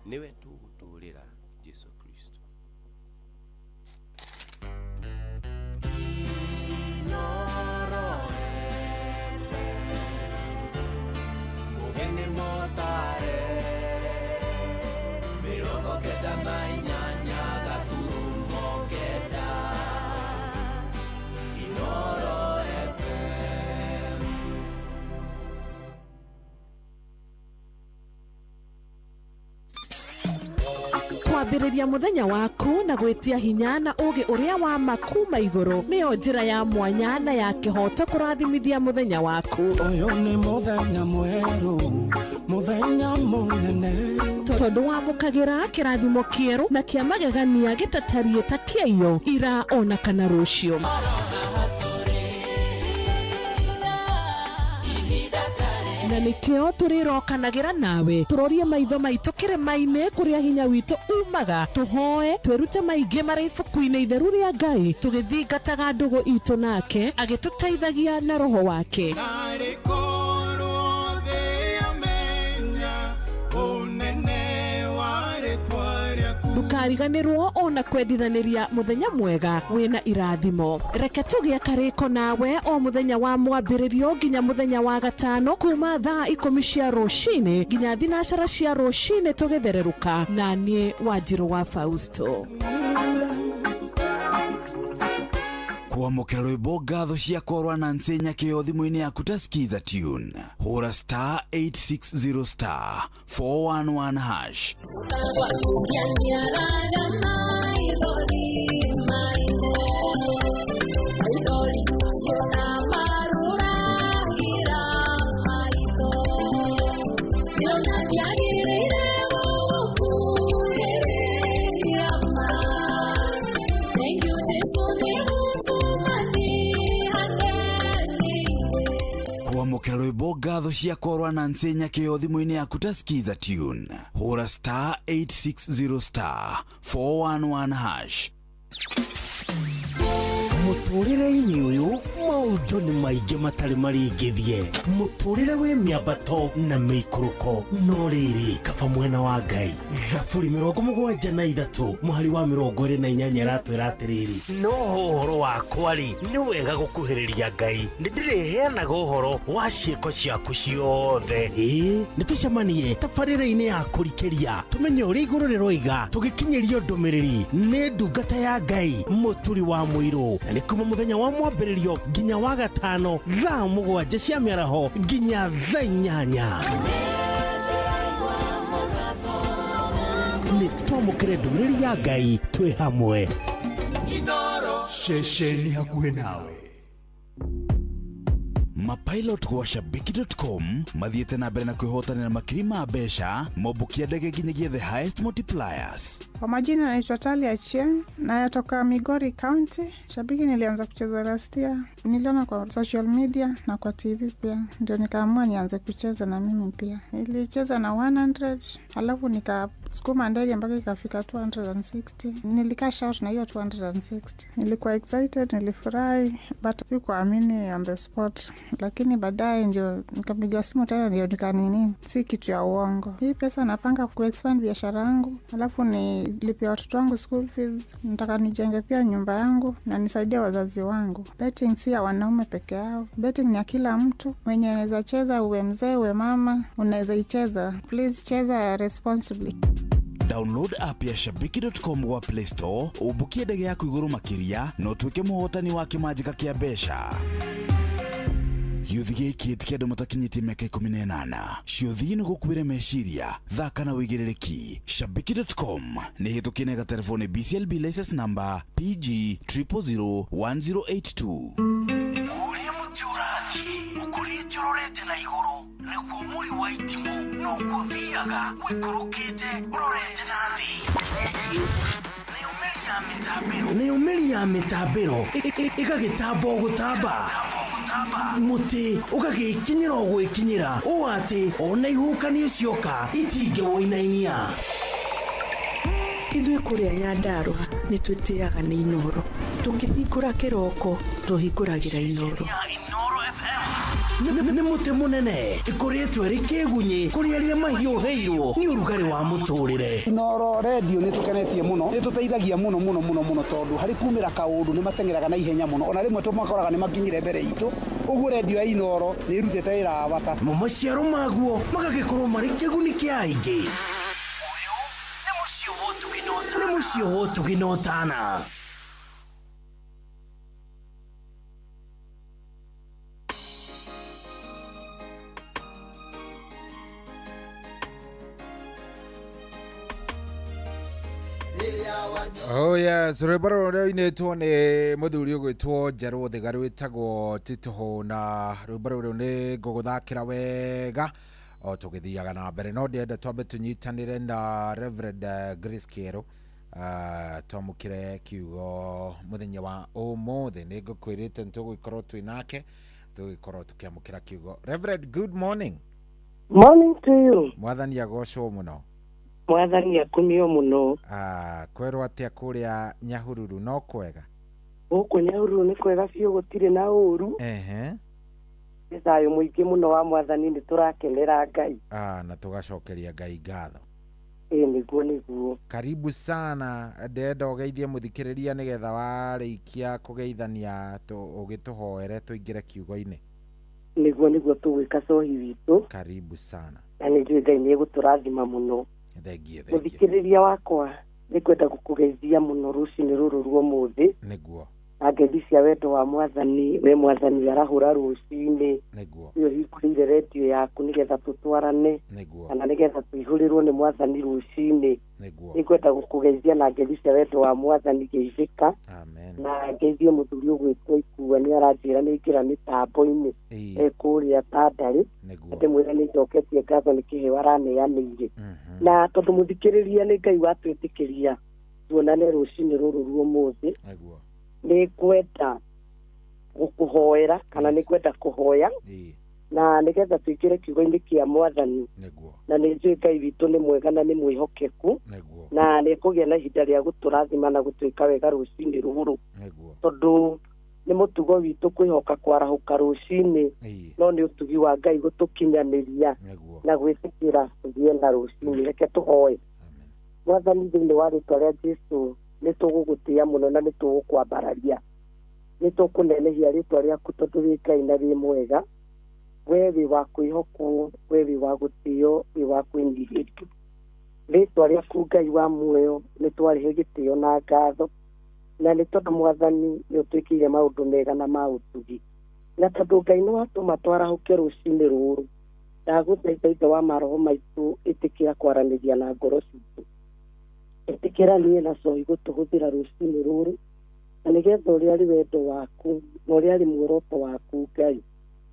niwe tũgũtũũrĩra Jesu Kristo mugeni motare mĩrongo kenda na inyanya gaturumo kenda Inooro FM. kwambĩrĩria mũthenya waku na gwĩtia hinya na ũgĩ ũrĩa wa makuma igũrũ nĩyo njĩra ya mwanya na ya kĩhoto kũrathimithia mũthenya waku. Ũyũ nĩ mũthenya mwerũ, mũthenya mũnene, tondũ wamũkagĩra kĩrathimo kĩerũ na kĩa magegania gĩtatariĩ ta kĩayo ira ona kana rũciũ. Na nĩkĩo tũrĩrokanagĩra nawe tũrorie maitho maitũ kĩrĩma-inĩ kũrĩa hinya witũ umaga tũhoe twĩrute maingĩ marĩ ibuku-inĩ itheru rĩa Ngai tũgĩthingataga ndũgũ itũ nake agĩtũteithagia na roho wake. Ndũkariganĩrwo ona kwendithanĩria mũthenya mwega wĩna irathimo. Reke tũgĩe karĩko nawe o mũthenya wa mwambĩrĩrio nginya mũthenya wa gatano kuma thaa 10 cia rũcinĩ nginya thinacara cia rũcinĩ tũgĩthererũka na niĩ Wanjirũ wa Fausto. Kuamũkĩra rwĩmbo ngatho cia korwa na nsenya kĩo thimũ-inĩ yaku ta skiza tune hũra *860 411 hash. Kuamũkĩra rwĩmbo ngatho cia korwa na nsenya kĩo thimũ-inĩ yaku ta skiza tune hũra *860 411 hash. Mũtũrĩre-inĩ ũyũ maũndũ nĩ maingĩ matarĩ maringithie, mũtũrĩre wĩ mĩambato na mĩikũrũko, no rĩrĩ kaba mwena wa Ngai. Thaburi 73 mũhari wa 28 ratwĩra atĩrĩrĩ, no ũhoro wakwa-rĩ nĩ wega gũkuhĩrĩria Ngai, nĩ ndĩrĩheanaga ũhoro wa ciĩko ciaku ciothe. Nĩ tũcemanie tabarĩra-inĩ ya kũrikĩria tũmenye ũrĩa igũrũ rĩroiga tũgĩkinyĩrio ndũmĩrĩri nĩ ndungata ya Ngai mũturi wa mũirũ, na nĩ kuma mũthenya wa mwambĩrĩrio nginya wa gatano thaa 7 cia mĩaraho nginya thaa 8. Nĩ twamũkĩre ndũmĩrĩri ya Ngai twĩ hamwe. Inoro Shesheni hakuhe nawe. Mapilot kwa shabiki.com mathiete na mbere na kwihotanira makiri ma mbeca mobukia ndege nginyagia the highest multipliers. Kwa majina naitwa Talia Chieng na yatoka Migori County. Shabiki nilianza kucheza last year. Niliona kwa social media na kwa TV pia. Ndio nikaamua nianze kucheza na mimi pia. Nilicheza na 100, alafu nikasukuma ndege mpaka ikafika 260. Nilikash out na hiyo 260. Nilikuwa excited, nilifurahi, but sikuamini on the spot. Lakini baadaye ndio nikapiga simu tena ndio nikanini si kitu ya uongo. Hii pesa napanga kuexpand biashara yangu, alafu nilipia watoto wangu school fees, nataka nijenge pia nyumba yangu na nisaidie wazazi wangu. Betting si ya wanaume peke yao. Betting ni ya kila mtu. Mwenye anaweza cheza, uwe mzee uwe mama, unaweza icheza. Please cheza responsibly. Download app ya shabiki.com wa Play Store, ubukie ndege yako iguru makiria na utuike muhotani wa kimajika kia besha. Yuthige kiti kia domo takinyiti meka 18. Ciuthi no gukwire meciria, thaka na wigiririki. Shabiki.com ni hitukine ga telefone BCLB license number PG000182. Uria mutiurathi ukurite urorete na iguru niguo muri wa itimu no guthiaga wikurukite urorete nathi. Ni umeri ya mitabiro igagitambo gutamba muti ugagikinyira ogwikinyira o ati ona ihukanie cioka itinge woinainia. Ithuĩ kũrĩa Nyandarua nĩ twĩtĩaga nĩ Inoro. Tũngĩhingũra kĩroko tũhingũragĩra Inoro. Nĩ mũtĩ mũnene ĩkoretwo ĩrĩ kĩgunyi kũrĩ arĩa mahiũhĩirwo nĩ ũrugarĩ wa mũtũrĩre. Inoro radio nĩ tũkenetie mũno, nĩ tũteithagia mũno tondũ harĩ kumĩra kaũndũ nĩ matengeraga na ihenya mũno, ona rĩmwe tũmakoraga nĩ makinyire mbere itũ. Ũguo radio ya Inoro nĩ ĩrutĩte wĩra wa bata. Maciaro maguo magagĩkorwo marĩ kĩguni kĩa aingĩ. Ũyũ nĩ mũciĩ wotũginotana. Oh yes, rwĩmbo rũinĩtwo nĩ mũthuri ũgwĩtwo Njerũ Thigari wĩtagwo Titũhũ, na rwĩmbo rũrũ nĩ ngũgũthakĩra wega o tũgĩthiaga na mbere. No ndĩenda twambe tũnyitanĩre na Reverend Grace Kĩero twamũkĩre kiugo mũthenya wa ũmũthĩ. Nĩ ngũkwĩrĩte nĩ tũgũgĩkorwo twĩ nake, tũgĩkorwo tũkĩamũkĩra kiugo. Reverend, good morning. Morning to you. Mwathani agocwo mũno. Mwathani akumio muno. Kwerwo atia kuria Nyahururu no kwega? Guku Nyahururu ni kwega biũ gũtirĩ na ũru. Nĩ thayũ mũingĩ mũno wa Mwathani nĩ tũrakenera Ngai. Na tugacokeria Ngai ngatho. Nĩguo. Karibu sana. Ndenda ũgeithie mũthikĩrĩria nĩgetha warĩkia kũgeithania ũgĩtũhoere tũingĩre kiugo-inĩ. Nĩguo tũgwĩka cohi witũ. Karibu sana. Na nĩ njũĩ Ngai nĩ egũtũrathima mũno. Thengiũ. Mũthikĩrĩria wakwa nĩ kwenda gũkũgeithia mũno rũcinĩ rũrũ rwa ũmũthĩ. Nĩguo. Na ngeithi cia wendo wa Mwathani, we Mwathani arahũra rũcinĩ. Nĩguo. Ũyũ hingũrĩire redio yaku nĩgetha tũtwarane. Nĩguo. Kana nĩgetha tũihũrĩrwo nĩ Mwathani rũcinĩ. Nĩguo. Nĩ kwenda gũkũgeithia na ngeithi cia wendo wa Mwathani geithĩka. Amen. Na ngeithie mũthuri ũgwĩtwo Ikua nĩ aranjĩra nĩ ingĩra mĩtambo-inĩ kũrĩa Tandarĩ. Atĩ mwĩra nĩ njoketie ngatho nĩ kĩheo araneanĩire. Na tondũ mũthikĩrĩria nĩ Ngai watwĩtĩkĩria tuonane rũcinĩ rũrũ rwa ũmũthĩ. Nĩ kwenda gũkũhoera kana nĩ kwenda kũhoya na nĩgetha tũingĩre kiugo-inĩ kĩa Mwathani. Na nĩ njũĩ Ngai witũ nĩ mwega na nĩ mwĩhokeku na nĩ kũgĩa na ihinda rĩa gũtũrathima na gũtwĩka wega rũcinĩ rũrũ, tondũ nĩ mũtugo witũ kwĩhoka kwarahũka rũcinĩ, no nĩ ũtugi wa Ngai gũtũkinyanĩria na gwĩtĩkĩra tũgĩe na rũcinĩ. Reke tũhoe. Mwathani, thĩinĩ wa rĩĩtwa rĩa Jesũ nĩ tũgũgũtĩĩa mũno na nĩ tũgũkwambararia, nĩ tũkũnenehia rĩĩtwa rĩaku tondũ wĩ Ngai na wĩ mwega. We wĩ wa kwĩhokwo, we wĩ wa gũtĩĩo, wĩ wa kwĩnyihĩrio. Rĩĩtwa rĩaku Ngai wa muoyo nĩ twarĩhe gĩtĩĩo na ngatho, na nĩ tondũ Mwathani nĩ ũtwĩkĩire maũndũ mega na ma ũtugi, na tondũ Ngai nĩ watũma twarahũke rũcinĩ rũrũ. Ndagũthaitha Ithe wa maroho maitũ, ĩtĩkĩra kwaranĩria na ngoro citũ, ĩtĩkĩra niĩ na cohi gũtũhũthĩra rũcinĩ rũrũ, na nigetha ũrĩa arĩ wendo waku na ũrĩa arĩ muoroto waku Ngai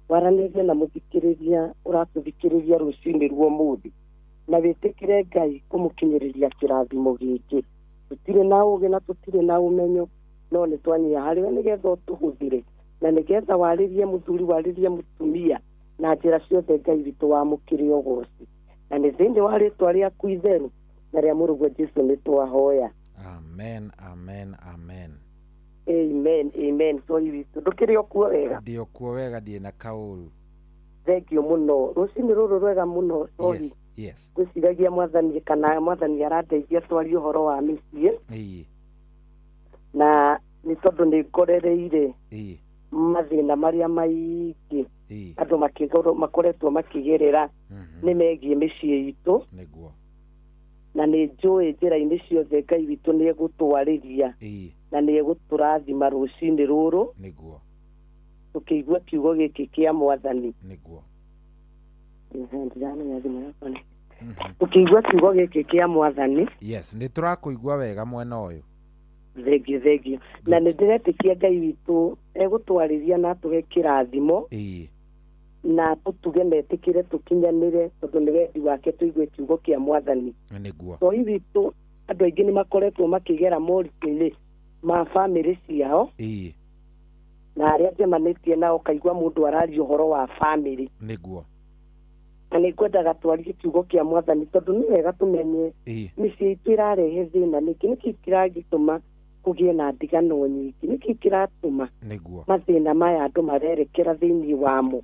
waranĩrie na mũthikĩrĩria ũratũthikĩrĩria rũcinĩ rwa ũmũthĩ na wĩtĩkĩre Ngai kũmũkinyĩrĩria kĩrathimo gĩkĩ. Tũtirĩ na ũũgĩ na tũtirĩ na ũmenyo, no nĩ twanyia harĩwe nĩgetha ũtũhũthĩre na nĩgetha warĩrie mũthuri warĩrie mũtumia na njĩra ciothe Ngai witũ wamũkĩre ũgooci, na nĩ thĩinĩ wa rĩĩtwa rĩaku itheru na rĩa mũrũgwo Jesũ nĩ twahoya. Amen, amen, amen. Amen, amen. Sorry witũ ndũkĩrĩ okuo wega? Ndĩ okuo wega, ndĩ na kaũru. Thengio mũno, rũcinĩ rũrũ rwega mũno. Sorry. Yes. Gwĩciragia mwathani kana mwathani arandeithia twarie ũhoro wa mĩciĩ. Na nĩ tondũ nĩ ngorereire mathĩna marĩa maingĩ andũ makoretwo makĩgerera nĩ megiĩ mĩciĩ itũ, na nĩ njũĩ njĩra-inĩ ciothe Ngai witũ nĩ egũtwarĩria na nĩ egũtũrathima rũcinĩ rũrũ tũkĩigua kiugo gĩkĩ kĩa mwathani. Tũkĩigua kiugo gĩkĩ kĩa mwathani. Yes, nĩ tũrakũigua wega mwena ũyũ. Thengio. Na nĩ ndĩretĩkia Ngai witũ egũtwarĩria na atũhe kĩrathimo na tũtuge metĩkĩre tũkinyanĩre tondũ nĩ wendi wake tũigue kiugo kĩa mwathani. Toi witũ andũ aingĩ nĩ makoretwo makĩgera moritũ-inĩ ma bamĩrĩ ciao na arĩa njemanĩtie nao kaigua mũndũ araria ũhoro wa bamĩrĩ. Na nĩ ngwendaga twarie kiugo kĩa mwathani tondũ nĩ wega tũmenye mĩciĩ itũ ĩrarehe thĩna nĩkĩ, nĩkĩ kĩragĩtũma kũgĩe na ndigano nyingĩ, nĩkĩ kĩratũma mathĩna maya andũ marerekera thĩinĩ wamo.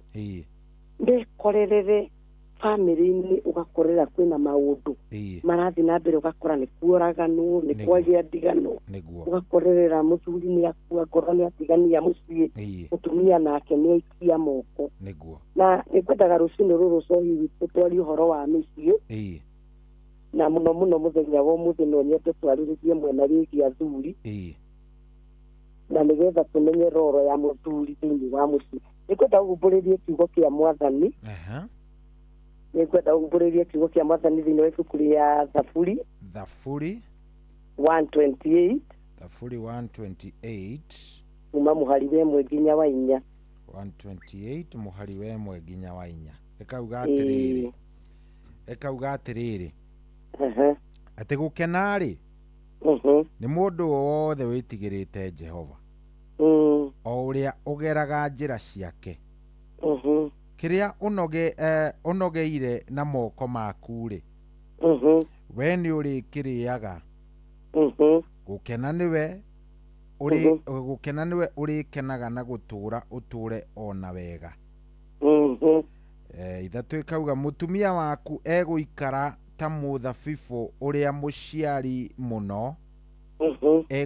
Ndekorerere bamĩrĩ-inĩ ũgakorera kwĩna maũndũ marathiĩ na mbere, ũgakora nĩ kuoraganwo, nĩ kwagĩa ndigano, ũgakorerera mũthuri nĩ akua, ngoro nĩ atigania mũciĩ, mũtumia nake nĩ aikia moko. Na nĩ kwendaga rũcinĩ rũrũ cohi witũ twarie ũhoro wa mĩciĩ, na mũno mũno mũthenya wa ũmũthĩ no nyende twarĩrĩrie mwena wĩgiĩ athuri, na nĩgetha tũmenye roro ya mũthuri thĩinĩ wa mũciĩ. Nĩ kwenda ũgumbũrĩrie kiugo kĩa mwathani, nĩ kwenda ũgumbũrĩrie kiugo kĩa mwathani thĩinĩ wa ibuku rĩa Thaburi 128 kuma mũhari wa 1 nginya wa 4. 128 mũhari wa 1 nginya wa 4. Ekauga atĩrĩrĩ atĩ gũkena-rĩ nĩ mũndũ wothe wĩtigĩrĩte Jehova, o ũrĩa ũgeraga njĩra ciake. Kĩrĩa ũnogeire na moko maku-rĩ, we nĩ ũrĩkĩrĩaga. Gũkena nĩwe ũrĩkenaga na gũtũũra ũtũũre ona wega. Ithatũ ĩkauga mũtumia waku egũikara ta mũthabibũ ũrĩa mũciari mũno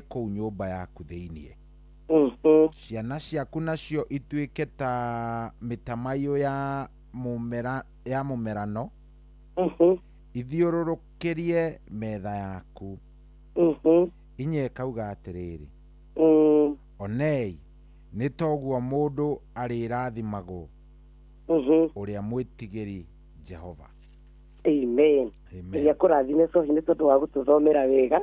kũu nyũmba yaku thĩinĩ. Ciana ciaku nacio ituĩke ta mĩtamaiyũ ya mũmerano ithiũrũrũkĩrie metha yaku. Inya ĩkauga atĩrĩrĩ, onei nĩ toguo mũndũ arĩrathimagwo ũrĩa mwĩtigĩri Jehova. Amen. Nĩ kũrathime cohi nĩ tondũ wa gũtũthomera wega.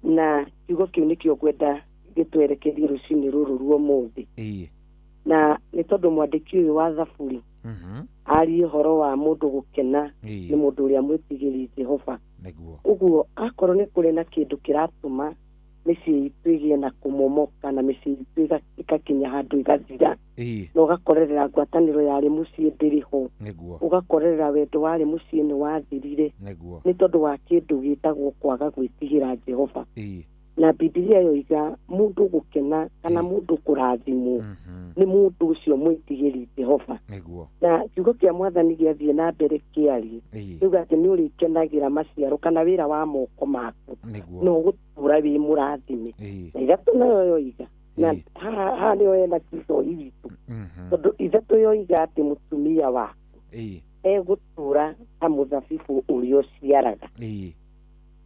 Na kiugo kĩu nĩkĩo ngwenda gĩtwerekerie rũcinĩ rũrũ rwa ũmũthĩ. Na nĩ tondũ mwandĩki ũyũ wa Thaburi arie ũhoro wa mũndũ gũkena nĩ mũndũ ũrĩa mwĩtigĩri Jehova. Ũguo akorwo nĩ kũrĩ na kĩndũ kĩratũma mĩciĩ itũ ĩgĩe na kũmomoka na mĩciĩ itũ ĩgakinya handũ ĩgathira, na ũgakorerera ngwatanĩro yarĩ mũciĩ ndĩrĩ ho, ũgakorerera wendo warĩ mũciĩ nĩ wathirire nĩ tondũ wa kĩndũ gĩtagwo kwaga gwĩtigĩra Jehova. Na Biblia yoiga mũndũ gũkena kana mũndũ kũrathimwo nĩ mũndũ ũcio mwĩtigĩri Jehova. Na kiugo kĩa mwathani gĩathiĩ na mbere kĩarie kiuga atĩ nĩ ũrĩkenagĩra maciaro kana wĩra wa moko maku na ũgũtũũra wĩ mũrathime. Na ithatũ nayo yoiga, na haha nĩyo hena kisoi witũ, tondũ ithatũ yoiga atĩ mũtumia waku egũtũũra ta mũthabibũ ũrĩa ũciaraga.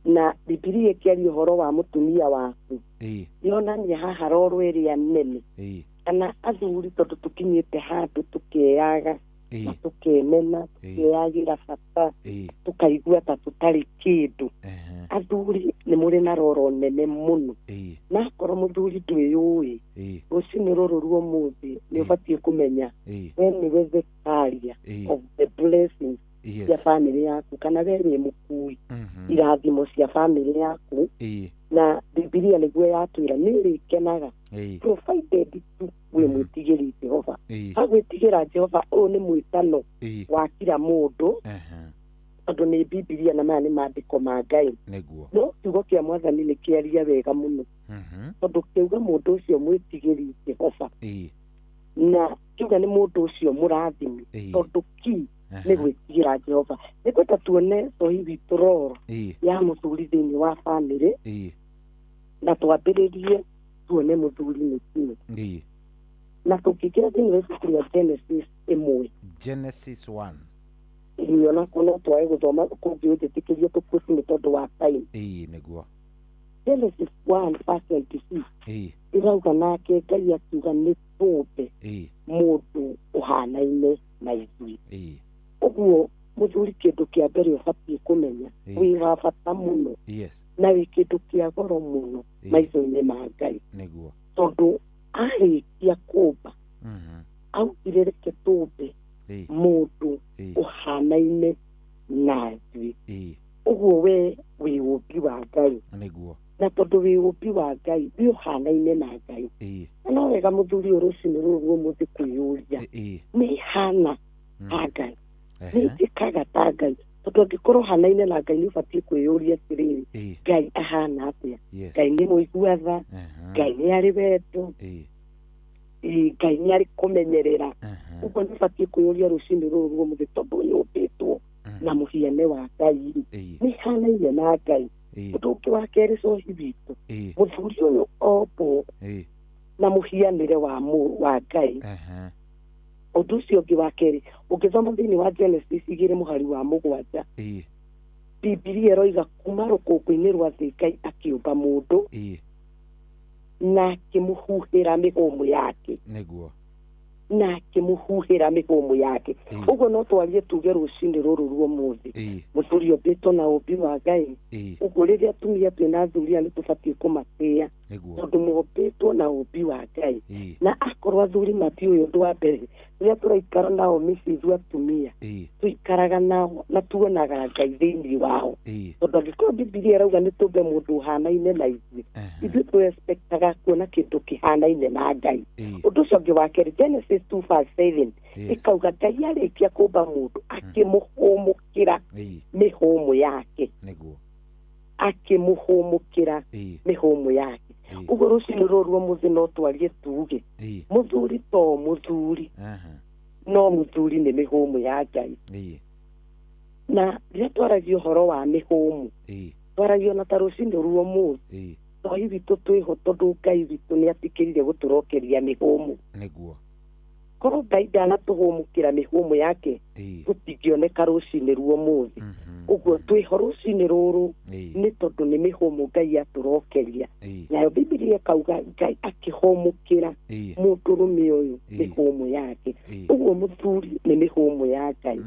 Na Biblia ĩkĩaria ũhoro wa mũtumia waku yonania haha roro ĩrĩa nene, kana athuri tondũ tũkinyĩte handũ tũkeyaga na tũkemena, tũkeyagĩra bata, tũkaigua ta tũtarĩ kĩndũ. Athuri nĩ mũrĩ na roro nene mũno na korwo muthuri ndwĩyũĩ rũcinĩ rũrũ rwa ũmũthĩ nĩ ũbatiĩ kũmenya we nĩwe the carrier of the blessings cia family yaku, kana we wĩ mũkui irathimo cia family yaku. Na Bibilia nĩguo yatwĩra nĩ ĩrĩkenaga provided tu wĩ mwĩtigĩri Jehova. Agwĩtigĩra Jehova ũyũ nĩ mwĩtano wa kila mũndũ, tondũ nĩ Bibilia na maya nĩ maandĩko ma Ngai. No kiugo kĩa Mwathani nĩ kĩaria wega mũno, tondũ kiuga mũndũ ũcio mwĩtigĩri Jehova na kiuga nĩ mũndũ ũcio mũrathimi, tondũ nĩ gwĩtigĩra Jehova. Nĩ kwenda tuone cohi witũ roro ya mũthuri thĩinĩ wa family, na twambĩrĩrie tuone mũthuri nĩ kĩĩ. Na tũkĩingĩra thĩinĩ wa ibuku rĩa Genesis 1 iliona kuna twae gũthoma kũngĩ ũtĩkĩrio tũkusi nĩ tondũ wa time. Nĩguo Genesis 1:26 irauga nake Ngai akiuga nĩ tũmbe mũndũ ũhanaine na ithuĩ. Ũguo mũthuri kĩndũ kĩa mbere ũbatiĩ kũmenya wĩ wa bata mũno na wĩ kĩndũ kĩa goro mũno maitho-inĩ ma Ngai, tondũ arĩkia kũmba augire reke tũmbe mũndũ ũhanaine na ithuĩ. Ũguo we wĩ ũmbi wa Ngai, na tondũ wĩ ũmbi wa Ngai wĩ ũhanaine na Ngai, no wega mũthuri ũyũ rũcinĩ rũrũ ũmũthĩ kwĩyũria nĩ hana ta Ngai, nĩ njĩkaga ta Ngai, tondũ angĩkorwo hanaine na Ngai nĩ ũbatiĩ kwĩyũria atĩrĩrĩ, Ngai ahana atĩa? Ngai nĩ mũigua tha, Ngai nĩ arĩ wendo, Ngai nĩ arĩ kũmenyerera. Ũguo nĩ ũbatiĩ kwĩyũria rũcinĩ rũrũ rwa ũmũthĩ, tondũ nyũmbĩtwo na mũhiane wa Ngai nĩ hanaine na Ngai. Ũndũ ũngĩ wa kerĩ cohi witũ, mũthuri ũyũ ombwo na mũhianĩre wa Ngai. Ũndũ ũcio ũngĩ wa kerĩ ũngĩthoma thĩinĩ wa Genesis 2:7 Bibilia ĩroiga kuma rũkũngũ-inĩ rwa thĩ Ngai akĩũmba mũndũ na akĩmũhuhĩra mĩhũmũ yake, na akĩmũhuhĩra mĩhũmũ yake. Ũguo no twarie tuge rũcinĩ rũrũ rwa ũmũthĩ mũthuri ũmbĩtwo na ũmbi wa Ngai. Ũguo rĩrĩa atumia twĩna athuria nĩ tũbatiĩ kũmatĩa, tondũ mũmbĩtwo na ũmbi wa Ngai. Na akorwo athuri matiũĩ ũndũ wa mbere, rĩrĩa tũraikara nao mĩciĩ ithuĩ atumia tũikaraga nao na tuonaga Ngai thĩinĩ wao, tondũ angĩkorwo Bibilia ĩrauga nĩ tũmbe mũndũ ũhanaine na ithuĩ, ithuĩ tũexpectaga kuona kĩndũ kĩhanaine na Ngai. Ũndũ ũcio ũngĩ wa kerĩ Genesis 2:7 ĩkauga Ngai arĩkia kũmba mũndũ akĩmũhũmũkĩra mĩhũmũ yake, akĩmũhũmũkĩra mĩhũmũ yake. Ũguo rũcinĩ rũrũ rwa mũthĩ no twarie tuge mũthuri to mũthuri, no mũthuri nĩ mĩhũmũ ya Ngai. Na rĩrĩa twaragia ũhoro wa mĩhũmũ, twaragia na ta rũcinĩ rwa ũmũthĩ cohi witũ twĩho, tondũ Ngai witũ nĩ atikĩrire gũtũrokeria mĩhũmũ. Korwo Ngai ndanatũhũmũkĩra mĩhũmũ yake gũtingĩoneka rũcinĩ rwa ũmũthĩ. Ũguo twĩho rũcinĩ rũrũ nĩ tondũ nĩ mĩhũmũ Ngai atũrokeria. Nayo Bibilia ĩkauga Ngai akĩhũmũkĩra mũndũrũme ũyũ mĩhũmũ yake. Ũguo mũthuri nĩ mĩhũmũ ya Ngai,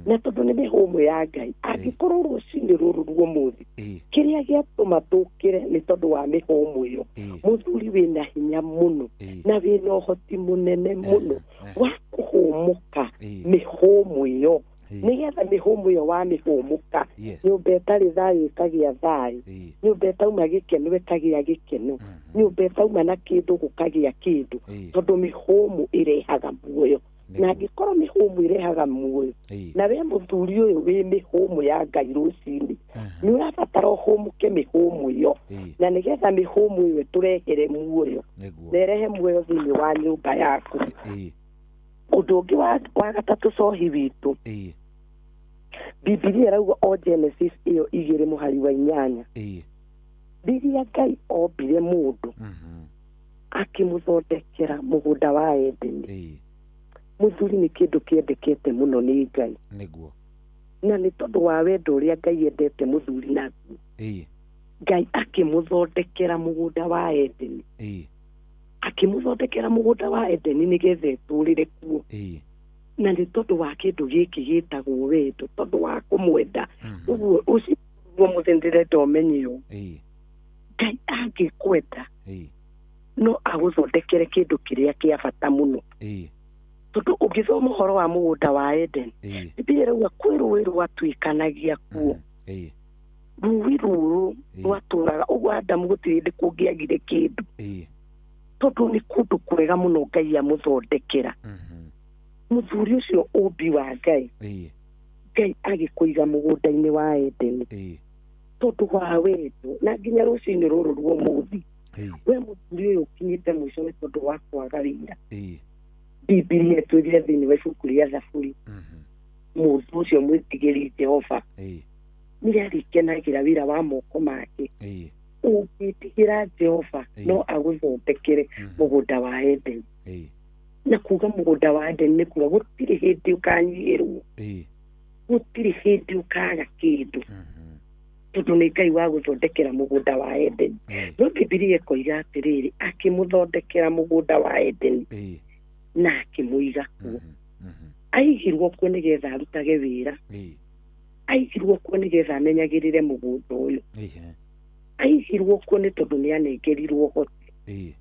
na tondũ nĩ mĩhũmũ ya Ngai, angĩkorwo rũcinĩ rũrũ rwa ũmũthĩ kĩrĩa gĩatũma tũkĩre nĩ tondũ wa mĩhũmũ ĩyo, mũthuri wĩna hinya mũno na wĩna ũhoti mũnene mũno wa kũhũmũka mĩhũmũ ĩyo, nĩgetha mĩhũmũ ĩyo wa mĩhũmũka nyũmba ĩtarĩ thayũ ĩkagĩa thayũ, nyũmba ĩtauma gĩkeno ĩkagĩa gĩkeno, nyũmba ĩtauma na kĩndũ gũkagĩa kĩndũ, tondũ mĩhũmũ ĩrehaga muoyo. Na angĩkorwo mĩhũmũ ĩrehaga muoyo, na we mũthuri ũyũ wĩ mĩhũmũ ya Ngai rũcinĩ, nĩ ũrabatara ũhũmũke mĩhũmũ ĩyo, na nĩgetha mĩhũmũ ĩyo tũrehere muoyo na ĩrehe muoyo thĩinĩ wa nyũmba yaku. Ũndũ ũngĩ wa gatatũ cohi witũ, Bibilia ĩrauga o Genesis ĩyo 2:8 rĩrĩa Ngai ombire mũndũ akĩmũthondekera mũgũnda wa Edeni, mũthuri nĩ kĩndũ kĩendekete mũno nĩ Ngai, na nĩ tondũ wa wendo ũrĩa Ngai endete mũthuri naguo, Ngai akĩmũthondekera mũgũnda wa Edeni, akĩmũthondekera mũgũnda wa Edeni nĩgetha etũrĩre kuo. Na nĩ tondũ wa kĩndũ gĩkĩ gĩtagwo wendo, tondũ wa kũmwenda. Ũguo ũcio mũthĩ ndĩrenda ũmenye ũũ, Ngai angĩkwenda no aguthondekere kindu kiria kia bata muno tondu ungithoma uhoro wa mugunda wa Eden Biblia irauga kwi rũĩ rwatuikanagia kuo rũĩ rũrũ rwatũraga ũguo Adamu gũtirĩ hĩndĩ kũngĩagire kĩndũ tondu nĩ kũndũ kwega mũno Ngai amũthondekera mũthuri ũcio ũmbi wa Ngai Ngai agĩkũiga mũgũnda-inĩ wa Eden tondu wa wendo na nginya rũcinĩ rũrũ rwa mũthĩ we mũthuri ũyũ ũkinyĩte mũico nĩ tondu wa kwaga wĩra Biblia ĩtwĩrire thĩinĩ wa ibuku rĩa Thaburi mũndũ ũcio mwĩtigĩri Jehova nĩ arĩkenagĩra wĩra wa moko make ũngĩtigĩra Jehova no agũthondekere mũgũnda wa Eden na kuga mũgũnda wa Eden nĩ kuga gũtirĩ hĩndĩ ũkanyihĩrwo gũtirĩ hĩndĩ ũkaga kĩndũ tondu nĩ Ngai wa gũthondekera mũgũnda wa Eden no Biblia ĩkoiga atĩrĩrĩ akĩmũthondekera mũgũnda wa Eden na akĩmũiga kuo aigirwo kuo nĩgetha arutage wĩra aigirwo kuo nĩgetha amenyagĩrĩre mũgũnda ũyũ aigirwo kuo nĩ tondu nĩ anengerirwo hoti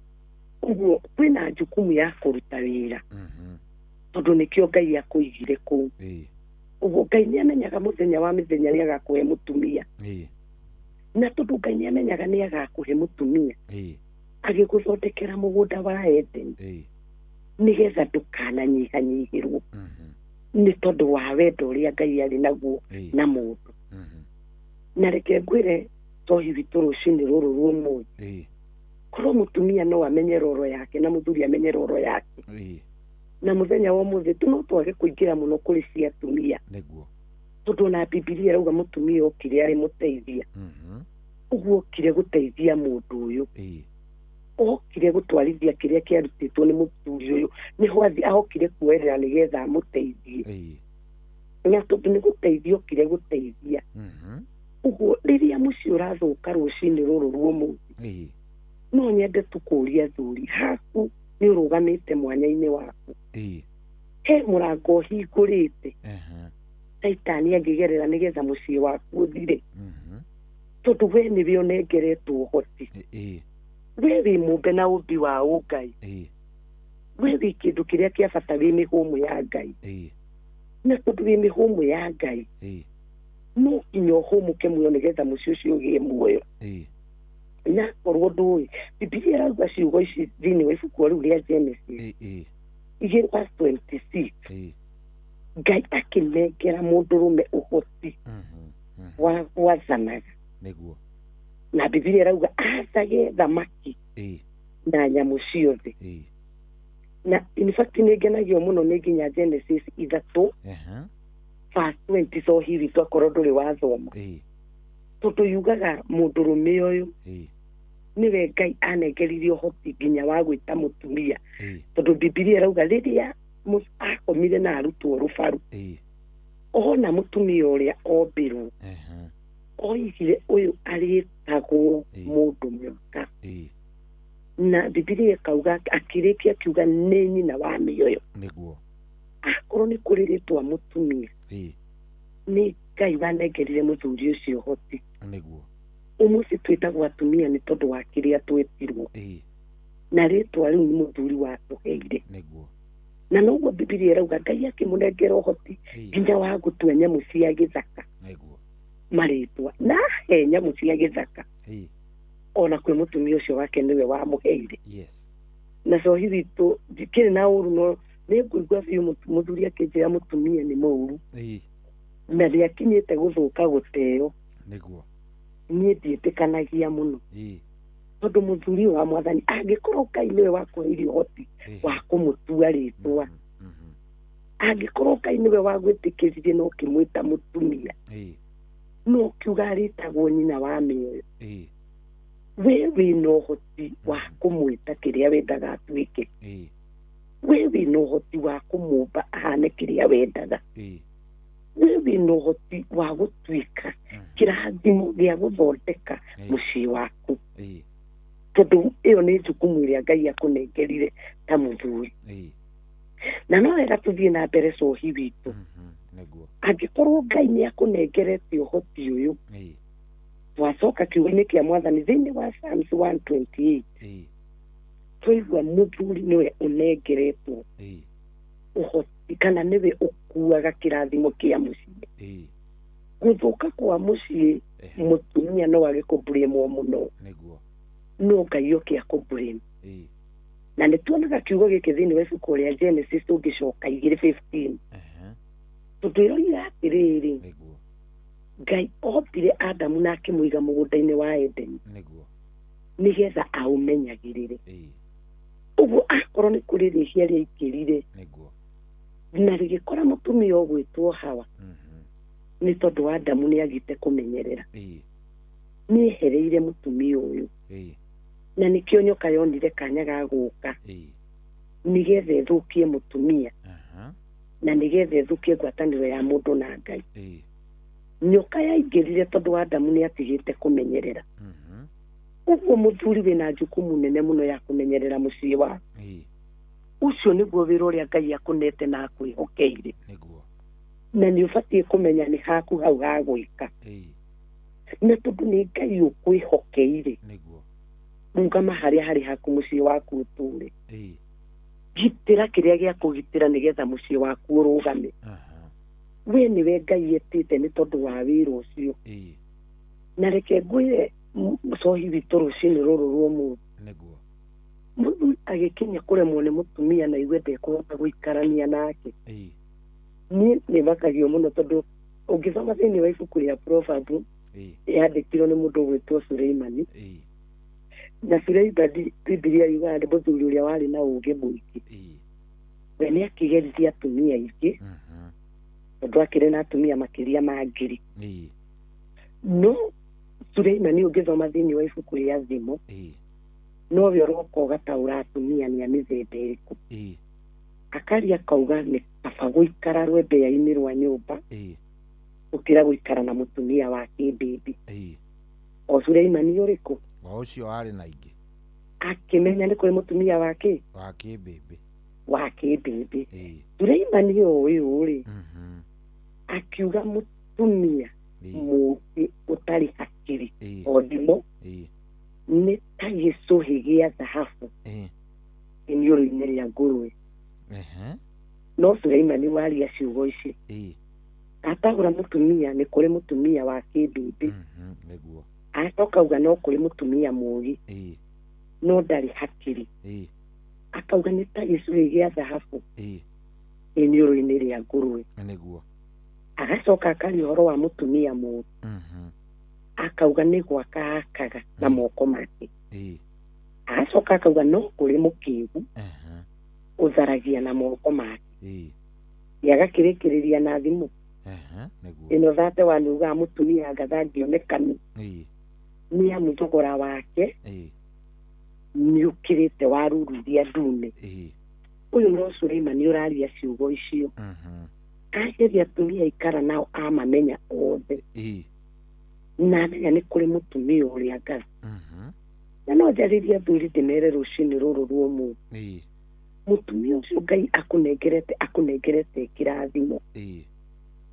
ũguo kwĩna jukumu ya kũruta wĩra tondu nĩkĩo Ngai akũigire kũu ũguo Ngai nĩ amenyaga mũthenya wa mĩthenya nĩ agakũhe mũtumia na tondu Ngai nĩ amenyaga nĩ agakũhe mũtumia agĩgũthondekera mũgũnda wa Eden nĩgetha ndũkananyihanyihĩrwo nĩ tondu wa wendo ũrĩa Ngai arĩ naguo na mũndũ na reke ngwĩre tohi witũ rũcinĩ rũrũ rwa ũmũthĩ korwo mũtumia no amenye roro yake na mũthuri amenye roro yake na mũthenya wa ũmũthĩ no twage kũingĩra mũno kũrĩ cia atumia tondu na Biblia irauga mũtumia okire arĩ mũteithia ũguo okire gũteithia mũndũ ũyũ okire gũtwarithia kĩrĩa kĩarutĩtwo nĩ mũthuri ũyũ nĩho ahokire kuoerera nĩgetha amũteithie na tondu nĩ gũteithia okire gũteithia ũguo rĩrĩa mũciĩ ũrathũka rũcinĩ rũrũ rwa ũmũthĩ no nyende tu kũũria athuri haku nĩ ũrũgamĩte mwanya-inĩ waku he mũrango ũhingũrĩte Saitani angĩgerera nĩgetha mũciĩ waku ũthire tondu we nĩwe ũnengeretwo ũhoti we wĩ mũmbe na ũmbi wa Ngai we wĩ kĩndũ kĩrĩa kĩa bata wĩ mĩhũmũ ya Ngai na tondu wĩ mĩhũmũ ya Ngai no nginya ũhũmũke muoyo nĩgetha mũciĩ ũcio ũgĩe muoyo na korwo ndũĩ Biblia irauga ciugo ici thĩinĩ wa ibuku rĩu rĩa Genesis 26 Ngai akĩnengera mũndũrũme ũhoti wa gwathanaga na Biblia irauga athage thamaki na nyamũ ciothe na in fact nĩ ngenagio mũno nĩ nginya Genesis 3 verse 20 so hivi twakorwo ndũrĩ wathoma tondu yugaga mũndũrũme ũyũ niwe Ngai anengeririe ũhoti nginya wa gwĩta mũtumia tondu Biblia irauga rĩrĩa akomire na arutwo rũbaru ona mũtumia ũrĩa ombirwo oigire ũyũ arĩtagwo mũndũ mwaka na Biblia ikauga akĩrĩkia akiuga nĩ nyina wa mĩoyo akorwo nĩ kũrĩ rĩtwa mũtumia nĩ Ngai wanengerire mũthuri ũcio ũhoti ũmũthĩ twĩtagwo atumia nĩ tondu wa kĩrĩa twĩtirwo na rĩtwa rĩu nĩ mũthuri watũheire na noguo Biblia irauga Ngai akĩmũnengera ũhoti nginya wa gũtua nyamũ cia gĩthaka marĩtwa na he nyamũ cia gĩthaka ona kwĩ mũtumia ũcio wake nĩwe wamũheire na cohi witũ ndikĩrĩ na ũru no nĩ ngũigua biũ mũthuri akĩnjĩra mũtumia nĩ mũru na nĩakinyĩte gũthũka gũteo niĩ ndiĩtĩkanagia mũno tondu mũthuri wa Mwathani angĩkorwo Ngai nĩwe wakũheire ũhoti wa kũmũtua rĩtwa angĩkorwo Ngai nĩwe wagwĩtĩkĩririe no ũkĩmwĩta mũtumia no ũkiuga arĩtagwo nyina wa mĩoyo we wĩna ũhoti wa kũmwĩta kĩrĩa wendaga atuĩke we wĩna ũhoti wa kũmũmba ahane kĩrĩa wendaga we wĩna ũhoti wa gũtuĩka kĩrathimo gĩa gũthondeka mũciĩ waku tondu ĩyo nĩ jukumu ĩrĩa Ngai akũnengerire ta mũthuri na no wega tũthiĩ na mbere cohi witũ angĩkorwo Ngai nĩ akũnengerete ũhoti ũyũ twacoka kiugo-inĩ kĩa Mwathani thĩinĩ wa Psalms 128 twaigua mũthuri nĩwe ũnengeretwo ũhoti kana nĩwe ũkuaga kĩrathimo kĩa mũciĩ. Gũthũka kwa mũciĩ mũtumia no age kũmburĩmwo mũno, no Ngai ũkĩa kũmburĩmwo. Na nĩ tuonaga kiugo gĩkĩ thĩinĩ wa ibuku rĩa Genesis tũngĩcoka 2:15 tũtwĩroria atĩrĩrĩ, Ngai ombire Adamu na akĩmũiga mũgũnda-inĩ wa Edeni nĩgetha aũmenyagĩrĩre. Ũguo akorwo nĩ kũrĩ rĩhia rĩaingĩrire na rĩgĩkora mũtumia ũgwĩtwo Hawa, nĩ tondũ Adamu nĩ agĩte kũmenyerera, nĩ ehereire mũtumia ũyũ, na nĩkĩo nyoka yonire kanya ga gũka nĩgetha ĩthũkie mũtumia na nĩgetha ĩthũkie ngwatanĩro ya mũndũ na Ngai. Nyoka yaingĩrire tondũ Adamu nĩ atigĩte kũmenyerera. Ũguo mũthuri wĩna jukumu nene mũno ya kũmenyerera mũciĩ waku. Ũcio nĩguo wĩra ũrĩa Ngai akũnete na akwĩhokeire, na nĩ ũbatiĩ kũmenya nĩ haku hau ha gwĩka. Na tondũ nĩ Ngai ũkwĩhokeire, rũgama harĩa harĩ haku mũciĩ waku ũtũũre. Gitĩra kĩrĩa gĩa kũgitĩra nĩgetha mũciĩ waku ũrũgame. We nĩwe Ngai etĩte nĩ tondũ wa wĩra ũcio. Na reke ngwĩre mũcohi witũ rũciinĩ rũrũ rwa ũmũthĩ, mũthuri agĩkinya kũremwo nĩ mũtumia na igue ndekũhota gũikarania nake, niĩ nĩ makagio mũno tondũ ũngĩthoma thĩinĩ wa ibuku rĩa Proverbs yandĩkirwo nĩ mũndũ ũgwĩtwo Suleimani, na Suleimani Bibilia yugaga nĩ mũthuri ũrĩa warĩ na ũũgĩ mũingĩ. We nĩ akĩgeririe atumia aingĩ tondũ akĩrĩ na atumia makĩria ma 1,000. No Suleimani ũngĩthoma thĩinĩ wa ibuku rĩa Thimo, nowe ũroka ũgataũra atumia nĩ a mĩthemba ĩrĩkũ. Akaria akauga nĩ kaba gũikara rwembea-inĩ rwa nyũmba gũkĩra gũikara na mũtumia wa kĩmbĩmbĩ. O Suleimani ũrĩkũ? O ũcio arĩ na ingĩ. Akĩmenya nĩ kũrĩ mũtumia wa kĩmbĩmbĩ. Wa kĩmbĩmbĩ. Suleimani ũyũ-rĩ akiuga mũtumia mũũgĩ ũtarĩ hakiri o thimo nĩ ta gĩcũhĩ gĩa thahabu iniũrũ-inĩ rĩa ngũrwe. No Suleimani waria ciugo ici atagũra mũtumia nĩ kũrĩ mũtumia wa kĩmbĩmbĩ, acoka auga no kũrĩ mũtumia mũũgĩ no ndarĩ hakiri, akauga nĩ ta gĩcũhĩ gĩa thahabu iniũrũ-inĩ rĩa ngũrwe. Agacoka akaria ũhoro wa mũtumia mũũgĩ, akauga nĩ gwaka akaga na moko make. Agacoka akauga no kũrĩ mũkĩgu ũtharagia na moko make. Agakĩrĩkĩrĩria na thimũ ĩno thate wanugaga mũtumia agatha ngĩonekani, nĩ amu thogora wake nĩ ũkĩrĩte warururia ndune. Ũyũ no Suleimani ũraria ciugo icio. Ageria atumia ikara nao amamenya othe, na amenya nĩ kũrĩ mũtumia ũrĩa Ngai. Na no njarĩrie athuri ndĩmere rũciinĩ rũrũ rwa ũmũthĩ, mũtumia ũcio Ngai akũnengerete kĩrathimo,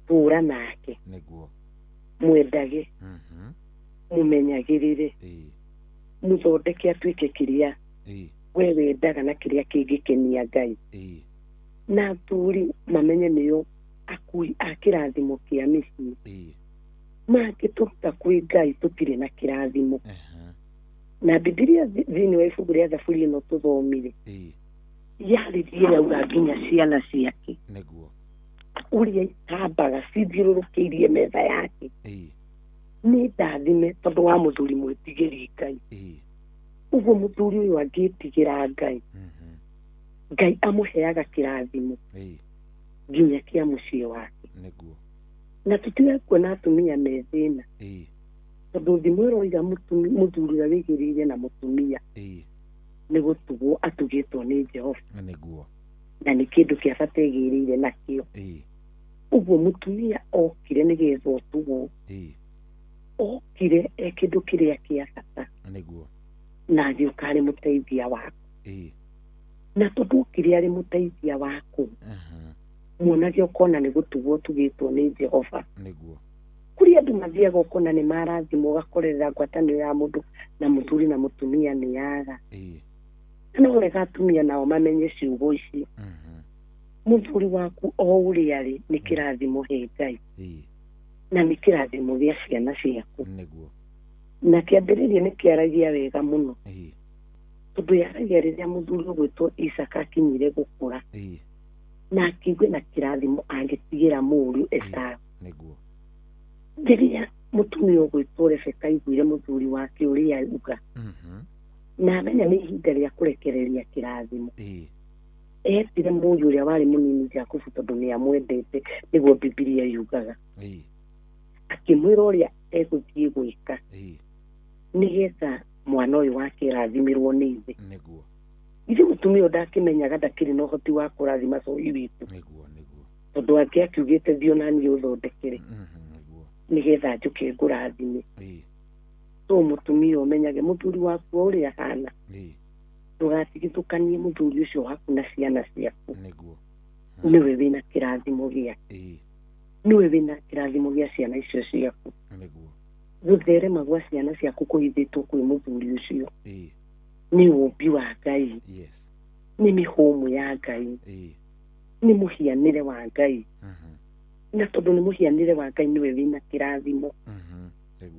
tũũra nake, mwendage, mũmenyagĩrĩre, mũthondeke atuĩke kĩrĩa we wendaga na kĩrĩa kĩngĩkenia Ngai. Na athuri mamenye nĩo akui a kĩrathimo kĩa mĩciĩ, mangĩtũruta kwĩ Ngai tũtirĩ na kĩrathimo. Na Bibilia thĩinĩ wa ibuku rĩa Thaburi ĩno tũthomire yarĩrie yauga nginya ciana ciake ũrĩa itambaga cithiũrũrũkĩirie metha yake nĩ ndathime tondũ wa mũthuri mwĩtigĩri Ngai. Ũguo mũthuri ũyũ angĩtigĩra Ngai, Ngai amũheaga kĩrathimo nginya kĩa mũciĩ wake. Na tũtige kuona atumia me thĩna, tondũ thimo ĩroiga mũthuri ũrĩa wĩgĩrĩire na mũtumia nĩ gũtugwo atugĩtwo nĩ Jehova, na nĩ kĩndũ kĩabata egĩrĩire nakĩo. Ũguo mũtumia okire nĩgetha ũtugwo, okire kĩndũ kĩrĩa kĩa bata na agĩũka arĩ mũteithia waku. Na tondũ okire arĩ mũteithia waku, muonage ũkona nĩ gũtugwo tugĩtwo nĩ Jehova. Kũrĩ rĩrĩa andũ mathiaga ũkona nĩ marathimwo gakorera ngwatanĩro ya mũndũ na mũthuri na mũtumia nĩ yaga no wega atumia nao mamenye ciugo ici mũthuri waku o ũrĩa arĩ nĩ kĩrathimo he Ngai na nĩ kĩrathimo gĩa ciana ciaku na kĩambĩrĩria nĩ kĩaragia wega mũno tondũ yaragia rĩrĩa mũthuri ũgwĩtwo Isaka akinyire gũkũra na akĩigua na kĩrathimo angĩtigĩra mũriũ Esau rĩrĩa mũtumia ũgwĩtwo Rebeka aiguire mũthuri wake ũrĩa auga na amenya nĩ ihinda rĩa kũrekereria kĩrathimo etire mũriũ ũrĩa warĩ mũnini Jakubu tondũ nĩ amwendete nĩguo Bibilia yugaga akĩmwĩra ũrĩa egũthiĩ gwĩka nĩgetha mwana ũyũ wake rathimirwo nĩ ithe ithe mũtumia ũyũ ndakĩmenyaga ndakĩrĩ na ũhoti wa kũrathima cũi witũ tondũ ake akiugĩte thiĩ ona niĩ ũthondekere nĩgetha njũke ngũrathime so mũtumia ũmenyage mũthuri waku ũrĩa hana ndũgatigithũkanie mũthuri ũcio waku na ciana ciaku nĩwe wĩna kĩrathimo gĩake nĩwe wĩna kĩrathimo gĩa ciana icio ciaku gũtherema gwa ciana ciaku kũhithĩtwo kwĩ mũthuri ũcio nĩ ũmbi wa Ngai nĩ mĩhũmũ ya Ngai nĩ mũhianĩre wa Ngai na tondũ nĩ mũhianĩre wa Ngai nĩwe wĩna kĩrathimo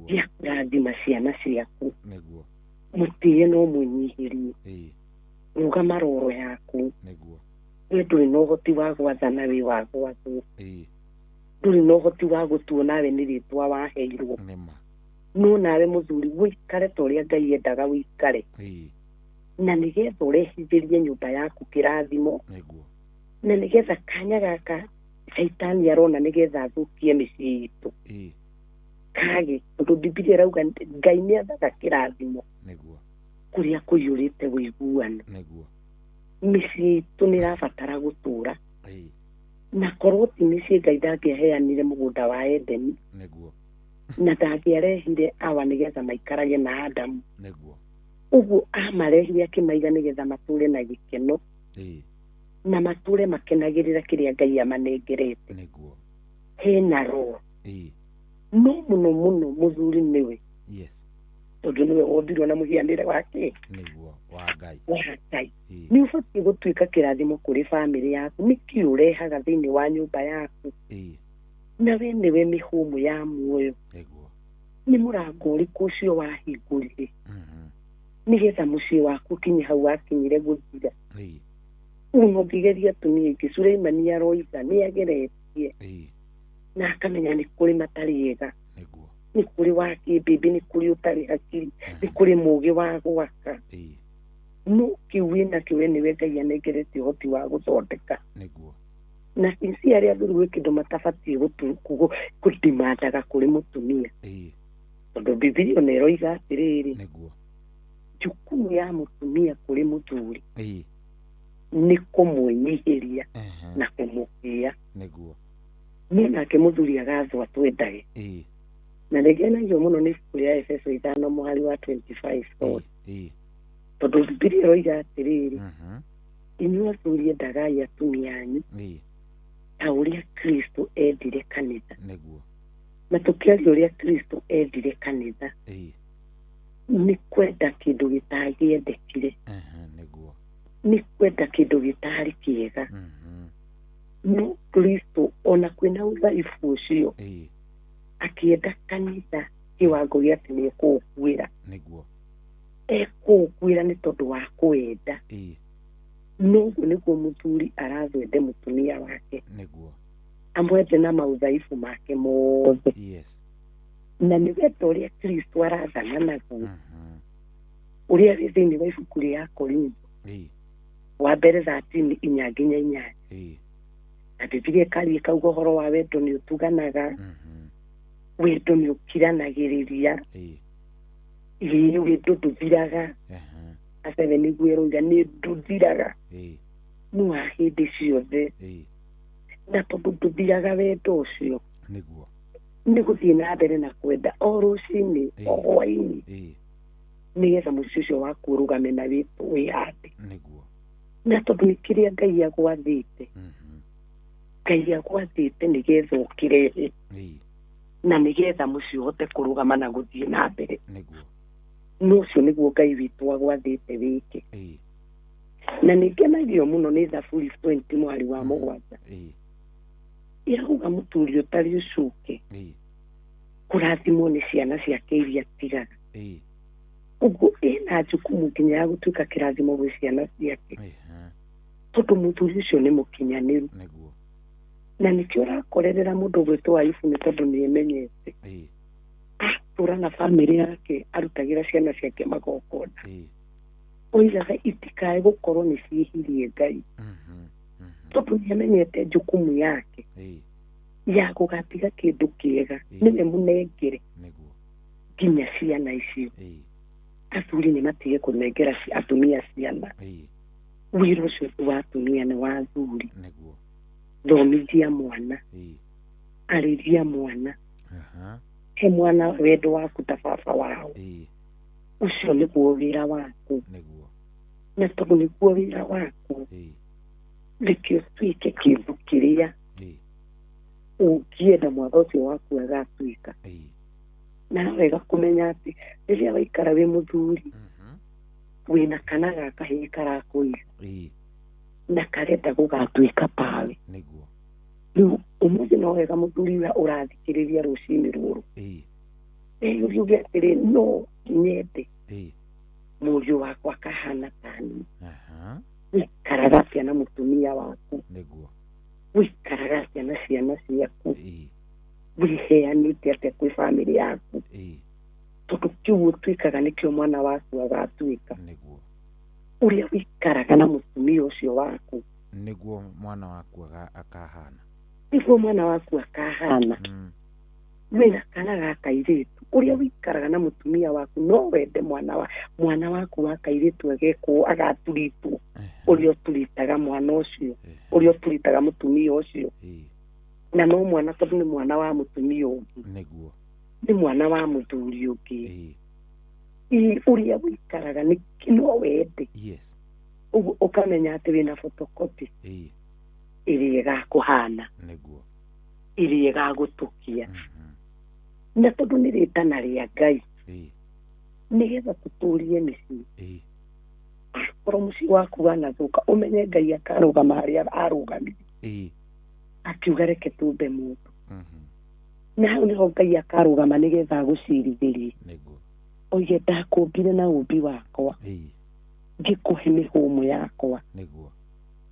gĩa kũrathima ciana ciaku mũtĩe no mwĩnyihĩrie rũgama roro yaku we ndũrĩ na ũhoti wa gwathana wĩ wa gwathwo ndũrĩ na ũhoti wa gũtuo nawe nĩ rĩtwa waheirwo no nawe mũthuri wĩikare ta ũrĩa Ngai endaga wĩikare na nĩgetha ũrehithĩrie nyũmba yaku kĩrathimo na nĩgetha kanya gaka Saitani arona nĩgetha athũkie mĩciĩ itũ kage tondũ Bibilia irauga Ngai nĩ athaga kĩrathimo kũrĩa kũiyũrĩte wĩiguano mĩciĩ itũ nĩ ĩrabatara gũtũra na korwo ti mĩciĩ Ngai ndangĩaheanire mũgũnda wa Edeni na ndangĩarehire Hawa nĩgetha maikarage na Adamu ũguo amarehire akĩmaiga nĩgetha matũre na gĩkeno na matũre makenagĩrĩra kĩrĩa Ngai amanengerete hena roho no mũno mũno mũthuri nĩwe tondũ nĩwe wombirwo na mũhianĩre wake wa Ngai nĩ ũbatiĩ gũtuĩka kĩrathimo kũrĩ bamĩrĩ yaku nĩkĩ ũrehaga thĩinĩ wa nyũmba yaku na we nĩwe mĩhũmũ ya muoyo nĩ mũrango ũrĩkũ ũcio wahingũrire nĩgetha mũciĩ waku kinye hau wakinyire gũthira ũngĩgeria atumia aingĩ Suleimani aroiga nĩ ageretie na akamenya nĩ kũrĩ matarĩ ega nĩ kũrĩ wa kĩmbĩmbĩ nĩ kũrĩ ũtarĩ hakiri nĩ kũrĩ mũũgĩ wa gwaka no kĩu wĩnakĩo we nĩwe Ngai anengerete ũhoti wa gũthondeka na inci arĩa athuri gwĩ kĩndũ matabatiĩ gũdimandaga kũrĩ mũtumia tondũ Bibilia ona ĩroiga atĩrĩrĩ jukumu ya mũtumia kũrĩ mũthuri nĩ kũmwĩnyihĩria na kũmũkĩa no nake mũthuri agathwo atwendage na rĩgenagio mũno nĩ ibuku rĩa Efeso 5 mũhari wa 25 tondũ Bibilia ĩroiga atĩrĩrĩ inyuĩ athuri endagai atumia anyu ta ũrĩa Kristo endire kanitha na tũkĩaria ũrĩa Kristo endire kanitha nĩ kwenda kĩndũ gĩtangĩendekire nĩ kwenda kĩndũ gĩtarĩ kĩega no Kristo ona kwĩna ũthaibu ũcio akĩenda kanitha kĩwango gĩa atĩ nĩ ekũũkuĩra ekũũkuĩra nĩ tondũ wa kwenda noguo nĩguo mũthuri arathwende mũtumia wake amwende na maũthaibu make mothe na nĩgetha ũrĩa Kristo arathana naguo ũrĩa wĩ thĩinĩ wa ibuku rĩa Korintho wa mbere 13:4-8 na Bibilia ĩkaria ĩkauga ũhoro wa wendo nĩ ũtuganaga wendo nĩ ũkiranagĩrĩria wendo ndũthiraga acebe nĩguo ĩroiga nĩ ndũthiraga nĩ wa hĩndĩ ciothe na tondũ ndũthiraga wendo ũcio nĩ gũthiĩ na mbere na kwenda o rũcinĩ o hwainĩ nĩgetha mũciĩ ũcio waku ũrũgame na wĩhande na tondũ nĩ kĩrĩa Ngai agwathĩte Ngai agwathĩte nĩgetha ũkĩrehe na nigetha mucio hote kurugama na guthie na mbere niguo nucio niguo Ngai witu agwathite wiki na nikenagio muno ni Thaburi 20 mwari wa mugwanja irauga muthuri utari ucuke kurathimwo ni ciana ciake iria tigaga uguo ina jukumu nginya ya gutuika kirathimo gwi ciana ciake tondu muthuri ucio ni mukinyaniru na nikio rakorerera mundu gwitwa Ayubu ni tondu ni emenyete atura na family yake arutagira ciana ciake magokona oigaga itikae gukorwo ni cihirie Ngai tondu ni emenyete jukumu yake ya gugatiga kindu kiega niwe munengere nginya ciana icio athuri ni matige kunengera atumia ciana wira ucio wa atumia ni wa athuri thomithia mwana ariria mwana he mwana wendo waku ta baba wao ucio niguo wira waku na tondu niguo wira waku reke tuike kindu kiria ungienda mwana ucio waku agatuika na wega kumenya ati riria waikara wi muthuri wina kana gaka he karakuiga na karenda gugatuika pawe riu umuthi no wega muthuri wa urathikiriria rucini ruru yuge atiri no nyende muriu wakwa kahana tani wikaragatia na mutumia waku wikaragatia na ciana ciaku wiheanite atia kwi family yaku tondu kiu tuikaga nikio mwana waku agatuika uria wikaraga na mutumia ucio waku niguo mwana waku akahana wina kana gaka iritu uria wikaraga na mutumia waku no wende mwana waku wa kairitu ageko agaturitwo uria turitaga mwana ucio uria turitaga mutumia ucio na no mwana tondu ni mwana wa mutumia ungi niguo ni mwana wa muthuri ungi uria wikaraga ni no wende ukamenya ati wina photocopy iria gakuhana niguo iria gagutukia na tondu ni ritana ria Ngai nigetha tuturie micii korwo mucii waku wanathuka umenye Ngai akarugama haria arugamire akiuga reke tumbe mundu na hau niho Ngai akarugama nigetha agucirithirie oige ndakumbire na umbi wakwa ngikuhe mihumu yakwa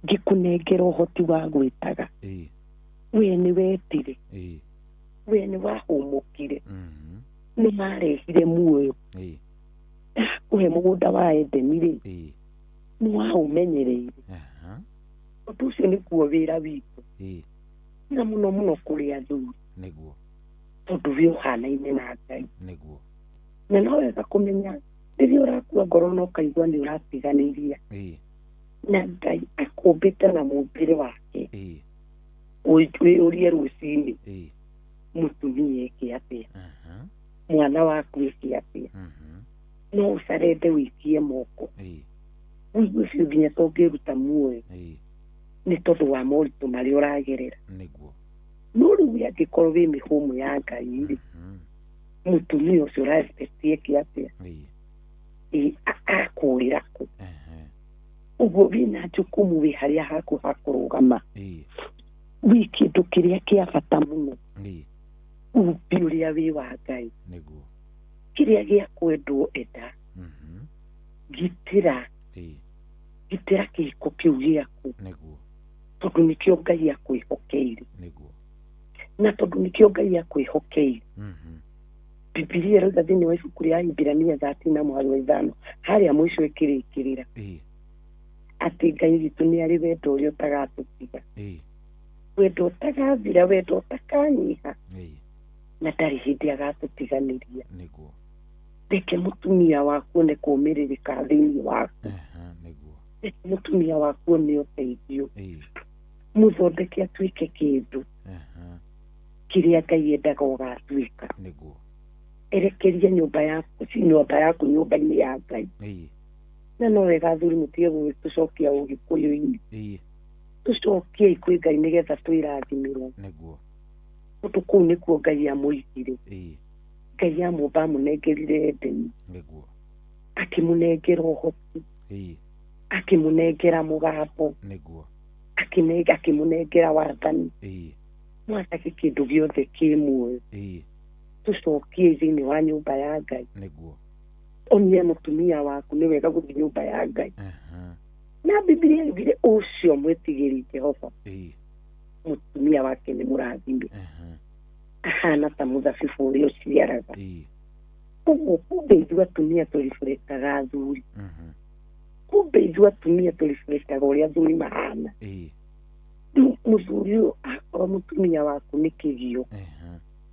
ngikunengera uhoti wa gwitaga we ni wetire we ni wahumukire ni marehire muoyo uhe mugunda wa Edeni ni waumenyereire undu ucio niguo wira witu na muno muno kuri athuri tondu we uhanaine na Ngai na no wega kumenya riria urakua ngoro no kaigua ni uratiganiria na Ngai akumbite na mumbire wake urie rucini mutumia eke atia mwana waku eke atia no ucarende wikie moko ucio nginya tongiruta muoyo ni tondu wa moritu maria uragerera no riu angikorwo wi mihumu ya Ngai mutumia ucio urarespecti eke atia akurira ku uguo wina jukumu wi haria haku hakurugama wi kindu kiria kia bata muno umbi uria wi wa Ngai kiria gia kwendwo enda gitira kihiko kiu giaku tondu nikio Ngai akwihokeire na tondu nikio Ngai akwihokeire Biblia rauga thiini wa ibuku ria Ibrania 13:5 haria mwisho ikirikirira ati Ngai witu ni ari wendo uria utagatukiga wendo utagathira wendo utakanyiha na ndari hindi agatutiganiria reke mutumia waku ne kumiririka thiini waku reke mutumia waku ne uteithio muthondeke atuike kindu kiria Ngai endaga ugatuika erekeria nyumba yaku nyumba-ini ya Ngai na no wega athuri mutige gutucokia ugikuyu-ini tucokie ikwi Ngai nigetha twirathimirwo Kutu kuu nikuo Ngai amũigire. Ngai amũmba amũnengerire Edeni. Akĩmũnengera ũhoti. Akĩmũnengera mũgambo. Akĩmũnengera wathani. Mwathani kĩndũ gĩothe kĩ muoyo. Tũcokie thĩinĩ wa nyũmba ya Ngai. Onia mũtumia waku nĩ wega gũthiĩ nyũmba ya Ngai. Na Biblia yugire ũcio mwĩtigĩri Jehova. Mũtumia wake nĩ mũrathime. Ahana ta mũthabibũ ũrĩa ũciaraga. Ũguo kumbe ithuĩ atumia tũribũrĩkaga athuri. Kumbe ithuĩ atumia tũribũrĩkaga ũrĩa athuri mahana. Mũthuri ũyũ akorwo mũtumia waku nĩ kĩgio.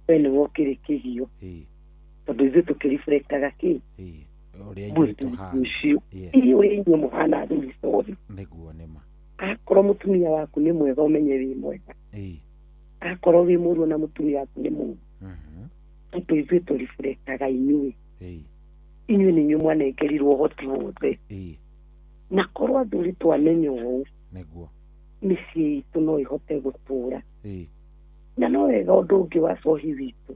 We nĩwe ũkĩrĩ kĩgio. Tondũ ithuĩ tũkĩribũrĩkaga kĩ? Ũrĩa inyuĩ mũhana athuri othe. Akorwo mũtumia waku nĩ mwega ũmenye wĩ mwega. Akorwo wĩ mũrũ na mũtumia waku nĩ mũru. Tondũ ithuĩ tũribũrĩkaga inyuĩ. Inyuĩ nĩ inyuĩ mwanengerirwo ũhoti wothe. Na korwo athuri twamenya ũũ, mĩciĩ itũ no ĩhote gũtũũra. Na no wega ũndũ ũngĩ wa cohi witũ.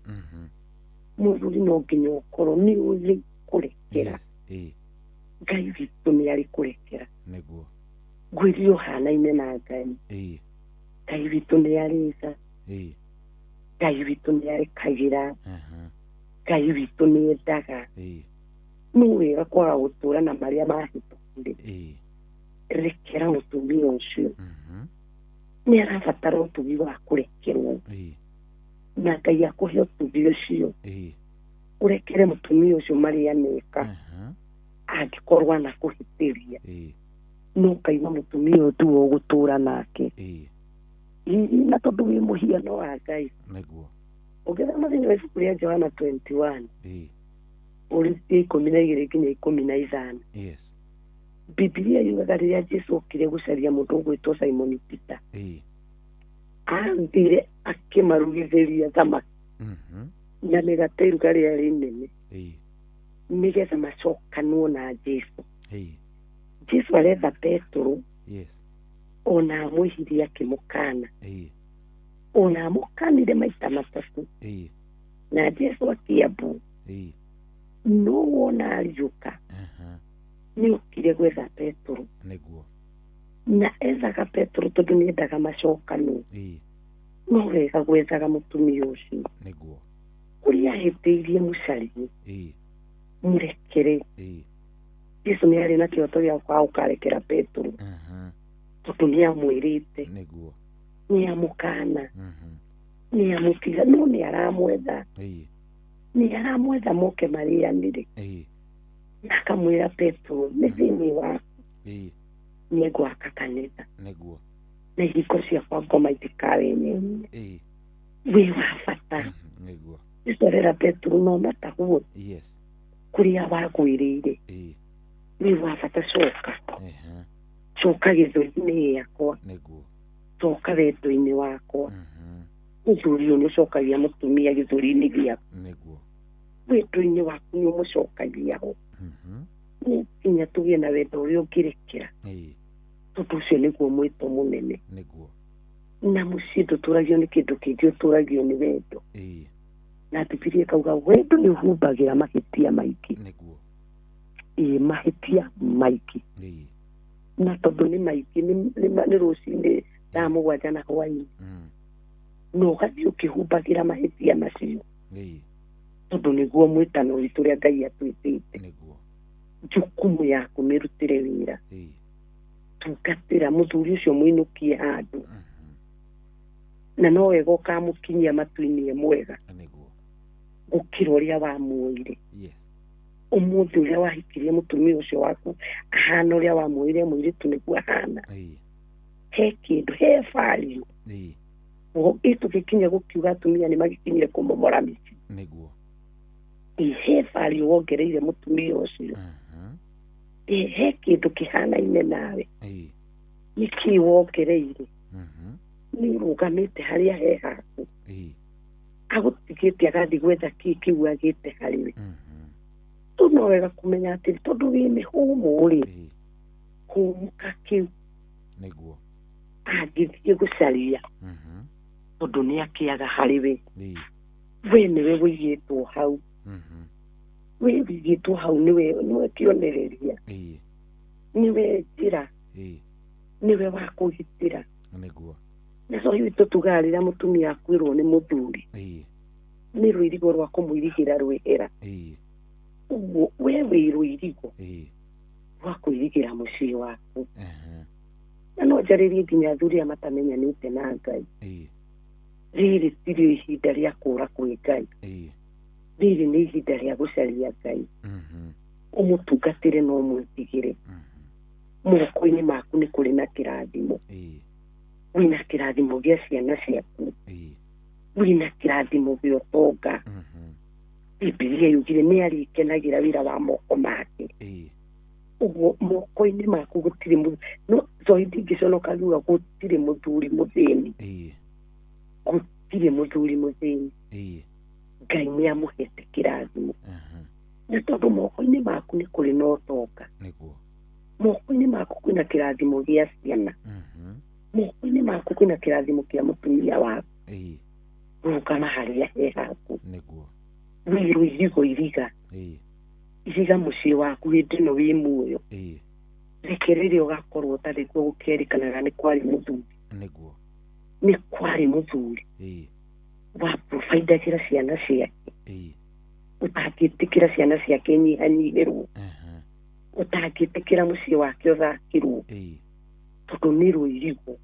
Mũthuri no nginya ũkorwo nĩ ũĩ kũrekera. Ngai witũ nĩ arĩ kũrekera. Ngwĩrire ũhanaine na Ngai. Ngai witũ nĩ arĩ tha. Ngai witũ nĩ arekagĩra. Ngai witũ nĩ endaga. Nĩ wega kwaga gũtũũra na marĩa mahĩtũkire. Rekera mũtumia ũcio. Nĩ arabatara ũtugi wa kũrekerwo. Na Ngai akũhe ũtugi ũcio. Ũrekere mũtumia ũcio marĩa aneka. Angĩkorwo anakũhĩtĩria. No kaigua mũtumia ũyũ tu ũgũtũũra nake. Na tondũ wĩ mũhiano wa Ngai. Ũngĩthoma thĩinĩ wa ibuku rĩa Johana 21. Ũrĩtie 12 nginya 15. Biblia yugaga rĩrĩa Jesũ okire gũcaria mũndũ ũgwĩtwo Simon Peter. Athire akĩmarugithĩria thamaki. Na mĩgate iruga rĩrĩa rĩnene. Nĩgetha macokanwo na Jesũ. Jesũ aretha Petro. Ona amwĩhirie akĩmũkana. Ona amũkanire maita matatũ. Na Jesũ akĩambwo. No wona ariũka. Nĩ okire gwetha Petro. Na ethaga Petro tondũ nĩ endaga macokanwo. No wega gwethaga mũtumia ũcio. Ũrĩa ahĩtĩirie mũcarie. Mũrekere. Jesũ nĩ arĩ na kĩhoto gĩa gũkarekera Petro. Tondũ nĩ amwĩrĩte. Nĩ amũkana. Nĩ amũtiga. No nĩ aramwetha. Nĩ aramwetha moke marĩanĩre. Na akamwĩra Petro nĩ thĩinĩ waku. Nĩ gwaka kanitha. Na ihiko ciakwa ngoma itikarĩ nyinyi. Wĩ wa bata. Nĩtwarera Petro no mataguo. Kũrĩa wagwĩrĩire. Wĩ wa bata coka. Coka gĩthũri-inĩ gĩakwa. Coka wendo-inĩ wakwa. Mũthuri ũyũ nĩ ũcokagia mũtumia gĩthũri-inĩ gĩaku. Wendo-inĩ waku nĩ ũmũcokagia ho. Nĩ nginya tũgĩe na wendo ũrĩa ũngĩrekera. Tondũ ũcio nĩguo mwĩto mũnene. Na mũciĩ ndũtũragio nĩ kĩndũ kĩngĩ, ũtũragio nĩ wendo. Na Biblia ĩkauga wendo nĩ ũhumbagĩra mahĩtia maingĩ. Mahĩtia maingĩ. Na tondũ nĩ maingĩ nĩ rũcinĩ thaa 7 na hwainĩ. No ũgathiĩ ũkĩhumbagĩra mahĩtia macio. Tondũ nĩguo mwĩtano witũ ũrĩa Ngai atwĩtĩte. Jukumu yaku mĩrutĩre wĩra. Tungatĩra mũthuri ũcio mũinũkie handũ. Na no wega ũkamũkinyia matu-inĩ mwega. Gũkĩra ũrĩa wamuoire. Ũmũthĩ ũrĩa wahikirie mũtumia ũcio waku ahana ũrĩa wamuoire mũirĩtu nĩguo ahana. He kĩndũ, he value. Tũgĩkinya gũkiuga atumia nĩ magĩkinyire kũmomora mĩciĩ. He value wongereire mũtumia ũcio. He kĩndũ kĩhanaine nawe. Nĩkĩ wongereire. Nĩ ũrũgamĩte harĩa he haku. Agũtigĩte agathiĩ gwetha kĩu agĩte harĩwe. Tu no wega kũmenya atĩ tondũ wĩ mĩhũmũ rĩ. Kũmuka kĩu. Angĩthiĩ gũcaria. tondu ni akiaga hariwe we niwe wigitwo hau we wigitwo hau niwe kionereria niwe njira niwe wa kugitira niguo na so hivi tutugarira mutumia akwirwo ni muthuri ni rwirigo rwa kumwirigira rwehera uguo we wirwirigo rwa kwirigira mucii waku na no njaririe nginya athuri matamenyanite na Ngai riri tirio ihinda ria kura kwi Ngai riri ni ihinda ria gucaria Ngai umutungatire no mwitigire moko-ini maku ni kuri na kirathimo wina kirathimo gia ciana ciaku wina kirathimo gia utonga Biblia yugire ni arikenagira wira wa moko make uguo moko-ini maku gutire no zoidi giconoka ruga gutire muthuri muthini gutire muthuri muthini Ngai ni amuhete kirathimo na tondu moko-ini maku ni kuri na utonga moko-ini maku kwina kirathimo gia ciana moko-ini maku kwina kirathimo kia mutumia waku rukana haria he haku wiru irigo iriga iriga mucii waku hindi no wi muoyo rekereria ugakorwo utari kuo gukerikanaga ni kwari muthuri ni kwari muthuri wa providagira ciana ciake utagitikira ciana ciake nyihanyihirwo utagitikira mucii wake uthakirwo tondu ni rwirigo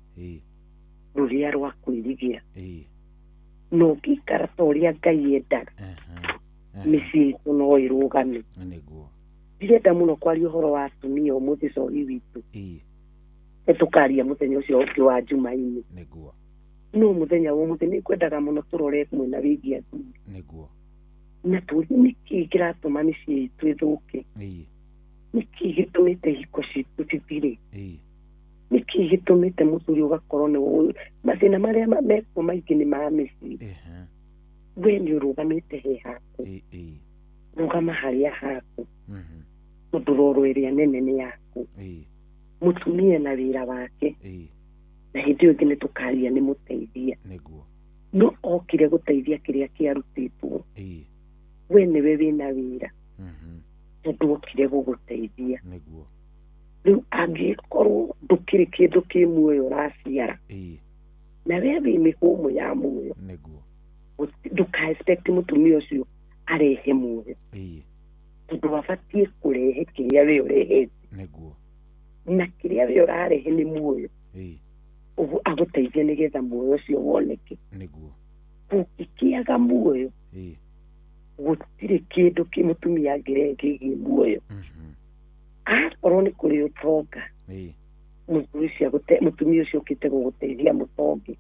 ruria rwa kwirigira no gikara ta uria Ngai endaga micii itu no irugame ndirenda muno kwaria uhoro wa atumia umuthi cori witu tukaria muthenya ucio uki wa Jumaine no muthenya wa umuthi ni kwendaga muno turore mwena wigi athuri na tuthi niki kiratuma micii itu ithuke niki gitumite hiko citu cithire niki gitumite muthuri ugakorwo ni mathina maria mekuo maingi ni ma micii we ni urugamite he haku rugama haria haku tondu iria nene ni yaku mutumia na wira wake na hindi ingi ni tukaria ni muteithia no okire guteithia kiria kiarutitwo we niwe wina wira tondu okire guguteithia riu angikorwo ndukiri kindu ki muoyo uraciara na we wi mihumu ya muoyo nduka expect mutumia ucio arehe muoyo tondu wabatie kurehe kiria we urehete na kiria we urarehe ni muoyo uguo aguteithie nigetha muoyo ucio woneke gukikiaga muoyo gutire kindu ki mutumia angirehe kigi muoyo akorwo ni kuri utonga mutumia ucio ukite guguteithia mutongi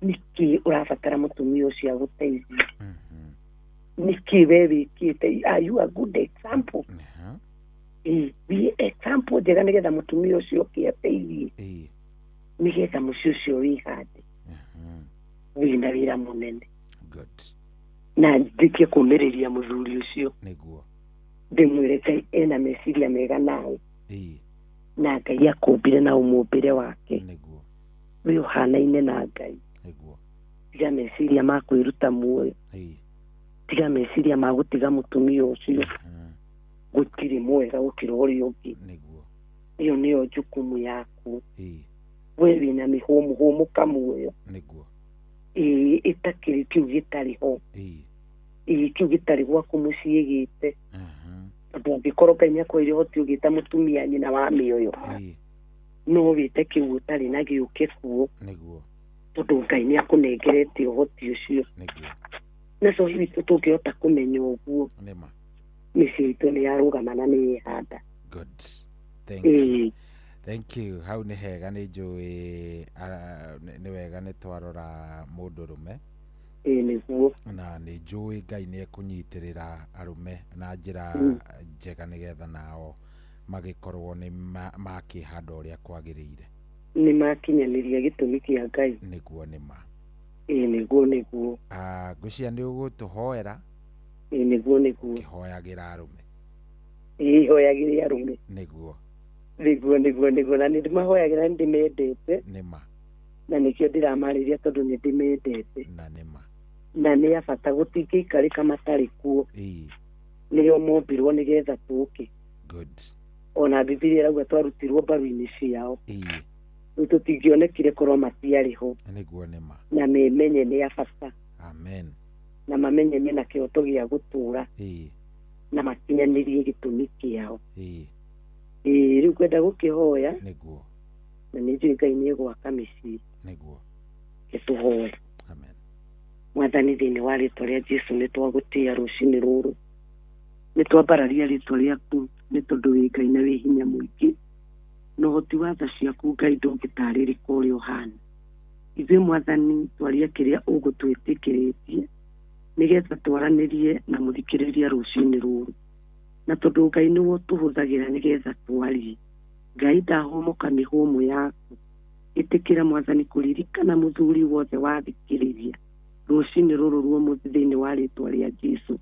niki urabatara mutumia ucio aguteithia niki we wikite are you a good example be example njega nigetha mutumia ucio kiateithie nigetha mucii ucio wihande wina wira munene na ndikie kumiriria muthuri ucio ndimwire Ngai ena meciria mega nawe na Ngai akumbire na umumbire wake we uhanaine na Ngai tiga meciria ma kwiruta muoyo tiga meciria ma gutiga mutumia ucio gutiri mwega gukira uria ungi iyo niyo jukumu yaku we wina mihumu kamuoyo itakiri kiu gitariho kiu gitari gwaku mucii gite tondu angikorwo Ngai niakwire hoti ugita mutumia nyina wa mioyo no wite kiu utari na giuke kuo tondu Ngai niakunengerete uhoti ucio na so hivi tungihota kumenya uguo micii itu ni yarugamana ni ihanda thank you hau ni hega ni njui ni wega ni twarora mundurume niguo na ni njui Ngai ni ekunyitirira arume na njira njega nigetha nao magikorwo ni makihanda uria kwagiriire ni makinyaniria gitumi kia Ngai niguo nima niguo ngucia ni ugutuhoera niguo kihoyagira arume hoyagira arume niguo niguo na ndimahoyagira ndimendete nima na nikio ndiramariria tondu ni ndimendete na ni abata gutingiikarika matari kuo nio mombirwo nigetha tuke ona Biblia irauga twarutirwo mbaru-ini ciao tutingionekire korwo matiariho na memenye ni abata na mamenye mena kĩhoto gĩa gũtũra na makinyanirie gĩtũmi kĩao rĩu kwenda gũkĩhoya na nĩ njũĩ Ngai nĩ egwaka mĩciĩ gĩtũhoe Mwathani thĩinĩ wa rĩĩtwa rĩa Jesũ nĩ twagũtĩĩa rũcinĩ rũrũ nĩ twambararia rĩĩtwa rĩaku nĩ tondũ wĩ Ngai na wĩ hinya mũingĩ na ũhoti wa tha ciaku Ngai ndũngĩtarĩrĩka ũrĩa ũhana ithuĩ Mwathani twaria kĩrĩa ũgũtwĩtĩkĩrĩtie nigetha twaranĩrie na mũthikĩrĩria rũcinĩ rũrũ na tondũ Ngai nĩwe tũhũthagĩra nigetha twarie Ngai ndahomoka mĩhũmũ yaku ĩtĩkĩra Mwathani kũririkana mũthuri wothe wathikĩrĩria rũcinĩ rũrũ rwa mũthĩ thĩinĩ wa rĩĩtwa rĩa Jesũ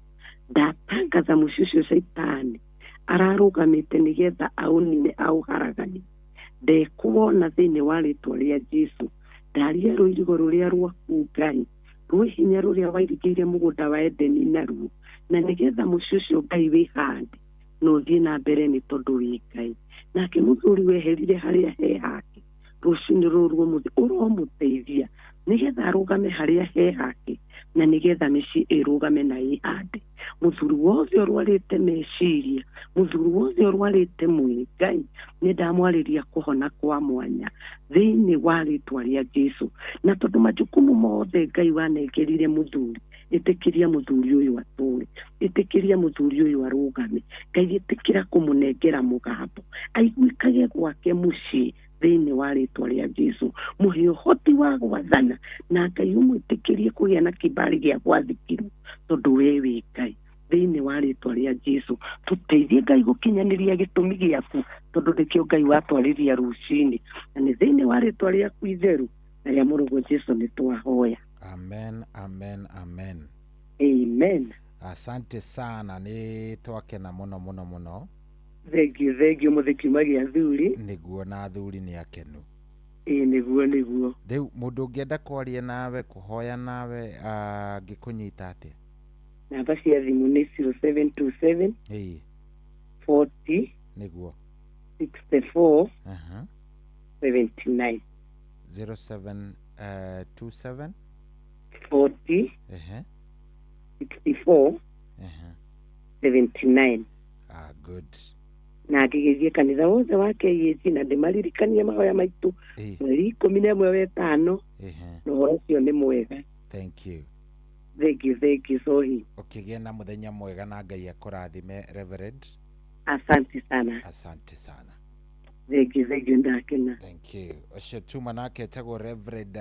ndatangatha mũciĩ ũcio Saitani ararũgamĩte nigetha aũnine aũharaganie ndekuona thĩinĩ wa rĩĩtwa rĩa Jesũ ndaria rũirigo rũrĩa rwaku Ngai rwĩ hinya rũrĩa wairigĩire mũgũnda wa Edeni naruo na nigetha mũciĩ ũcio Ngai wĩhande na ũthiĩ na mbere nĩ tondũ wĩ Ngai nake mũthuri weherire harĩa he hake rũcinĩ rũrũ rwa mũthĩ ũromũteithia nigetha arũgame harĩa he hake na nigetha mĩciĩ ĩrũgame na ĩhande mũthuri wothe ũrwarĩte meciria mũthuri wothe ũrwarĩte mwĩrĩ Ngai nĩ ndamwarĩria kũhona kwa mwanya thĩinĩ wa rĩĩtwa rĩa Jesũ na tondũ majukumu mothe Ngai wanengerire mũthuri ĩtĩkĩria mũthuri ũyũ atũre ĩtĩkĩria mũthuri ũyũ arũgame Ngai ĩtĩkĩra kũmũnengera mũgambo aiguĩkage gwake mũciĩ thĩinĩ wa rĩĩtwa rĩa Jesũ mũhe ũhoti wa gwathana na Ngai ũmwĩtĩkĩrie kũgĩa na kĩbarĩ gĩa gwathĩkĩrwo tondũ we wĩ Ngai thĩinĩ wa rĩĩtwa rĩa Jesũ tũteithie Ngai gũkinyanĩria gĩtũmi gĩaku tondũ nĩkĩo Ngai watwarĩria rũcinĩ na nĩ thĩinĩ wa rĩĩtwa rĩaku itheru na rĩa mũrũgũ Jesũ nĩ twahoya amen amen amen amen asante sana nĩ twakena mũno mũno mũno thengio mũthikima gĩa thuri nĩguo na thuri nĩ akenu nĩguo rĩu mũndũ ũngĩenda kwaria nawe kũhoya nawe angĩkũnyita atĩa namba cia thimũ nĩ 0727 40 nĩguo 64 79 0727 40 64 79 good na ngĩgĩthiĩ kanitha wothe wa KAG na ndĩmaririkanie mahoya maitũ mweri 11 wetano na ũhoro ũcio nĩ mwega thank you sohi ũkĩgĩa na mũthenya mwega na Ngai akũrathime Reverend asante sana thank you ndakena thank you ũcio tuma nake etagwo Reverend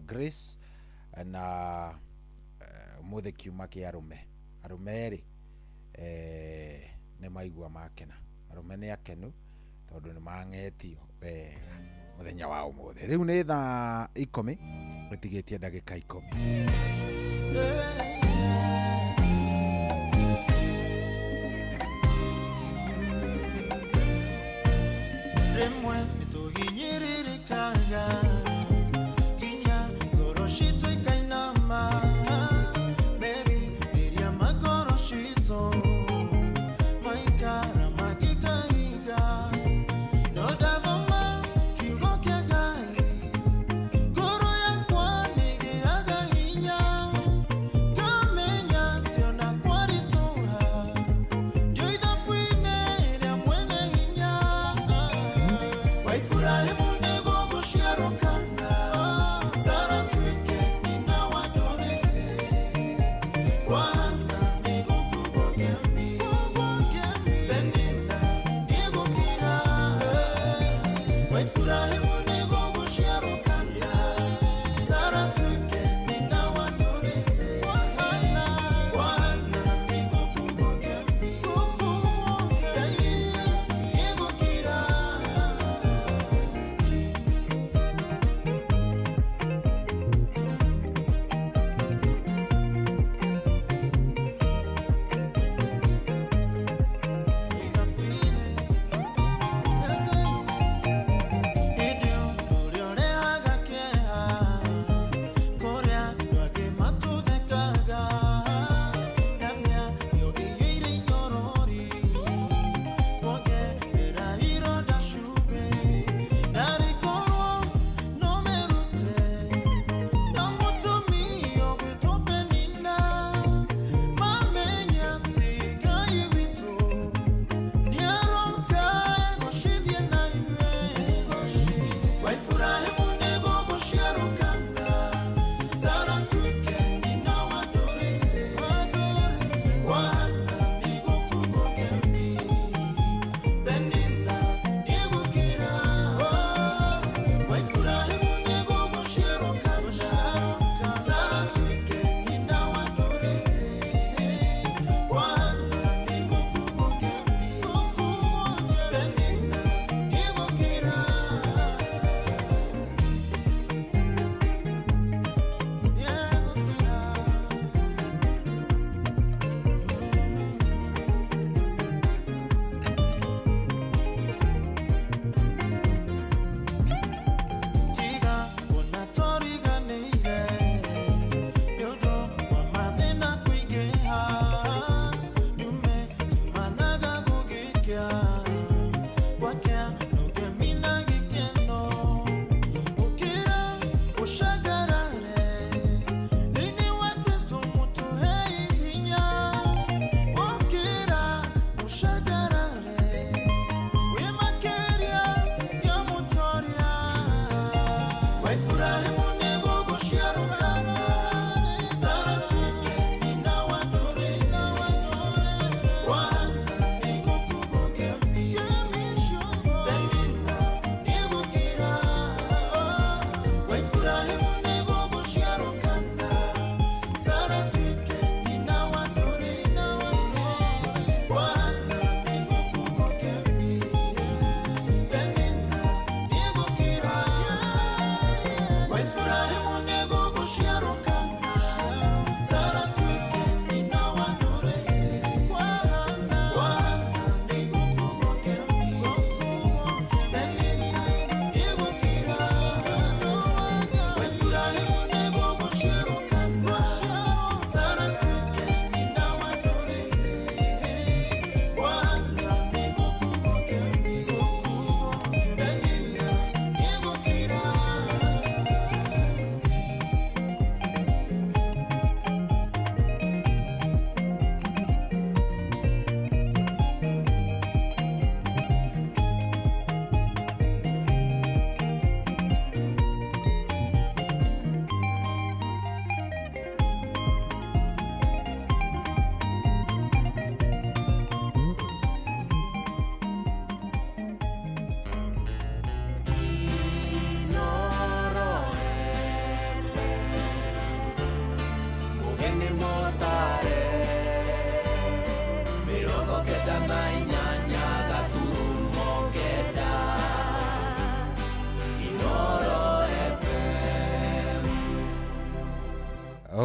Grace na mũthĩ kiuma kĩa arũme rĩ nĩ maigua makena arũme nĩ akenu tondũ nĩ mang'etio mũthenya wa ũmũthĩ rĩu nĩ thaa 10 gũtigĩtie ndagĩka 10 Remwe nituhinyiririkanga kinya goroshito ikainama meri iria magoroshito maikara magikaiga nodavoma kiugo kia Ngai goro yakwa nigiaga hinya kamenya tiona kwarituha ndio ithafuine iria mwene hinya waifurahi munego gushiarokana sara tuike nina wadorere wana nigo kugogemi benina nigo kira waifurahi munego gushiarokana sara tuike nina wadorere wana nigo kugogemi benina nigo kira Idi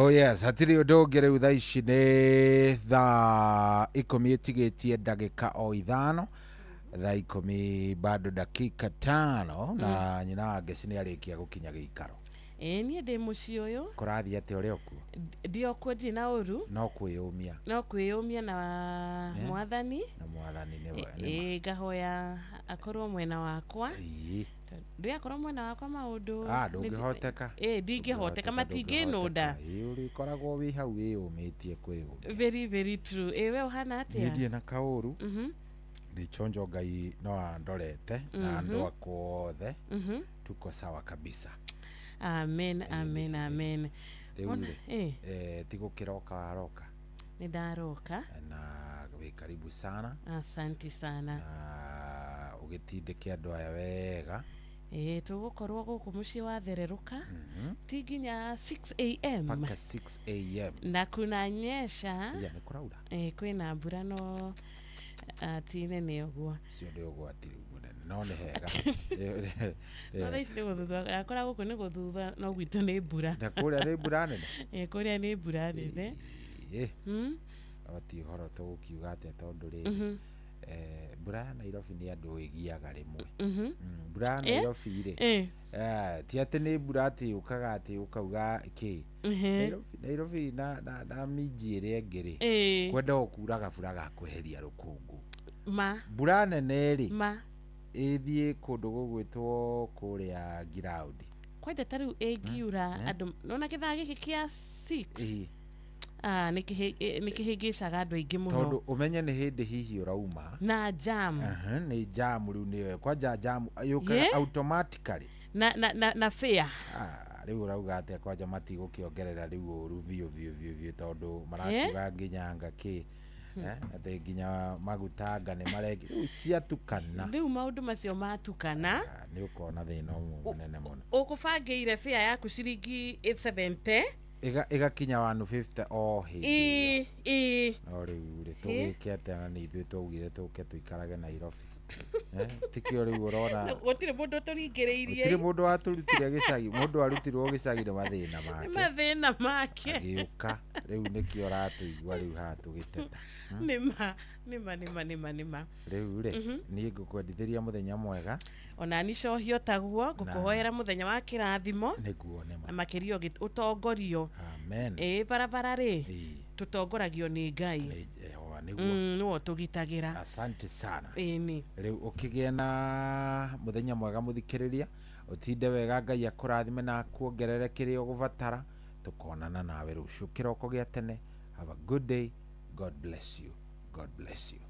Oh yes, hatiri udogere uthaici ni thaa 10 tigetie ndagika o 5 thaa 10 bado dakika 5 na nyina wake cini arikia gukinya giikaro. Nie ndi muci uyu kurathi ate uri oku ndio kwedi na uru no kwiyumia na mwathani ne ngahoya akorwo mwena wakwa ndiakorwo mwena wakwa maundu ndungihoteka ndingihoteka matinginuda uri koragwo wi hau wiyumitie kwiyumia very very true we uhana atia ndie na kauru ndichonjo Ngai no andorete na andu akothe tuko sawa kabisa. Amen. Tigo kiroka waroka. Nidaroka. Na we karibu sana. Asante sana. Na ugitindike andu aya wega. Tugukorwo guku muci wa thereruka. Tiginya 6 am. Paka 6 am. Na kunanyesha. Ni kuraura. Kwina mbura no atine ne ogwo. Cio ndi ogwo atiri no ne hega. No thaici ni guthutha akora guku ni guthutha no gwitu ni mbura. Na kuria ni mbura nene. Kuria ni mbura nene. Ati horo to ukiuga ate tondu ri mbura Nairobi ni andu igiaga rimwe. Mbura Nairobi ri ti ati ni mbura ati ukaga ati ukauga ki Nairobi na miji iri engiri kwenda okuraga furaga kweheria rukungu mbura nene ri ithie kundu gugwitwo kuria ground kwenda tariu engiura andu nona kithaa giki kia 6 nikihingicaga andu aingi muno tondu umenye ni hindi hihi urauma na jam ni jam riu niwe kwanja jam yukaga automatically na fair riu urauga ate kwanja matigukiongerera riu uru vio tondu marakiuga nginya ngaki ate nginya magutanga ni maregi riu ciatukana riu maundu macio matukana ni ukona thina munene muno ukubangiire fair yaku ciringi 70 igakinya 150 o hindi no riu ri tugike atana ni ithuĩ twaugire tuke tuikarage Nairobi tikio riu urona gutire mundu turingiriirie gutire mundu aturutire gicagi mundu arutirwo gicagi ni mathina make agiuka riu nikio ratuigua riu ha tugiteta nima riu ri ni ngukwendithiria muthenya mwega ona ni cohio taguo ngukuhoera muthenya wa kirathimo niguo nema na makirio utongorio amen barabara ri tutongoragio ni Ngai niguo tugitagira. Asante sana. Riu ukigia na muthenya mwega muthikiriria utinde wega Ngai akurathime na kuongerere kiria ugubatara tukonana nawe rucio kiroko gia tene. Have a good day. God bless you. God bless you.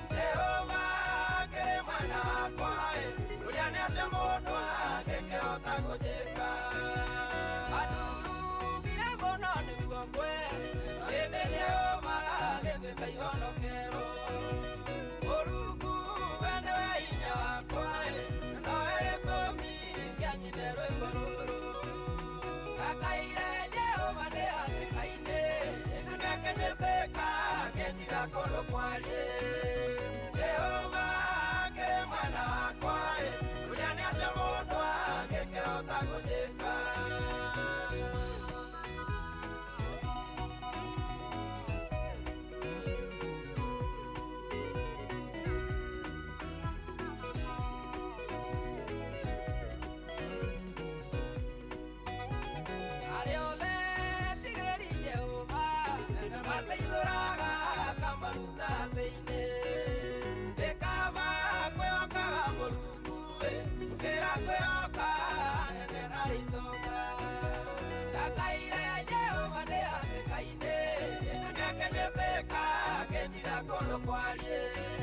Jehova, que mwana wakwa gũjĩka anduru mbia mũno nĩguo ngwe hĩndĩ nĩũmaga gĩtuĩka ihonokerwo Mũrungu we nĩwe hinya wakwa nowe gĩtũmi kĩanyite rwĩmbo rũrũ gakaire Jehova nĩ hatĩka-inĩ na nĩakenyĩtĩka kenyiga kũndũ kwariĩ Jehova kĩrĩ mwena wakwa ũrĩa nĩ atĩ mũndũ angĩkĩhota gũjĩka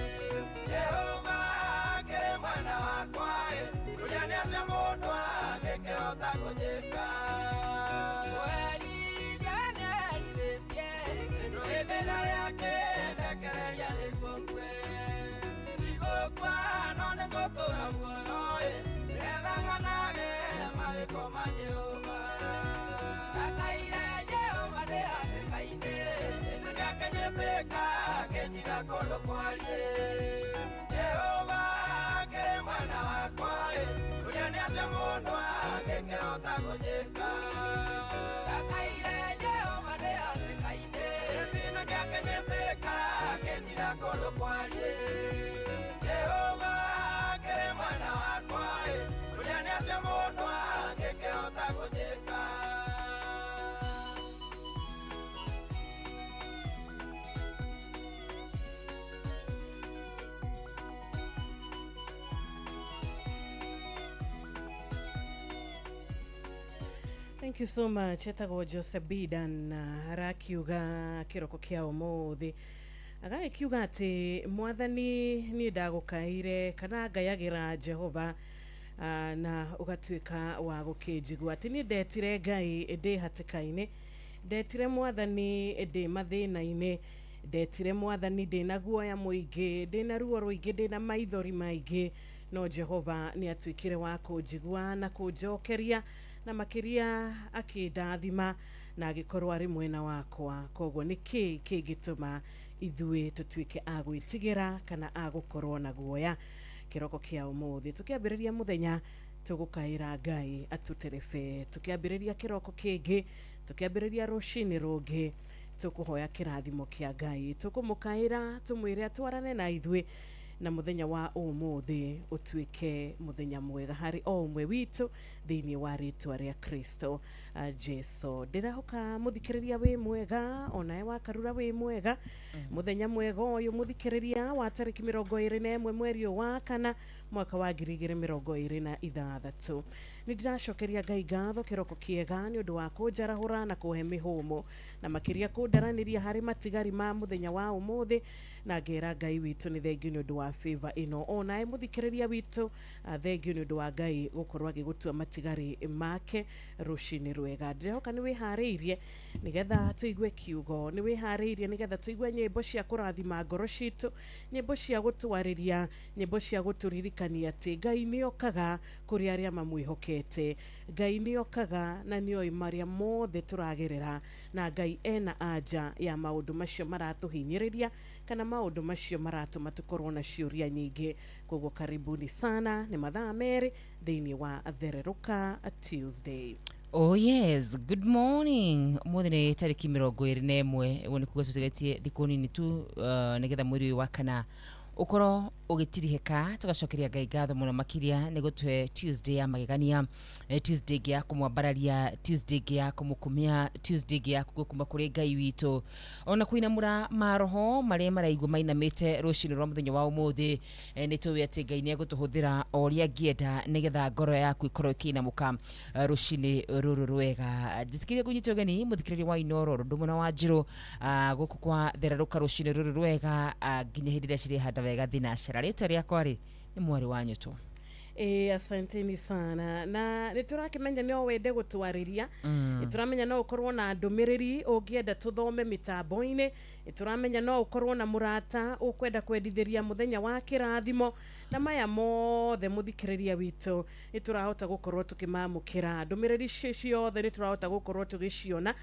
Jehova kĩrĩ mwena wakwa ũrĩa nĩ atĩ mũndũ angĩkĩhota gũjĩka werithia nĩerithĩtie kĩndũ hĩndĩ rĩake ndekereria nĩguo kwe ndigũkua no nĩngũtũra muoyo nĩgetha nganage mawĩko ma Jehova ndakaire Jehova nĩ hatĩka-inĩ na nĩakenyĩtĩka kenyiga kũndũ kwariĩ Jehova kĩrĩ mwena wakwa ũrĩa nĩ atĩ mũndũ angĩkĩhota gũjĩka ndakaire Jehova nĩ hatĩka-inĩ na nĩakenyĩtĩka kenyiga kũndũ kwariĩ Jehova kĩrĩ mwena wakwa ũrĩa nĩ atĩ mũndũ angĩkĩhota gũjĩka Thank you so much. Etagwo Joseph Bidan arakiuga kiroko kia umuthi agakiuga ati mwathani ni ndagukaire kana ngayagira Jehova na ugatuika wa gukijigwa ati ni ndetire Ngai ndi hatikaine ndetire mwathani ndi mathina-ine ndetire mwathani ndi na guoya muingi ndi na ruo ruingi ndi na maithori maingi no Jehova ni atuikire wa kunjigua na kunjokeria na makiria akindathima na agikorwo ari mwena wakwa koguo niki kingituma ithuĩ tutuike agwitigira kana agukorwo na guoya kiroko kia umuthi tukiambiriria muthenya tugukaira Ngai atuterebe tukiambiriria kiroko kingi tukiambiriria rucini rungi tukuhoya kirathimo kia Ngai tukumukaira tumwire atwarane na ithuĩ na muthenya wa umuthi utuike muthenya mwega hari o umwe witu thiini wa ritwa ria Kristo Jesu ndirahoka muthikiriria wi mwega onae wakarura wi mwega muthenya mwega uyu muthikiriria wa tariki 21 mweri wa kana mwaka wa 2026 nindiracokeria Ngai ngatho kiroko kiega ni undu wa kunjarahura na kuhe mihumo na makiria kundaraniria hari matigari ma muthenya wa umuthi na ngera Ngai witu ni thengiũ ni undu wa favor ino onae muthikiriria witu thengiũ ni undu wa Ngai gukorwa gigutua matigari make rucini rwega ndirahoka ni wihariirie nigetha tuigue kiugo ni wihariirie nigetha tuigue nyimbo cia kurathima ngoro citu nyimbo cia gutwariria nyimbo cia guturirikania ati Ngai ni okaga kuri aria mamwihokete Ngai ni okaga na ni oi maria mothe turagerera na Ngai ena anja ya maundu macio maratuhinyiriria kana maundu macio maratuma tukorwo na ciuria nyingi koguo karibuni sana ni mathaa meri thiini wa Thereruka Tuesday. Oh yes, good morning. Muthine tariki 21 woni kuga tugetie thiku nini tu nigetha mweri wa kana ukoro ugitiriheka tugacokeria Ngai ngatho muno makiria ni gutwe Tuesday ya magegania Tuesday ya kumwambararia Tuesday ya kumukumia Tuesday ya kugukuma kuri Ngai witu ona kuinamura maroho maria maraigwa mainamite rucini rwa muthenya wa umuthi ni tuwe ati Ngai ni agutuhuthira oria ngienda nigetha ngoro yaku ikorwo ikinamuka rucini ruru rwega jisikiria kunyita ugeni muthikiriria wa Inoro ndumuna wa Njiro guku kwa Thereruka rucini ruru rwega nginya hindi ria ciri handa wega thina shara rita ria kwari ni mwari wa Nyuto Asanteni sana. Na niturakimenya no wende gutwariria. Turamenya no ukorwo na ndumiriri ungienda tuthome mitambo-ini. Turamenya no ukorwo na murata ukwenda kwendithiria muthenya wa kirathimo. Na maya mothe muthikiriria witu niturahota gukorwo tukimamukira. Ndumiriri ciothe niturahota gukorwo tugiciona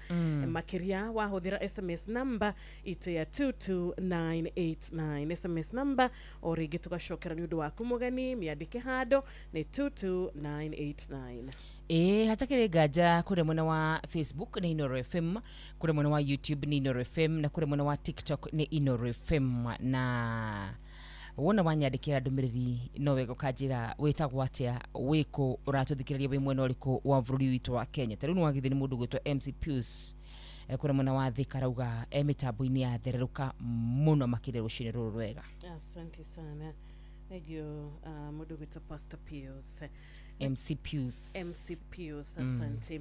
makiria wahuthira SMS number ite ya 22989. SMS number o ringi tugacokera ni undu waku mugeni miandike hado ni 22989. Hatakire gaja kure mwena wa Facebook ni Inoro FM, kure mwena wa YouTube ni Inoro FM, na kure mwena wa TikTok ni Inoro FM. Na wona wanyandikira ndumiriri no wego kajira wetagwo atia wiko uratuthikiriria we mwena uliko wa bururi witu wa Kenya. Tariu nwagithini mundu gwitwa MC Pius kure mwena wa Thika rauga mitambo-ini ya thereruka muno makire rucini ruru rwega. Asante sana. Thank you, mundu gwitwa Pastor Pius. MC Pius, asante.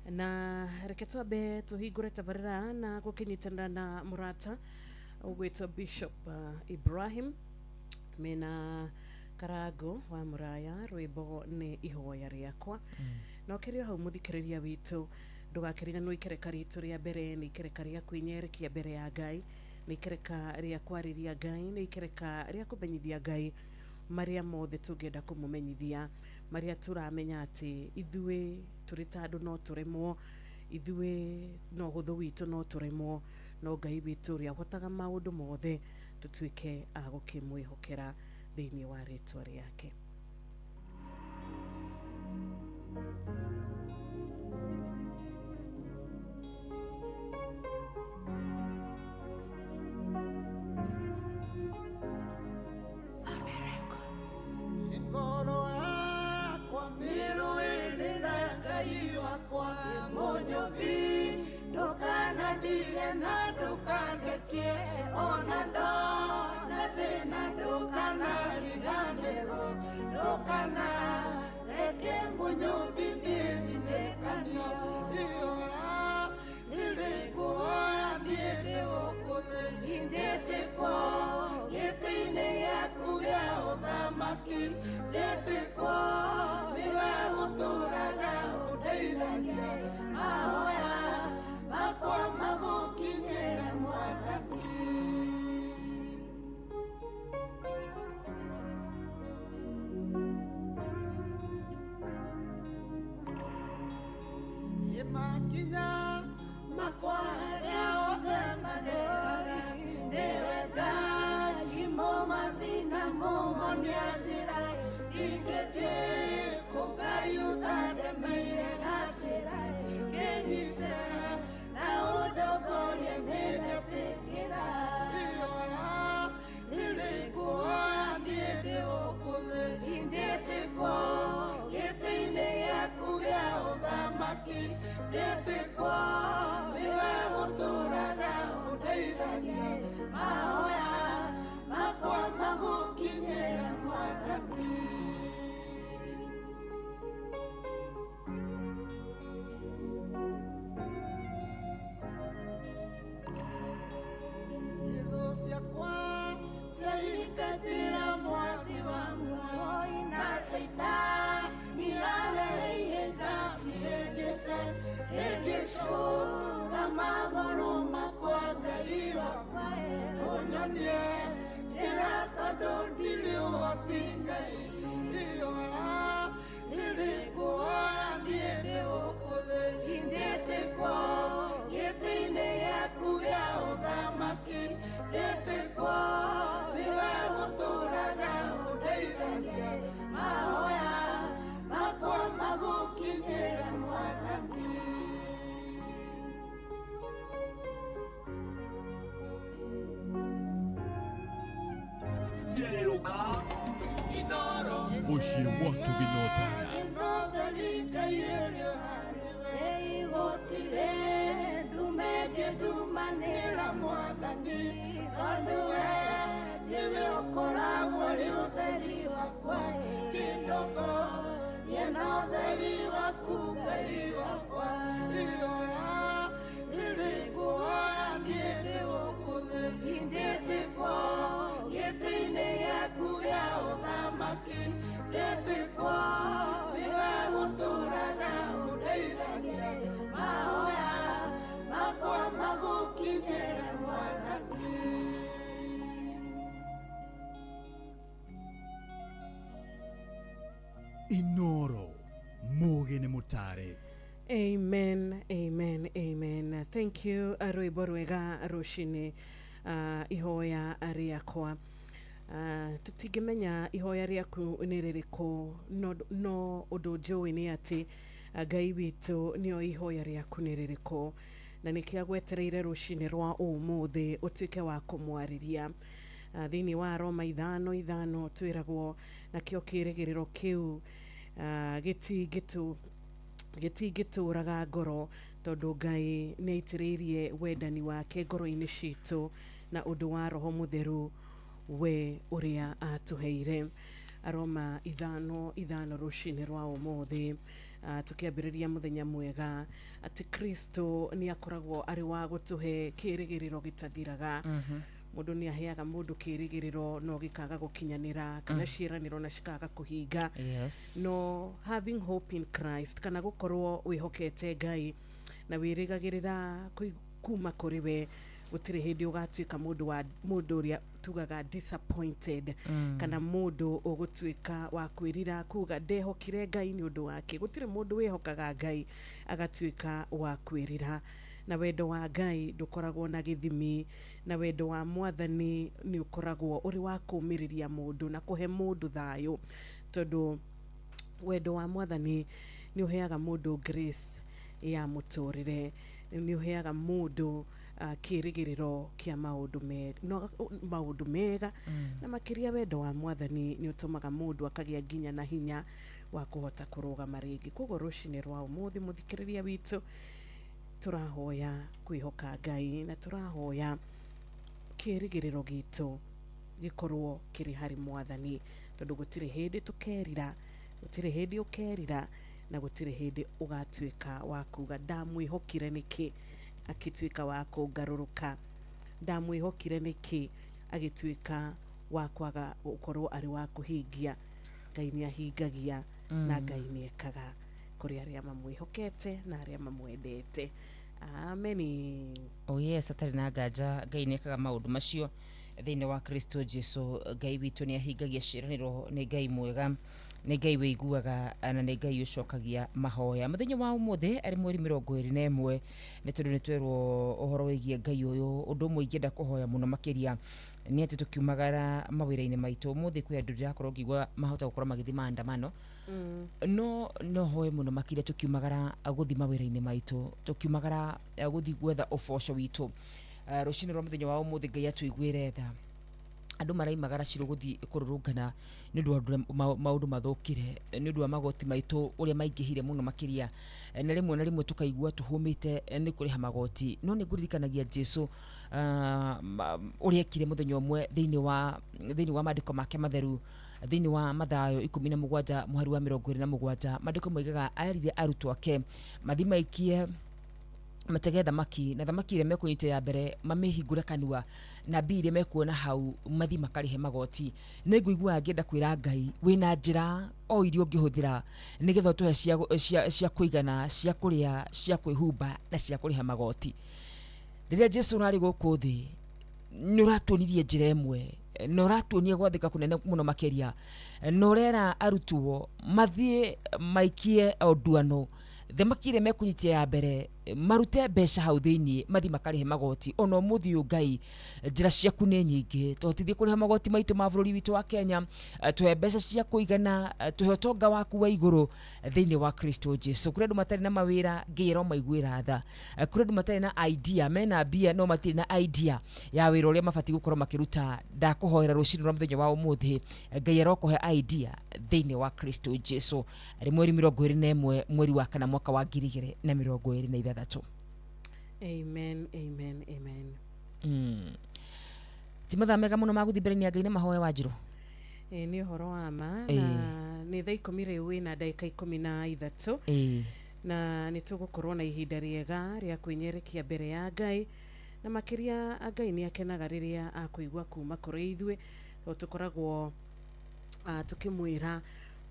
Na reketwa be tuhigure tabarira na gukinyitana na murata ugwitwa Bishop Ibrahim mena Karago wa Muraya rwimbo ni ihoya riakwa. No kirio hau muthikiriria witu ndugakirira no ikereka ritu ria mbere ni ikereka ria kwinyerekia mbere ya Ngai, ni ikereka ria kwariria Ngai, ni ikereka ria kumenyithia Ngai maria mothe tungenda kumumenyithia, maria turamenya ati ithue turi tandu no turemwo, ithue no huthu witu no turemwo, no Ngai witu ria hotaga maundu mothe tutuike agukimwihokera thiini wa ritwa riake. Mushi watu binotana Tete Inoro Muge Mutare. Amen, amen, amen. Thank you, rwimbo rwega rucini ihoya riakwa. Tutingimenya ihoya riaku ni ririku no undu njui ni ati Ngai witu nio ihoya riaku ni ririku, na nikia gwetereire rucini rwa umuthi utuike wa kumwariria thiini wa Roma 5:5 twiragwo nakio kirigiriro kiu gitigituraga ngoro tondu Ngai ni aitiriirie wendani wake ngoro-ini citu na undu wa Roho Mutheru we uria atuheire. Roma 5:5 rucini rwa umuthi tukiambiriria muthenya mwega ati Kristo ni akoragwo ari wa gutuhe kirigiriro gitathiraga. Mundu ni aheaga mundu kirigiriro no gikaga gukinyanira kana ciiraniro na cikaga kuhinga. No having hope in Christ kana gukorwo wihokete Ngai na wirigagirira kuma kuri we gutire hindi ugatuika mundu uria tugaga disappointed kana mundu ugutuika wa kwirira kuga ndehokire Ngai ni undu wake. Gutire mundu wihokaga Ngai agatuika wa kwirira, na wendo wa Ngai ndukoragwo na githimi, na wendo wa Mwathani ni ukoragwo uri wa kumiriria mundu na kuhe mundu thayo, tondu wendo wa Mwathani ni uheaga mundu grace ya muturire, ni uheaga mundu kirigiriro kia maundu mega na makiria wendo wa Mwathani ni utumaga mundu akagia nginya na hinya wa kuhota kurugama ringi. Koguo rucini rwa umuthi muthikiriria witu turahoya kwihoka Ngai na turahoya kirigiriro gitu gikorwo kiri hari Mwathani, tondu gutire hindi tukerira, gutire hindi ukerira na gutire hindi ugatuika wa kuga ndamwihokire niki akituika wa kugaruruka, ndamwihokire niki agituika wa kwaga ukorwo ari wa kuhingia. Ngai ni ahingagia na Ngai ni ekaga kuri aria mamwihokete na aria mamwendete. Amen. Oh yes, atari na nganja Ngai ni ekaga maundu macio thiini wa Kristo Jesu. Ngai witu ni ahingagia ciiraniro, ni Ngai mwega, ni Ngai wiguaga na ni Ngai ucokagia mahoya. Muthenya wa umuthi ari mweri 21 ni tondu ni twerwo uhoro wigie Ngai uyu. Undu mwe ingenda kuhoya muno makiria ni ati tukiumagara mawira-ini maitu. Umuthi kwi andu ndirakorwo ngigwa mahota gukorwo magithi maandamano no hoye muno makiria tukiumagara guthi mawira-ini maitu, tukiumagara guthi gwetha uboco witu. Rucini rwa muthenya wa umuthi Ngai atuiguire tha andu maraimagara ciro guthi kururungana ni ndu maundu mathukire, ni ndu magoti maitu uria maingihire muno makiria, na rimwe tukaigua tuhumite ni kuriha magoti. No ni nguririkanagia Jesu uria ekire muthenya umwe thiini wa maandiko make matheru, thiini wa Mathayo 17 muhari wa 27 maandiko moigaga ayarire arutwo ake mathi maikie matege thamaki, na thamaki iria mekunyite ya mbere mamihingure kanua, na mbi iria mekuona hau mathi makarihe magoti. Ni nguigua ngienda kwira Ngai wina njira o irio ungihuthira nigetha tuhe cia kuigana, cia kuria, cia kwihumba na cia kuriha magoti. Riria Jesu nari guku thi ni uratuonirie njira imwe, no uratuonie gwathika kunene muno makiria, no rera arutwo mathie maikie onduano thamaki iria mekunyitie ya mbere marute mbeca hau thiini mathi makarihe magoti. Ono muthi Ngai njira ciaku ni nyingi, tuhotithie kuriha magoti maitu ma bururi witu wa Kenya, tuhe mbeca cia kuigana, tuhe utonga waku wa iguru thiini wa Kristo Jesu. Kuri andu matari na mawira Ngai ro maiguira tha, kuri andu matari na idea mena bia no matiri na idea ya wira uria mabati gukorwo makiruta. Ndakuhoera rucini rwa muthenya wa umuthi Ngai ro kuhe idea thiini wa Kristo Jesu. Ari mweri 21 mweri wa kana mwaka wa 2023. Amen, amen, amen. Timatha mega muno maguthimberania Ngai na mahoya Wanjiru. Ni uhoro wa ma na ni thaa 10 na dakika 13 na ni tugukorwo na ihinda riega ria kwinyerekia mbere ya Ngai, na makiria Ngai ni akenaga riria akuigwa kuma kuri ithwe. Tukoragwo tukimwira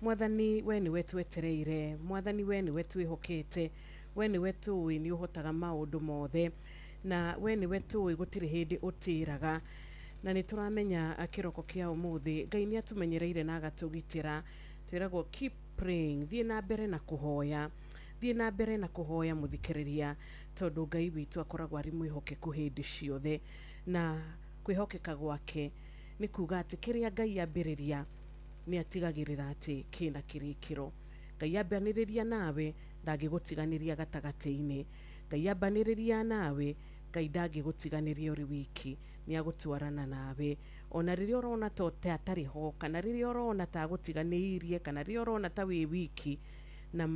Mwathani we ni wetu etereire, Mwathani we ni wetu ihokete, we ni wetu ni uhotaga maundu mothe, na we ni wetu gutire hindi utiraga. Na ni turamenya akiroko kia umuthi Ngai ni atumenyereire na agatugitira. Twiragwo keep praying, thiĩ na mbere na kũhoya, thiĩ na mbere na kũhoya mũthikĩrĩria, tondũ Ngai witũ akoragwo arĩ mwĩhokeku hĩndĩ ciothe, na kwĩhokeka gwake nĩ kuga atĩ kĩrĩa Ngai ambĩrĩria nĩ atigagĩrĩra atĩ kĩna kĩrĩkĩro. Ngai ambanĩrĩria nawe ndangĩgũtiganĩria gatagatĩ-inĩ. Ngai ambanĩrĩria nawe, Ngai ndangĩgũtiganĩria ũrĩ wiki, nĩ agũtwarana nawe. Ona rĩrĩa ũrona ta atarĩ ho, kana rĩrĩa ũrona ta agũtiganĩirie, kana rĩrĩa ũrona ta wĩ wiki, na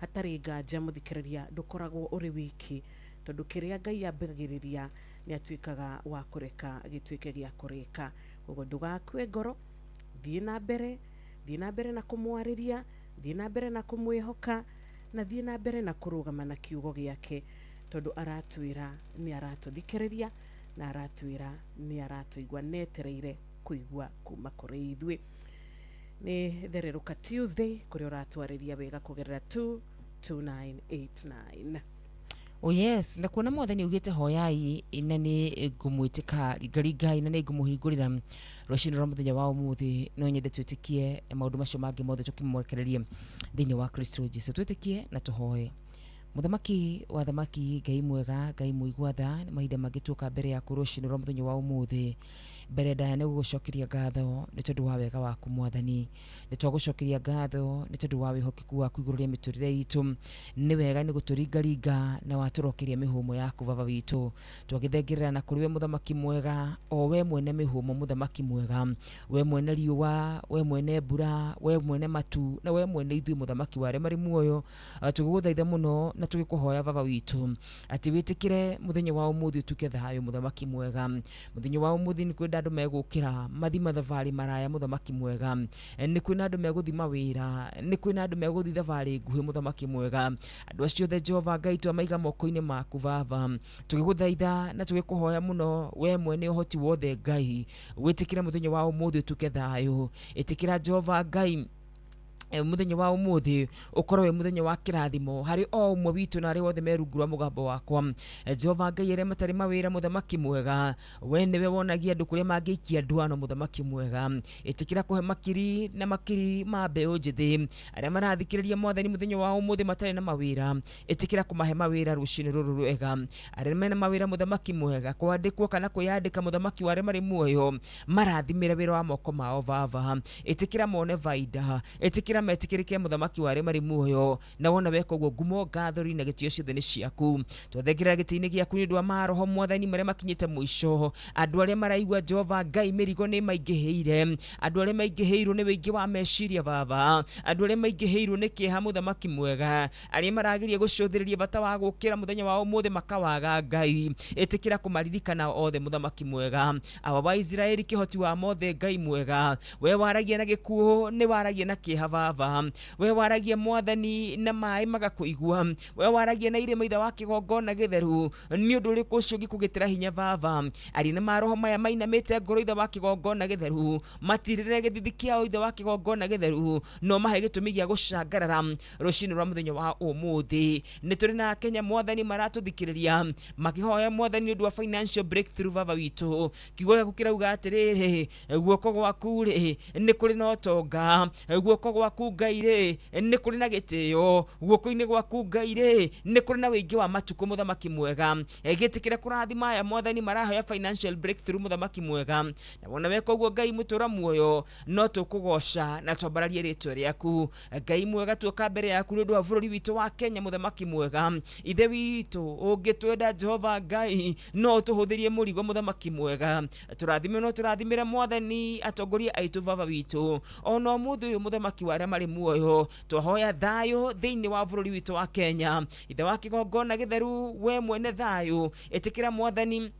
hatarĩ nganja mũthikĩrĩria, ndũkoragwo ũrĩ wiki, tondũ kĩrĩa Ngai ambagĩrĩria nĩ atuĩkaga wa kũreka gĩtuĩke gĩa kũrĩka. Ũguo ndũgakue ngoro, thiĩ na mbere na kũmwarĩria, thiĩ na mbere na kũmwĩhoka, na thiĩ na mbere na kũrũgama na kiugo gĩake, tondũ aratwĩra nĩ aratũthikĩrĩria, na aratwĩra nĩ aratũigua, netereire kũigua kuma kũrĩ ithuĩ. Nĩ Thererũka Tuesday, kũrĩa ũratwarĩria wega kũgerera 22989. Oh yes, na kuona mwathani ugite hoyai ina ni ngumwiteka Ngai na ni ngumuhingurira rũcinĩ rwa mũthenya wa ũmũthĩ, no nyende twĩtĩkie maũndũ macio mangĩ mothe tũkĩmwekererie thĩinĩ wa Kristo Jesũ. Twĩtĩkie na tũhoe. Mũthamaki wa thamaki, Ngai mwega, Ngai mũigua tha, nĩ mahinda mangĩ tuoka mbere yaku rũcinĩ rwa mũthenya wa ũmũthĩ. Mbere ndaya nĩ gũgũcokeria ngatho nĩ tondũ wa wega waku Mwathani, nĩ twagũcokeria ngatho nĩ tondũ wa wĩhokeku waku igũrũ rĩa mĩtũrĩre itũ. Nĩ wega nĩ gũtũringaringa na watũrokeria mĩhũmũ yaku Baba witũ, twagĩthengerera na kũrĩ we mũthamaki mwega, o we mwene mĩhũmũ, mũthamaki mwega, we mwene riũa, we mwene mbura, we mwene matu, na we mwene ithuĩ mũthamaki wa arĩa marĩ muoyo. Tũgũgũthaitha mũno na tũgĩkũhoya Baba witũ atĩ wĩtĩkĩre mũthenya wa ũmũthĩ ũtuĩke thayũ mũthamaki mwega. Mũthenya wa ũmũthĩ nĩ kwenda andũ megũkĩra mathima thabarĩ maraya mũthamaki mwega, nĩ kwĩna andũ megũthi mawĩra, nĩ kwĩna andũ megũthi thabarĩ nguhĩ mũthamaki mwega. Andũ acio othe Jehova Ngai twamaiga moko-inĩ maku Baba, tũgĩgũthaitha na tũgĩkũhoya mũno, we mwene ũhoti wothe Ngai, wĩtĩkĩre mũthenya wa ũmũthĩ ũtuĩke thayũ. Ĩtĩkĩra Jehova Ngai mũthenya wa ũmũthĩ ũkorwo wĩ mũthenya wa kĩrathimo harĩ o ũmwe witũ na arĩa othe merungu rwa mũgambo wakwa. Jehova Ngai arĩa matarĩ mawĩra mũthamaki mwega, we nĩwe wonagia andũ kũrĩa mangĩikia ndwano mũthamaki mwega. Ĩtĩkĩra kũhe makiri na makiri ma mbeũ njĩthĩ arĩa marathikĩrĩria Mwathani mũthenya wa ũmũthĩ matarĩ na mawĩra. Ĩtĩkĩra kũmahe mawĩra rũcinĩ rũrũ rwega. Arĩa mena mawĩra mũthamaki mwega, kwandĩkwo kana kwĩyandĩka mũthamaki wa arĩa marĩ muoyo, marathimĩre wĩra wa moko mao Baba. Ĩtĩkĩra mone baida, ĩtĩkĩra metikĩrĩke mũthamaki wa arĩa marĩ muoyo, na wona weka ũguo ngumo ngathori na gĩtĩo ciothe nĩ ciaku. Twathengerera gĩtĩ-inĩ gĩaku nĩ ũndũ wa maroho Mwathani marĩa makinyĩte mũico, andũ arĩa maraigua Jehova Ngai mĩrigo nĩ maingĩhĩire, andũ arĩa maingĩhĩirwo nĩ wĩingĩ wa meciria Baba, andũ arĩa maingĩhĩirwo nĩ kĩeha mũthamaki mwega, arĩa marageria gũcũthĩrĩria bata wa gũkĩra mũthenya wa ũmũthĩ makawaga Ngai. Ĩtĩkĩra kũmaririkana othe mũthamaki mwega, aba wa Israeli kĩhoti wa mothe Ngai mwega, we waragia na gĩkuũ nĩ waragia na kĩeha Baba, we waragia Mwathani na maĩ magakũigua, we waragia na irĩma itha wa kĩgongona gĩtheru, nĩ ũndũ ũrĩkũ ũcio ũngĩkũgĩtĩra hinya Baba. Arĩa na maroho maya mainamĩte ngoro itha wa kĩgongona gĩtheru, matirĩre gĩthithi kĩao itha wa kĩgongona gĩtheru, no mahe gĩtũmi gĩa gũcangarara rũcinĩ rwa mũthenya wa ũmũthĩ. Nĩ tũrĩ na Kenya Mwathani maratũthikĩrĩria makĩhoya Mwathani nĩ ũndũ wa financial breakthrough Baba witũ. Kiugo gĩaku kĩrauga atĩrĩrĩ, guoko gwaku rĩ nĩ kũrĩ na ũtonga, guoko gwaku Ngai rĩ nĩ kũrĩ na gĩtĩo, guoko-inĩ gwaku Ngai rĩ nĩ kũrĩ na wĩingĩ wa matukũ mũthamaki mwega. Gĩtĩkĩre kũrathima aya Mwathani marahoya financial breakthrough mũthamaki mwega, na wona weka ũguo Ngai mũtũra muoyo, no tũkũgoca na twambararie rĩtwa rĩaku Ngai mwega. Tuoka mbere yaku nĩ ũndũ wa bũrũri witũ wa Kenya mũthamaki mwega. Ithe witũ ũngĩtwenda Jehova Ngai no tũhũthĩrie mũrigo mũthamaki mwega. Tũrathime no tũrathimĩre Mwathani atongoria aitũ Baba witũ, ona ũmũthĩ ũyũ mũthamaki wa arĩa marĩ muoyo, twahoya thayũ thĩinĩ wa bũrũri witũ wa Kenya. Ithe wa kĩgongona gĩtheru, we mwene thayũ, ĩtĩkĩra Mwathani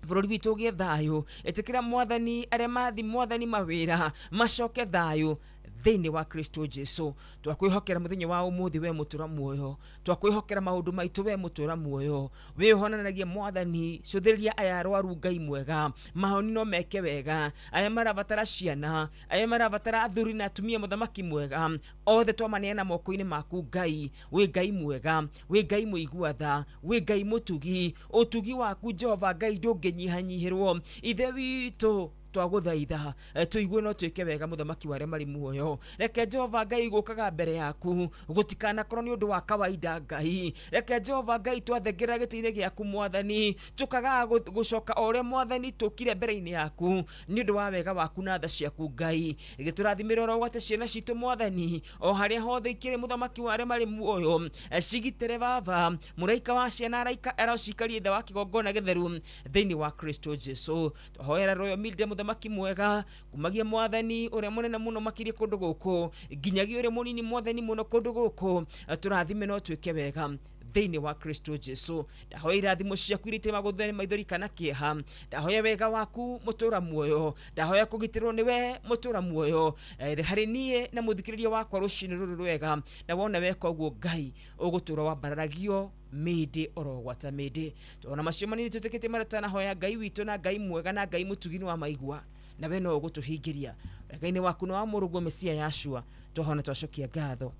bũrũri witũ ũgĩe thayũ. Ĩtĩkĩra Mwathani arĩa mathi Mwathani mawĩra macoke thayũ thĩinĩ wa Kristo Jesũ. Twakwĩhokera mũthenya wa ũmũthĩ we mũtũra muoyo, twakwĩhokera maũndũ maitũ we mũtũra muoyo, we ũhonanagia Mwathani. Cũthĩrĩria aya arwaru Ngai mwega, mahoni no meke wega, aya marabatara ciana, aya marabatara athuri na atumia mũthamaki mwega, othe twamaneana moko-inĩ maku Ngai. We Ngai mwega, we Ngai mũigua tha, we Ngai mũtugi, ũtugi waku Jehova Ngai ndũngĩnyihanyihĩrwo. Ithe witũ twaguthaitha tuigue no twike wega muthamaki wa mari muoyo. Reke Jehova Ngai gukaga mbere yaku gutikana korwo ni undu wa kawaida Ngai. Reke Jehova Ngai twathengerera gĩtĩ-inĩ gĩaku Mwathani tukaga gucoka ore Mwathani tukire mbere-inĩ yaku ni undu wa wega waku na tha ciaku Ngai. Gĩtũrathimĩre oro gwate ciana citũ Mwathani o harĩa hothe ikĩrĩ muthamaki wa mari muoyo. Cigitĩre Baba mũraika wa ciana araika arocikarie thĩ wa kĩgongona gĩtheru thĩinĩ wa Kristo Jesu. Twahoera Royal Media muthamaki mwega kumagia Mwathani ũrĩa mũnene mũno makĩria kũndũ gũkũ nginyagia ũrĩa mũnini Mwathani mũno kũndũ gũkũ. Tũrathime no twĩke wega thĩinĩ wa Kristo Jesu. Ndahoya irathimo ciaku irite magũthene maithori kana kĩeha. Ndahoya wega waku mũtũra muoyo. Ndahoya kũgitĩrwo nĩwe mũtũra muoyo harĩ niĩ na mũthikĩrĩria wakwa rũcinĩ rũrũ rwega. Na wona weka ũguo Ngai ũgũtũra wambararagio mĩndĩ oro gwata mĩndĩ. Twana macio manini tũtĩkĩte marata nahoya Ngai witũ na Ngai mwega na Ngai mũtugini wa maigua. Na we no ũgũtũhingĩria wega-inĩ waku na wa mũrũguo Mesia Yashua. Twahona twacokia ngatho.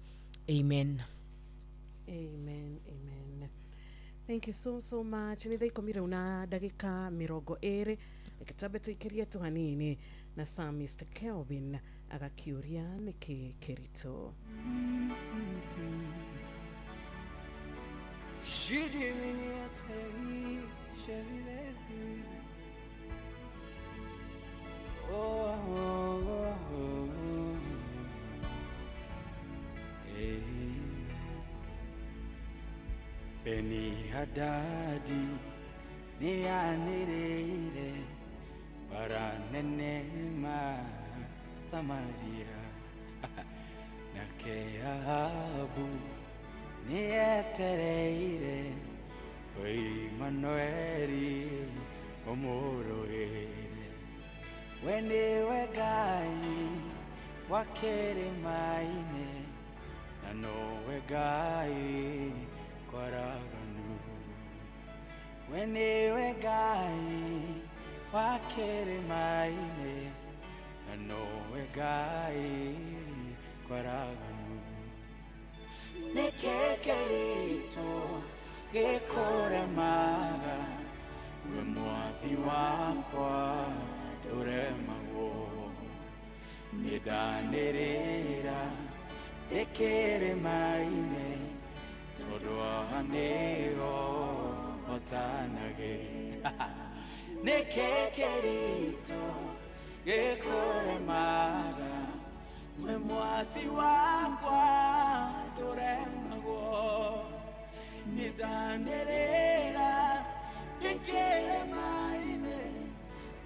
Amen. Amen, amen. Thank you so much. Ni thaa 10:20 Nikatambe tuikirie tu hanini na Sam Mr. Kelvin agakiuria niki kirito. Beni Hadadi ni anirire baranenema Samaria na Keabu ni etereire oi Manueli omoroere wenewe Ngai wakere maine na nowe Ngai kwaraganu wenewe Ngai wakere maine na nowe Ngai kwaraganu nekekerito gekore maga we mwathi wakwa nduremagwo nidanirira ekere maine todo anego otanage nekekerito gekore maga we mwathi wakwa nduremagwo nidanirira ekere maine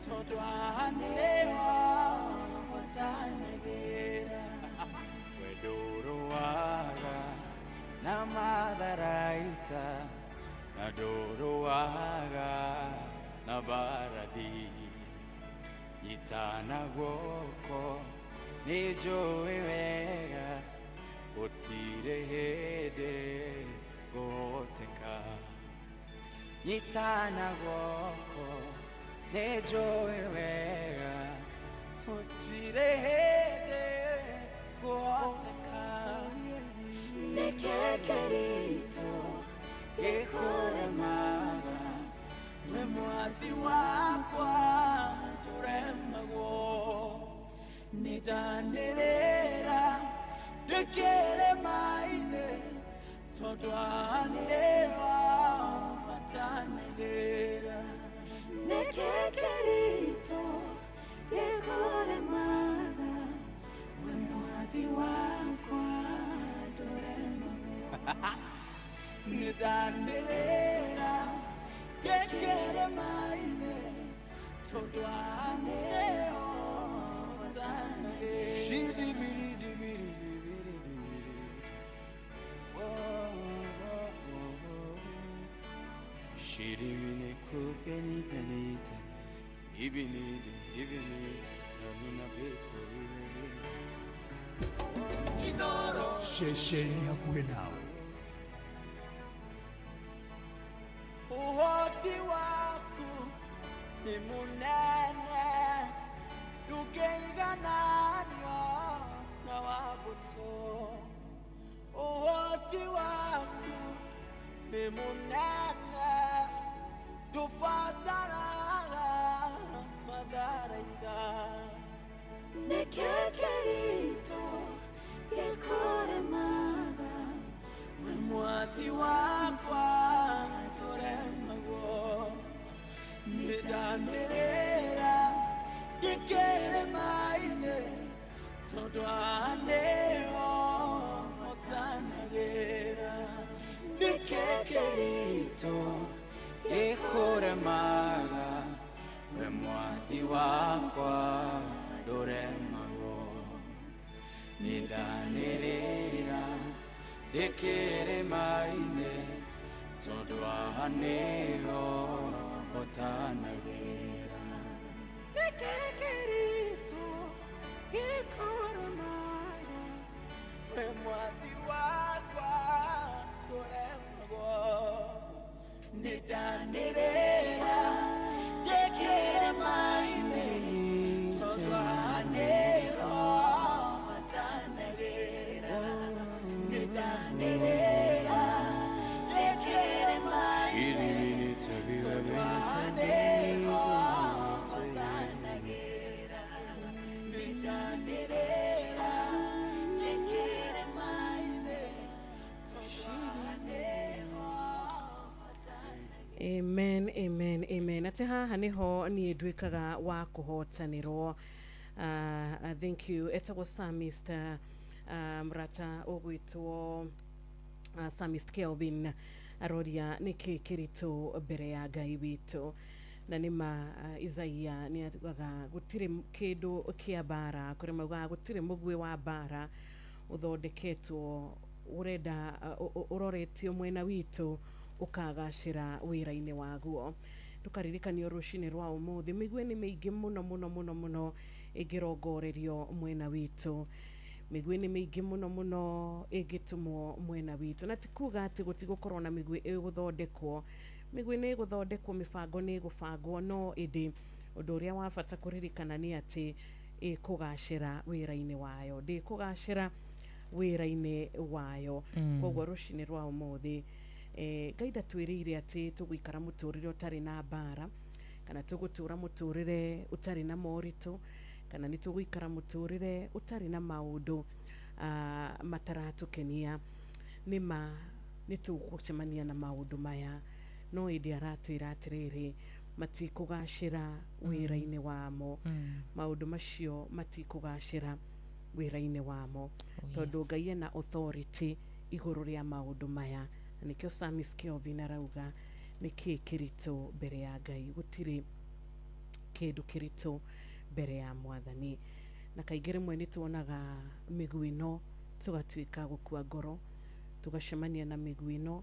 todo anego otanagera wedoro waga na madaraita na doroaga na baradi itana goko ni joe wega otire hede goteka itana goko ni joe wega otire hede goteka nekekerito gekore maga we mwathi wakwa nduremagwo nidanirira ndekere maine tondu anirwa matanegera nekekerito gekore maga we mwathi wakwa nidanirira gekere maine todwaneo tane shidi biri biri shidi mine kufeni penita ibini tanuna beko Inoro shesheni hakuwe nawe. Uhoti waku ni munene dukengananyo na wabuto. Uhoti waku ni munene dufatana madaraita nidanirira ndikere maine tondu aneo otanagera nikekirito ikuremaga we mwathi wakwa nduremagwo nidanirira ndikere maine tondu aneo otanagera nikekirito ikuremaga we mwathi wakwa nduremagwo nidanirira ndikere maine tondu aneo otanagera nidanirira ndikere maine tondu aneo otanagera nidanirira ndikere maine tondu aneo. Amen, amen, amen. Ate haha niho ni ndwikaga wa kuhotanirwo. Thank you. Etagwo Psalmist mrata ogwitwo Psalmist Kelvin aroria niki kirito mbere ya Ngai witu na nima Isaia ni atugaga gutire kindu kia bara kuri mauga gutire mugwe wa bara uthondeketwo urenda uroretio mwena witu ukagacira wira-ini waguo. Tukaririkanio rucini rwa umuthi migwe ni miingi muno muno muno muno igirongorerio mwena witu. Migwe ni miingi muno muno igitumwo mwena witu na tikuga ati gutigukorwo na migwe iguthondekwo. Migwe ni iguthondekwo, mibango ni igubangwo, no indi undu uria wa bata kuririkana ni ati ikugacira wira-ini wayo, ndikugacira wira-ini wayo. Koguo rucini rwa umuthi Ngai ndatwirire ati tugwikara muturire utari na bara kana tugutura muturire utari na moritu kana ni tugwikara muturire utari na maundu mataratukenia. Nima nitugucemania na maundu maya, no indi aratwira atiriri matikugacira wira-ini wamo. Maundu macio matikugacira wira-ini wamo tondu Ngai ena authority iguru ria maundu maya. Nikio Psalmist Kelvin arauga niki kirito mbere ya Ngai, gutire kindu kirito mbere ya Mwathani. Na kaingĩ rĩmwe nĩ tuonaga mĩguĩ ĩno tũgatuĩka gũkua ngoro, tugacemania na mĩguĩ ĩno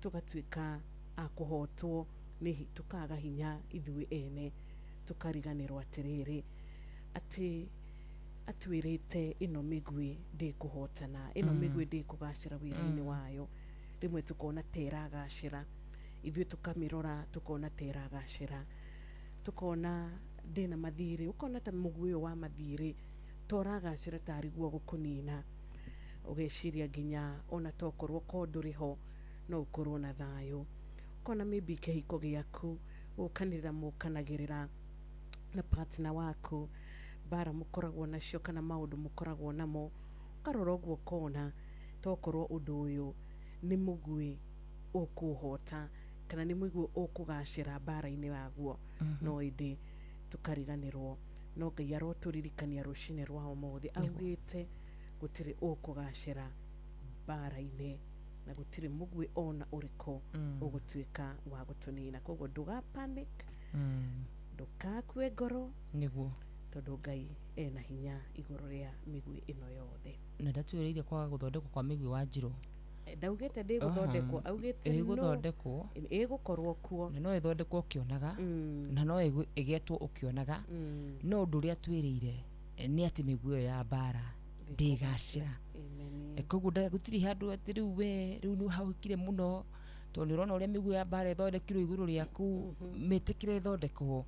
tugatuĩka a kũhotwo nĩ tukaga hinya ithuĩ ene, tukariganĩrwo atĩrĩrĩ atĩ atwĩrĩte ĩno mĩguĩ ndĩkũhotana, ĩno mĩguĩ ndĩkũgacĩra wĩra-inĩ wayo. Rimwe tukona teragacira, ithuĩ tukamirora tukona teragacira, tukona ndina mathiri, ukona ta muguĩ wa mathiri toragacira tariguo gukunina. Ugeciria nginya ona tokorwo konduriho no ukorwo na thayo. Ukona maybe kihiko giaku ukanira mukanagirira na partner waku, bara mukoragwo nacio kana maundu mukoragwo namo, karora uguo kona tokorwo undu uyu ni mugwi ukuhota kana ni mugwi ukugacira bara-ini waguo. No indi tukariganirwo, no Ngai aroturirikania rucini rwa umuthi augite gutiri ukugacira bara-ini na gutiri mugwi ona uriko ugutuika wa gutunina. Koguo nduga panic, ndukakue ngoro niguo tondu Ngai ena hinya iguru ria migwi ino yothe. Na ndatwiriire kwaga guthondekwo kwa migwi wa Njiro. Ndaugite ndi guthondekwo, augite no guthondekwo igukorwo kuo na no ithondekwo ukionaga na no igetwo ukionaga. No undu uria twiriire ni ati migwi ya bara ndigacira. Koguo gutiri handu ati riu ni haukire muno tondu urona uria migwi ya bara ithondekirwo iguru riaku mitikire ithondekwo.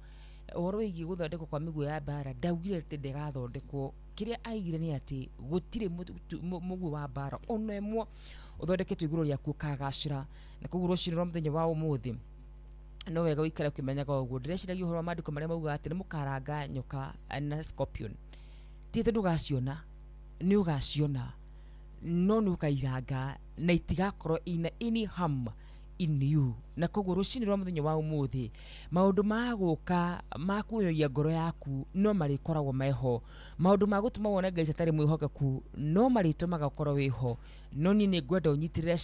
Uhoro wigi guthondekwo kwa migwi ya bara ndaugire ati ndigathondekwo. Kiria aigire ni ati gutire mugwi wa bara ona imwe uthondeketwo iguru riaku kagacira. Na koguo rucini rwa muthenya wa umuthi no wega wikara ukimenyaga uguo. Ndireciragia uhoro wa maandiko maria mauga ati ni mukaranga nyoka na scorpion, ti ndugaciona, ni ugaciona no ni ukairanga na itigakorwo ina any harm in you na koguo rucini rwa muthenya wa umuthi maundu maguka makuyoya ngoro yaku no marikoragwo meho maundu magutuma wona Ngai atari mwihokeku no maritumaga ukorwo wiho no ni ngwenda unyitirira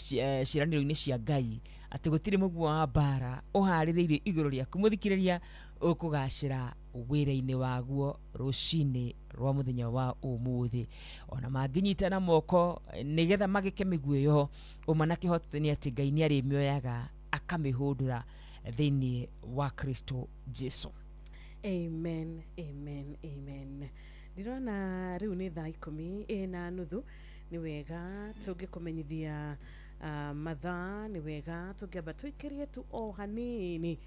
ciraniro-ini cia Ngai ati gutiri muguo wa bara uhaririirie iguru riaku muthikiriria ukugacira wira-ini waguo rucini rwa muthenya wa umuthi ona manginyitana moko nigetha magike miguo yo umana kihotani ati Ngai ni ari mioyaga akamihundura thiini wa Kristo Jesu. Amen, amen, amen. Ndirona riu ni thaa 10:30 ni wega tungikumenyithia mathaa ni wega tungiamba twikirie tu o hanini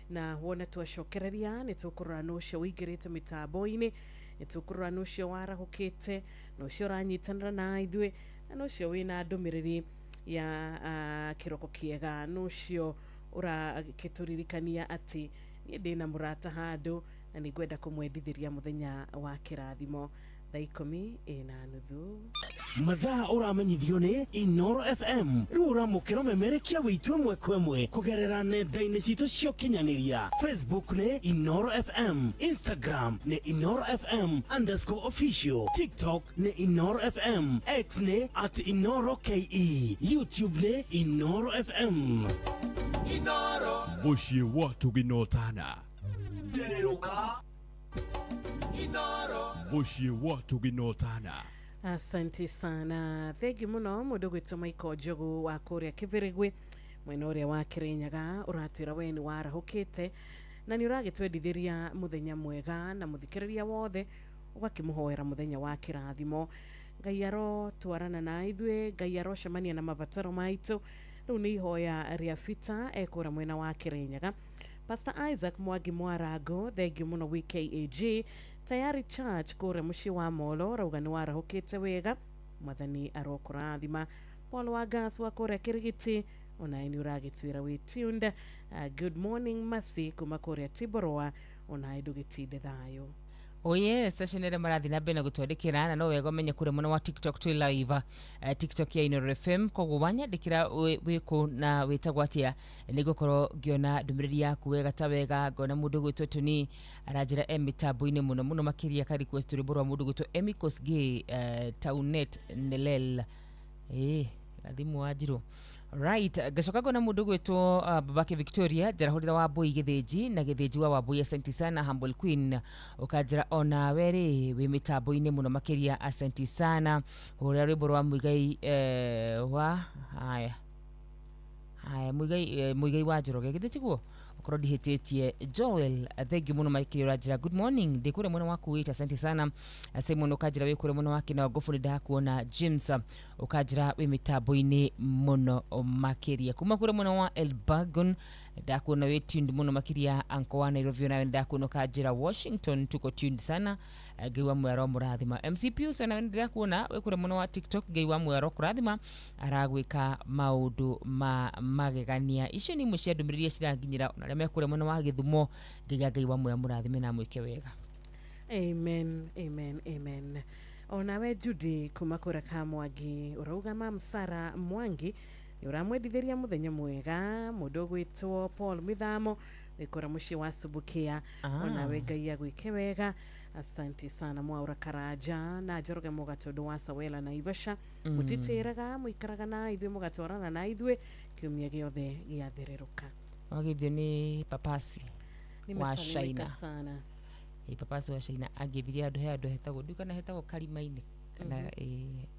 na wona twacokereria ni tukurura nucio wingirite mitambo-ini ni tukurura nucio warahukite nucio ranyitanira na ithwe nucio wina ndumiriri ya kiroko kiega nucio urakituririkania ati ni ndina murata handu na ni gwenda kumwendithiria muthenya wa kirathimo thaa 10:30 mathaa uramenyithio ni Inoro FM rura mukiro memerekia witwe mwekwemwe kugerera nenda-ini citu cio kinyaniria Facebook ni Inoro FM, Instagram ni Inoro FM_official, TikTok ni Inoro FM, X ni @InoroKE, YouTube ni Inoro FM. Inoro mushie watu ginotana Dereruka Inoro mushie watu ginotana. Asante sana. Thank you muno mundu gwitwa Michael Jogu wa kuria Kibirigwi mwena uria wa Kirinyaga uratira weni warahukite na ni uragitwendithiria muthenya mwega na muthikiriria wothe ugakimuhoera muthenya wa kirathimo. Ngai aro twarana na ithwe, Ngai aro cemania na mabataro maitu. Riu ni ihoya ria fita ekura mwena wa Kirinyaga. Pastor Isaac Mwangi Mwarago, thank you muno WKAG. Tayari Church kure mushi wa Molo rauga ni warahukite wega mwathani arokurathima. Paul wa Gas wa kure Kirigiti ona ni uragitwira witunda. Good morning Masi kuma kure Tiboroa ona idugitide thayo. Oh yes, session ere marathi na bena gutwandikira na no wego menye kure muno wa TikTok twi live TikTok ya Inoro FM koguo wanyandikira wiku na witagwatia nigukorwo ngiona ndumiriri yaku wega ta wega ngona mundu gwitwo Tuni aranjira emitambo-ini muno muno makiria ka request riborwa mundu gwitwo Emikosge Taunet Nelel athimu wajiru. Right, gacoka ngona mundu gwitwo babake Victoria jarahurira wa boy githinji na githinji wa Wabui. Asante sana Humble Queen ukajira ona weri wi mitambo-ini muno makiria. Asante sana uria rwimbo rwa Muigai wa haya Muigai wa Njoroge githinji guo ukorwo ndihititie Joel. Thank you muno makiria urajira good morning ndikure muno waku wita. Asante sana Simon ukajira wikure muno wakina gofu ndakuona James ukajira wi mitambo-ini muno makiria kuma kure muno wa Elbagon ndakuona wi tuned muno makiria anko wa Nairobi na ndakuona ukajira Washington tuko tuned sana geiwa mwero murathima MCPU sana ndakuona wikure muno wa TikTok geiwa mwero kurathima aragwika maundu magegania icio ni mucia ndumiriria ciranginyira ona reme kure muno wa Githumo geiwa mwero murathime na mwike wega. Amen, amen, amen. Onawe Judy kuma kura ka Mwangi urauga mam Sara Mwangi uramwendithiria muthenya mwega mundu gwitwo Paul Mithamo wikora mushi wa Subukia. Onawe Ngai agwike wega. Asante sana mwaura Karaja na Njoroge mugatondo wa Sawela na Ivasha mutitiraga mwikaraga na ithwe mugatwarana na ithwe kiumia giothe giathereruka. Wagithio ni papasi wa Shaina sana. Papasi wa Shaina agithiria andu hetagwo ndukana hetagwo Karima-ini kana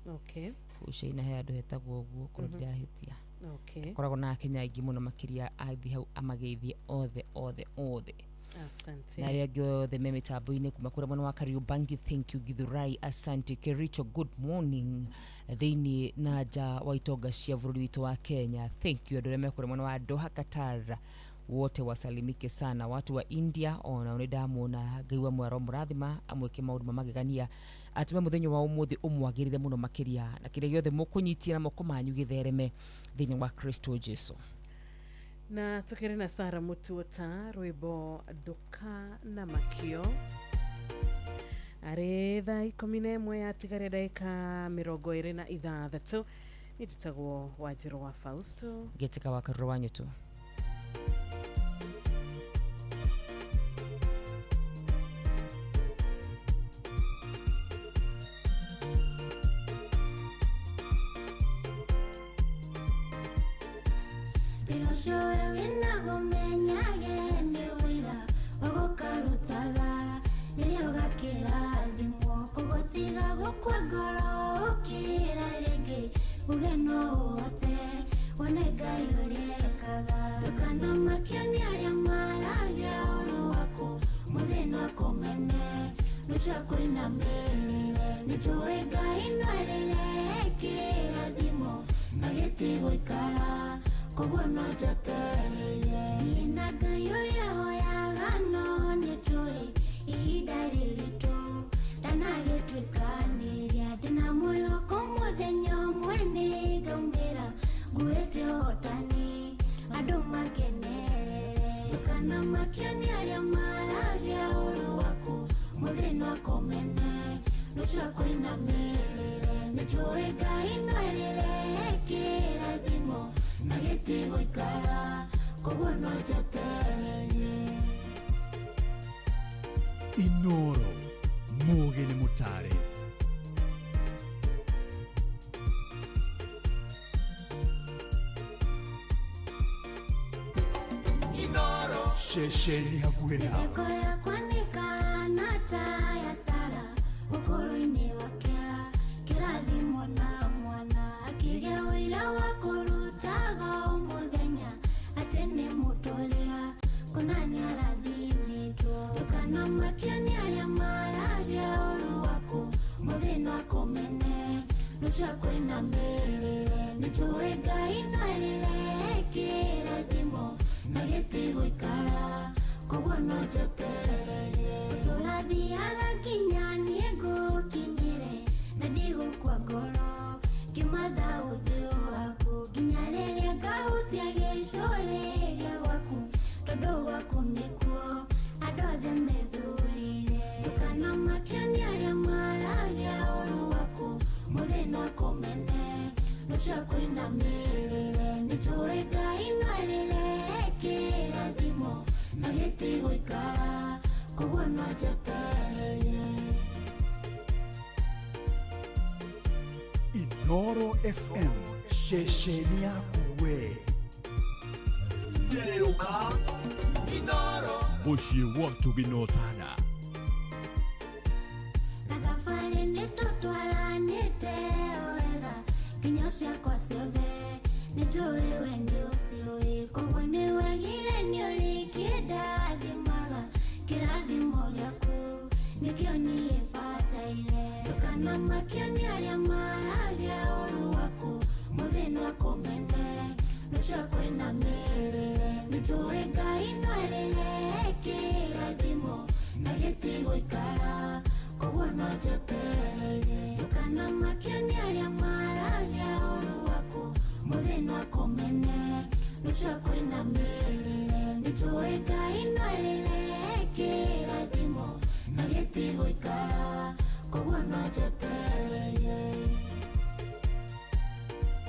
okay Shaina he andu hetagwo guo kurirahitia. Okay, koragwo na Kenya ingi muno makiria athi hau amageithie othe. Asante. Na rĩngĩ the mitambo-ini kuma kura muno wa Kariobangi. Thank you Githurai. Asante Kericho. Good morning thiini na nja wa itonga cia bururi witu wa Kenya. Thank you andu arĩa mekura muno wa Doha Qatar wote wasalimike sana. Watu wa India ona unidamona gaiwa mwaro murathima amweke maundu magegania atume muthenya wa umuthi umwagirire muno makiria na kire giothe mukunyitia na moko manyu githereme thiini wa Kristo Jesu. Na tukiri na Sara Mutuota rwimbo Nduka na Makio are thaa 11 yatigare dakika 26 Nitutagwo Wanjiru wa Fausto Getika wa Karuro wanyu tu. Inoro Mugeni Mutare. Inoro Shesheni Hakwena. Inoro FM Shesheni Hakuwe. Dereruka Inoro Bushi watu binotana.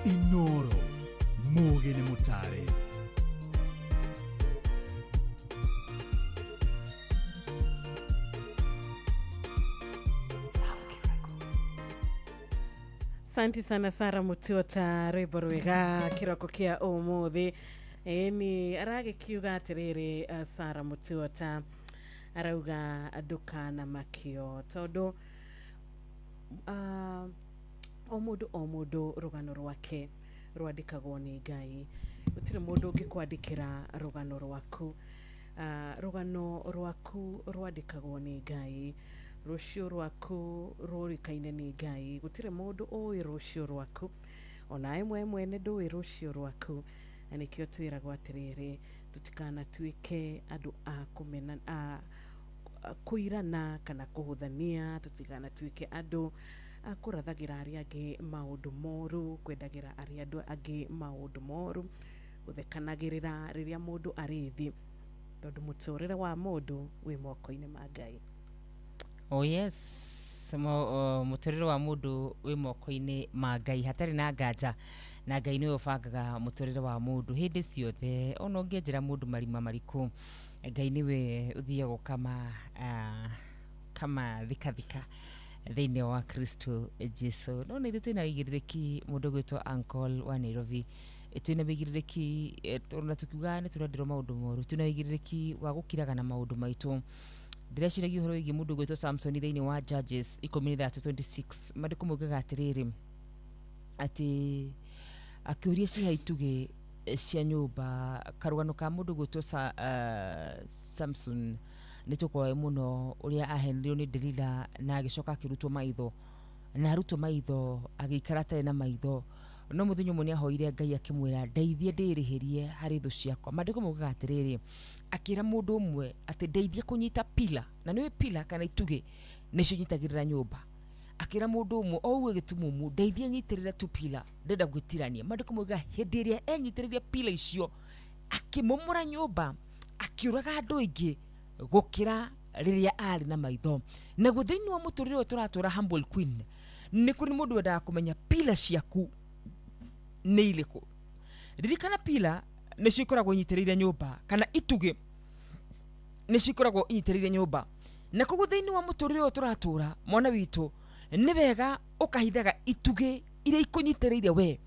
Inoro Mugeni Mutare. Santi sana Sara Mutiota Reborwega kiroko kia umuthi. Ni arage kiuga atiriri Sara Mutiota arauga aduka na makio todo omudu rugano rwake rwadikagwo ni Ngai. Gutire mundu ungikwandikira rugano rwaku. Rugano rwaku rwadikagwo ni Ngai. Rucio rwaku rurikaine ni Ngai. Gutire mundu oi rucio rwaku. Ona imwe mwene ndui rucio rwaku. Anikio twiragwo atiriri tutikana tuike andu a kumena kuirana kana kuhuthania. Tutikana tuike andu akurathagira ari angi maundu moru, kwendagira ari andu angi maundu moru, guthekanagirira riria mundu arithi, tondu muturire wa mundu wi moko-ini ma Ngai. Oh yes, yes muturire wa mundu wi moko-ini ma Ngai hatari na nganja na Ngai niwe ubangaga muturire wa mundu hindi ciothe ona ungienjera mundu marima mariku Ngai niwe uthiaga kama thika thiini wa Kristo Jesu no ni twina igiriki mundu gwitwa Uncle wa Nairobi twina igiriki tuna tukiuga ni turendirwo maundu moru twina igiriki wa gukiraga na maundu maitu Direshiragia horo igi mundu gwitwa Samson thiini wa Judges 10:26 mandiko mugaga atiriri ati akiuria ciha ituge cia nyumba karugano ka mundu gwitwa Samson nitukoe muno uria ahenrio ni Delila na agicoka akirutwo maitho na arutwo maitho agikara tare na maitho no muthinyo muni ahoire Ngai akimwira ndeithie ndirihirie hari thu ciakwa mandiko mugaga atiriri akira mundu umwe ati ndeithie kunyita pila na niwe pila kana ituge nicio nyitagirira nyumba akira mundu umwe ouwe gitumumu ndeithie nyitirira tu pila ndenda gwitirania mandiko mugaga hindi iria enyitiriria pila icio akimomora nyumba akiuraga andu ingi gukira riria ari na maitho na guthiini wa muturire turatura Humble Queen ni kuri mundu wenda kumenya pila ciaku ni iliku ririkana pila nicio ikoragwo inyitirire nyumba kana ituge nicio ikoragwo inyitirire nyumba na koguo thiini wa muturire turatura mwana witu ni wega ukahithaga ituge iria ikunyitirire we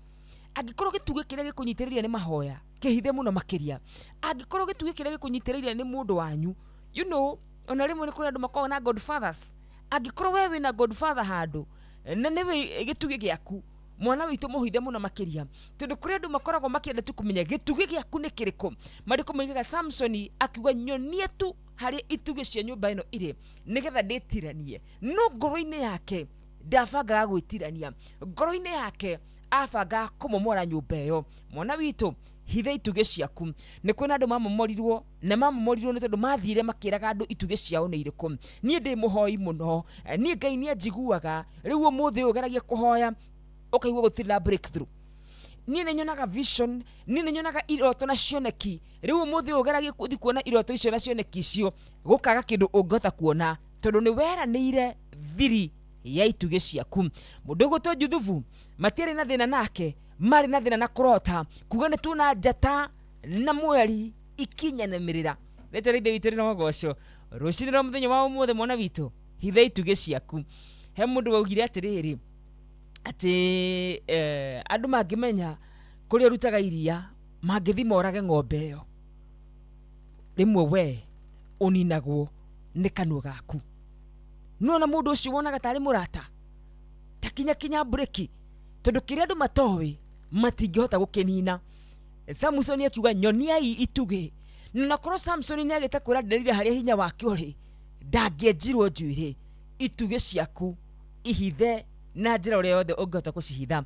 angikorwo gituge kiria gikunyitiriria ni mahoya kihithe muno makiria angikorwo gituge kiria gikunyitiriria ni mundu wanyu you know ona rimwe ni kuri andu makoragwo na godfathers angikorwo we wina godfather handu na niwe gituge giaku mwana witu muhithe muno makiria tondu kuri andu makoragwo makienda tu kumenya gituge giaku ni kiriko mariko moigaga Samson akiuga nyonie tu hari ituge cia nyumba ino ire nigetha nditiranie no ngoro-ini yake ndabanga gwitirania ngoro-ini yake abanga kumomora nyumba iyo mwana witu hithe ituge ciaku ni kwina andu mamomorirwo ni tondu mathire makiraga andu ituge ciao ni iriku nie ndi muhoi muno nie Ngai ni anjiguaga riu umuthi ugeragia kuhoya ukaigua gutiri na breakthrough nie nyonaga vision nie nyonaga iroto na cioneki riu umuthi ugeragia kuthi kuona iroto icio na cioneki icio gukaga kindu ungota kuona tondu ni weranire thiri ya ituge ciaku mundu gutwa Juthubu matiari na thina nake mari na thina na kurota kuga ni tuna njata na mweri ikinyanemirira leto ride witirira magoco rucinira muthenya wa umuthe mwana witu hithe ituge ciaku he mundu waugire atiriri ati andu mangimenya kuri rutaga iria mangithima orage ng'ombe iyo rimwe we uninagwo ni kanua gaku nona mundu ucio wonaga tari murata takinya breki tondu kiria andu matowi matingihota gukinina Samson akiuga nyoniai ituge na korwo Samson ni agite kwira Delila haria hinya wake uri ndangienjirwo njuire ituge ciaku ihithe na njira uria yothe ungihota gucihitha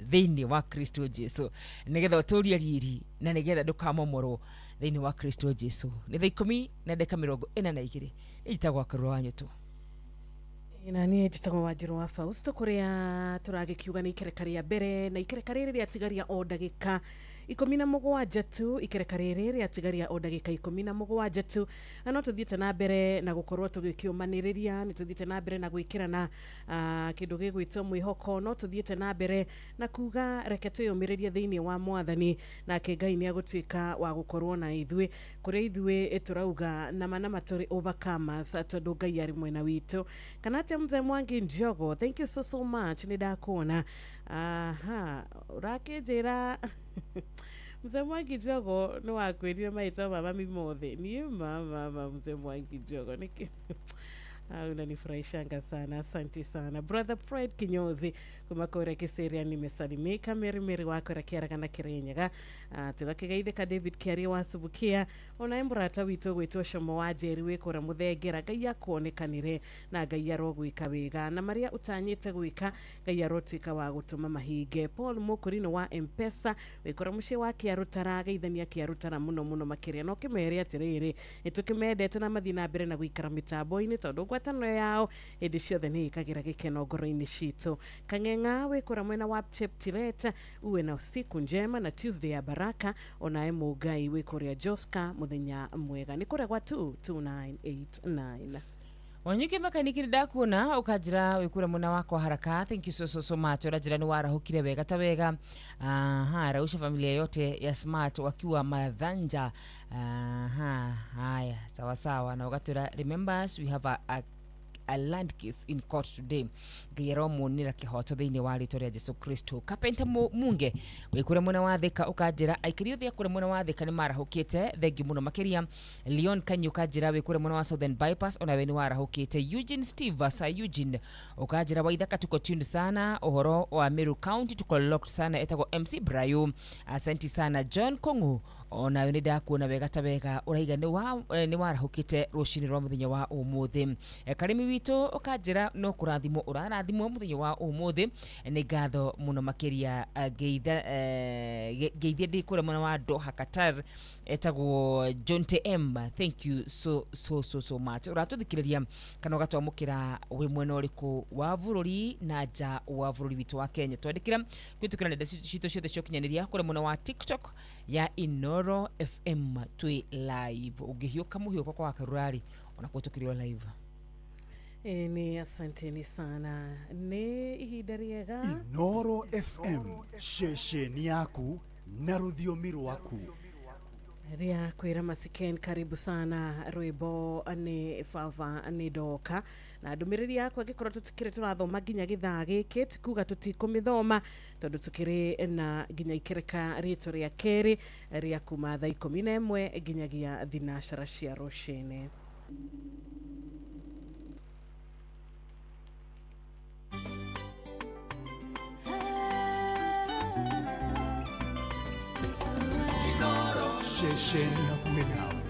thiini wa Kristo Jesu nigetha uturie riri na nigetha ndukamomorwo thiini wa Kristo Jesu ni thaa 10:42 itagwa karua wanyu tu ina ni titagwo Wanjiru wa Fausto kuria turagikiuga ni ikereka ria mbere na ikereka riri ria tigaria o ndagika 17 tu ikereka riri ria tigaria o ndagika 17 tu no tuthiete na mbere na gukorwo tugikiumaniriria ni tuthiete na mbere na gwikirana kindu gigwitwo mwihoko no tuthiete na mbere na kuga reke tuyumiririe thiini wa Mwathani na Ngai ni agutwika wa gukorwo na ithui kuri ithui turauga na manama turi overcomers tondu Ngai ari mwena witu kana Mzee Mwangi Njogo, thank you so much ni ndakona urakijira Mzee Mwangi Njogo no wakwirire maitwa mama mimothe ni mama Mzee Mwangi Njogo niki unanifurahishanga sana, asante sana brother Fred Kinyozi kumakore kiseria nimesalimika meri wako rakiaraga na kirenyaga tugakigaithika David Kiari wa Subukia ona emburata wito gwitwo Shomo wa Njeri wikora muthengera Ngai akuonekanire na Ngai arogwika wega na maria utanyite gwika Ngai arotwika wa gutuma mahinge Paul Mukurino wa Mpesa wikora mucie wa Kiarutara geithania Kiarutara muno makiria no kimere atiriri nitukimendete na mathina mbere na gwikara mitambo-ini tondu ngwatano yao indi ciothe ni ikagira gikeno ngoro-ini citu Kang'eng'a wikora mwena wa Cheptiret uwe na siku njema na Tuesday ya baraka onae Mugai wikoria Joska muthenya mwega ni kuregwa 22989 Wanyuke makaniki ndakuna ukajira wikura muna wako haraka. Thank you so much. Urajira ni warahukire wega tawega. Rausha familia yote ya Smart wakiwa Madhanja. Haya sawa na ugatura remember us, we have a land case in court today. Gayero munira kihoto thini wa ritoria Jesu Kristo. Kapenta munge wikure muna wathika ukajira aikirio thia kure muna wathika ni marahukite thengi muno makiria. Leon Kanyu ukajira wikure muna wa Southern Bypass ona weni warahukite. Eugene Steve sa Eugene ukajira waithaka tuko tuned sana. Ohoro wa Meru County tuko locked sana etago MC Brayo. Asante sana John Kongu ona weni daku na wega tabega uraiga ni warahukite rushini rwa muthenya wa umuthi. Karimi wito ukajira no kurathimo urarathimo muthenya wa umuthi ni gatho muno makiria geithia ndi kure mwana wa Doha Qatar etagwo John TM. Thank you so much. Uratuthikiriria kana ugatwamukira we mwena uriku wa bururi na ja wa bururi witu wa Kenya. Twandikira kwitukira nenda cito ciothe ciokinyaniria kure mwana wa TikTok ya Inoro FM twi live ungihioka muhioko kwa Karurari ona kwitukiriwa live. Ni asanteni sana. Ni ihinda riega Inoro FM shesheni yaku na rũthiomi rwaku. Ria kwira masiken karibu sana rwimbo ni baba ni doka na ndumiriri yakwa ngikora tutikire turathoma ginya githaa giki tikuga tutikumithoma tondu tukiri na ginya ikireka rito ria keri ria kuma thaa 11 ginyagia thinashara cia rucini. Shesheni hakuwe nawe.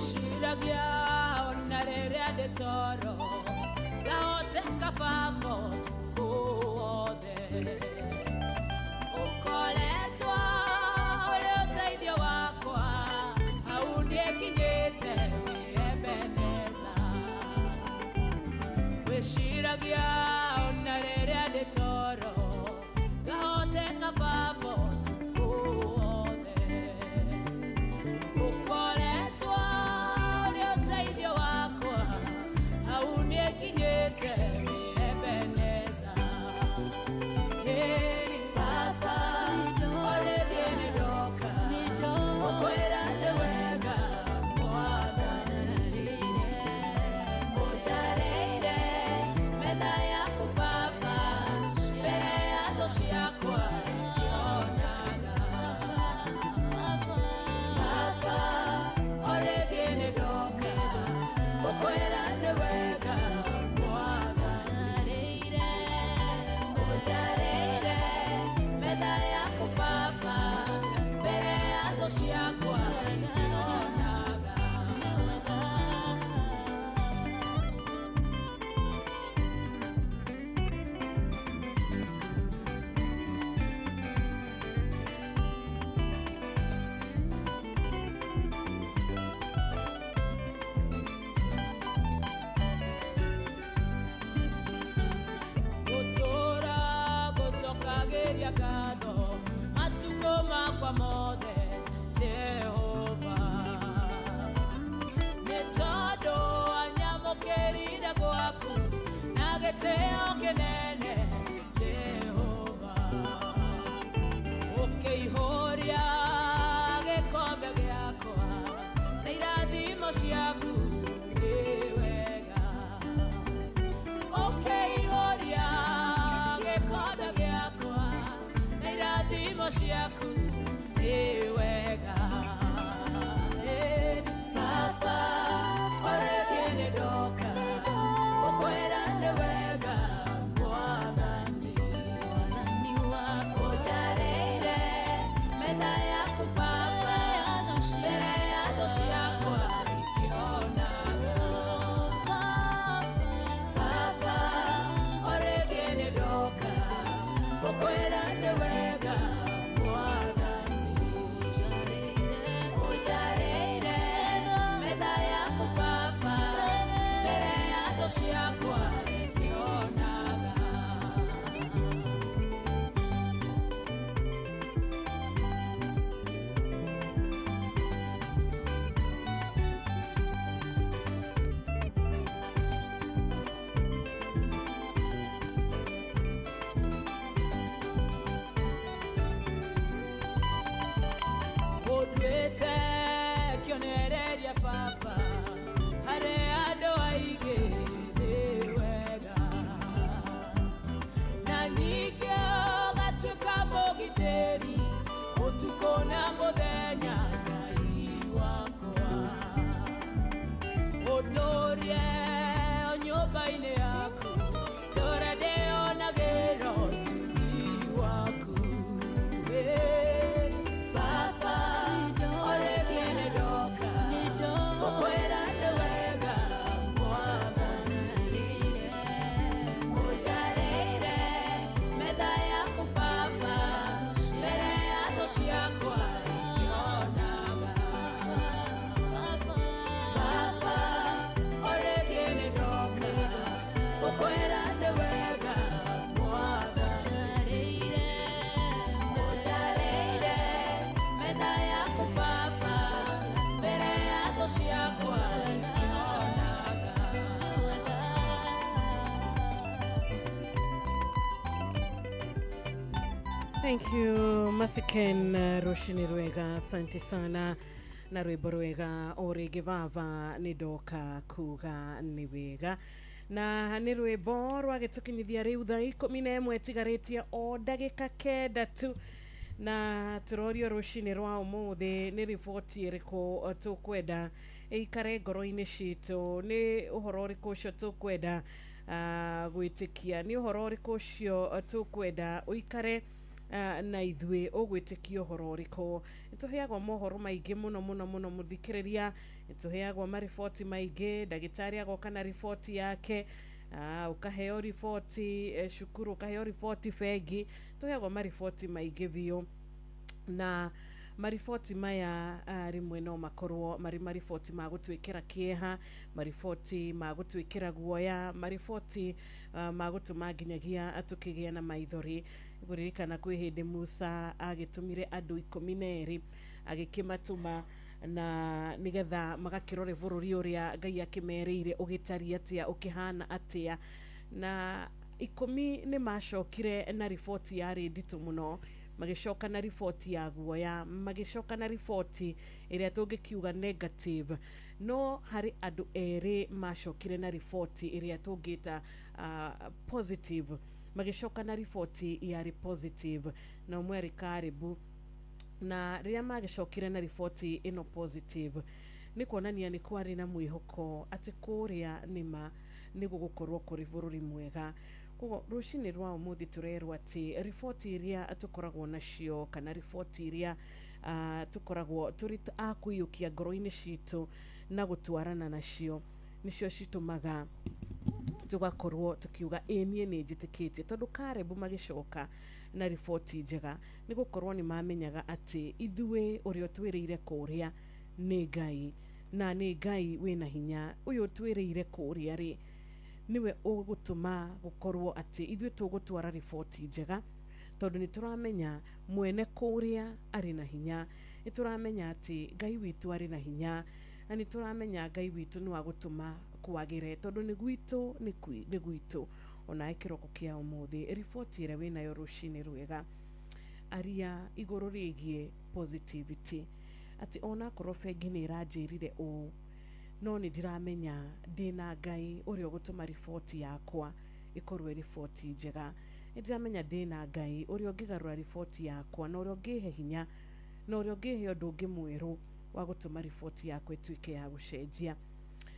Shiragia onarere de toro gaote kapafo kuode ukoletwa ole utaidio wakwa haundie kinyete ebeneza weshiragia onarere de toro gaote kapafo Papa, ore viene doka, okwera ne wega, mwana. nyũmba-inĩ yaku ndũre ndĩonagĩra ũtugi waku. Baba orĩgie nĩ ndoka gũkwĩra nĩ wega Mwathani. Ũnjarĩire metha yaku Baba mbere ya thũ ciakwa ikĩonaga. Baba orĩgie nĩ ndoka gũkwĩra nĩ wega Mwathani. Ũnjarĩire metha yaku Baba mbere ya thũ ciakwa ikĩonaga. Thank you Masiken Roshini Rwega, asante sana na rwimbo rwega o rĩngĩ Baba nĩ ndoka kuga nĩ wega. Na nĩ rwimbo rwagĩtũkinyithia rĩu thaa 11 tigarĩtie o ndagĩka 9 tu, na tũrorio rũcinĩ rwa ũmũthĩ nĩ riboti ĩrĩkũ tũkwenda ĩikare ngoro-inĩ citũ, nĩ ũhoro ũrĩkũ ũcio tũkwenda gwĩtĩkia, nĩ ũhoro ũrĩkũ ũcio tũkwenda ũikare na ithuĩ ũgwĩtĩkia ũhoro ũrĩkũ. Nĩtũheagwo mohoro maingĩ mũno mũno mũno mũthikĩrĩria, nĩtũheagwo mariboti maingĩ, ndagĩtarĩ agoka na riboti yake, ukaheo riboti cukuru, ukaheo riboti bengi, tũheagwo mariboti maingĩ biũ. Na mariboti maya rimwe no makorwo marĩ mariboti ma gũtwĩkĩra kĩeha, mariboti ma gũtwĩkĩra guoya, mariboti ma gũtũma nginyagia tũkĩgĩa na maithori. Gũririkana kwĩ hĩndĩ Musa agĩtũmire andũ 12 agĩkĩmatũma na nigetha magakĩrore bũrũri ũrĩa Ngai akĩmerĩire ũgĩtariĩ atĩa, ũkĩhana atĩa, na 10 nĩ macokire na riboti yarĩ nditũ mũno, magĩcoka na riboti ya guoya, magĩcoka na riboti ĩrĩa tũngĩkiuga negative, no harĩ andũ erĩ macokire na riboti ĩrĩa tũngĩta positive, magĩcoka na riboti yarĩ positive, na ũmwe arĩ Karibu. Na rĩrĩa magĩcokire na riboti ĩno positive, nĩ kuonania nĩ kwarĩ na mwĩhoko atĩ kũrĩa nĩma nĩ gũgũkorwo kũrĩ bũrũri mwega. Koguo rũcinĩ rwa ũmũthĩ tũrerwo atĩ riboti iria tũkoragwo nacio kana riboti iria tũkoragwo tũrĩ a kũiyũkia ngoro-inĩ citũ na gũtwarana nacio nĩcio citũmaga tugakorwo tukiuga niĩ nĩ njĩtĩkĩtie. Tondũ Karibu magĩcoka na riboti njega nĩ gũkorwo nĩ mamenyaga atĩ ithuĩ ũrĩa twĩrĩire kũrĩa nĩ Ngai, na nĩ Ngai wĩna hinya. Ũyũ twĩrĩire kũrĩa rĩ niwe ũgũtũma gũkorwo atĩ ithuĩ tũgũtwara riboti njega, tondũ nĩ tũramenya mwene kũrĩa arĩ na hinya, nĩ tũramenya atĩ Ngai witũ arĩ na hinya, na nĩ tũramenya Ngai witũ nĩ wa gũtũma kwagĩre, tondũ nĩ gwitũ nĩ gwitũ. Ona kĩroko kĩa ũmũthĩ riboti ĩrĩa wĩnayo rũcinĩ rwega aria igũrũ rĩgiĩ positivity, atĩ ona korwo bengi nĩ ĩranjĩrire ũũ, no nĩ ndiramenya ndĩna Ngai ũrĩa ũgũtũma riboti yakwa ĩkorwo riboti njega. Nĩ ndiramenya ndĩna Ngai ũrĩa ũngĩgarũra riboti yakwa, na ũrĩa ũngĩhe hinya, na ũrĩa ũngĩhe ũndũ ũngĩ mwerũ wa gũtũma riboti yakwa ĩtuĩke ya gũcenjia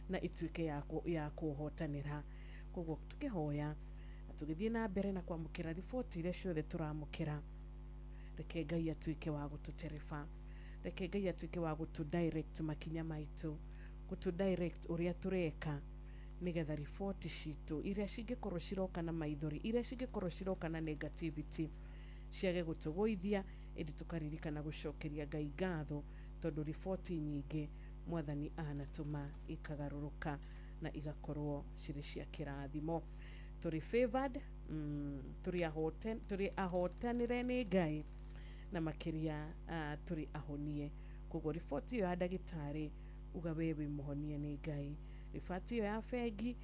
na ĩtuĩke ya kũhotanĩra. Koguo tũkĩhoya na tũgĩthiĩ na mbere na kwamũkĩra riboti iria ciothe tũramũkĩra, reke Ngai atuĩke wa gũtũtereba, reke Ngai atuĩke wa gũtũdirect makinya maitũ, gũtũdirect ũrĩa tũreka, nigetha riboti citũ iria cingĩkorwo ciroka na maithori, iria cingĩkorwo ciroka na negativity, ciage gũtũgũithia, ĩndĩ tũkaririkana gũcokeria Ngai ngatho, tondũ riboti nyingĩ Mwathani anatũma ikagarũrũka na igakorwo cirĩ cia kĩrathimo. Tũrĩ favored, tũrĩ ahotanĩre nĩ Ngai, na makĩria tũrĩ ahonie. Koguo riboti ĩyo ya ndagĩtarĩ uga we wĩ mũhonie nĩ Ngai, riboti ĩyo ya bengi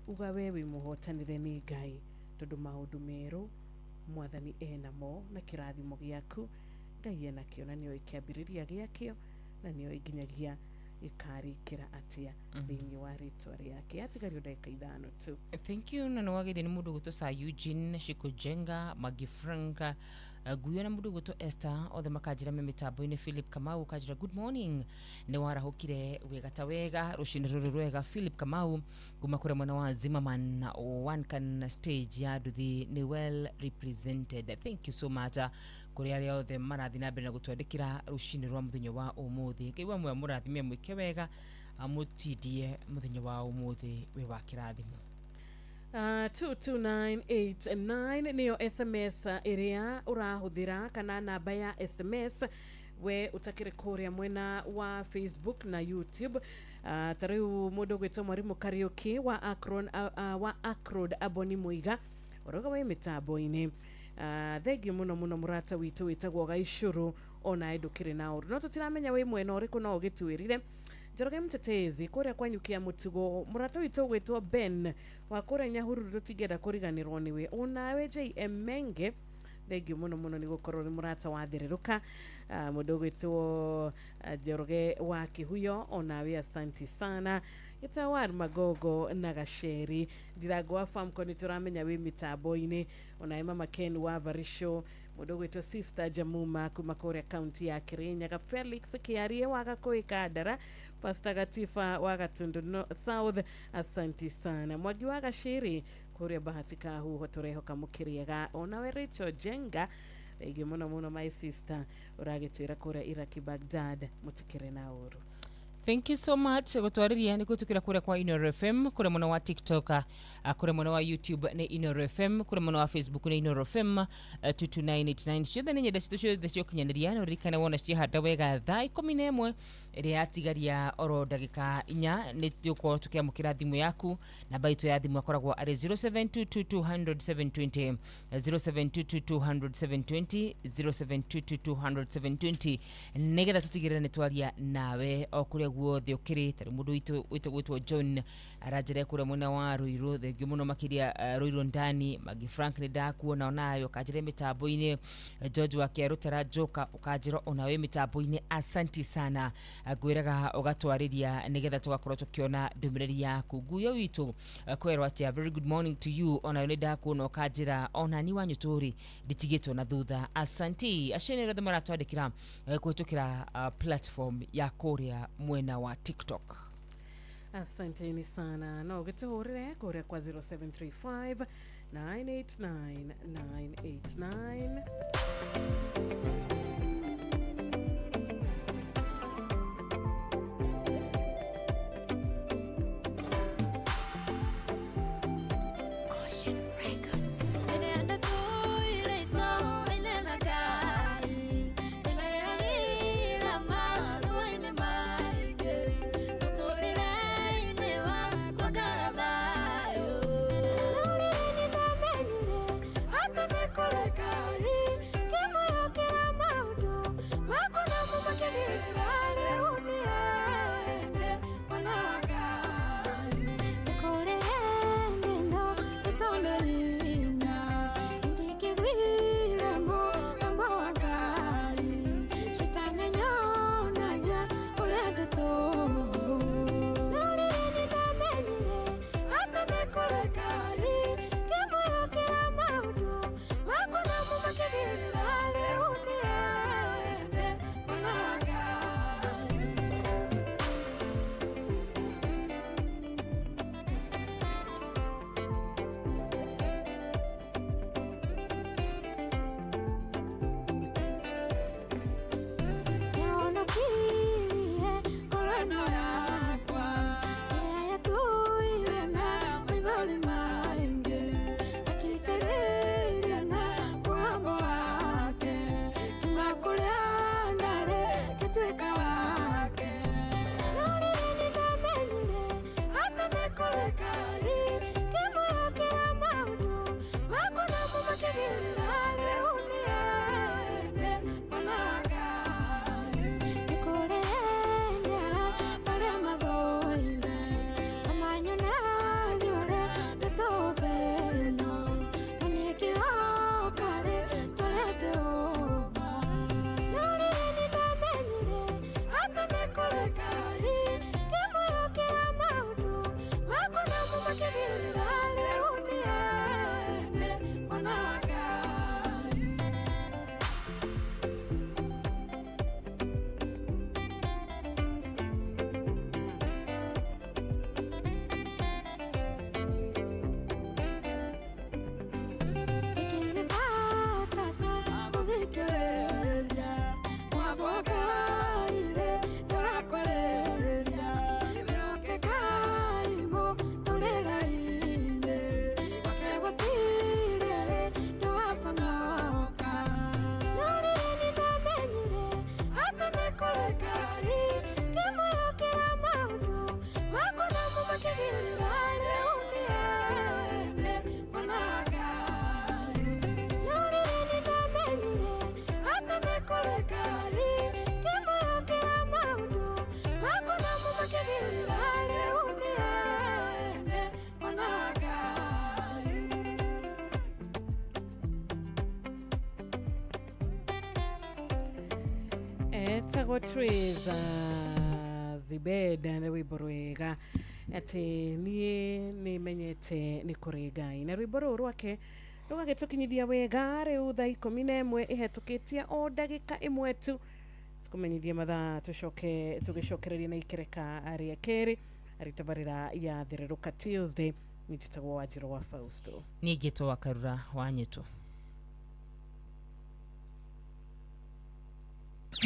uga we wĩ mũhotanĩre nĩ Ngai, tondũ maũndũ merũ Mwathani enamo, na kĩrathimo gĩaku Ngai enakĩo, na nĩoĩ kĩambĩrĩria gĩakĩo, na nĩoĩ nginyagia ikarikira atia thini wa ritwa riake atigario ndagika ithano tu. Thank you. Na wageni ni mundu guto sa Eugene Shikojenga Magifranka Guyo na mundu guto Esther othe makajira me mitambo-ini. Philip Kamau kajira good morning ni warahukire wega ta wega rushini rwega. Philip Kamau kuma kure mwana wa Zimmerman na one can stage ya duthi ni well represented. Thank you so much kuri ari othe marathi na mbere na gutwandikira rushini rwa muthenya wa umuthi kiwa mwe murathime mwike wega amutidie muthenya wa umuthi we wa kirathimo. 22989 niyo SMS iria urahuthira kana namba ya SMS we utakire kuria mwena wa Facebook na YouTube. Tariu mundu gwitwa Mwarimu Kariuki wa Acrod Aboni Muiga oroga we mitambo-ini. Thegi muno murata witu witagwo Gaicuru ona edukire na uru no tutiramenya we mwena uriku no gitwirire Njoroge mtetezi kuria kwanyukia mutugo murata witu gwitwa Ben wa kuria Nyahururu rutigera kuriganirwo niwe onawe JM Menge. Thegi muno ni gukorwo ni murata wathiriruka mundu gwitwo Njoroge wa Kihuyo onawe asanti sana. Itawar Magogo na Gasheri Diragwa famko nituramenya we mitambo-ini ona Mama Ken wa Varisho mundu gwitwo Sister Jamuma kuma Korea County ya Kirinyaga. Felix Kiarie wa Gakoika Dara Pastor Gatifa wa Gatundu South asanti sana. Mwagi wa Gasheri Korea Bahatika hu hotoreho kamukiriega onawe Rachel Jenga ege muno my sister uragitwira Korea Iraki Baghdad mutikire na uru. Thank you so much. Gotwariria ni kutukira kure kwa Inoro FM, kure mwana wa TikTok, kure mwana wa YouTube ni Inoro FM, kure mwana wa Facebook ni Inoro FM 22989. Shida ninye desho kinyandiria no rikana wona hada wega thaa 11 iri atigaria oro dagika inya ni yuko tukiamukira thimu yaku na baito ya thimu akoragwo ari 0722200720 0722200720 0722200720 negetha tutigirira ni twaria nawe okure guothe ukiri tari mundu witwo John arajere kure mwana wa Ruiru thengio muno makiria Ruiru ndani Magi Frank ni ndakuona onayo kajire mitambo-ini George wa Kerutera Joka ukajiro onawe mitambo-ini asanti sana gwiraga ugatwariria nigetha tugakorwo tukiona ndumiriri yaku Guyo witu kwerwa atia very good morning to you onayo ni ndakuona ukajira onani wanyu turi nditigitwo na thutha asanti ashene rothe maratwandikira kwitukira platform ya Korea mwena wa TikTok. Asanteni sana. No gituhurire Korea kwa 0735 989 989. Kemo yo kera Etago Treza Zibeda na rwimbo rwega ati niĩ nĩmenyete nĩ kũrĩ Ngai na rwimbo rũu rwake rũgagĩtũkinyithia wega rĩu thaa 11 ihetũkĩtie o ndagĩka ĩmwe tu tukumenyithia mathaa tũgĩcokereria na ikereka rĩa kerĩ aritabarĩra ya Thererũka Tuesday nĩtitagwo Wanjirũ wa Fausto niĩ ngĩtwo wa Karura wa Nyĩtũ.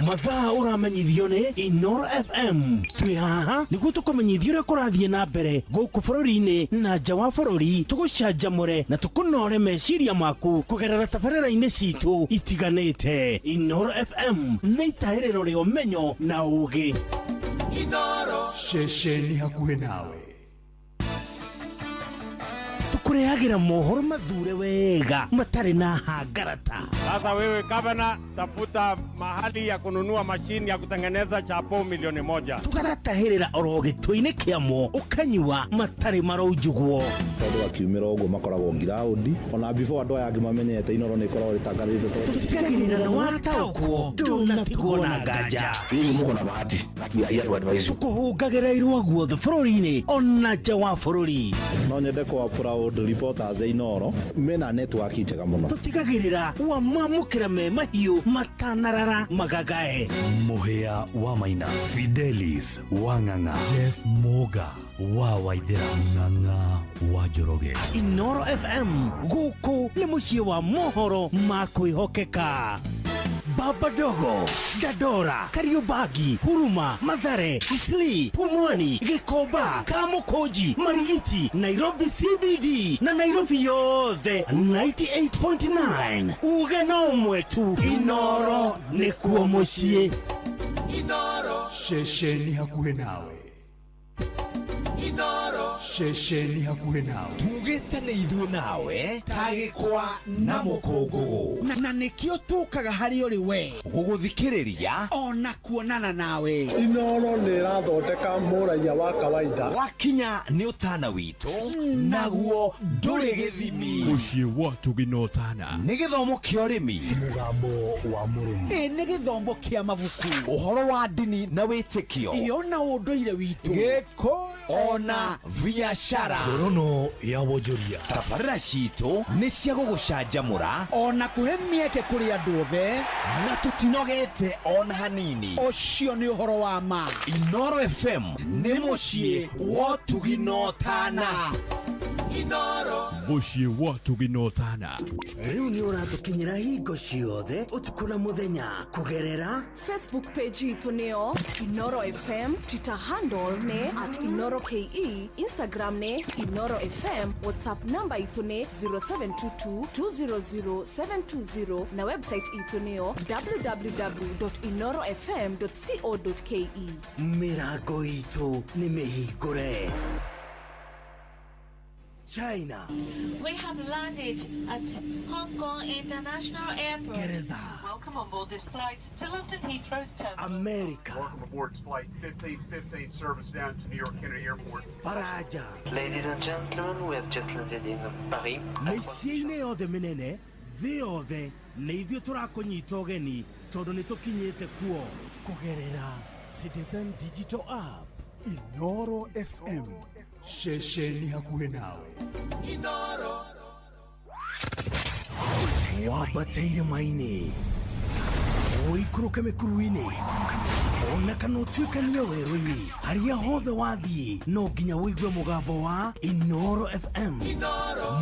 Mathaa ũramenyithio nĩ Inoro FM. Twĩ haha nĩguo tũkũmenyithia ũrĩa kũrathiĩ na mbere gũkũ bũrũri-inĩ na nja wa bũrũri, tũgũcanjamũre na tũkũnore meciria maku kũgerera tabarĩra-inĩ citũ itiganĩte. Inoro FM nĩ itahĩrĩro rĩa ũmenyo na ũũgĩ. Inoro ceceni hakuhĩ nawe. Kureagira mohoro mathure wega matari na hangarata. Sasa wewe gavana, tafuta mahali ya kununua mashini ya kutengeneza chapo 1,000,000. Tukaratahirira orogitwe-ini kiamo ukanywa matari maraujuguo. Tondu akiumira uguo makoragwo ngiraundi ona before andu aya angimamenyete Inoro ni korwo ritangathite tutigagirira na wataukwo ndunatigwo na nganja. Hili muko na bahati ya advice tukuhungagira irwa guothe bũrũri-inĩ ona nja wa bũrũri. No nyende kwa proud reporters Inoro mena network njega muno. Tutigagirira wa mamukira me mahiũ matanarara magagae. Muhia wa Maina, Fidelis wa Ng'ang'a, Jeff Moga wa Waithera, Ng'ang'a wa Njoroge. Inoro FM gũkũ nĩ mũciĩ wa mohoro ma kwĩhokeka. Baba Dogo, Dadora, Kariobangi, Huruma, Mathare, Isli, Pumwani, Gĩkomba, Kamukonji, Marigiti, Nairobi CBD na Nairobi yothe 98.9. Uge na ũmwe tu. Inoro nĩkuo mũciĩ. Inoro ceceni hakuhĩ nawe. Inoro ceceni hakuhĩ nawe. Tugĩte nĩ ithuĩ nawe tagĩkwa na mũkũngũgũ na nĩkĩo tũkaga harĩ ũrĩ we gũgũthikĩrĩria ona kuonana nawe. Inoro nĩ ĩrathondeka mũraia wa kawaida. Wakinya nĩ ũtana witũ naguo ndũrĩ gĩthimi. Mũciĩ wa Tũginotana nĩ gĩthomo kĩa ũrĩmi, mũgambo wa mũrĩmi, nĩ gĩthomo kĩa mabuku, ũhoro wa ndini na wĩtĩkio, ona ũndũire witũ, gĩkũyũ ona biashara, ngorono ya wonjoria. Tabarĩra citũ nĩ cia gũgũcanjamũra ona kũhe mĩeke kũrĩ andũ othe na tũtinogete ona hanini. Ũcio nĩ ũhoro wa ma. Inoro FM nĩ mũciĩ wa Tũginotana. Inoro mũciĩ wa Tũginotana. Rĩu nĩ ũratũkinyĩra hingo ciothe ũtukũ na mũthenya kũgerera Facebook page itũ nĩyo Inoro FM, Twitter handle nĩ @InoroKE, Instagram nĩ Inoro FM, WhatsApp number itũ nĩ 0722200720 na website itũ nĩyo www.inorofm.co.ke. Mĩrango itũ nĩ mĩhingũre. China. We have landed at Hong Kong International Airport. Welcome on board this flight to London Heathrow's terminal. America. Welcome aboard flight 1515 service down to New York Kennedy Airport. Faraja. Ladies and gentlemen, we have just landed in Paris. Mĩciĩ-inĩ yothe mĩnene thĩ yothe nĩ ithuĩ tũrakũnyita ũgeni tondũ nĩ tũkinyĩte kuo kũgerera Citizen Digital App. Inoro FM ceceni hakuhĩ nawe. Inoro Wabateire maini ũikũrũke mĩkuru-inĩ ona kana ũtuĩkanie werũ-inĩ harĩa hothe wathiĩ no nginya wĩigue mũgambo wa Inoro FM.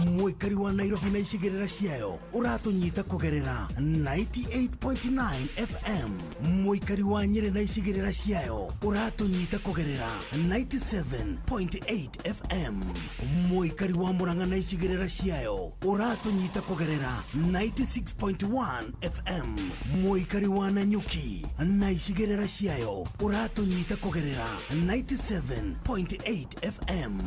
Mũikari wa Nairobi na icigĩrĩra ciayo ũratũnyita kũgerera 98.9 FM. Mũikari wa Nyĩrĩ na icigĩrĩra ciayo ũratũnyita kũgerera 97.8 FM. Mũikari wa Murang'a na icigĩrĩra ciayo ũratũnyita kũgerera 96.1 FM. Mũikari wa Nanyuki na icigĩrĩra ciayo ũratũnyita kũgerera 97.8 FM.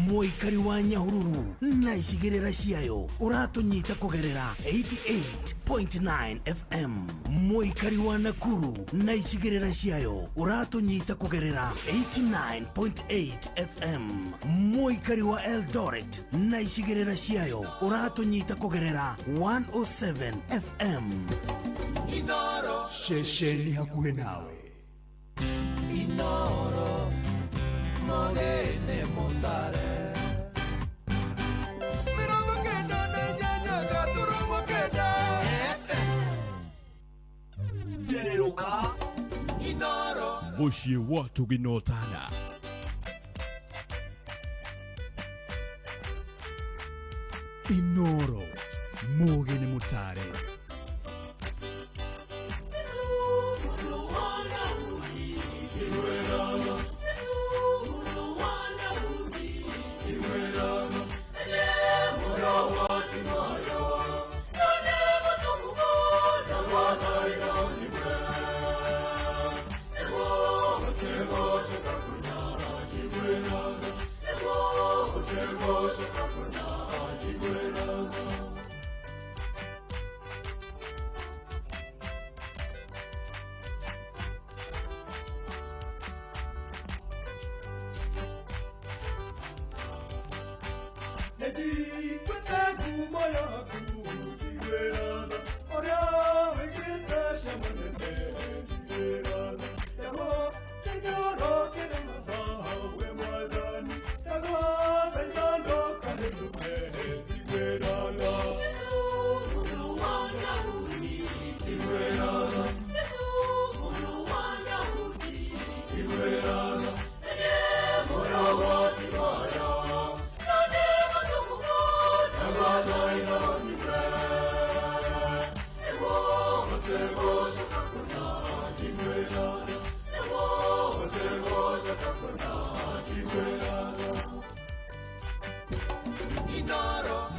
Mũikari wa Nyahururu na icigĩrĩra ciayo ũratũnyita kũgerera 88.9 FM. Mũikari wa Nakuru na icigĩrĩra ciayo ũratũnyita kũgerera 89.8 FM. Mũikari wa Eldoret na icigĩrĩra ciayo ũratũnyita kũgerera 107 FM. Inoro. Shesheni hakuhe nawe. Inoro. Mogene Mutare. Dereruka. Inoro. Bushi watu ginotana. Inoro. Mogene Mutare.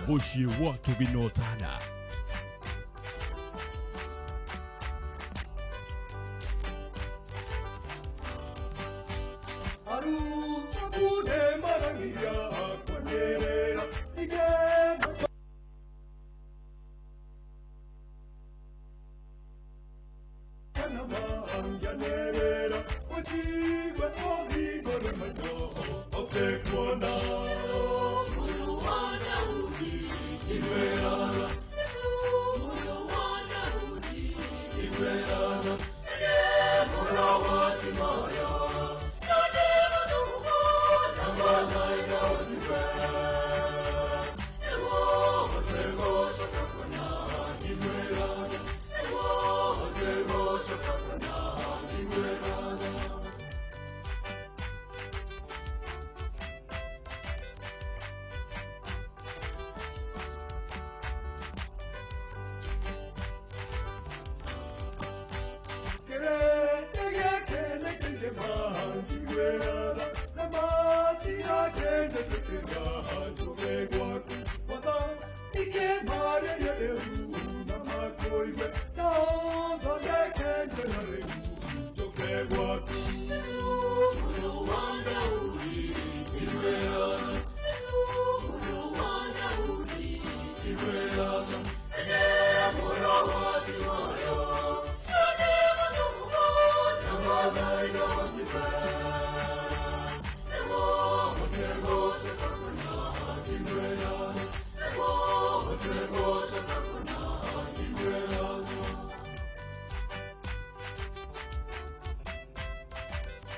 Bushi watu ginotana.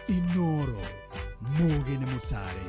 Inoro. Mogene Mutare.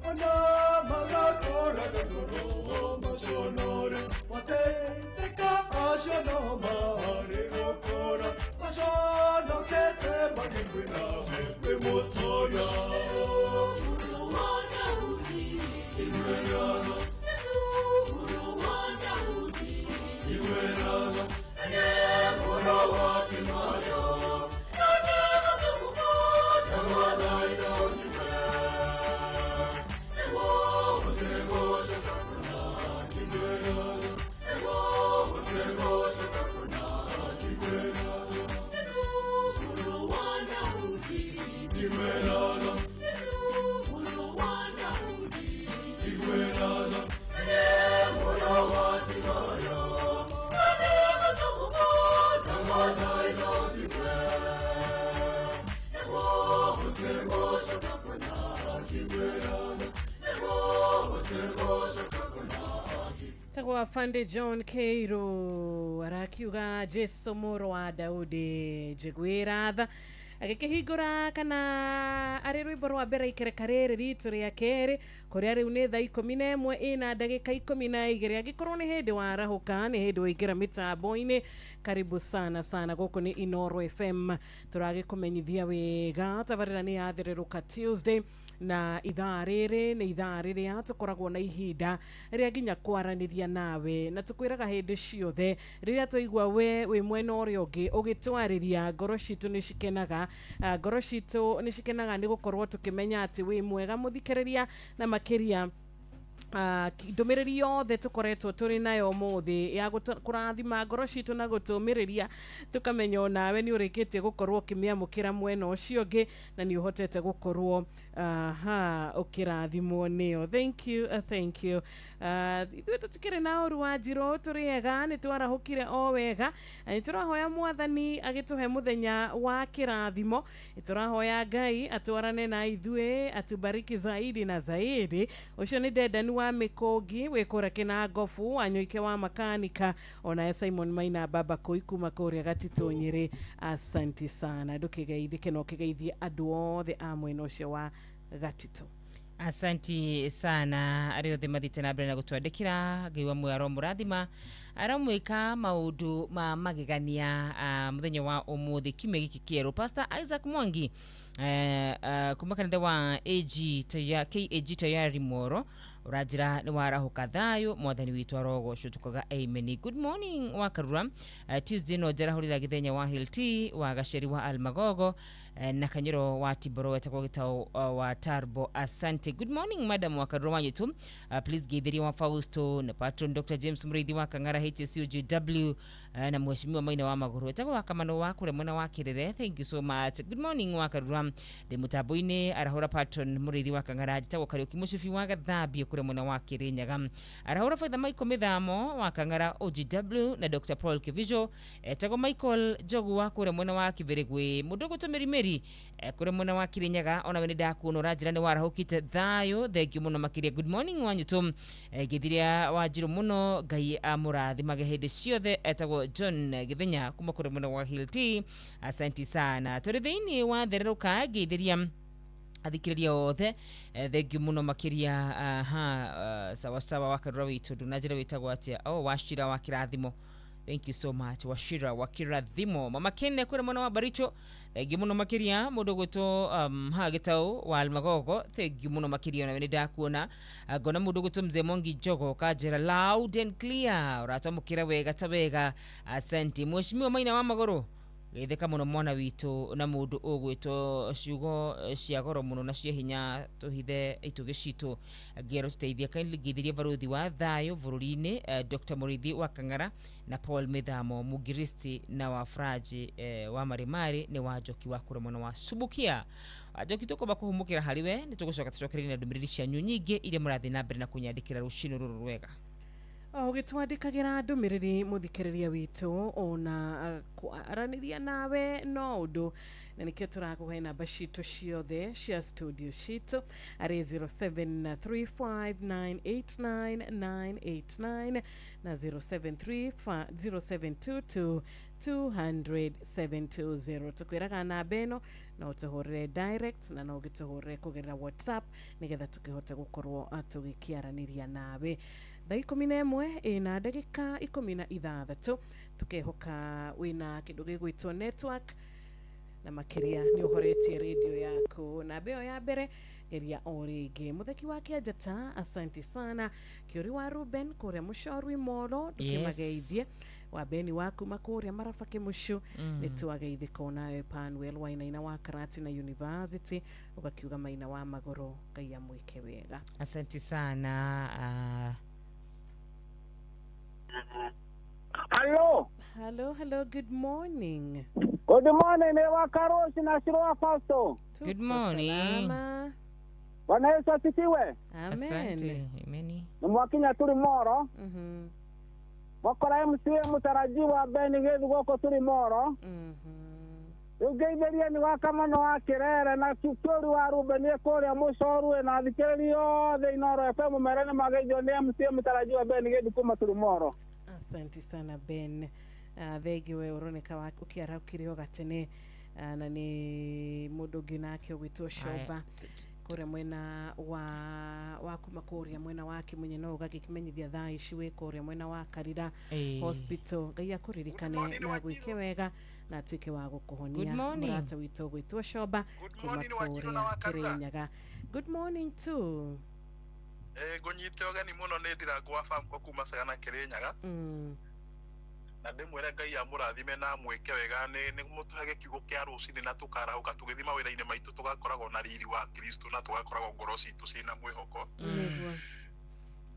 Ana magakora gadoro Tika ashana mare okora ashana kete magwina be motoya Uruwana uti Iwerana Uruwana uti Iwerana Nemura wati mayo Nanema kumukota Namadai dojiwe Ewo Otego shakakuna Iwerana Tagwa Fande John Keiro arakiuga Jesu moro wa Daudi jigwiratha agikihingura kana ari rwimbo rwa mbere ikerekarere ritu ria keri kuria riu ni thaa 11 ina ndagika 12 agikorwo ni hindi warahuka ni hindi waingira mitambo-ini karibu sana guku ni Inoro FM turagikumenyithia wega tabarira ni yathiriruka Tuesday na ithaa riri ni ithaa riria tukoragwo na ihinda riria nginya kwaraniria nawe na tukwiraga hindi ciothe riria twaigua we mwena uria ungi ugitwariria ngoro citu ni cikenaga ngoro citu ni cikenaga ni gukorwo tukimenya ati wi mwega muthikiriria na makiria ndumiriri yothe tukoretwo turi nayo muthi ya kurathima ngoro citu na gutumiriria tukamenya onawe ni urikitie gukorwo kimiamukira mwena ucio ngi na ni uhotete gukorwo ukirathimwo nio. Thank you ithuĩ tutikire na ũru wa njiro turiega ni twarahukire o wega ni turahoya mwathani agituhe muthenya wa kirathimo turahoya Ngai atwarane na ithuĩ atubariki zaidi na zaidi. Ucio ni Dedan wa Mikogi wikora kina Ngofu Anyoike wa makanika ona Simon Maina baba kuikuma kuria Gatito Nyeri. Asante sana ndukigeithike no kigeithie andu othe a mwena ucio wa Gatito. Asanti sana ariothe mathite na mbere na gutwandikira ngiwa mwaro murathima aramwika maundu ma magegania muthenya wa umuthi kiumia giki kieru. Pastor Isaac Mwangi kumakanitha wa KAG tayari moro urajira ni warahuka thayo mwathani witu arogoco tukoga amen. Good morning wa Karura. Tuesday no jara hurira githenya wa Hilti wa Gasheri wa Almagogo na Kanyero wa Tiboro wetako gitao wa Tarbo. Asante. Good morning madam wa Karura yetu. Please githiri wa Fausto na patron Dr. James Murithi wa Kangara HSUGW na mheshimiwa Maina wa Maguru wetako wa Kamano wa kure mwana wa Kirere. Thank you so much. Good morning wa Karura. De mutaboine arahora patron Murithi wa Kangara jitako Kariuki Mushifi wa Gathabi kure mwana wa Kirinyaga. Arahora faitha Michael Mithamo wa Kangara OGW na Dr. Paul Kivijo etako Michael Jogu wa kure mwana wa Kivirigwe mudogo to Merimeri kure mwana wa Kirinyaga ona wene dakuno rajira ni warahukite thayo thegio muno makiria. Good morning wanyu githiria wajiro muno Ngai amurathi magehede ciothe etako John Githenya kuma kure mwana wa Hilti. Asante sana turi thiini wa thereruka githiria athikiriria othe thengio muno makiria sawa wa Karura witu ndunajira witagwo atia washira wa kirathimo. Thank you so much washira wa kirathimo. Mama Kenne kure mwana wa Baricho thengio muno makiria mudogoto gitau wa Almagogo. Thengio muno makiria na wene dakuona gona mudogoto mzee Mongi Jogo kajira loud and clear uratamukira wega tabega. Asante mheshimiwa Maina wa Magoro githeka muno mwana witu na mundu ugwito ciugo cia goro muno na cia hinya tuhithe itugicitu ngero tuteithia kaili githiria baruthi wa thayo bururi-ini Dr. Murithi wa Kangara na Paul Mithamo Mugiristi na wa Fraji wa Marimari ni wa Joki wa kure mwana wa Subukia. Joki tuko bakuhumukira hariwe nitugucoka tucokerera na ndumiriri cia nyunyinge ile murathi na mbere na kunyandikira rushino ruru rwega ugitwandikagira ndumiriri muthikiriria witu ona araniria nawe no undu na nikio turakuhe namba citu ciothe cia studio citu ari 0735989989 na 0722 200 tukwiraga na beno no tuhore direct na no gituhore kugerera WhatsApp nigetha tukihote gukorwo tugikiaraniria nawe thaa 11 ina ndagika 16 tukehoka wina kindu gigwitwo network na makiria ni uhoretie radio yako na beo ya mbere geria orege mutheki wa Kiajata. Asante sana Kiori wa Ruben kuria mushorwi moro tukimageithie wa beni waku makuria marafake mushu nituageithiko nawe Panwell wainaina wa Karati na University ugakiuga maina wa magoro gaya mwike wega. Asante sana. Hello, good morning. Good morning, ni Wakaroshi na Shirwa Fausto. Good morning. Bwana Yesu asifiwe. Asante. Ameni. Mwakinya turi moro. Wakora MCA mutarajiwa Beni Gedu goko turi moro. Ugeiberia ni wakamano wa Kirere na Kiori wa Ruben Korea Mushoru na Thikerio the Inoro FM merene magejo ni MCA mutarajiwa Beni Gedu kuma turi moro. Asante sana Ben. Thegi we uroneka wa ukiara ukirio gatene na ni mudogi nake gwitwo Shoba kore mwena wa kumakoria mwena wake mwenye no gakikimenyithia thaa ici we kore mwena wa Karira Hospital gaya kuririkane na gwike wega na twike wa gukuhonia murata wito gwitwo Shoba kumakoria Kirinyaga. Good morning too. Gonyite ogani muno ne ndiragwa farm ko kuma sagana Kirinyaga. Na ndimwera Ngai ya murathime na mweke wega ni mutuhage kiugo kia rucini na tukara ukatugithima wira-ine maitu tugakoragwo na riri wa Kristo na tugakoragwo ngoro citu cina mwihoko.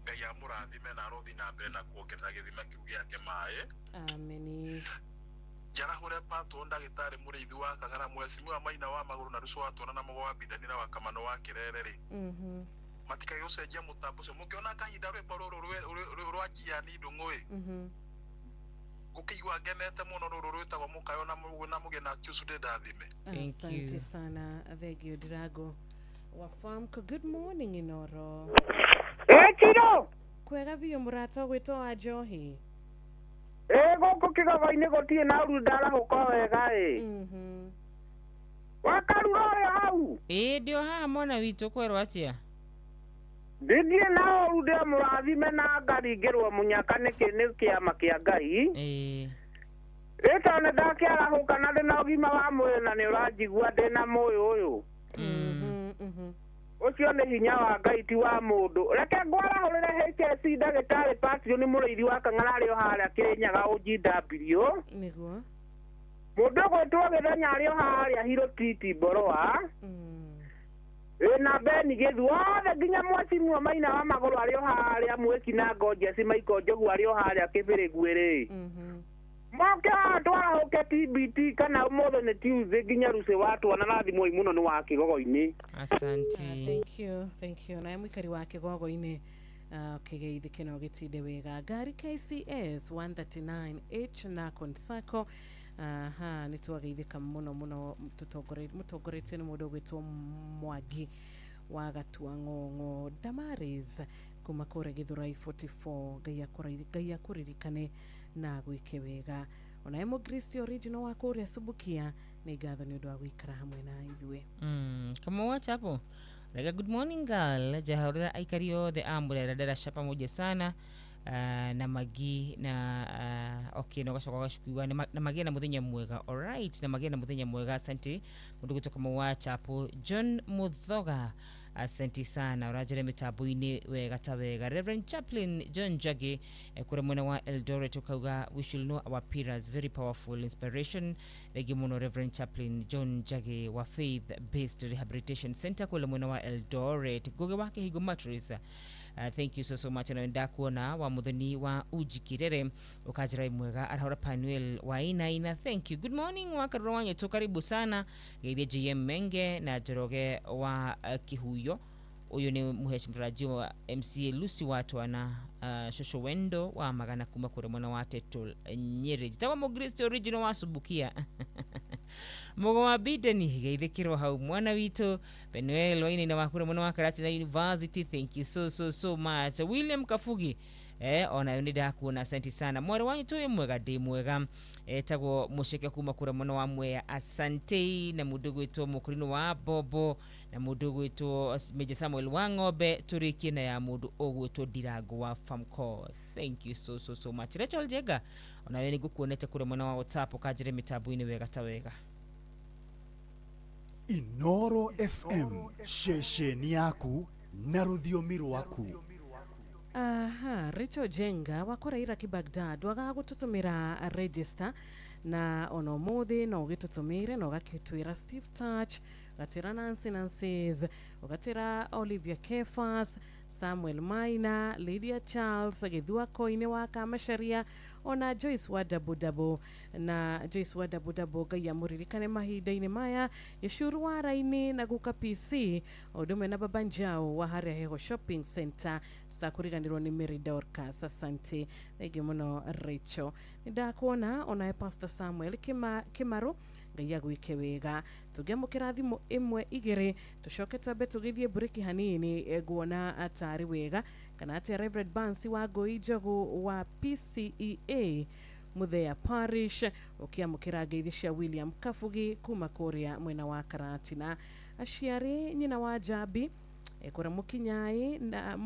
Ngai ya murathime na rothi na mbere na kuongerera githima kiu giake mai. Amen. Jarahore pato ndagitari muriithi wa Kagara mwesimi wa maina wa maguru na ruso watona na mugo wa bidanira wa kamano wa Kirere ri. Matika yose je mutambo se mukiona kahinda rwe paro rwajia ni ndungwe. Kukiwa genete muno rurutagwo mukayo na mugena tusude dathime. Asante sana Thegio Drago wa farm. Good morning Inoro. Kiro kwega vio murata gwito wa Johi. Goko kigaga-ini gotie na rudara huko wega wakarurore hau ndio haha mwana witu kwerwa atia ndithie na orude murathime na ngaringirwo munyaka niki kiama kia Ngai rita ne ndakiara hukana ndina ugima wa mwiri na ni uranjigua ndina moyo uyu ucio ni hinya wa Ngai ti wa mundu reke ngwarahurire HSC ndagitari Patio ni muriithi wa Kang'ara haria Kirinyaga OGW niguo mundu gwitwo Githenya ario haria Hiro Street Boroa na Beni Gedu wothe nginya mwacimwo wa maina wa maguru ario haria Mweki na Ngoja Maiko Njogu ario haria Kibirigwiri moke atwara hoke TBT kana umothe ni Tuesday nginya ruce watu na rathimo imuno ni wa Kigogo-ini. Asante. Thank you na mwikari wa Kigogo-ini kigeithi kino gitinde wega gari KCS 139H na Konsako nitwageithika muno mutogorete ni mundu gwitwo Mwagi wa Gatua Ng'ong'o Damaris kuma kore Githurai 44 gaya kuririkane na gwike wega ona emo Kristo original wa kore Subukia ni gatho ni undu wa gwikara hamwe na ithue kama wacha hapo like good morning girl jahora aikario the ambulera dada shapa moja sana na magi na okay no gacoka gashukiwa na magi na muthenya mwega. Alright, na magi na muthenya mwega. Asante mundu gutoka mwacha hapo John Muthoga. Asante sana urajere mitabu-ini wega ta wega. Reverend Chaplain John Jage kure mwena wa Eldoret ukauga we should know our pillars, very powerful inspiration. Legi muno Reverend Chaplain John Jage wa Faith Based Rehabilitation Center kule mwena wa Eldoret goge wake higo mattress. Thank you so much na wenda kuona wa muthoni wa Ujikirere ukajira mwega arahora Panwell wa ina. Thank you. Good morning wakarwa wanyu karibu sana geithia JM Menge na Joroge wa Kihuyo. Uyu ni muheshimiwa wa MCA Lucy Watwana Shosho Wendo wa Magana kuma kure mwana wa Tetol Nyeri tawa mo Kristo original wa Subukia mogo wa bideni geithikirwo hau mwana wito Penuel wa ina wa kure mwana wa Karati na University. Thank you so much. William Kafugi ona ni ndakuona asante sana mwere wanyu tu mwega ndi mwega tago musheke kuma kura muno wa mwe asante na mudogo itu mukurino wa bobo na mudogo itu Meja Samuel Wangobe turiki na ya mudu ogu itu Dirago wa Famco. Thank you so much. Rachel Jega ona weni gukuonete kura muno wa WhatsApp ukajire mitabu ini wega tawega. Inoro FM shesheni yaku na rudhiomi rwaku. Aha, Richo Jenga wakora Iraki Baghdad wagagututumira register na ono mode no gitutumire no gakitwira Steve Touch gatira Nancy's gatira Olivia Kefas Samuel Maina Lydia Charles Githua Koine wa Kamasharia ona Joyce Wadabudabo na Joyce Wadabudabo gaya muririkane mahinda-ini maya yeshuru wa raini na guka PC odume na babanjao wa Haria Heho Shopping Center tutakuriganirwo ni Mary Dorcas. Asante thegi muno Rachel. Nidakuona ona Pastor Samuel Kimaru gaya gwike wega tugemukira thimu imwe igere tushoke tabe tugithie break hanini guona atari wega kana ati Reverend Bansi wa Goijogo wa PCEA Muthea Parish ukiamukira geithisha William Kafugi kuma Korea mwena wa Karatina aciari nyina wa Jabi ekora mukinyai na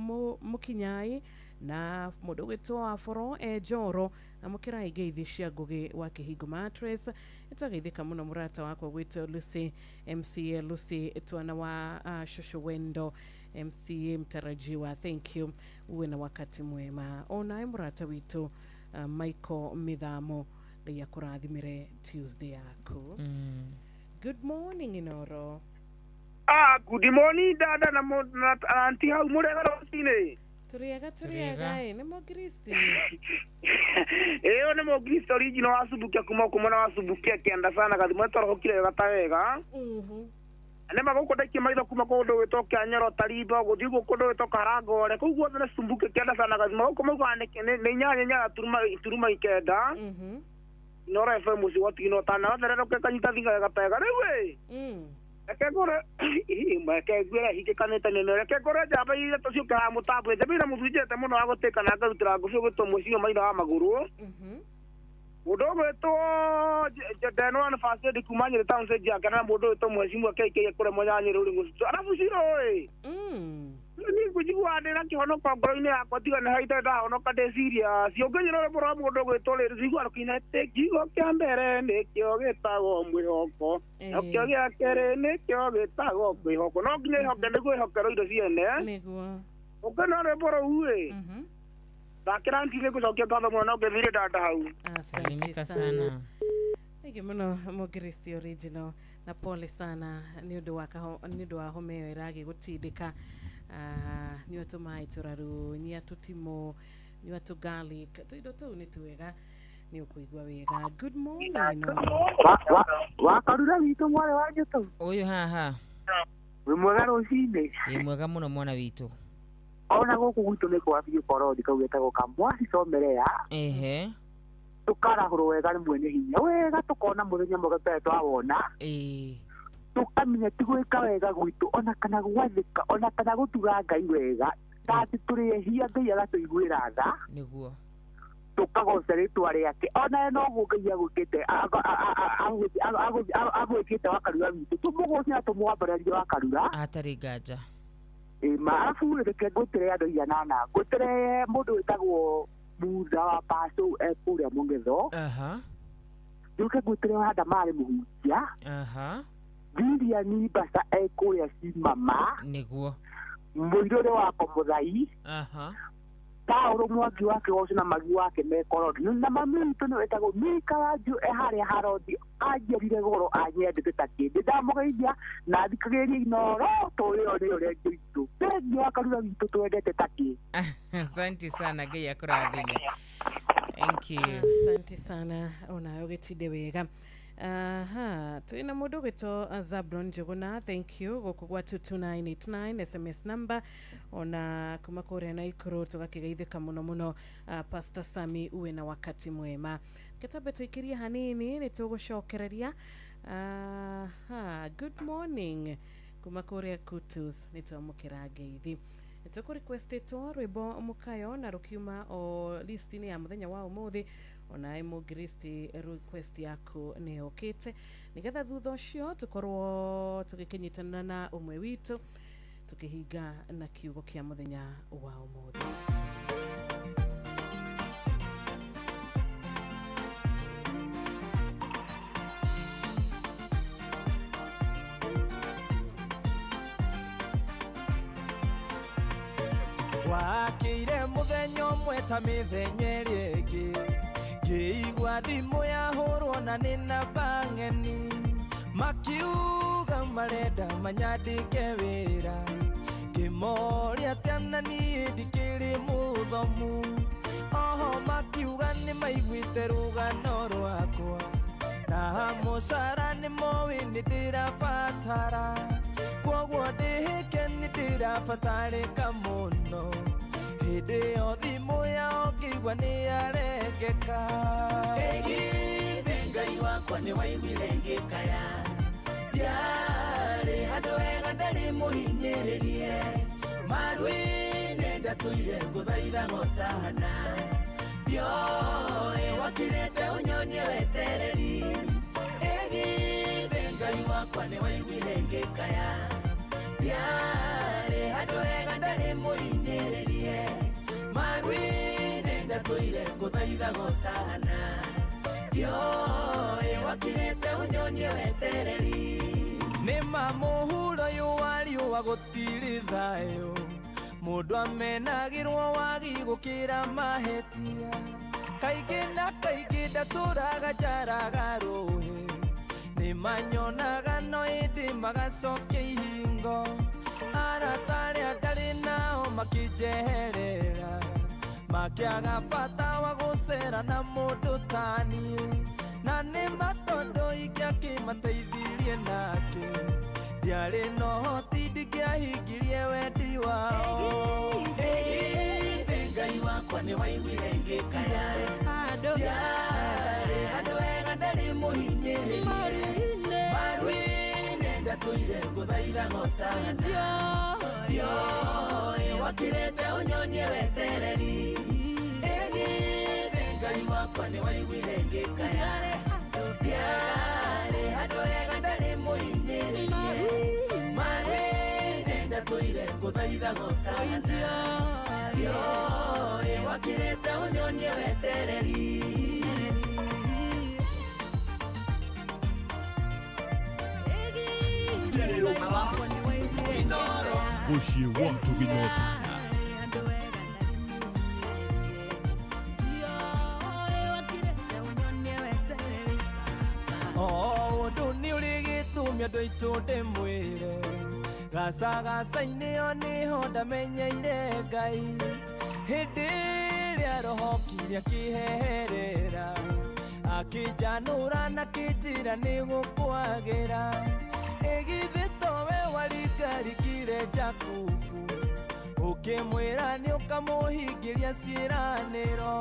mukinyai na mudogeto wa foro Joro amukira geithisha Goge wa Kihigo Mattress itageithika muno murata wako gwito Lucy MCA Lucy etwana wa Shosho Wendo MCA mtarajiwa. Thank you uwe na wakati mwema. Ona murata wito Michael Midhamo ya kurathimire Tuesday yako. Good morning Inoro. Good morning dada na auntie hau murega rosine. Turiega ni mo Kristo. Ni mo Kristo original asubukia kumona wasubukia kianda sana kathimo toro kile gatawega. Nema goko daki maitho kuma kodo wetoke anyaro tariba godigo kodo wetoka haragore kugo na sumbuke kianda sana kathimo goko mugane ne nyanya turuma ikenda. Nora FM musi wati no tana na ke kanyita thinga gatawega rewe. Ekegore mbakegwera hikikaneta nene ekegore jaba ile toshuka mutabu jabira muzujete muno agoteka na garutira gusho to musio maina wa maguru mudogo to jadano na fase de kumanye town se ja kana mudogo to musimo keke kure monyanye rulingo arafu siro ni kujiwa de na kihono kwa groine akotiga na haita da ono kade siria sio genyero bora mudogo to le zigu arukina te gigo kyambere ne kyo getago mwihoko okyo gyakere ne kyo getago mwihoko no ginye hokende go hokero ido siene niguo okana re bora uwe bakira ntile ko sokya tada mwana ke vire data hau asante sana ege muno mo Kristo original na pole sana ni udo wa homeo iragi gutindika ni watu mai turaru ni atutimo ni watu garlic tuido tu ni tuwega ni ukuigwa wega. Good morning wa karura wito mwale wanyu tu uyu haha we mwega rocine mwega muno mwana wito ona goku gwito ne kwa biyo korodi kaugeta go kamwasi somerea tukara horo wega ni mwene hinya wega tukona muthenya mwega twawona tukamenya tigwika wega gwitu ona kana gwathika ona kana gutuga Ngai wega tati turi hia Ngai agatuiguira tha niguo tukagoceretwa riake ona no gugeia gukite agwikite wakarura witu tumugocia tumwambareria wakarura atari nganja maafu reke gutire andu ianana gutire mundu witagwo Mutha wa Paso kuria Mungetho yuke gutire handa mari muhunjia Vivian Basa kuria Simama niguo muirore wako Muthai Paulo Mwangi wake wose na magi wake mekorodi na mami tu no etago mikaraju haria harodi ajerire goro anyende takindi ndamugeithia na thikagĩrĩria Inoro tũrĩo nĩ ũrĩa Kristo bengi wakarura witũ twendete taki. Asante sana Ngai akũrathime. Thank you. Asante sana onayo gĩtinde wega. Tuina mundu gwito Zabron Jogona. Thank you gukugwa 22989 SMS number ona kuma kore na ikoro tugakigeithika muno Pastor Sami uwe na wakati mwema kitabe tuikiria hanini nitugucokereria good morning kuma kore Kutus nitomukira ngeithi tuko requestetwo rwimbo mukayo na rukiuma o listini ya muthenya wa umuthi ona imo gristi request yako ne okete nigetha thutha ucio tukorwo tugikinyitana na umwe witu tukihiga na kiugo kia muthenya wa umuthi. Wakire muthenya umwe ta mithenya ĩngĩ ngĩigua thimũ yahũrwo na nĩ namba ng'eni makiuga marenda manyandĩke wĩra ngĩmoria atĩ na niĩ ndikĩrĩ mũthomu oho makiuga nĩ maiguĩte rũgano rwakwa na mũcara nĩ moĩ nĩ ndĩrabatara kwoguo ndĩhĩke nĩ ndĩrabatarĩka mũno hĩndĩ ĩyo thimũ yao ngĩigua nĩ yarengeka ĩgithĩ Ngai wakwa nĩ waiguire ngĩkaya ndiarĩ handũ hega ndarĩ mũhinyĩrĩrie maru-inĩ ndatũire ngũthaitha gotahana ndioĩ wakirĩte ũnyonie wetereri ĩgithĩ Ngai wakwa nĩ waiguire ngĩkaya ndiarĩ handũ hega ndarĩ mũhinyĩrĩrie maru-inĩ ndatũire ngũthaitha gotahana ndioĩ wakirĩte ũnyonie wetereri nĩ mamũhuro ũyũ wa riũa gũtirĩ thayũ mũndũ amenagĩrwo wagi gũkĩra mahĩtia kaingĩ na kaingĩ ndatũraga njaraga rũhĩ nĩ manyonaga no ĩndĩ magacokia ihingo arata arĩa ndarĩ nao makĩnjeherera makĩaga bata wa gũcera na mũndũ ta niĩ na nĩ matondũ ingĩakĩmateithirie nake ndiarĩ na ũhoti ndingĩahingirie wendi wao ĩgithĩ Ngai wakwa nĩ waiguire ngĩkaya ndiarĩ handũ hega ndarĩ mũhinyĩrĩrie maru-inĩ ndatũire ngũthaitha gotahana ndioĩ wakirĩte ũnyonie wetereri ĩgithĩ Ngai wakwa nĩ waiguire ngĩkaya ndiarĩ handũ hega ndarĩ mũhinyĩrĩrie maru-inĩ ndatũire ngũthaitha gotahana ndioĩ wakirĩte ũnyonie wetereri Bushi watu binotana ũndũ nĩ ũrĩ gĩtũmi andũ aitũ ndĩmwĩre gacagaca-inĩ ĩyo nĩho ndamenyeire Ngai hĩndĩ ĩrĩa roho kinya kĩheherera akĩnjanũra na kĩnjĩra nĩ gũkwagĩra ĩgithĩ towe waringarikire Jakubu ũkĩmwĩra nĩ ũkamũhingĩria ciĩranĩro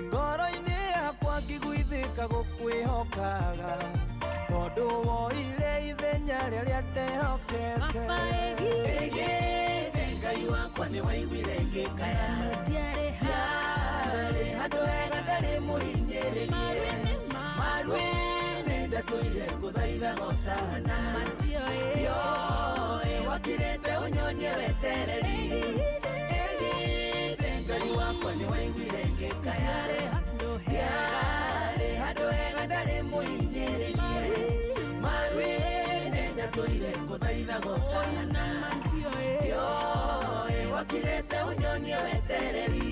ngoro-inĩ yakwa ngĩguithĩka gũkwĩhokaga tondũ woire ithenya rĩrĩa ndehokete ĩgithĩ Ngai wakwa nĩ waiguire ngĩkaya ndiarĩ handũ hega ndarĩ mũhinyĩrĩrie maru-inĩ ndatũire ngũthaitha gotahana ndioĩ wakirĩte ũnyonie wetereri ĩgithĩ Ngai wakwa nĩ waiguire ngĩkaya ndiarĩ handũ hega ndarĩ mũhinyĩrĩrie maru-inĩ ndatũire ngũthaitha gotahana ndioĩ wakirĩte ũnyonie wetereri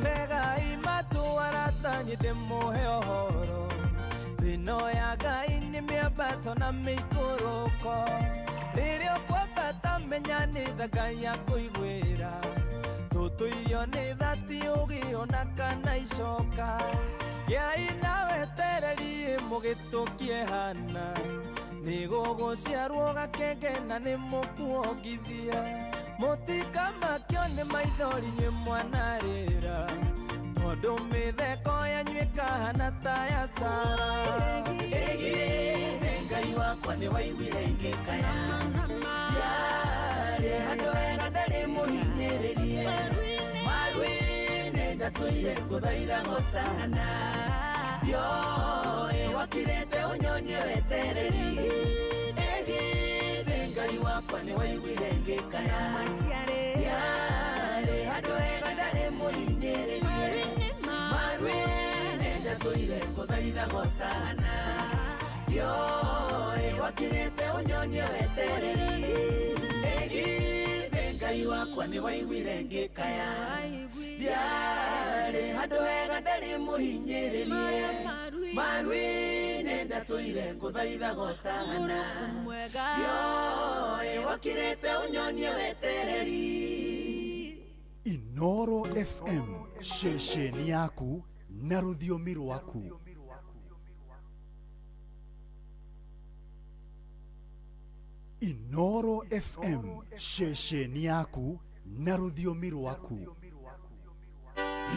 regai matũ arata nyĩ ndĩmũhe ũhoro thĩno ya Ngai nĩ mĩambato na mĩikũrũko rĩrĩa ũkwambata menya nĩ tha Ngai akũiguĩra tũtũirio nĩ thati ũgĩo na kana icoka gĩai na wetereri mũgĩtũkie hana nĩ gũgũciarwo gakenge na nĩ mũkuongithia mũtikamakio nĩ maithori nyuĩ mwanarĩra tondũ mĩtheko yanyu ĩkahana ta ya Sara ĩgithĩ Ngai wakwa nĩ waiguire ngĩkaya yarĩ handũ hega ndarĩ mũhinyĩrĩrie nenda tuire kuthaitha gotana yo wakirete unyonye wetereri egi ngai wakwa ni waiguire ngikaya yare handu hega ndari muhinyiririe marwi nenda tuire kuthaitha gotana yo wakirete unyonye wetereri egi ngai wakwa ni waiguire ngikaya yare handu hega ndari muhinyiririe marwi nenda tuire kuthaitha gotana yo wakirete unyonye wetereri. Inoro FM, shesheni yaku na rũthiomi rwaku. Inoro FM, shesheni yaku na rũthiomi rwaku.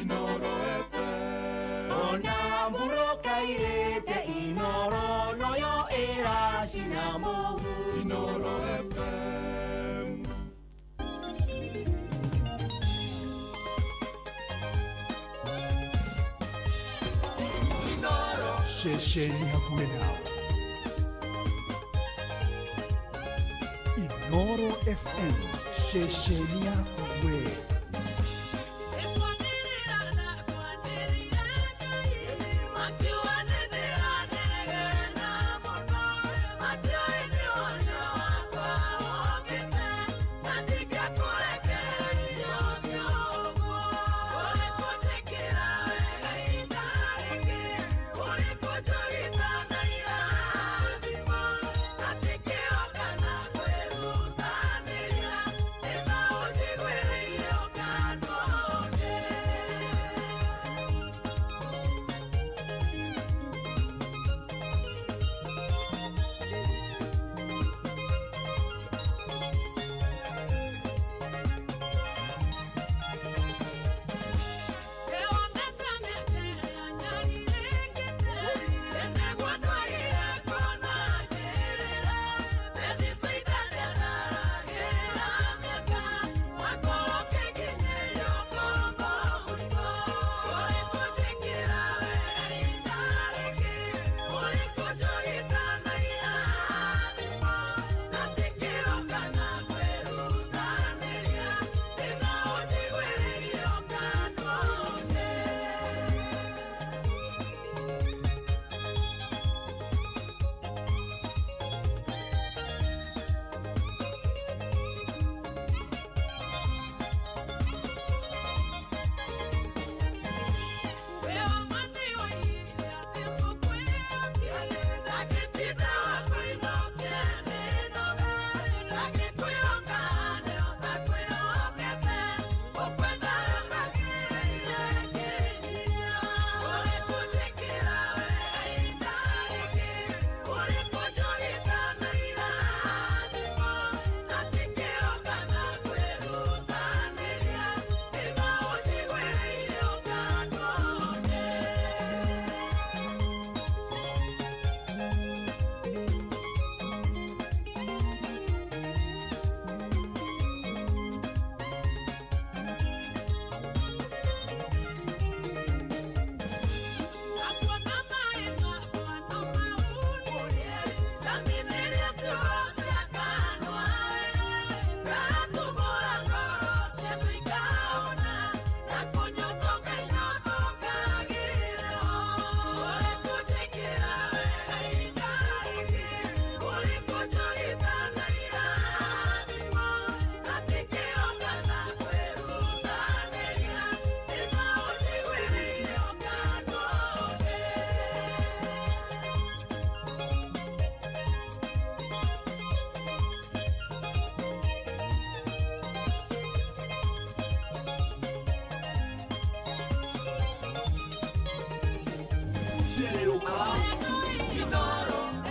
Inoro FM, ona muroka irete Inoro noyo era sinamo. Inoro FM. Inoro shesheni yaku nawe. Inoro FM, shesheni yaku wewe.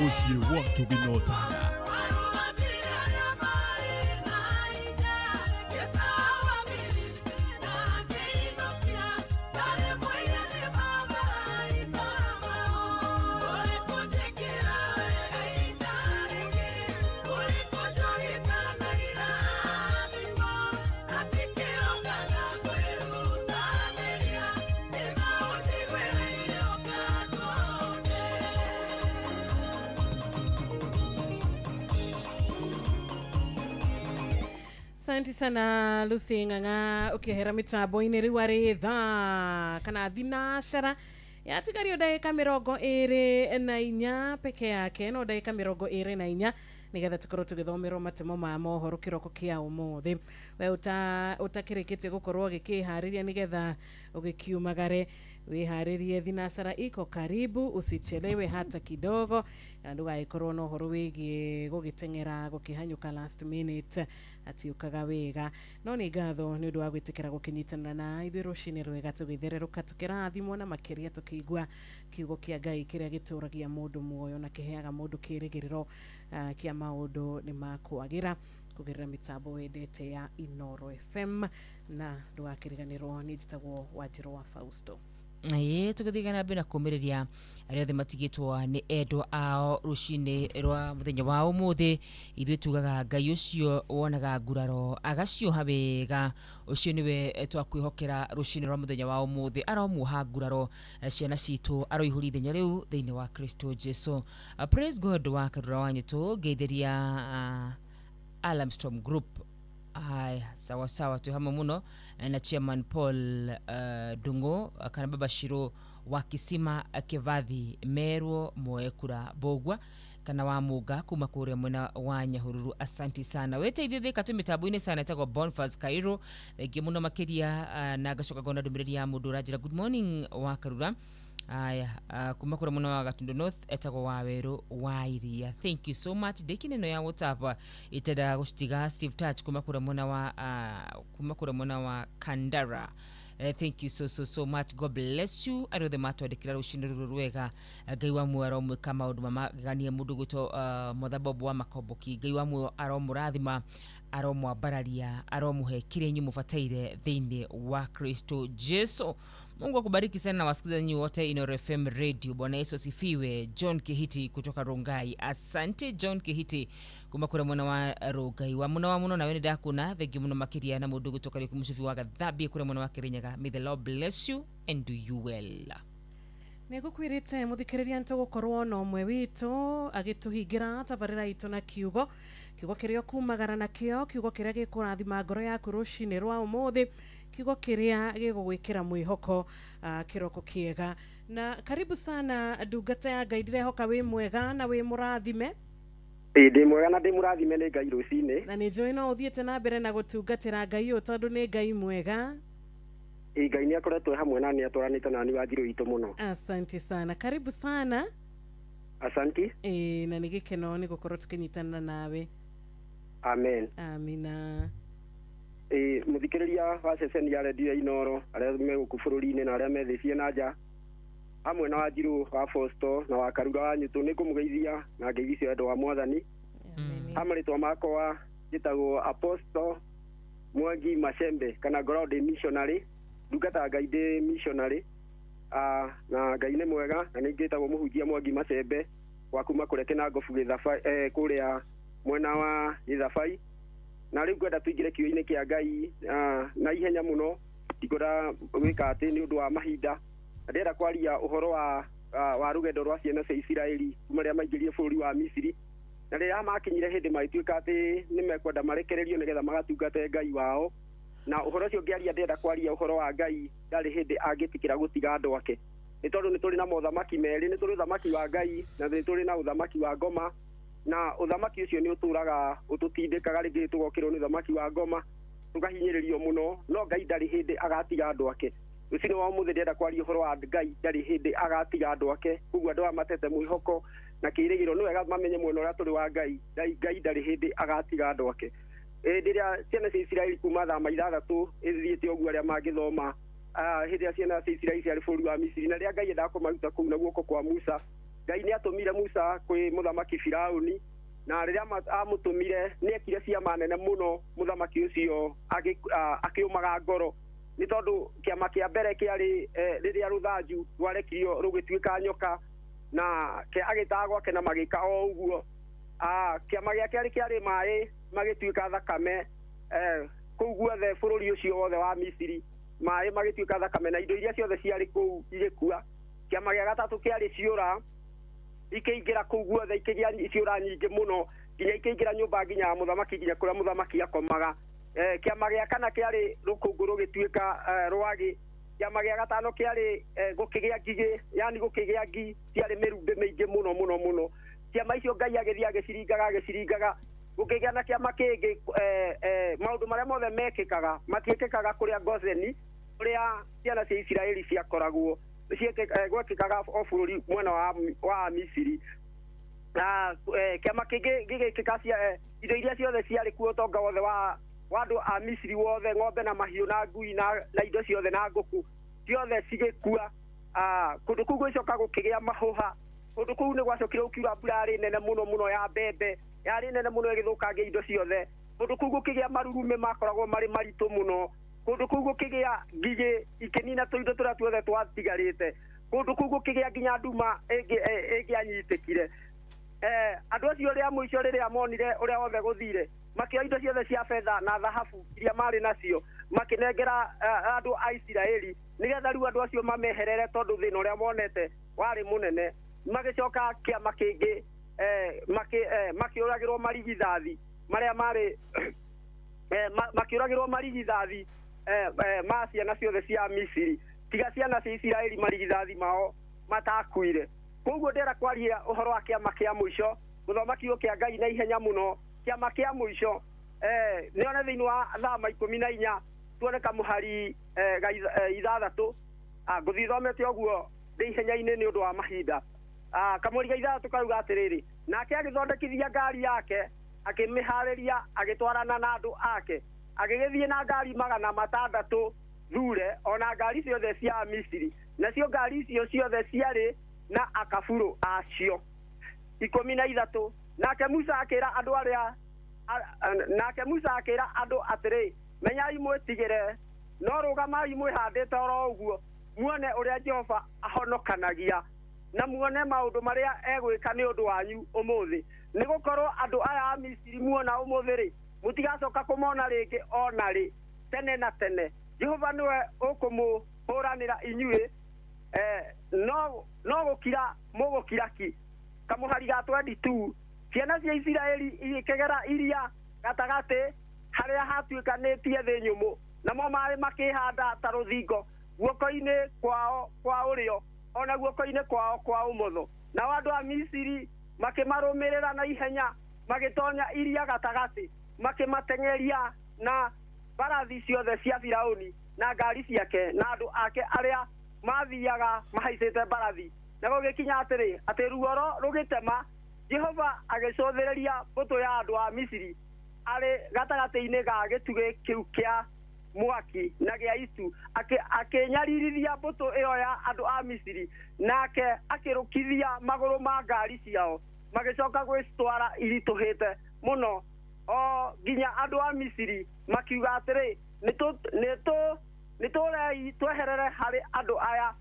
Ushi watu binotana. Asante sana Lucy Ng'ang'a ukihera mitambo-inĩ rĩu arĩ thaa kana thinashara yatigario ndagĩka 24 peke yake no ndagĩka 24 nigetha tukorwo tugithomerwo matemo ma mohoro kiroko kia umuthi we utakirikitie gukorwo gikihariria nigetha ugikiumagare wiharirie thinasara iko karibu usichelewe hata kidogo na ndugaikorwo no horo wigie gugitengera gukihanyuka last minute atiukaga wega no ni ngatho ni undu wa gwitikira gukinyitana na ithuĩ rũcinĩ rwega tugithererũka tukirathimwo na makiria tukigua kiugo kia Ngai kiria gituragia mundu muoyo na kiheaga mundu kirigiriro kia maundu ni makwagira kugerera mitambo wendete ya Inoro FM na ndugakiriganirwo ni njitagwo Wanjiru wa Fausto. Tugithigana bina kumiriria aria othe matigitwo ni endo ao rucini rwa muthenya wa umuthi ithuĩ tugaga Ngai ucio wonaga nguraro agacioha wega ucio niwe twakwihokera rucini rwa muthenya wa umuthi aromuha nguraro ciana citu aroihuri ithenya riu thiini wa Kristo Jesu. Praise God wa karura wanyitu ngeithiria Alarmstorm Group. Sawa sawa tu hamwe muno na chairman Paul Dungo kana baba Shiro wa Kisima Kivathi Merwo Moekura Bogwa kana wa Muga kuma kuria mwena wa Nyahururu. Asanti sana wete ithiĩ katu mitambo-inĩ sana etagwo Bonfaz Cairo rĩngĩ muno makiria na gacoka gona ndũmĩrĩri ya mũndũ ũranjĩra good morning wa karura kuma kura muna wa Gatundu North etagwo wa Weru wa Iria. Thank you so much dekineno ya WhatsApp itada gushtiga Steve Touch kuma kura muna wa Kandara. Thank you so much. God bless you. Arothe matwandikira rucinĩ rwega Ngai wa muoyo aromwĩka maũndũ mamaganie mũndũ gwĩtwo Mũthabobu wa Makomboki. Ngai wa muoyo aromũrathima aromwambararia aromũhe kĩrĩa inyuĩ mũbataire thĩinĩ wa Kristo Jesu. Mungu akubariki sana na wasikilizaji wote Inoro FM Radio. Bwana Yesu asifiwe. John Kihiti kutoka Rongai. Asante John Kihiti kuma kura mwana wa Rongai. Wa muno na wene dakuna thegi muno makiria na mundu kutoka ryo kumushufi wa Gathabi kura mwana wa Kirinyaga. May the Lord bless you and do you well. Negukwirite muthikiriria ntugukorwo no mwe witu agituhingira tabarira itu na kiugo kirio kumagara na kiugo kiria gikurathima ngoro yaku rucini rwa umuthi kiugo kiria gigugwikira mwihoko kiroko kiega na karibu sana ndungata ya Ngai ndirehoka wi mwega na wi murathime. Ndi mwega na ndi murathime ni Ngai rucini na ni njoi no uthiete na mbere na gutungatira Ngai o tondu ni Ngai mwega. Ngai ni akoretwo hamwe na ni atwaranite na ni Wanjiru itu muno. Asante sana, karibu sana. Asante. Na ni gikeno ni gukorwo tukinyitana nawe. Amen. Amina. Muthikiriria wa ceceni ya redio Inoro aria me guku bururi-ini na aria methecie na nja hamwe na Wanjiru wa Fausto na wa Karura wanyitu ni kumugeithia na ngeithio endo wa Mwathani. Amaritwa makwa gitagwo Apostle Mwangi Mashembe kana God Missionary ndungata Ngai ndi missionary na Ngai ni mwega na ningitagwo Muhunjia Mwangi Mashembe wa kuma kureke na ngofu Githabai kuria mwena wa Githabai na riu ngwenda tuingire kiugo-ini kia Ngai na ihenya muno igora gwika ati ni undu wa mahinda ndenda kwaria uhoro wa rugendo rwa ciana cia Isiraeli kuma ria maingirie bururi wa Misiri na riria makinyire hindi magituika ati ni mekwenda marekererio nigetha magatungate Ngai wao na uhoro ucio ngiaria ndenda kwaria uhoro wa Ngai ndari hindi angitikira gutiga andu ake ni tondu ni turi na mothamaki meri ni turi uthamaki wa Ngai na ni turi na uthamaki wa ngoma na uthamaki ucio ni uturaga ututindikaga ringi tugokirwo ni uthamaki wa ngoma tugahinyiririo muno no Ngai ndari hindi agatiga andu ake ucini wa umuthi ndenda kwaria uhoro wa Ngai ndari hindi agatiga andu ake kuguo andu amatete mwihoko na kirigiro ni wega mamenye mwena uria turi wa Ngai ndari hindi agatiga andu ake ndiria ciana cia Isiraeli kuma thama 6 ithiite oguo aria mangithoma hindi ya ciana cia Isiraeli ciarĩ bũrũri wa Misiri na rĩrĩa Ngai endaga kũmaruta kũu na guoko kwa Musa Ngai nĩ atumire Musa kwĩ mũthamaki Firauni na rĩrĩa amũtumire nĩ ekire ciama nene mũno mũthamaki ũcio akĩũmaga ngoro nĩ tondũ kĩama kĩa mbere kĩarĩ rĩrĩa rũthanju rwarekirio rũgĩtuĩka nyoka na agĩtaga gwake na magĩka o ũguo kĩama gĩa kerĩ kĩarĩ maĩ magĩtuĩka thakame kũu guothe bũrũri ũcio wothe wa Misiri maĩ magĩtuĩka thakame na indo iria ciothe ciarĩ kũu igĩkua kĩama gĩa gatatũ kĩarĩ ciũra ikĩingĩra kũu guothe ikĩgĩa ciũra nyingĩ mũno nginya ikĩingĩra nyũmba nginya mũthamaki nginya kũrĩa mũthamaki akomaga kiama gĩa kana kĩarĩ rũkũngũ rũgĩtuĩka rwagĩ, kiama gĩa gatano kĩarĩ gũkĩgĩa ngigĩ, yani gũkĩgĩa ngi ciarĩ mĩrumbĩ mĩingĩ mũno. Kiama icio Ngai agĩthiĩ agĩciringaga gũkĩgĩa na kiama kĩngĩ, maũndũ marĩa mothe mekĩkaga matiĩkĩkaga kũrĩa Gozeni, kũrĩa ciana cia Isiraeli ciakoragwo gwekĩkaga o bũrũri mwena wa Misiri. Na kiama kĩngĩ gĩgĩkĩka indo iria ciothe ciarĩ kuo, ũtonga wothe wa andũ a Misiri wothe, ng'ombe na mahiũ na ngui na indo ciothe na ngũkũ ciothe cigĩkua. Kũndũ kũu gũcoka gũkĩgĩa mahũha, kũndũ kũu nĩ gwacokire gũkiura mbura yarĩ nene mũno ya mbembe, yarĩ nene mũno ĩgĩthũkangia indo ciothe. Kũndũ kũu gũkĩgĩa marurume makoragwo marĩ maritũ mũno, kũndũ kũu gũkĩgĩa ngigĩ ikĩnina tũindo tũrĩa tuothe twatigarĩte, kũndũ kũu gũkĩgĩa nginya nduma ĩngĩanyitĩkire. Andũ acio rĩa mũico rĩrĩa monire ũrĩa wothe gũthire, makĩoya indo ciothe cia betha na thahabu iria marĩ nacio makĩnengera andũ a Isiraeli, nĩgetha rĩu andũ acio mameherere, tondũ thĩna ũrĩa monete warĩ mũnene. Magĩcoka kĩama kĩngĩ makĩũragĩrwo marigithathi marĩa marĩ makĩũragĩrwo marigithathi ma ciana ciothe cia Misiri, tiga ciana cia Isiraeli marigithathi mao matakuire. Koguo ndĩra kwaria ũhoro wa kĩama kĩa mũico, gũthoma kiugo kĩa Ngai na ihenya mũno. Kĩama kĩa mũico nĩone thĩinĩ wa Thama 14 tuoneka mũhari ithathatũ. Ngũthiĩ thomete ũguo ndĩ ihenya-inĩ nĩ ũndũ wa mahinda. Kamũri ga ithathatũ kauga atĩrĩrĩ, nake agĩthondekithia ngari yake, akĩmĩharĩria, agĩtwarana na andũ ake, agĩgĩthiĩ na ngari 600 thure, ona ngari ciothe cia Misiri, nacio ngari icio ciothe ciarĩ na akaburu acio 13. Nake Musa akĩra andũ atĩrĩ, menyai mwĩtigĩre, no rũgamai mwĩhandĩte oro ũguo, muone ũrĩa Jehova ahonokanagia, na muone maũndũ marĩa egwĩka nĩ ũndũ wanyu ũmũthĩ. Nĩ gũkorwo andũ aya a Misiri muona ũmũthĩ-rĩ, mũtigacoka kũmona rĩngĩ ona rĩ, tene na tene. Jehova nĩwe ũkũmũhũranĩra inyuĩ, no gũkira mũgũkira ki. Kamũhari ga 22, ciana cia Isiraeli igĩkĩgera iria gatagatĩ harĩa hatuĩkanĩtie thĩ nyũmũ, namo maĩ makĩhanda ta rũthingo guoko-inĩ kwao kwa ũrĩo, ona guoko-inĩ kwao kwa ũmotho. Nao andũ a Misiri makĩmarũmĩrĩra na ihenya, magĩtonya iria gatagatĩ, makĩmateng'eria na mbarathi ciothe cia Firaũni na ngari ciake na andũ ake arĩa mathiaga mahaicĩte mbarathi. Na gũgĩkinya atĩ ruoro rũgĩtema, Jehova agĩcũthĩrĩria mbũtũ ya andũ a Misiri arĩ gatagatĩ-inĩ ga gĩtugĩ kĩu kĩa mwaki na gĩa itu, akĩnyaririthia mbũtũ ĩyo ya andũ a Misiri, nake akĩrũkithia magũrũ ma ngari ciao, magĩcoka gwĩtwara iritũhĩte mũno, o nginya andũ a Misiri makiuga atĩrĩ, nĩtũrei tweherere harĩ andũ aya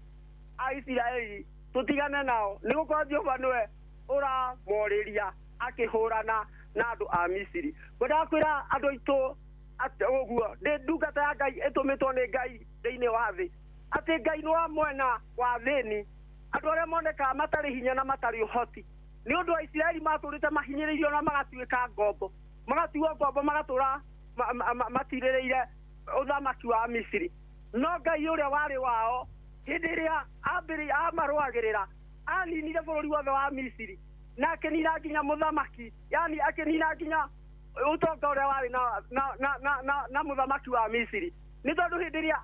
a Isiraeli, tũtigane nao, nĩ gũkorwo Jehova nĩwe ũramorĩria akĩhũrana na andũ a Misiri. Ngwendaga kwĩra andũ aitũ atĩ ũguo, ndĩ ndungata ya Ngai ĩtũmĩtwo nĩ Ngai thĩinĩ wa thĩ, atĩ Ngai nĩ wa mwena wa thĩni, andũ arĩa monekaga matarĩ hinya na matarĩ ũhoti. Nĩ ũndũ wa Isiraeli matũrĩte mahinyĩrĩirio na magatuĩka ngombo, magatuo ngombo, magatũra matirĩrĩire ũthamaki wa Misiri. No Ngai ũrĩa warĩ wao, hĩndĩ ĩrĩa amarũagĩrĩra, aninire bũrũri wothe wa Misiri, na akĩnina nginya mũthamaki, yani akĩnina nginya ũtonga ũrĩa warĩ na mũthamaki wa Misiri. Nĩ tondũ hĩndĩ ĩrĩa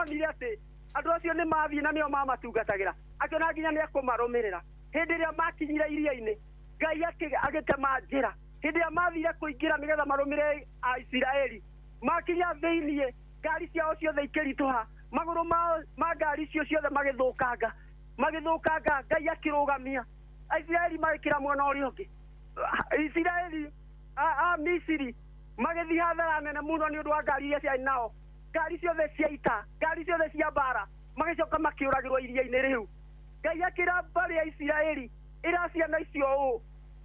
onire atĩ andũ acio nĩ mathiĩ na nĩo mamatungatagĩra, akĩona nginya nĩ ekũmarũmĩrĩra. Hĩndĩ ĩrĩa makinyire iria-inĩ, Ngai agĩtema njĩra. Hĩndĩ ĩrĩa mathire kũingĩra nĩgetha marũmĩrĩre a Isiraeli, makinya thĩiniĩ, ngari ciao ciothe ikĩritũha, magũrũ ma ngari icio ciothe magĩthũkanga, Ngai akĩrũgamia. Isiraeli magĩkĩra mwena ũrĩa ũngĩ. Isiraeli a Misiri magĩthiĩ hathara nene mũno nĩ ũndũ wa ngari iria ciarĩ nao, ngari ciothe cia ita, ngari ciothe cia mbara, magĩcoka makĩũragĩrwo iria-inĩ rĩu. Ngai akĩra mbarĩ ya Isiraeli ĩra ciana icio ũũ,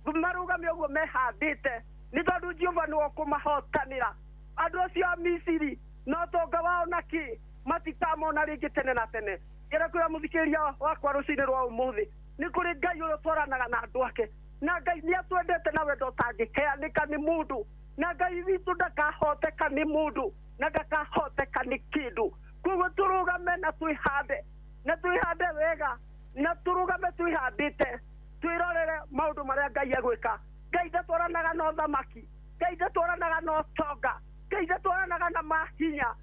marũgame ũguo mehandĩte, nĩ tondũ Jehova nĩwe ũkũmahotanĩra. Andũ acio a Misiri no ũtonga wao nakĩ matikamona rĩngĩ tene na tene. Ngera kwĩra mũthikĩrĩria wakwa rũcinĩ rwa ũmũthĩ, nĩ kũrĩ Ngai ũrĩa ũtwaranaga na andũ ake, na Ngai nĩ atwendete na wendo ũtangĩheanĩka nĩ mũndũ. na Ngai witũ ndakahoteka nĩ mũndũ na ndakahoteka nĩ kĩndũ. Koguo tũrũgame na twĩhande wega na tũrũgame twĩhandĩte twĩrorere maũndũ marĩa Ngai egwĩka. Ngai ndatwaranaga na ũthamaki, Ngai ndatwaranaga na ũtonga, Ngai ndatwaranaga na mahinya,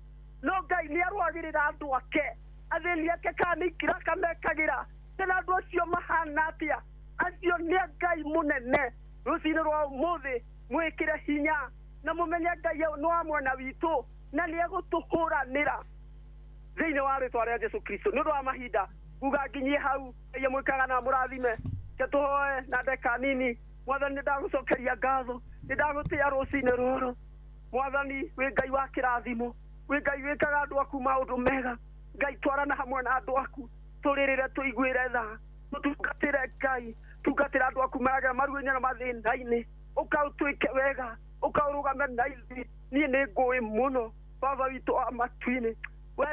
no Ngai nĩarũagĩrĩra andũ ake, athĩni ake kanĩikira akamekagĩra. Tena andũ acio mahana atĩa? Acio nĩ Ngai mũnene. Rũcinĩ rwa ũmũthĩ mwĩkĩre hinya na mũmenye Ngai nĩ wa mwena witũ na nĩegũtũhũranĩra thĩinĩ wa rĩĩtwa rĩa Jesũ Kristo. Nĩ ũndũ wa mahinda kuga nginyie hau, Ngai amwĩkaga na mũrathime. Tũhoe na ndeka nini. Mwathani nĩndagũcokeria ngatho, nĩndagũtĩa rũcinĩ rũrũ. Mwathani wĩ Ngai wa kĩrathimo, wĩ Ngai wĩkaga andũ aku maũndũ mega. Ngai twarana hamwe na andũ aku, tũrĩrĩre tũiguĩre tha, tũtungatĩre Ngai, tungatĩra andũ aku maragera maruo-inĩ na mathĩna-inĩ, ũkaũtwĩke wega, ũkaũrũgame na ithuĩ. Niĩ nĩ ngũĩ mũno baba witũ wa matu-inĩ, we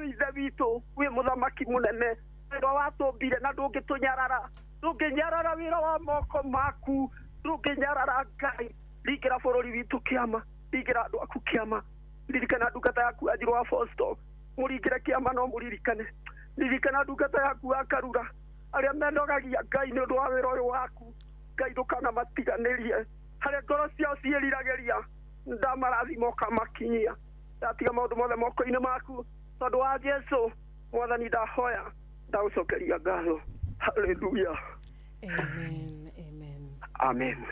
ithe witũ wĩ mũthamaki mũnene, wĩra watũmbire na ndũngĩtũnyarara, ndũngĩnyarara wĩra wa moko maku, ndũngĩnyarara Ngai. Ringĩra bũrũri witũ kĩama, ringĩra andũ aku kĩama, ririkana ndungata yaku Wanjirũ wa Fosto, mũringĩre kĩama no mũririkane, ririkana ndungata yaku ya Karura, arĩa menogagia Ngai nĩ ũndũ wa wĩra ũyũ waku. Ngai ndũkanamatiganĩrie, harĩa ngoro ciao ciĩriragĩria, ndamarathima ũkamakinyia. Ndatiga maũndũ mothe moko-inĩ maku, tondũ wa Jesũ Mwathani ndahoya, ndagũcokeria ngatho. Hallelujah. Amen, amen. Amen.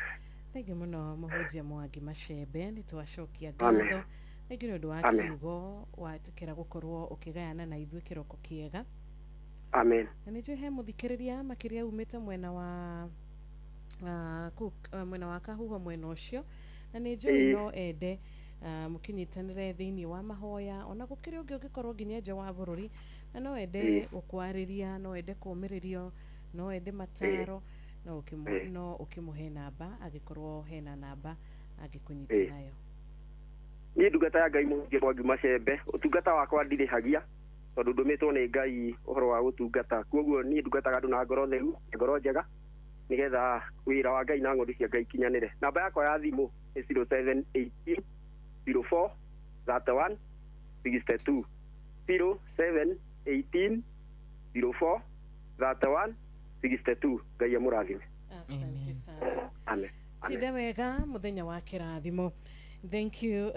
Thengiũ mũno mũhunjia Mwangi Macembe, nĩtwacokia ngatho. Thengiũ nĩ ũndũ wa kiugo watĩkĩra gũkorwo ũkĩgayana na ithuĩ kĩroko kĩega. Amen. Na nĩnjũĩ he mũthikĩrĩria makĩria umĩte mwena wa Kahuho mwena ũcio, na nĩnjũĩ no ende mũkinyitanĩre thĩinĩ wa mahoya, ona gũkĩrĩ ũngĩ ũngĩkorwo nginya nja wa bũrũri, na no ende gũkwarĩria, no ende kũmĩrĩrio, no ende mataro, no ũkĩmũhe namba angĩkorwo hena namba angĩkũnyita nayo. Niĩ ndungata ya Ngai mũhunjia Mwangi Macembe, ũtungata wakwa ndirĩhagia tondũ ndũmĩtwo nĩ Ngai ũhoro wa gũtungata. Koguo niĩ ndungataga andũ na ngoro theru, ngoro njega, nĩgetha wĩra wa Ngai na ng'ondu cia Ngai kinyanĩre. Namba yakwa ya thimũ nĩ 0718 04 31 62 0718 04 31 62. Ngai amũrathime. Asante sana. Amen. Tida wega mũthenya wa kĩrathimo. Thank you.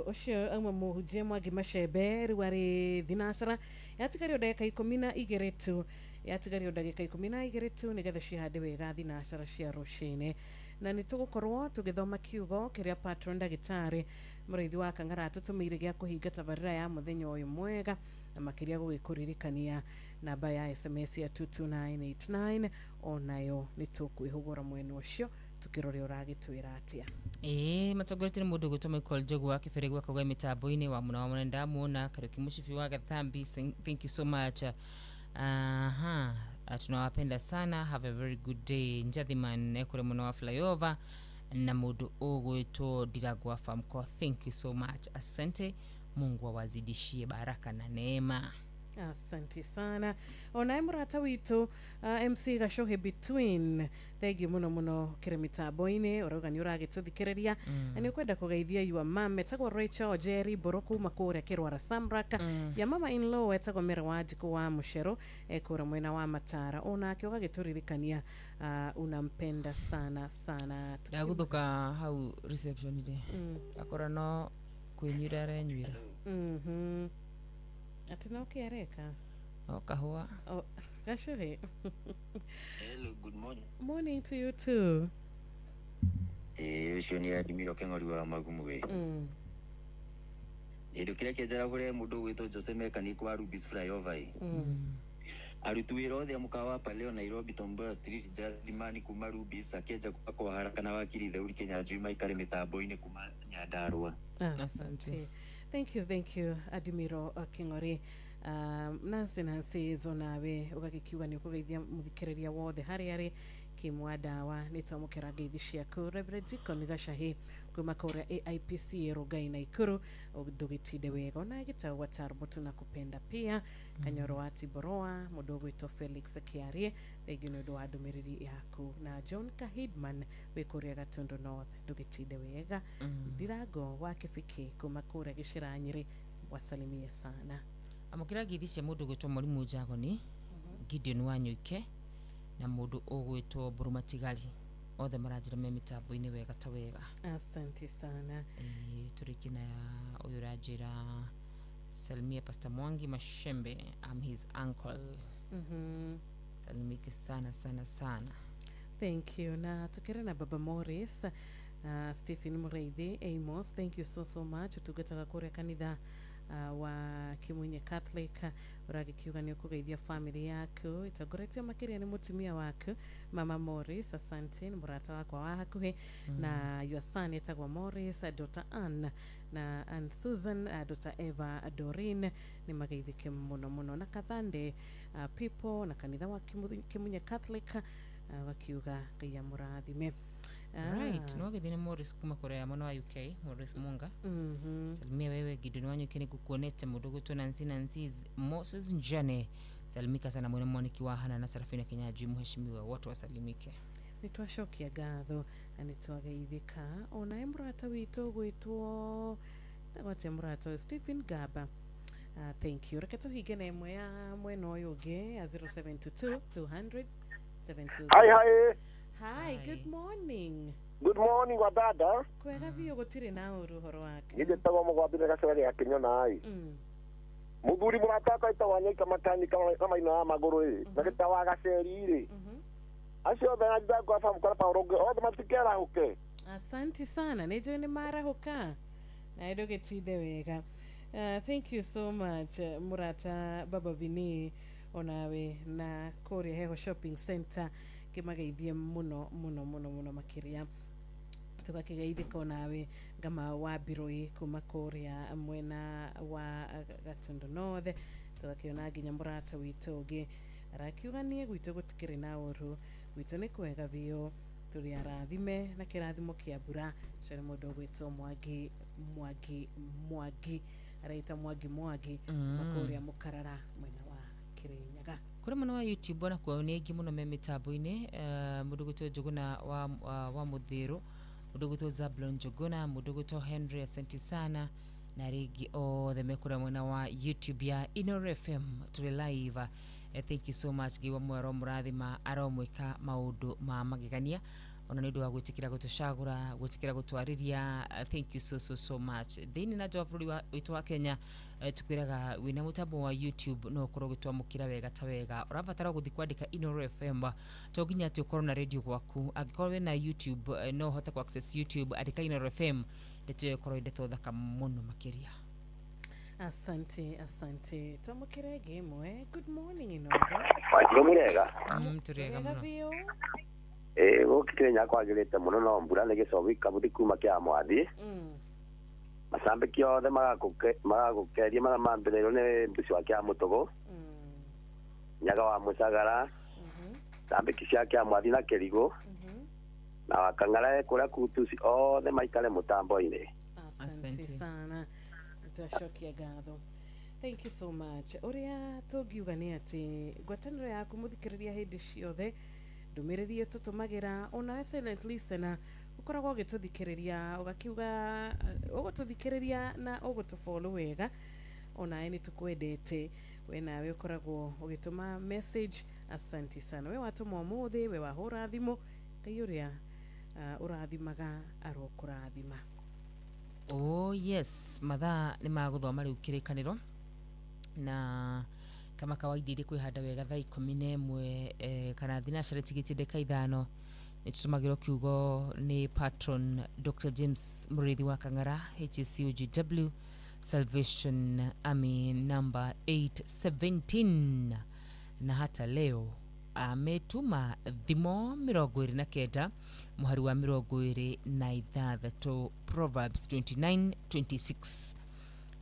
Ũcio auma mũhunjia Mwangi Macembe rĩu arĩ thinacara. Yatigario ndagĩka 12 tu. Yatigario ndagĩka 12 tu nĩgetha cihande wega thinacara cia rũcinĩ. Na nĩtũgũkorwo tũgĩthoma kiugo kĩrĩa patron ndagĩtarĩ mũrĩithi wa Kang'ara tũtũmĩire gĩa kũhinga tabarĩra ya mũthenya ũyũ mwega, na makĩria gũgĩkũririkania namba ya SMS ya 22989 onayo nĩtũkwĩhũgũra mwena ũcio tukirore uragitwira atia. Matongorete ni mundu gutwa Michael Njogu wa kibere gwa kauga mitambo-ini wa muna wa mwana ndamuona Kariuki Mushifi wa Gathambi. Thank you so much. Tunawapenda sana. Have a very good day. Njathiman ekore muna wa flyover na mundu ugwitwo Ndiragwa Famko. Thank you so much. Asante. Mungu awazidishie baraka na neema. Asante sana. Ona murata witu MC Gashohe Between. Thegi muno kire mitambo-ini oroga ni uragituthikireria. Ani ukwenda kugeithia yua mama etagwo Rachel Jerry Boroku makore kirwara Samraka. Ya mama in law etagwo Merawajiku wa Mushero ekora mwena wa Matara. Ona akioga gituririkania unampenda sana. Ndaguthuka hau reception ide. Akora no kuinyira renywira. Atina ukiereka. Kahua. Gashohe. Hello, good morning. Morning to you too. Ucio ni Adimiro Keng'ori wa Magumuge. Kĩrĩa kĩenjera kũrĩa mũndũ gwĩtwo Jose Mechanic wa Rubis Flyover. Arutu wĩra othe mũkawa Paleo Nairobi Tomboya Street Jadimani kuma Rubis akĩenja kwa haraka na wakiri Theuri Kĩnyanjui maikare mĩtambo-inĩ kuma Nyandarua. Asante. Thank you Adimiro Keng'ori. Nancy zonawe ugagikiuga ni ukugeithia muthikiriria wothe hari kimwadawa nitomukira ngeithi ciaku Reverend Deacon Gashahi kuma kuria AIPC Rugai na Ikuru ndugitinde wega ona gitagwa Tarbutu na kupenda pia Kanyoro wa Tiboroa mudogo ito Felix Kiarie thegino ndo adumiriri yaku na John Kahidman we kuria Gatundu North ndugitinde wega Dirago wa Kifiki kuma kuria Gishiranyiri wasalimie sana amukira ngeithi cia mundu gwitwo Mwalimu Jagoni Gideon Wanyuike na mundu ogwitwo Burumatigali othe maranjira me mitambo-ini wega ta wega. Asante sana. Turikina uyu ranjira Salimia Pastor Mwangi Mashembe, I'm his uncle. Salimike sana sana sana. Thank you. Na tukira na Baba Morris, Stephen Mureithi, Amos, thank you so much. Tugetaga kure kanitha wa Kimunye Catholic uragikiuga ni ukugeithia family yaku itagoretio makiria ni mutumia waku Mama Morris, asante ni murata wako wa hakuhi na your son etagwa Morris, Dr. Ann na Ann Susan, Dr. Eva Dorin ni mageithike muno na kathande people na kanitha wa Kimunye Catholic wakiuga gaya murathime. Right, no githine Morris kuma Korea mwana wa UK, Morris Munga. Salimia wewe Gideon Wanyuike ni kukuonete mudogo tu Nancy Moses Njane. Salimika sana mwana mwaniki wa Hana na Serafina Kinyaji mheshimiwa watu wasalimike. Nitwashokia gatho anitwageithika ona emrata wito gwitwo tawate mrata Stephen Gaba. Thank you. Reketo higene mwe ya mweno oyoge 0722 200 720. Hi, good morning. Good morning wadada. Kwega vio gutire na uruhoro wake. Ngije tago mugwabire gacagari ya Kinyona ai. Muthuri murataka itawa Nyaika Matani kama ina maguru na gitawa gaceri ri. Acio bana ndago afa mukora pa rogo o matikera huke. Asante sana. Nejo ni mara huka. Na edo getide wega. Thank you so much Murata Baba Vini onawe na Korea Heho Shopping Center kimageithie muno makiria tukakigeithika onawe ngama wa Biroi kuma Korea mwena wa Gatundu North tukakiona ginya murata witoge arakiuganie gwito gutikire na uru gwito ni kwega vio turi arathime na kirathimo kia bura cari mundu gwito Mwagi araita Mwagi makoria mukarara mwena wa Kirinyaga. Kuri mwana wa YouTube na kwa unegi muno me mitambo-ini muduguto Jogona wa Muthiru, muduguto Zablon Jogona, muduguto Henry, asante sana na rigi the mekura mwana wa YouTube ya Inoro FM tuli live. Thank you so much giwa mwero murathima aromwika maudu ma magegania ona nidu wa gwitikira gutushagura gwitikira gutwariria. Thank you so much. Thini na jofuri wa witu wa Kenya tukwiraga wina mutambo wa YouTube no koro gitwamukira wega ta wega urabatara guthikwadika Inoro FM to ginya ati ukoro na radio gwaku agikorwe na YouTube no hota ku access YouTube adika Inoro FM ndete koro ndeto thaka muno makiria. Asante twamukira game good morning Inoro. Murega turega muno gukire nyakwagirite muno no mbura ne gicobika buthi kuma kia mwathi masambiki othe magagukeria mamambiriro ne mbuci wa kia mutogo nyaga wa Musagara sambiki cia kia mwathi na Kerigo na wakang'ara kuria kutuci othe maikare mutambo-ini. Asante sana tutashokia gatho. Thank you so much. Uria tugiuga ni ati gwataniro yaku muthikiriria hindi ciothe ndumiriri tutumagira ona silent listener ukoragwo ugituthikiriria ugakiuga ugututhikiriria na ugutufollow wega ona ni tukwendete we nawe ukoragwo ugituma message. Asante sana we watuma umuthi we wahura thimo kayuria urathimaga arokurathima. Oh yes, mathaa ni maguthoma riu kirikaniro na kama kawaida iri kwihanda wega thaa 11 kana thinacara tigiti ndeka 5 nitumagiro kiugo ni patron Dr. James Murithi wa Kang'ara HCUGW Salvation Army number 817 na hata leo ametuma thimo 29 muhari wa 26 Proverbs 29:26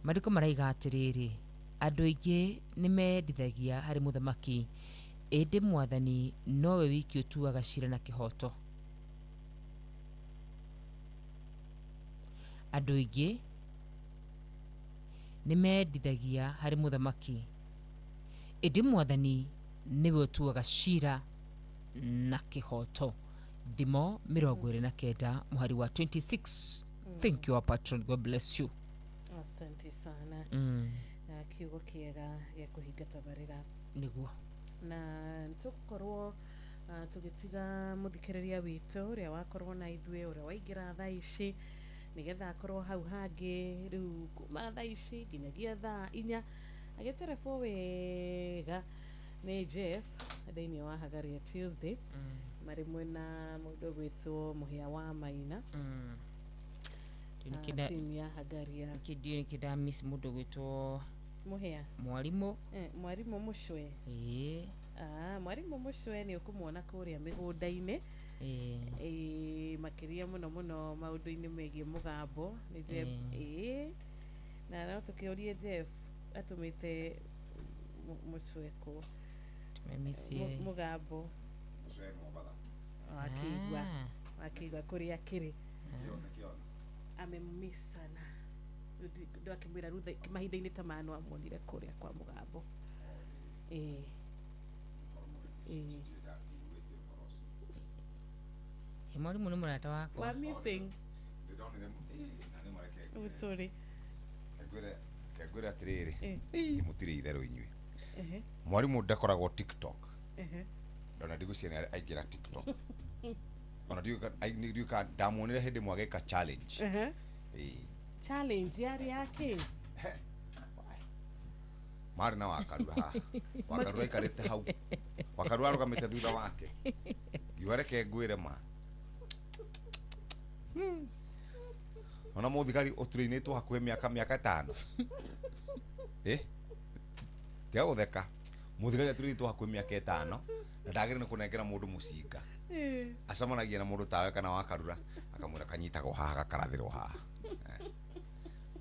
mariko maraiga atiriri andu aingi nimendithagia hari muthamaki ĩndĩ mwathani nowe wiki ũtuaga cira na kĩhoto. Andũ aingĩ nĩ mendithagia harĩ mũthamaki, ĩndĩ mwathani nĩwe ũtuaga cira na kĩhoto. Thimo 29 mũhari wa 26. Thank you, our patron. God bless you. Asante sana. Kiugo kiega gĩa kũhinga tabarĩra nĩguo na tũkorwo tũgĩtiga mũthikĩrĩria witũ ũrĩa wakorwo na ithuĩ ũrĩa waingĩra thaa ici nĩgetha akorwo hau hangĩ rĩu kuma thaa ici nginyagia thaa 4 agĩterebwo wega nĩ Jeff thĩinĩ wa Hagaria Tuesday marĩ mwena mũndũ gwĩtwo Mũhĩa wa Maina timu ya Hagaria kĩdĩ miss mũndũ gwĩtwo Mũhĩa mwarimũ mwarimũ Mũcwe mwarimũ Mũcwe nĩ ũkũmuona kũrĩa mĩgũnda-inĩ makĩria mũno maũndũ-inĩ megiĩ mũgambo na no tũkĩũrie Jeff atũmĩte Mũcwe kũ mũgambo akigua kũrĩa kĩrĩ amemmisana ndo akimwira rutha mahinda-inĩ ta mano amuonire kũrĩa kwa mũgambo mwarimũ nĩ mũrata wakwa wa missing sorry kagwĩra atĩrĩrĩ mũtirĩ itherũ inyuĩ mwarimũ ndakoragwo TikTok ndona ndigũciana aingĩra TikTok ona ndiuka ndamuonire hĩndĩ mwageka challenge challenge yari yake mari na wakarura haha wakarura ikarĩte hau wakarura arugamĩte thutha wake ngiwareke ngwĩre ma ona mũthigari ũturĩinĩtwo hakuhĩ mĩaka 5 tia gũtheka mũthigari ũturĩinĩtwo hakuhĩ mĩaka 5 na ndagĩrĩire nĩ kũnengera mũndũ mũcinga acamanagia na mũndũ tawe kana wakarura akamwĩra kanyitagwo haha gakarathĩrwo haha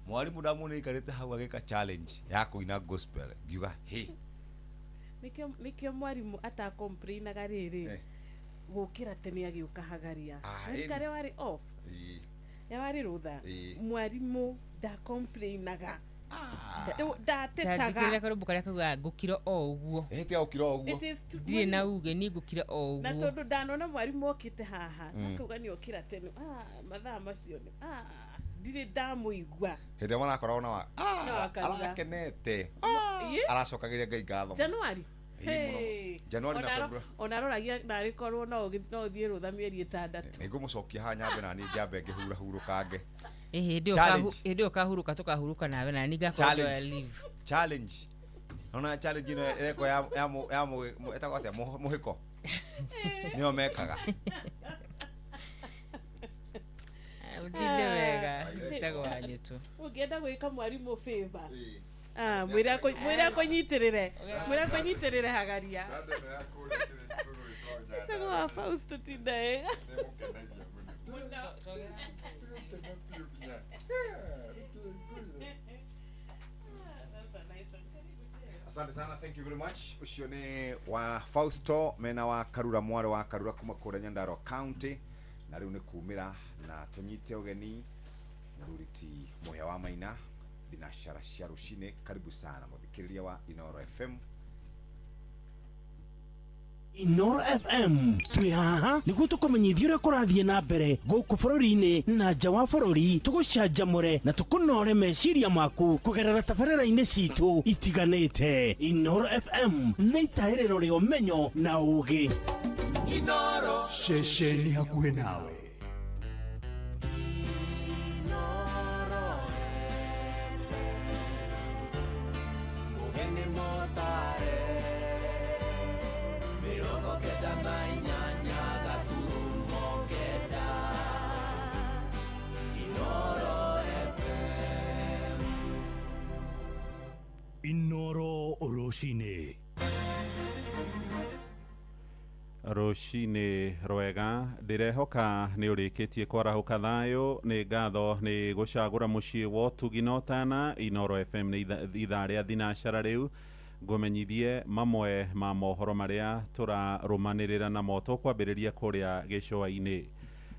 mwarimũ ndamuonire ikarĩte hau agĩka challenge ya kũina gospel ngiuga nikio mwarimũ atakomplainaga rĩrĩ gũkĩra tene agĩũka Hagaria kare wari off ya wari rutha mwarimũ ndakomplainaga ndatetaga karũmbu karĩa kauga ngũkira o ũguo tia ũkira o ũguo ndirĩ na uge ni ngũkira o ũguo na tondũ ndanona mwarimũ okĩte haha akauga nĩ okĩra tene mathaa macio ndirĩ ndamũigua hĩndĩ marakorwo na arakenete aracokagĩria Ngai ngatho Januari Januari na February onaroragia narĩ korwo no thiĩ rũtha mĩeri 6 nĩngũmũcokia haha nyambe na niĩ ngĩambe ngĩhurahurũkange hĩndĩ ũkahuruka tũkahuruka nawe na ningakorwo leave challenge ona challenge ino eko ya etagwo atĩa mũhĩko nĩo mekaga ũtinde wega etagwo anyitũ ũngĩenda gwĩka mwarimũ favor mwĩra kũnyitĩrĩre Hagaria etagwo wa Fausto tindaega asante sana, thank you very much. Ucio nĩ wa Fausto mena wa Karura mware wa Karura kuma kũrĩa Nyandarua County na rĩu nĩ kumĩra na tũnyite ũgeni mũrũriti Mũhĩa wa Maina thinacara cia rũcinĩ. Karibu sana mũthikĩrĩria wa Inoro FM. Inoro FM twĩ haha nĩguo tũkũmenyithia ũrĩa kũrathiĩ na mbere gũkũ bũrũri-inĩ na nja wa bũrũri, tũgũcanjamũre na tũkũnore meciria maku kũgerera tabarĩra-inĩ citũ itiganĩte. Inoro FM nĩ itaĩrĩro rĩa ũmenyo na ũũgĩ. Inoro ceceni hakuhĩ nawe. Inoro rũcinĩ. Rũcinĩ rwega, ndĩrehoka nĩ ũrĩkĩtie kwarahũka thayũ. Nĩ ngatho nĩ gũcagũra mũciĩ wa ũtugi na ũtana. Inoro FM nĩ ithaa rĩa thinacara rĩu ngomenyithie mamwe ma mohoro maria turarumanirira na moto kwambiriria kuria gicua-ini.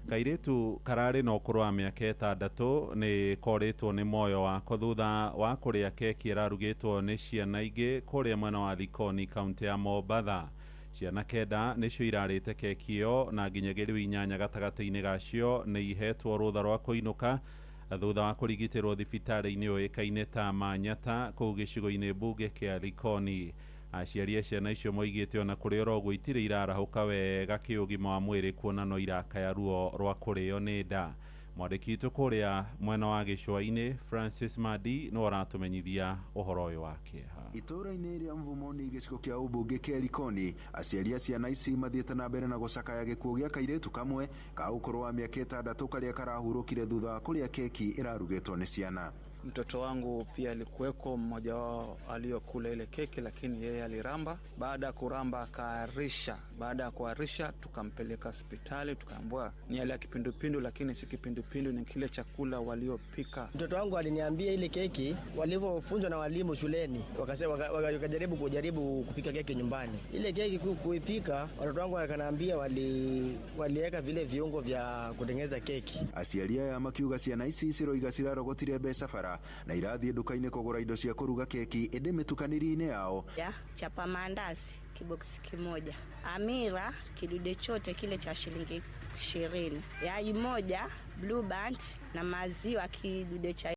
Kairetu karari no kurwa miaka 6 ni koretwo ni moyo wako thutha wa kuria keki irarugitwo ni ciana ingi kuria mwena wa Likoni kaunti ya Mombatha. Ciana kenda nicio irarite keki iyo na nginyagia riu 8 gatagati-ini gacio ni ihetwo rutha rwa kuinuka thutha wa kurigitirwo thibitari-ini uikaine ta Manyata kuu gicigo-ini mbunge kia Likoni. Aciari a ciana icio moigite ona kuri oroguo itire irarahuka wega kiugima wa mwiri kuona no irakaya ruo rwa kurio ni nda. Mwandiki witu kuria mwena wa gicua-ini Francis Madi no aratumenyithia uhoro uyu wa kieha. Itura-ini ria Mvumoni gicigo kia ubunge kia Likoni, aciari a ciana ici mathiete na mbere na gucakaya gikuo gia kairetu kamwe ka ukuru wa miaka 6 karia karahurukire thutha wa kuria keki irarugitwo ni ciana. Mtoto wangu pia alikuweko, mmoja wao aliyokula ile keki, lakini yeye aliramba. Baada ya kuramba akaarisha. Baada ya kuarisha tukampeleka hospitali, tukaambiwa ni hali ya kipindupindu, lakini si kipindupindu, ni kile chakula waliopika. Mtoto wangu aliniambia ile keki walivyofunzwa na walimu shuleni, wakasema wakajaribu kupika keki nyumbani. Ile keki kuipika, watoto wangu wakaniambia waliweka vile viungo vya kutengeneza keki. Aciari aya makiuga ciana ici ciroiga cirarogotire mbeca bara na irathie nduka-ini kugura indo cia kuruga keki ende mitukaniri-ini yao. Chapa mandazi kiboksi kimoja, Amira kidude chote kile cha shilingi 20, yai moja, Blue Band na maziwa kidude cha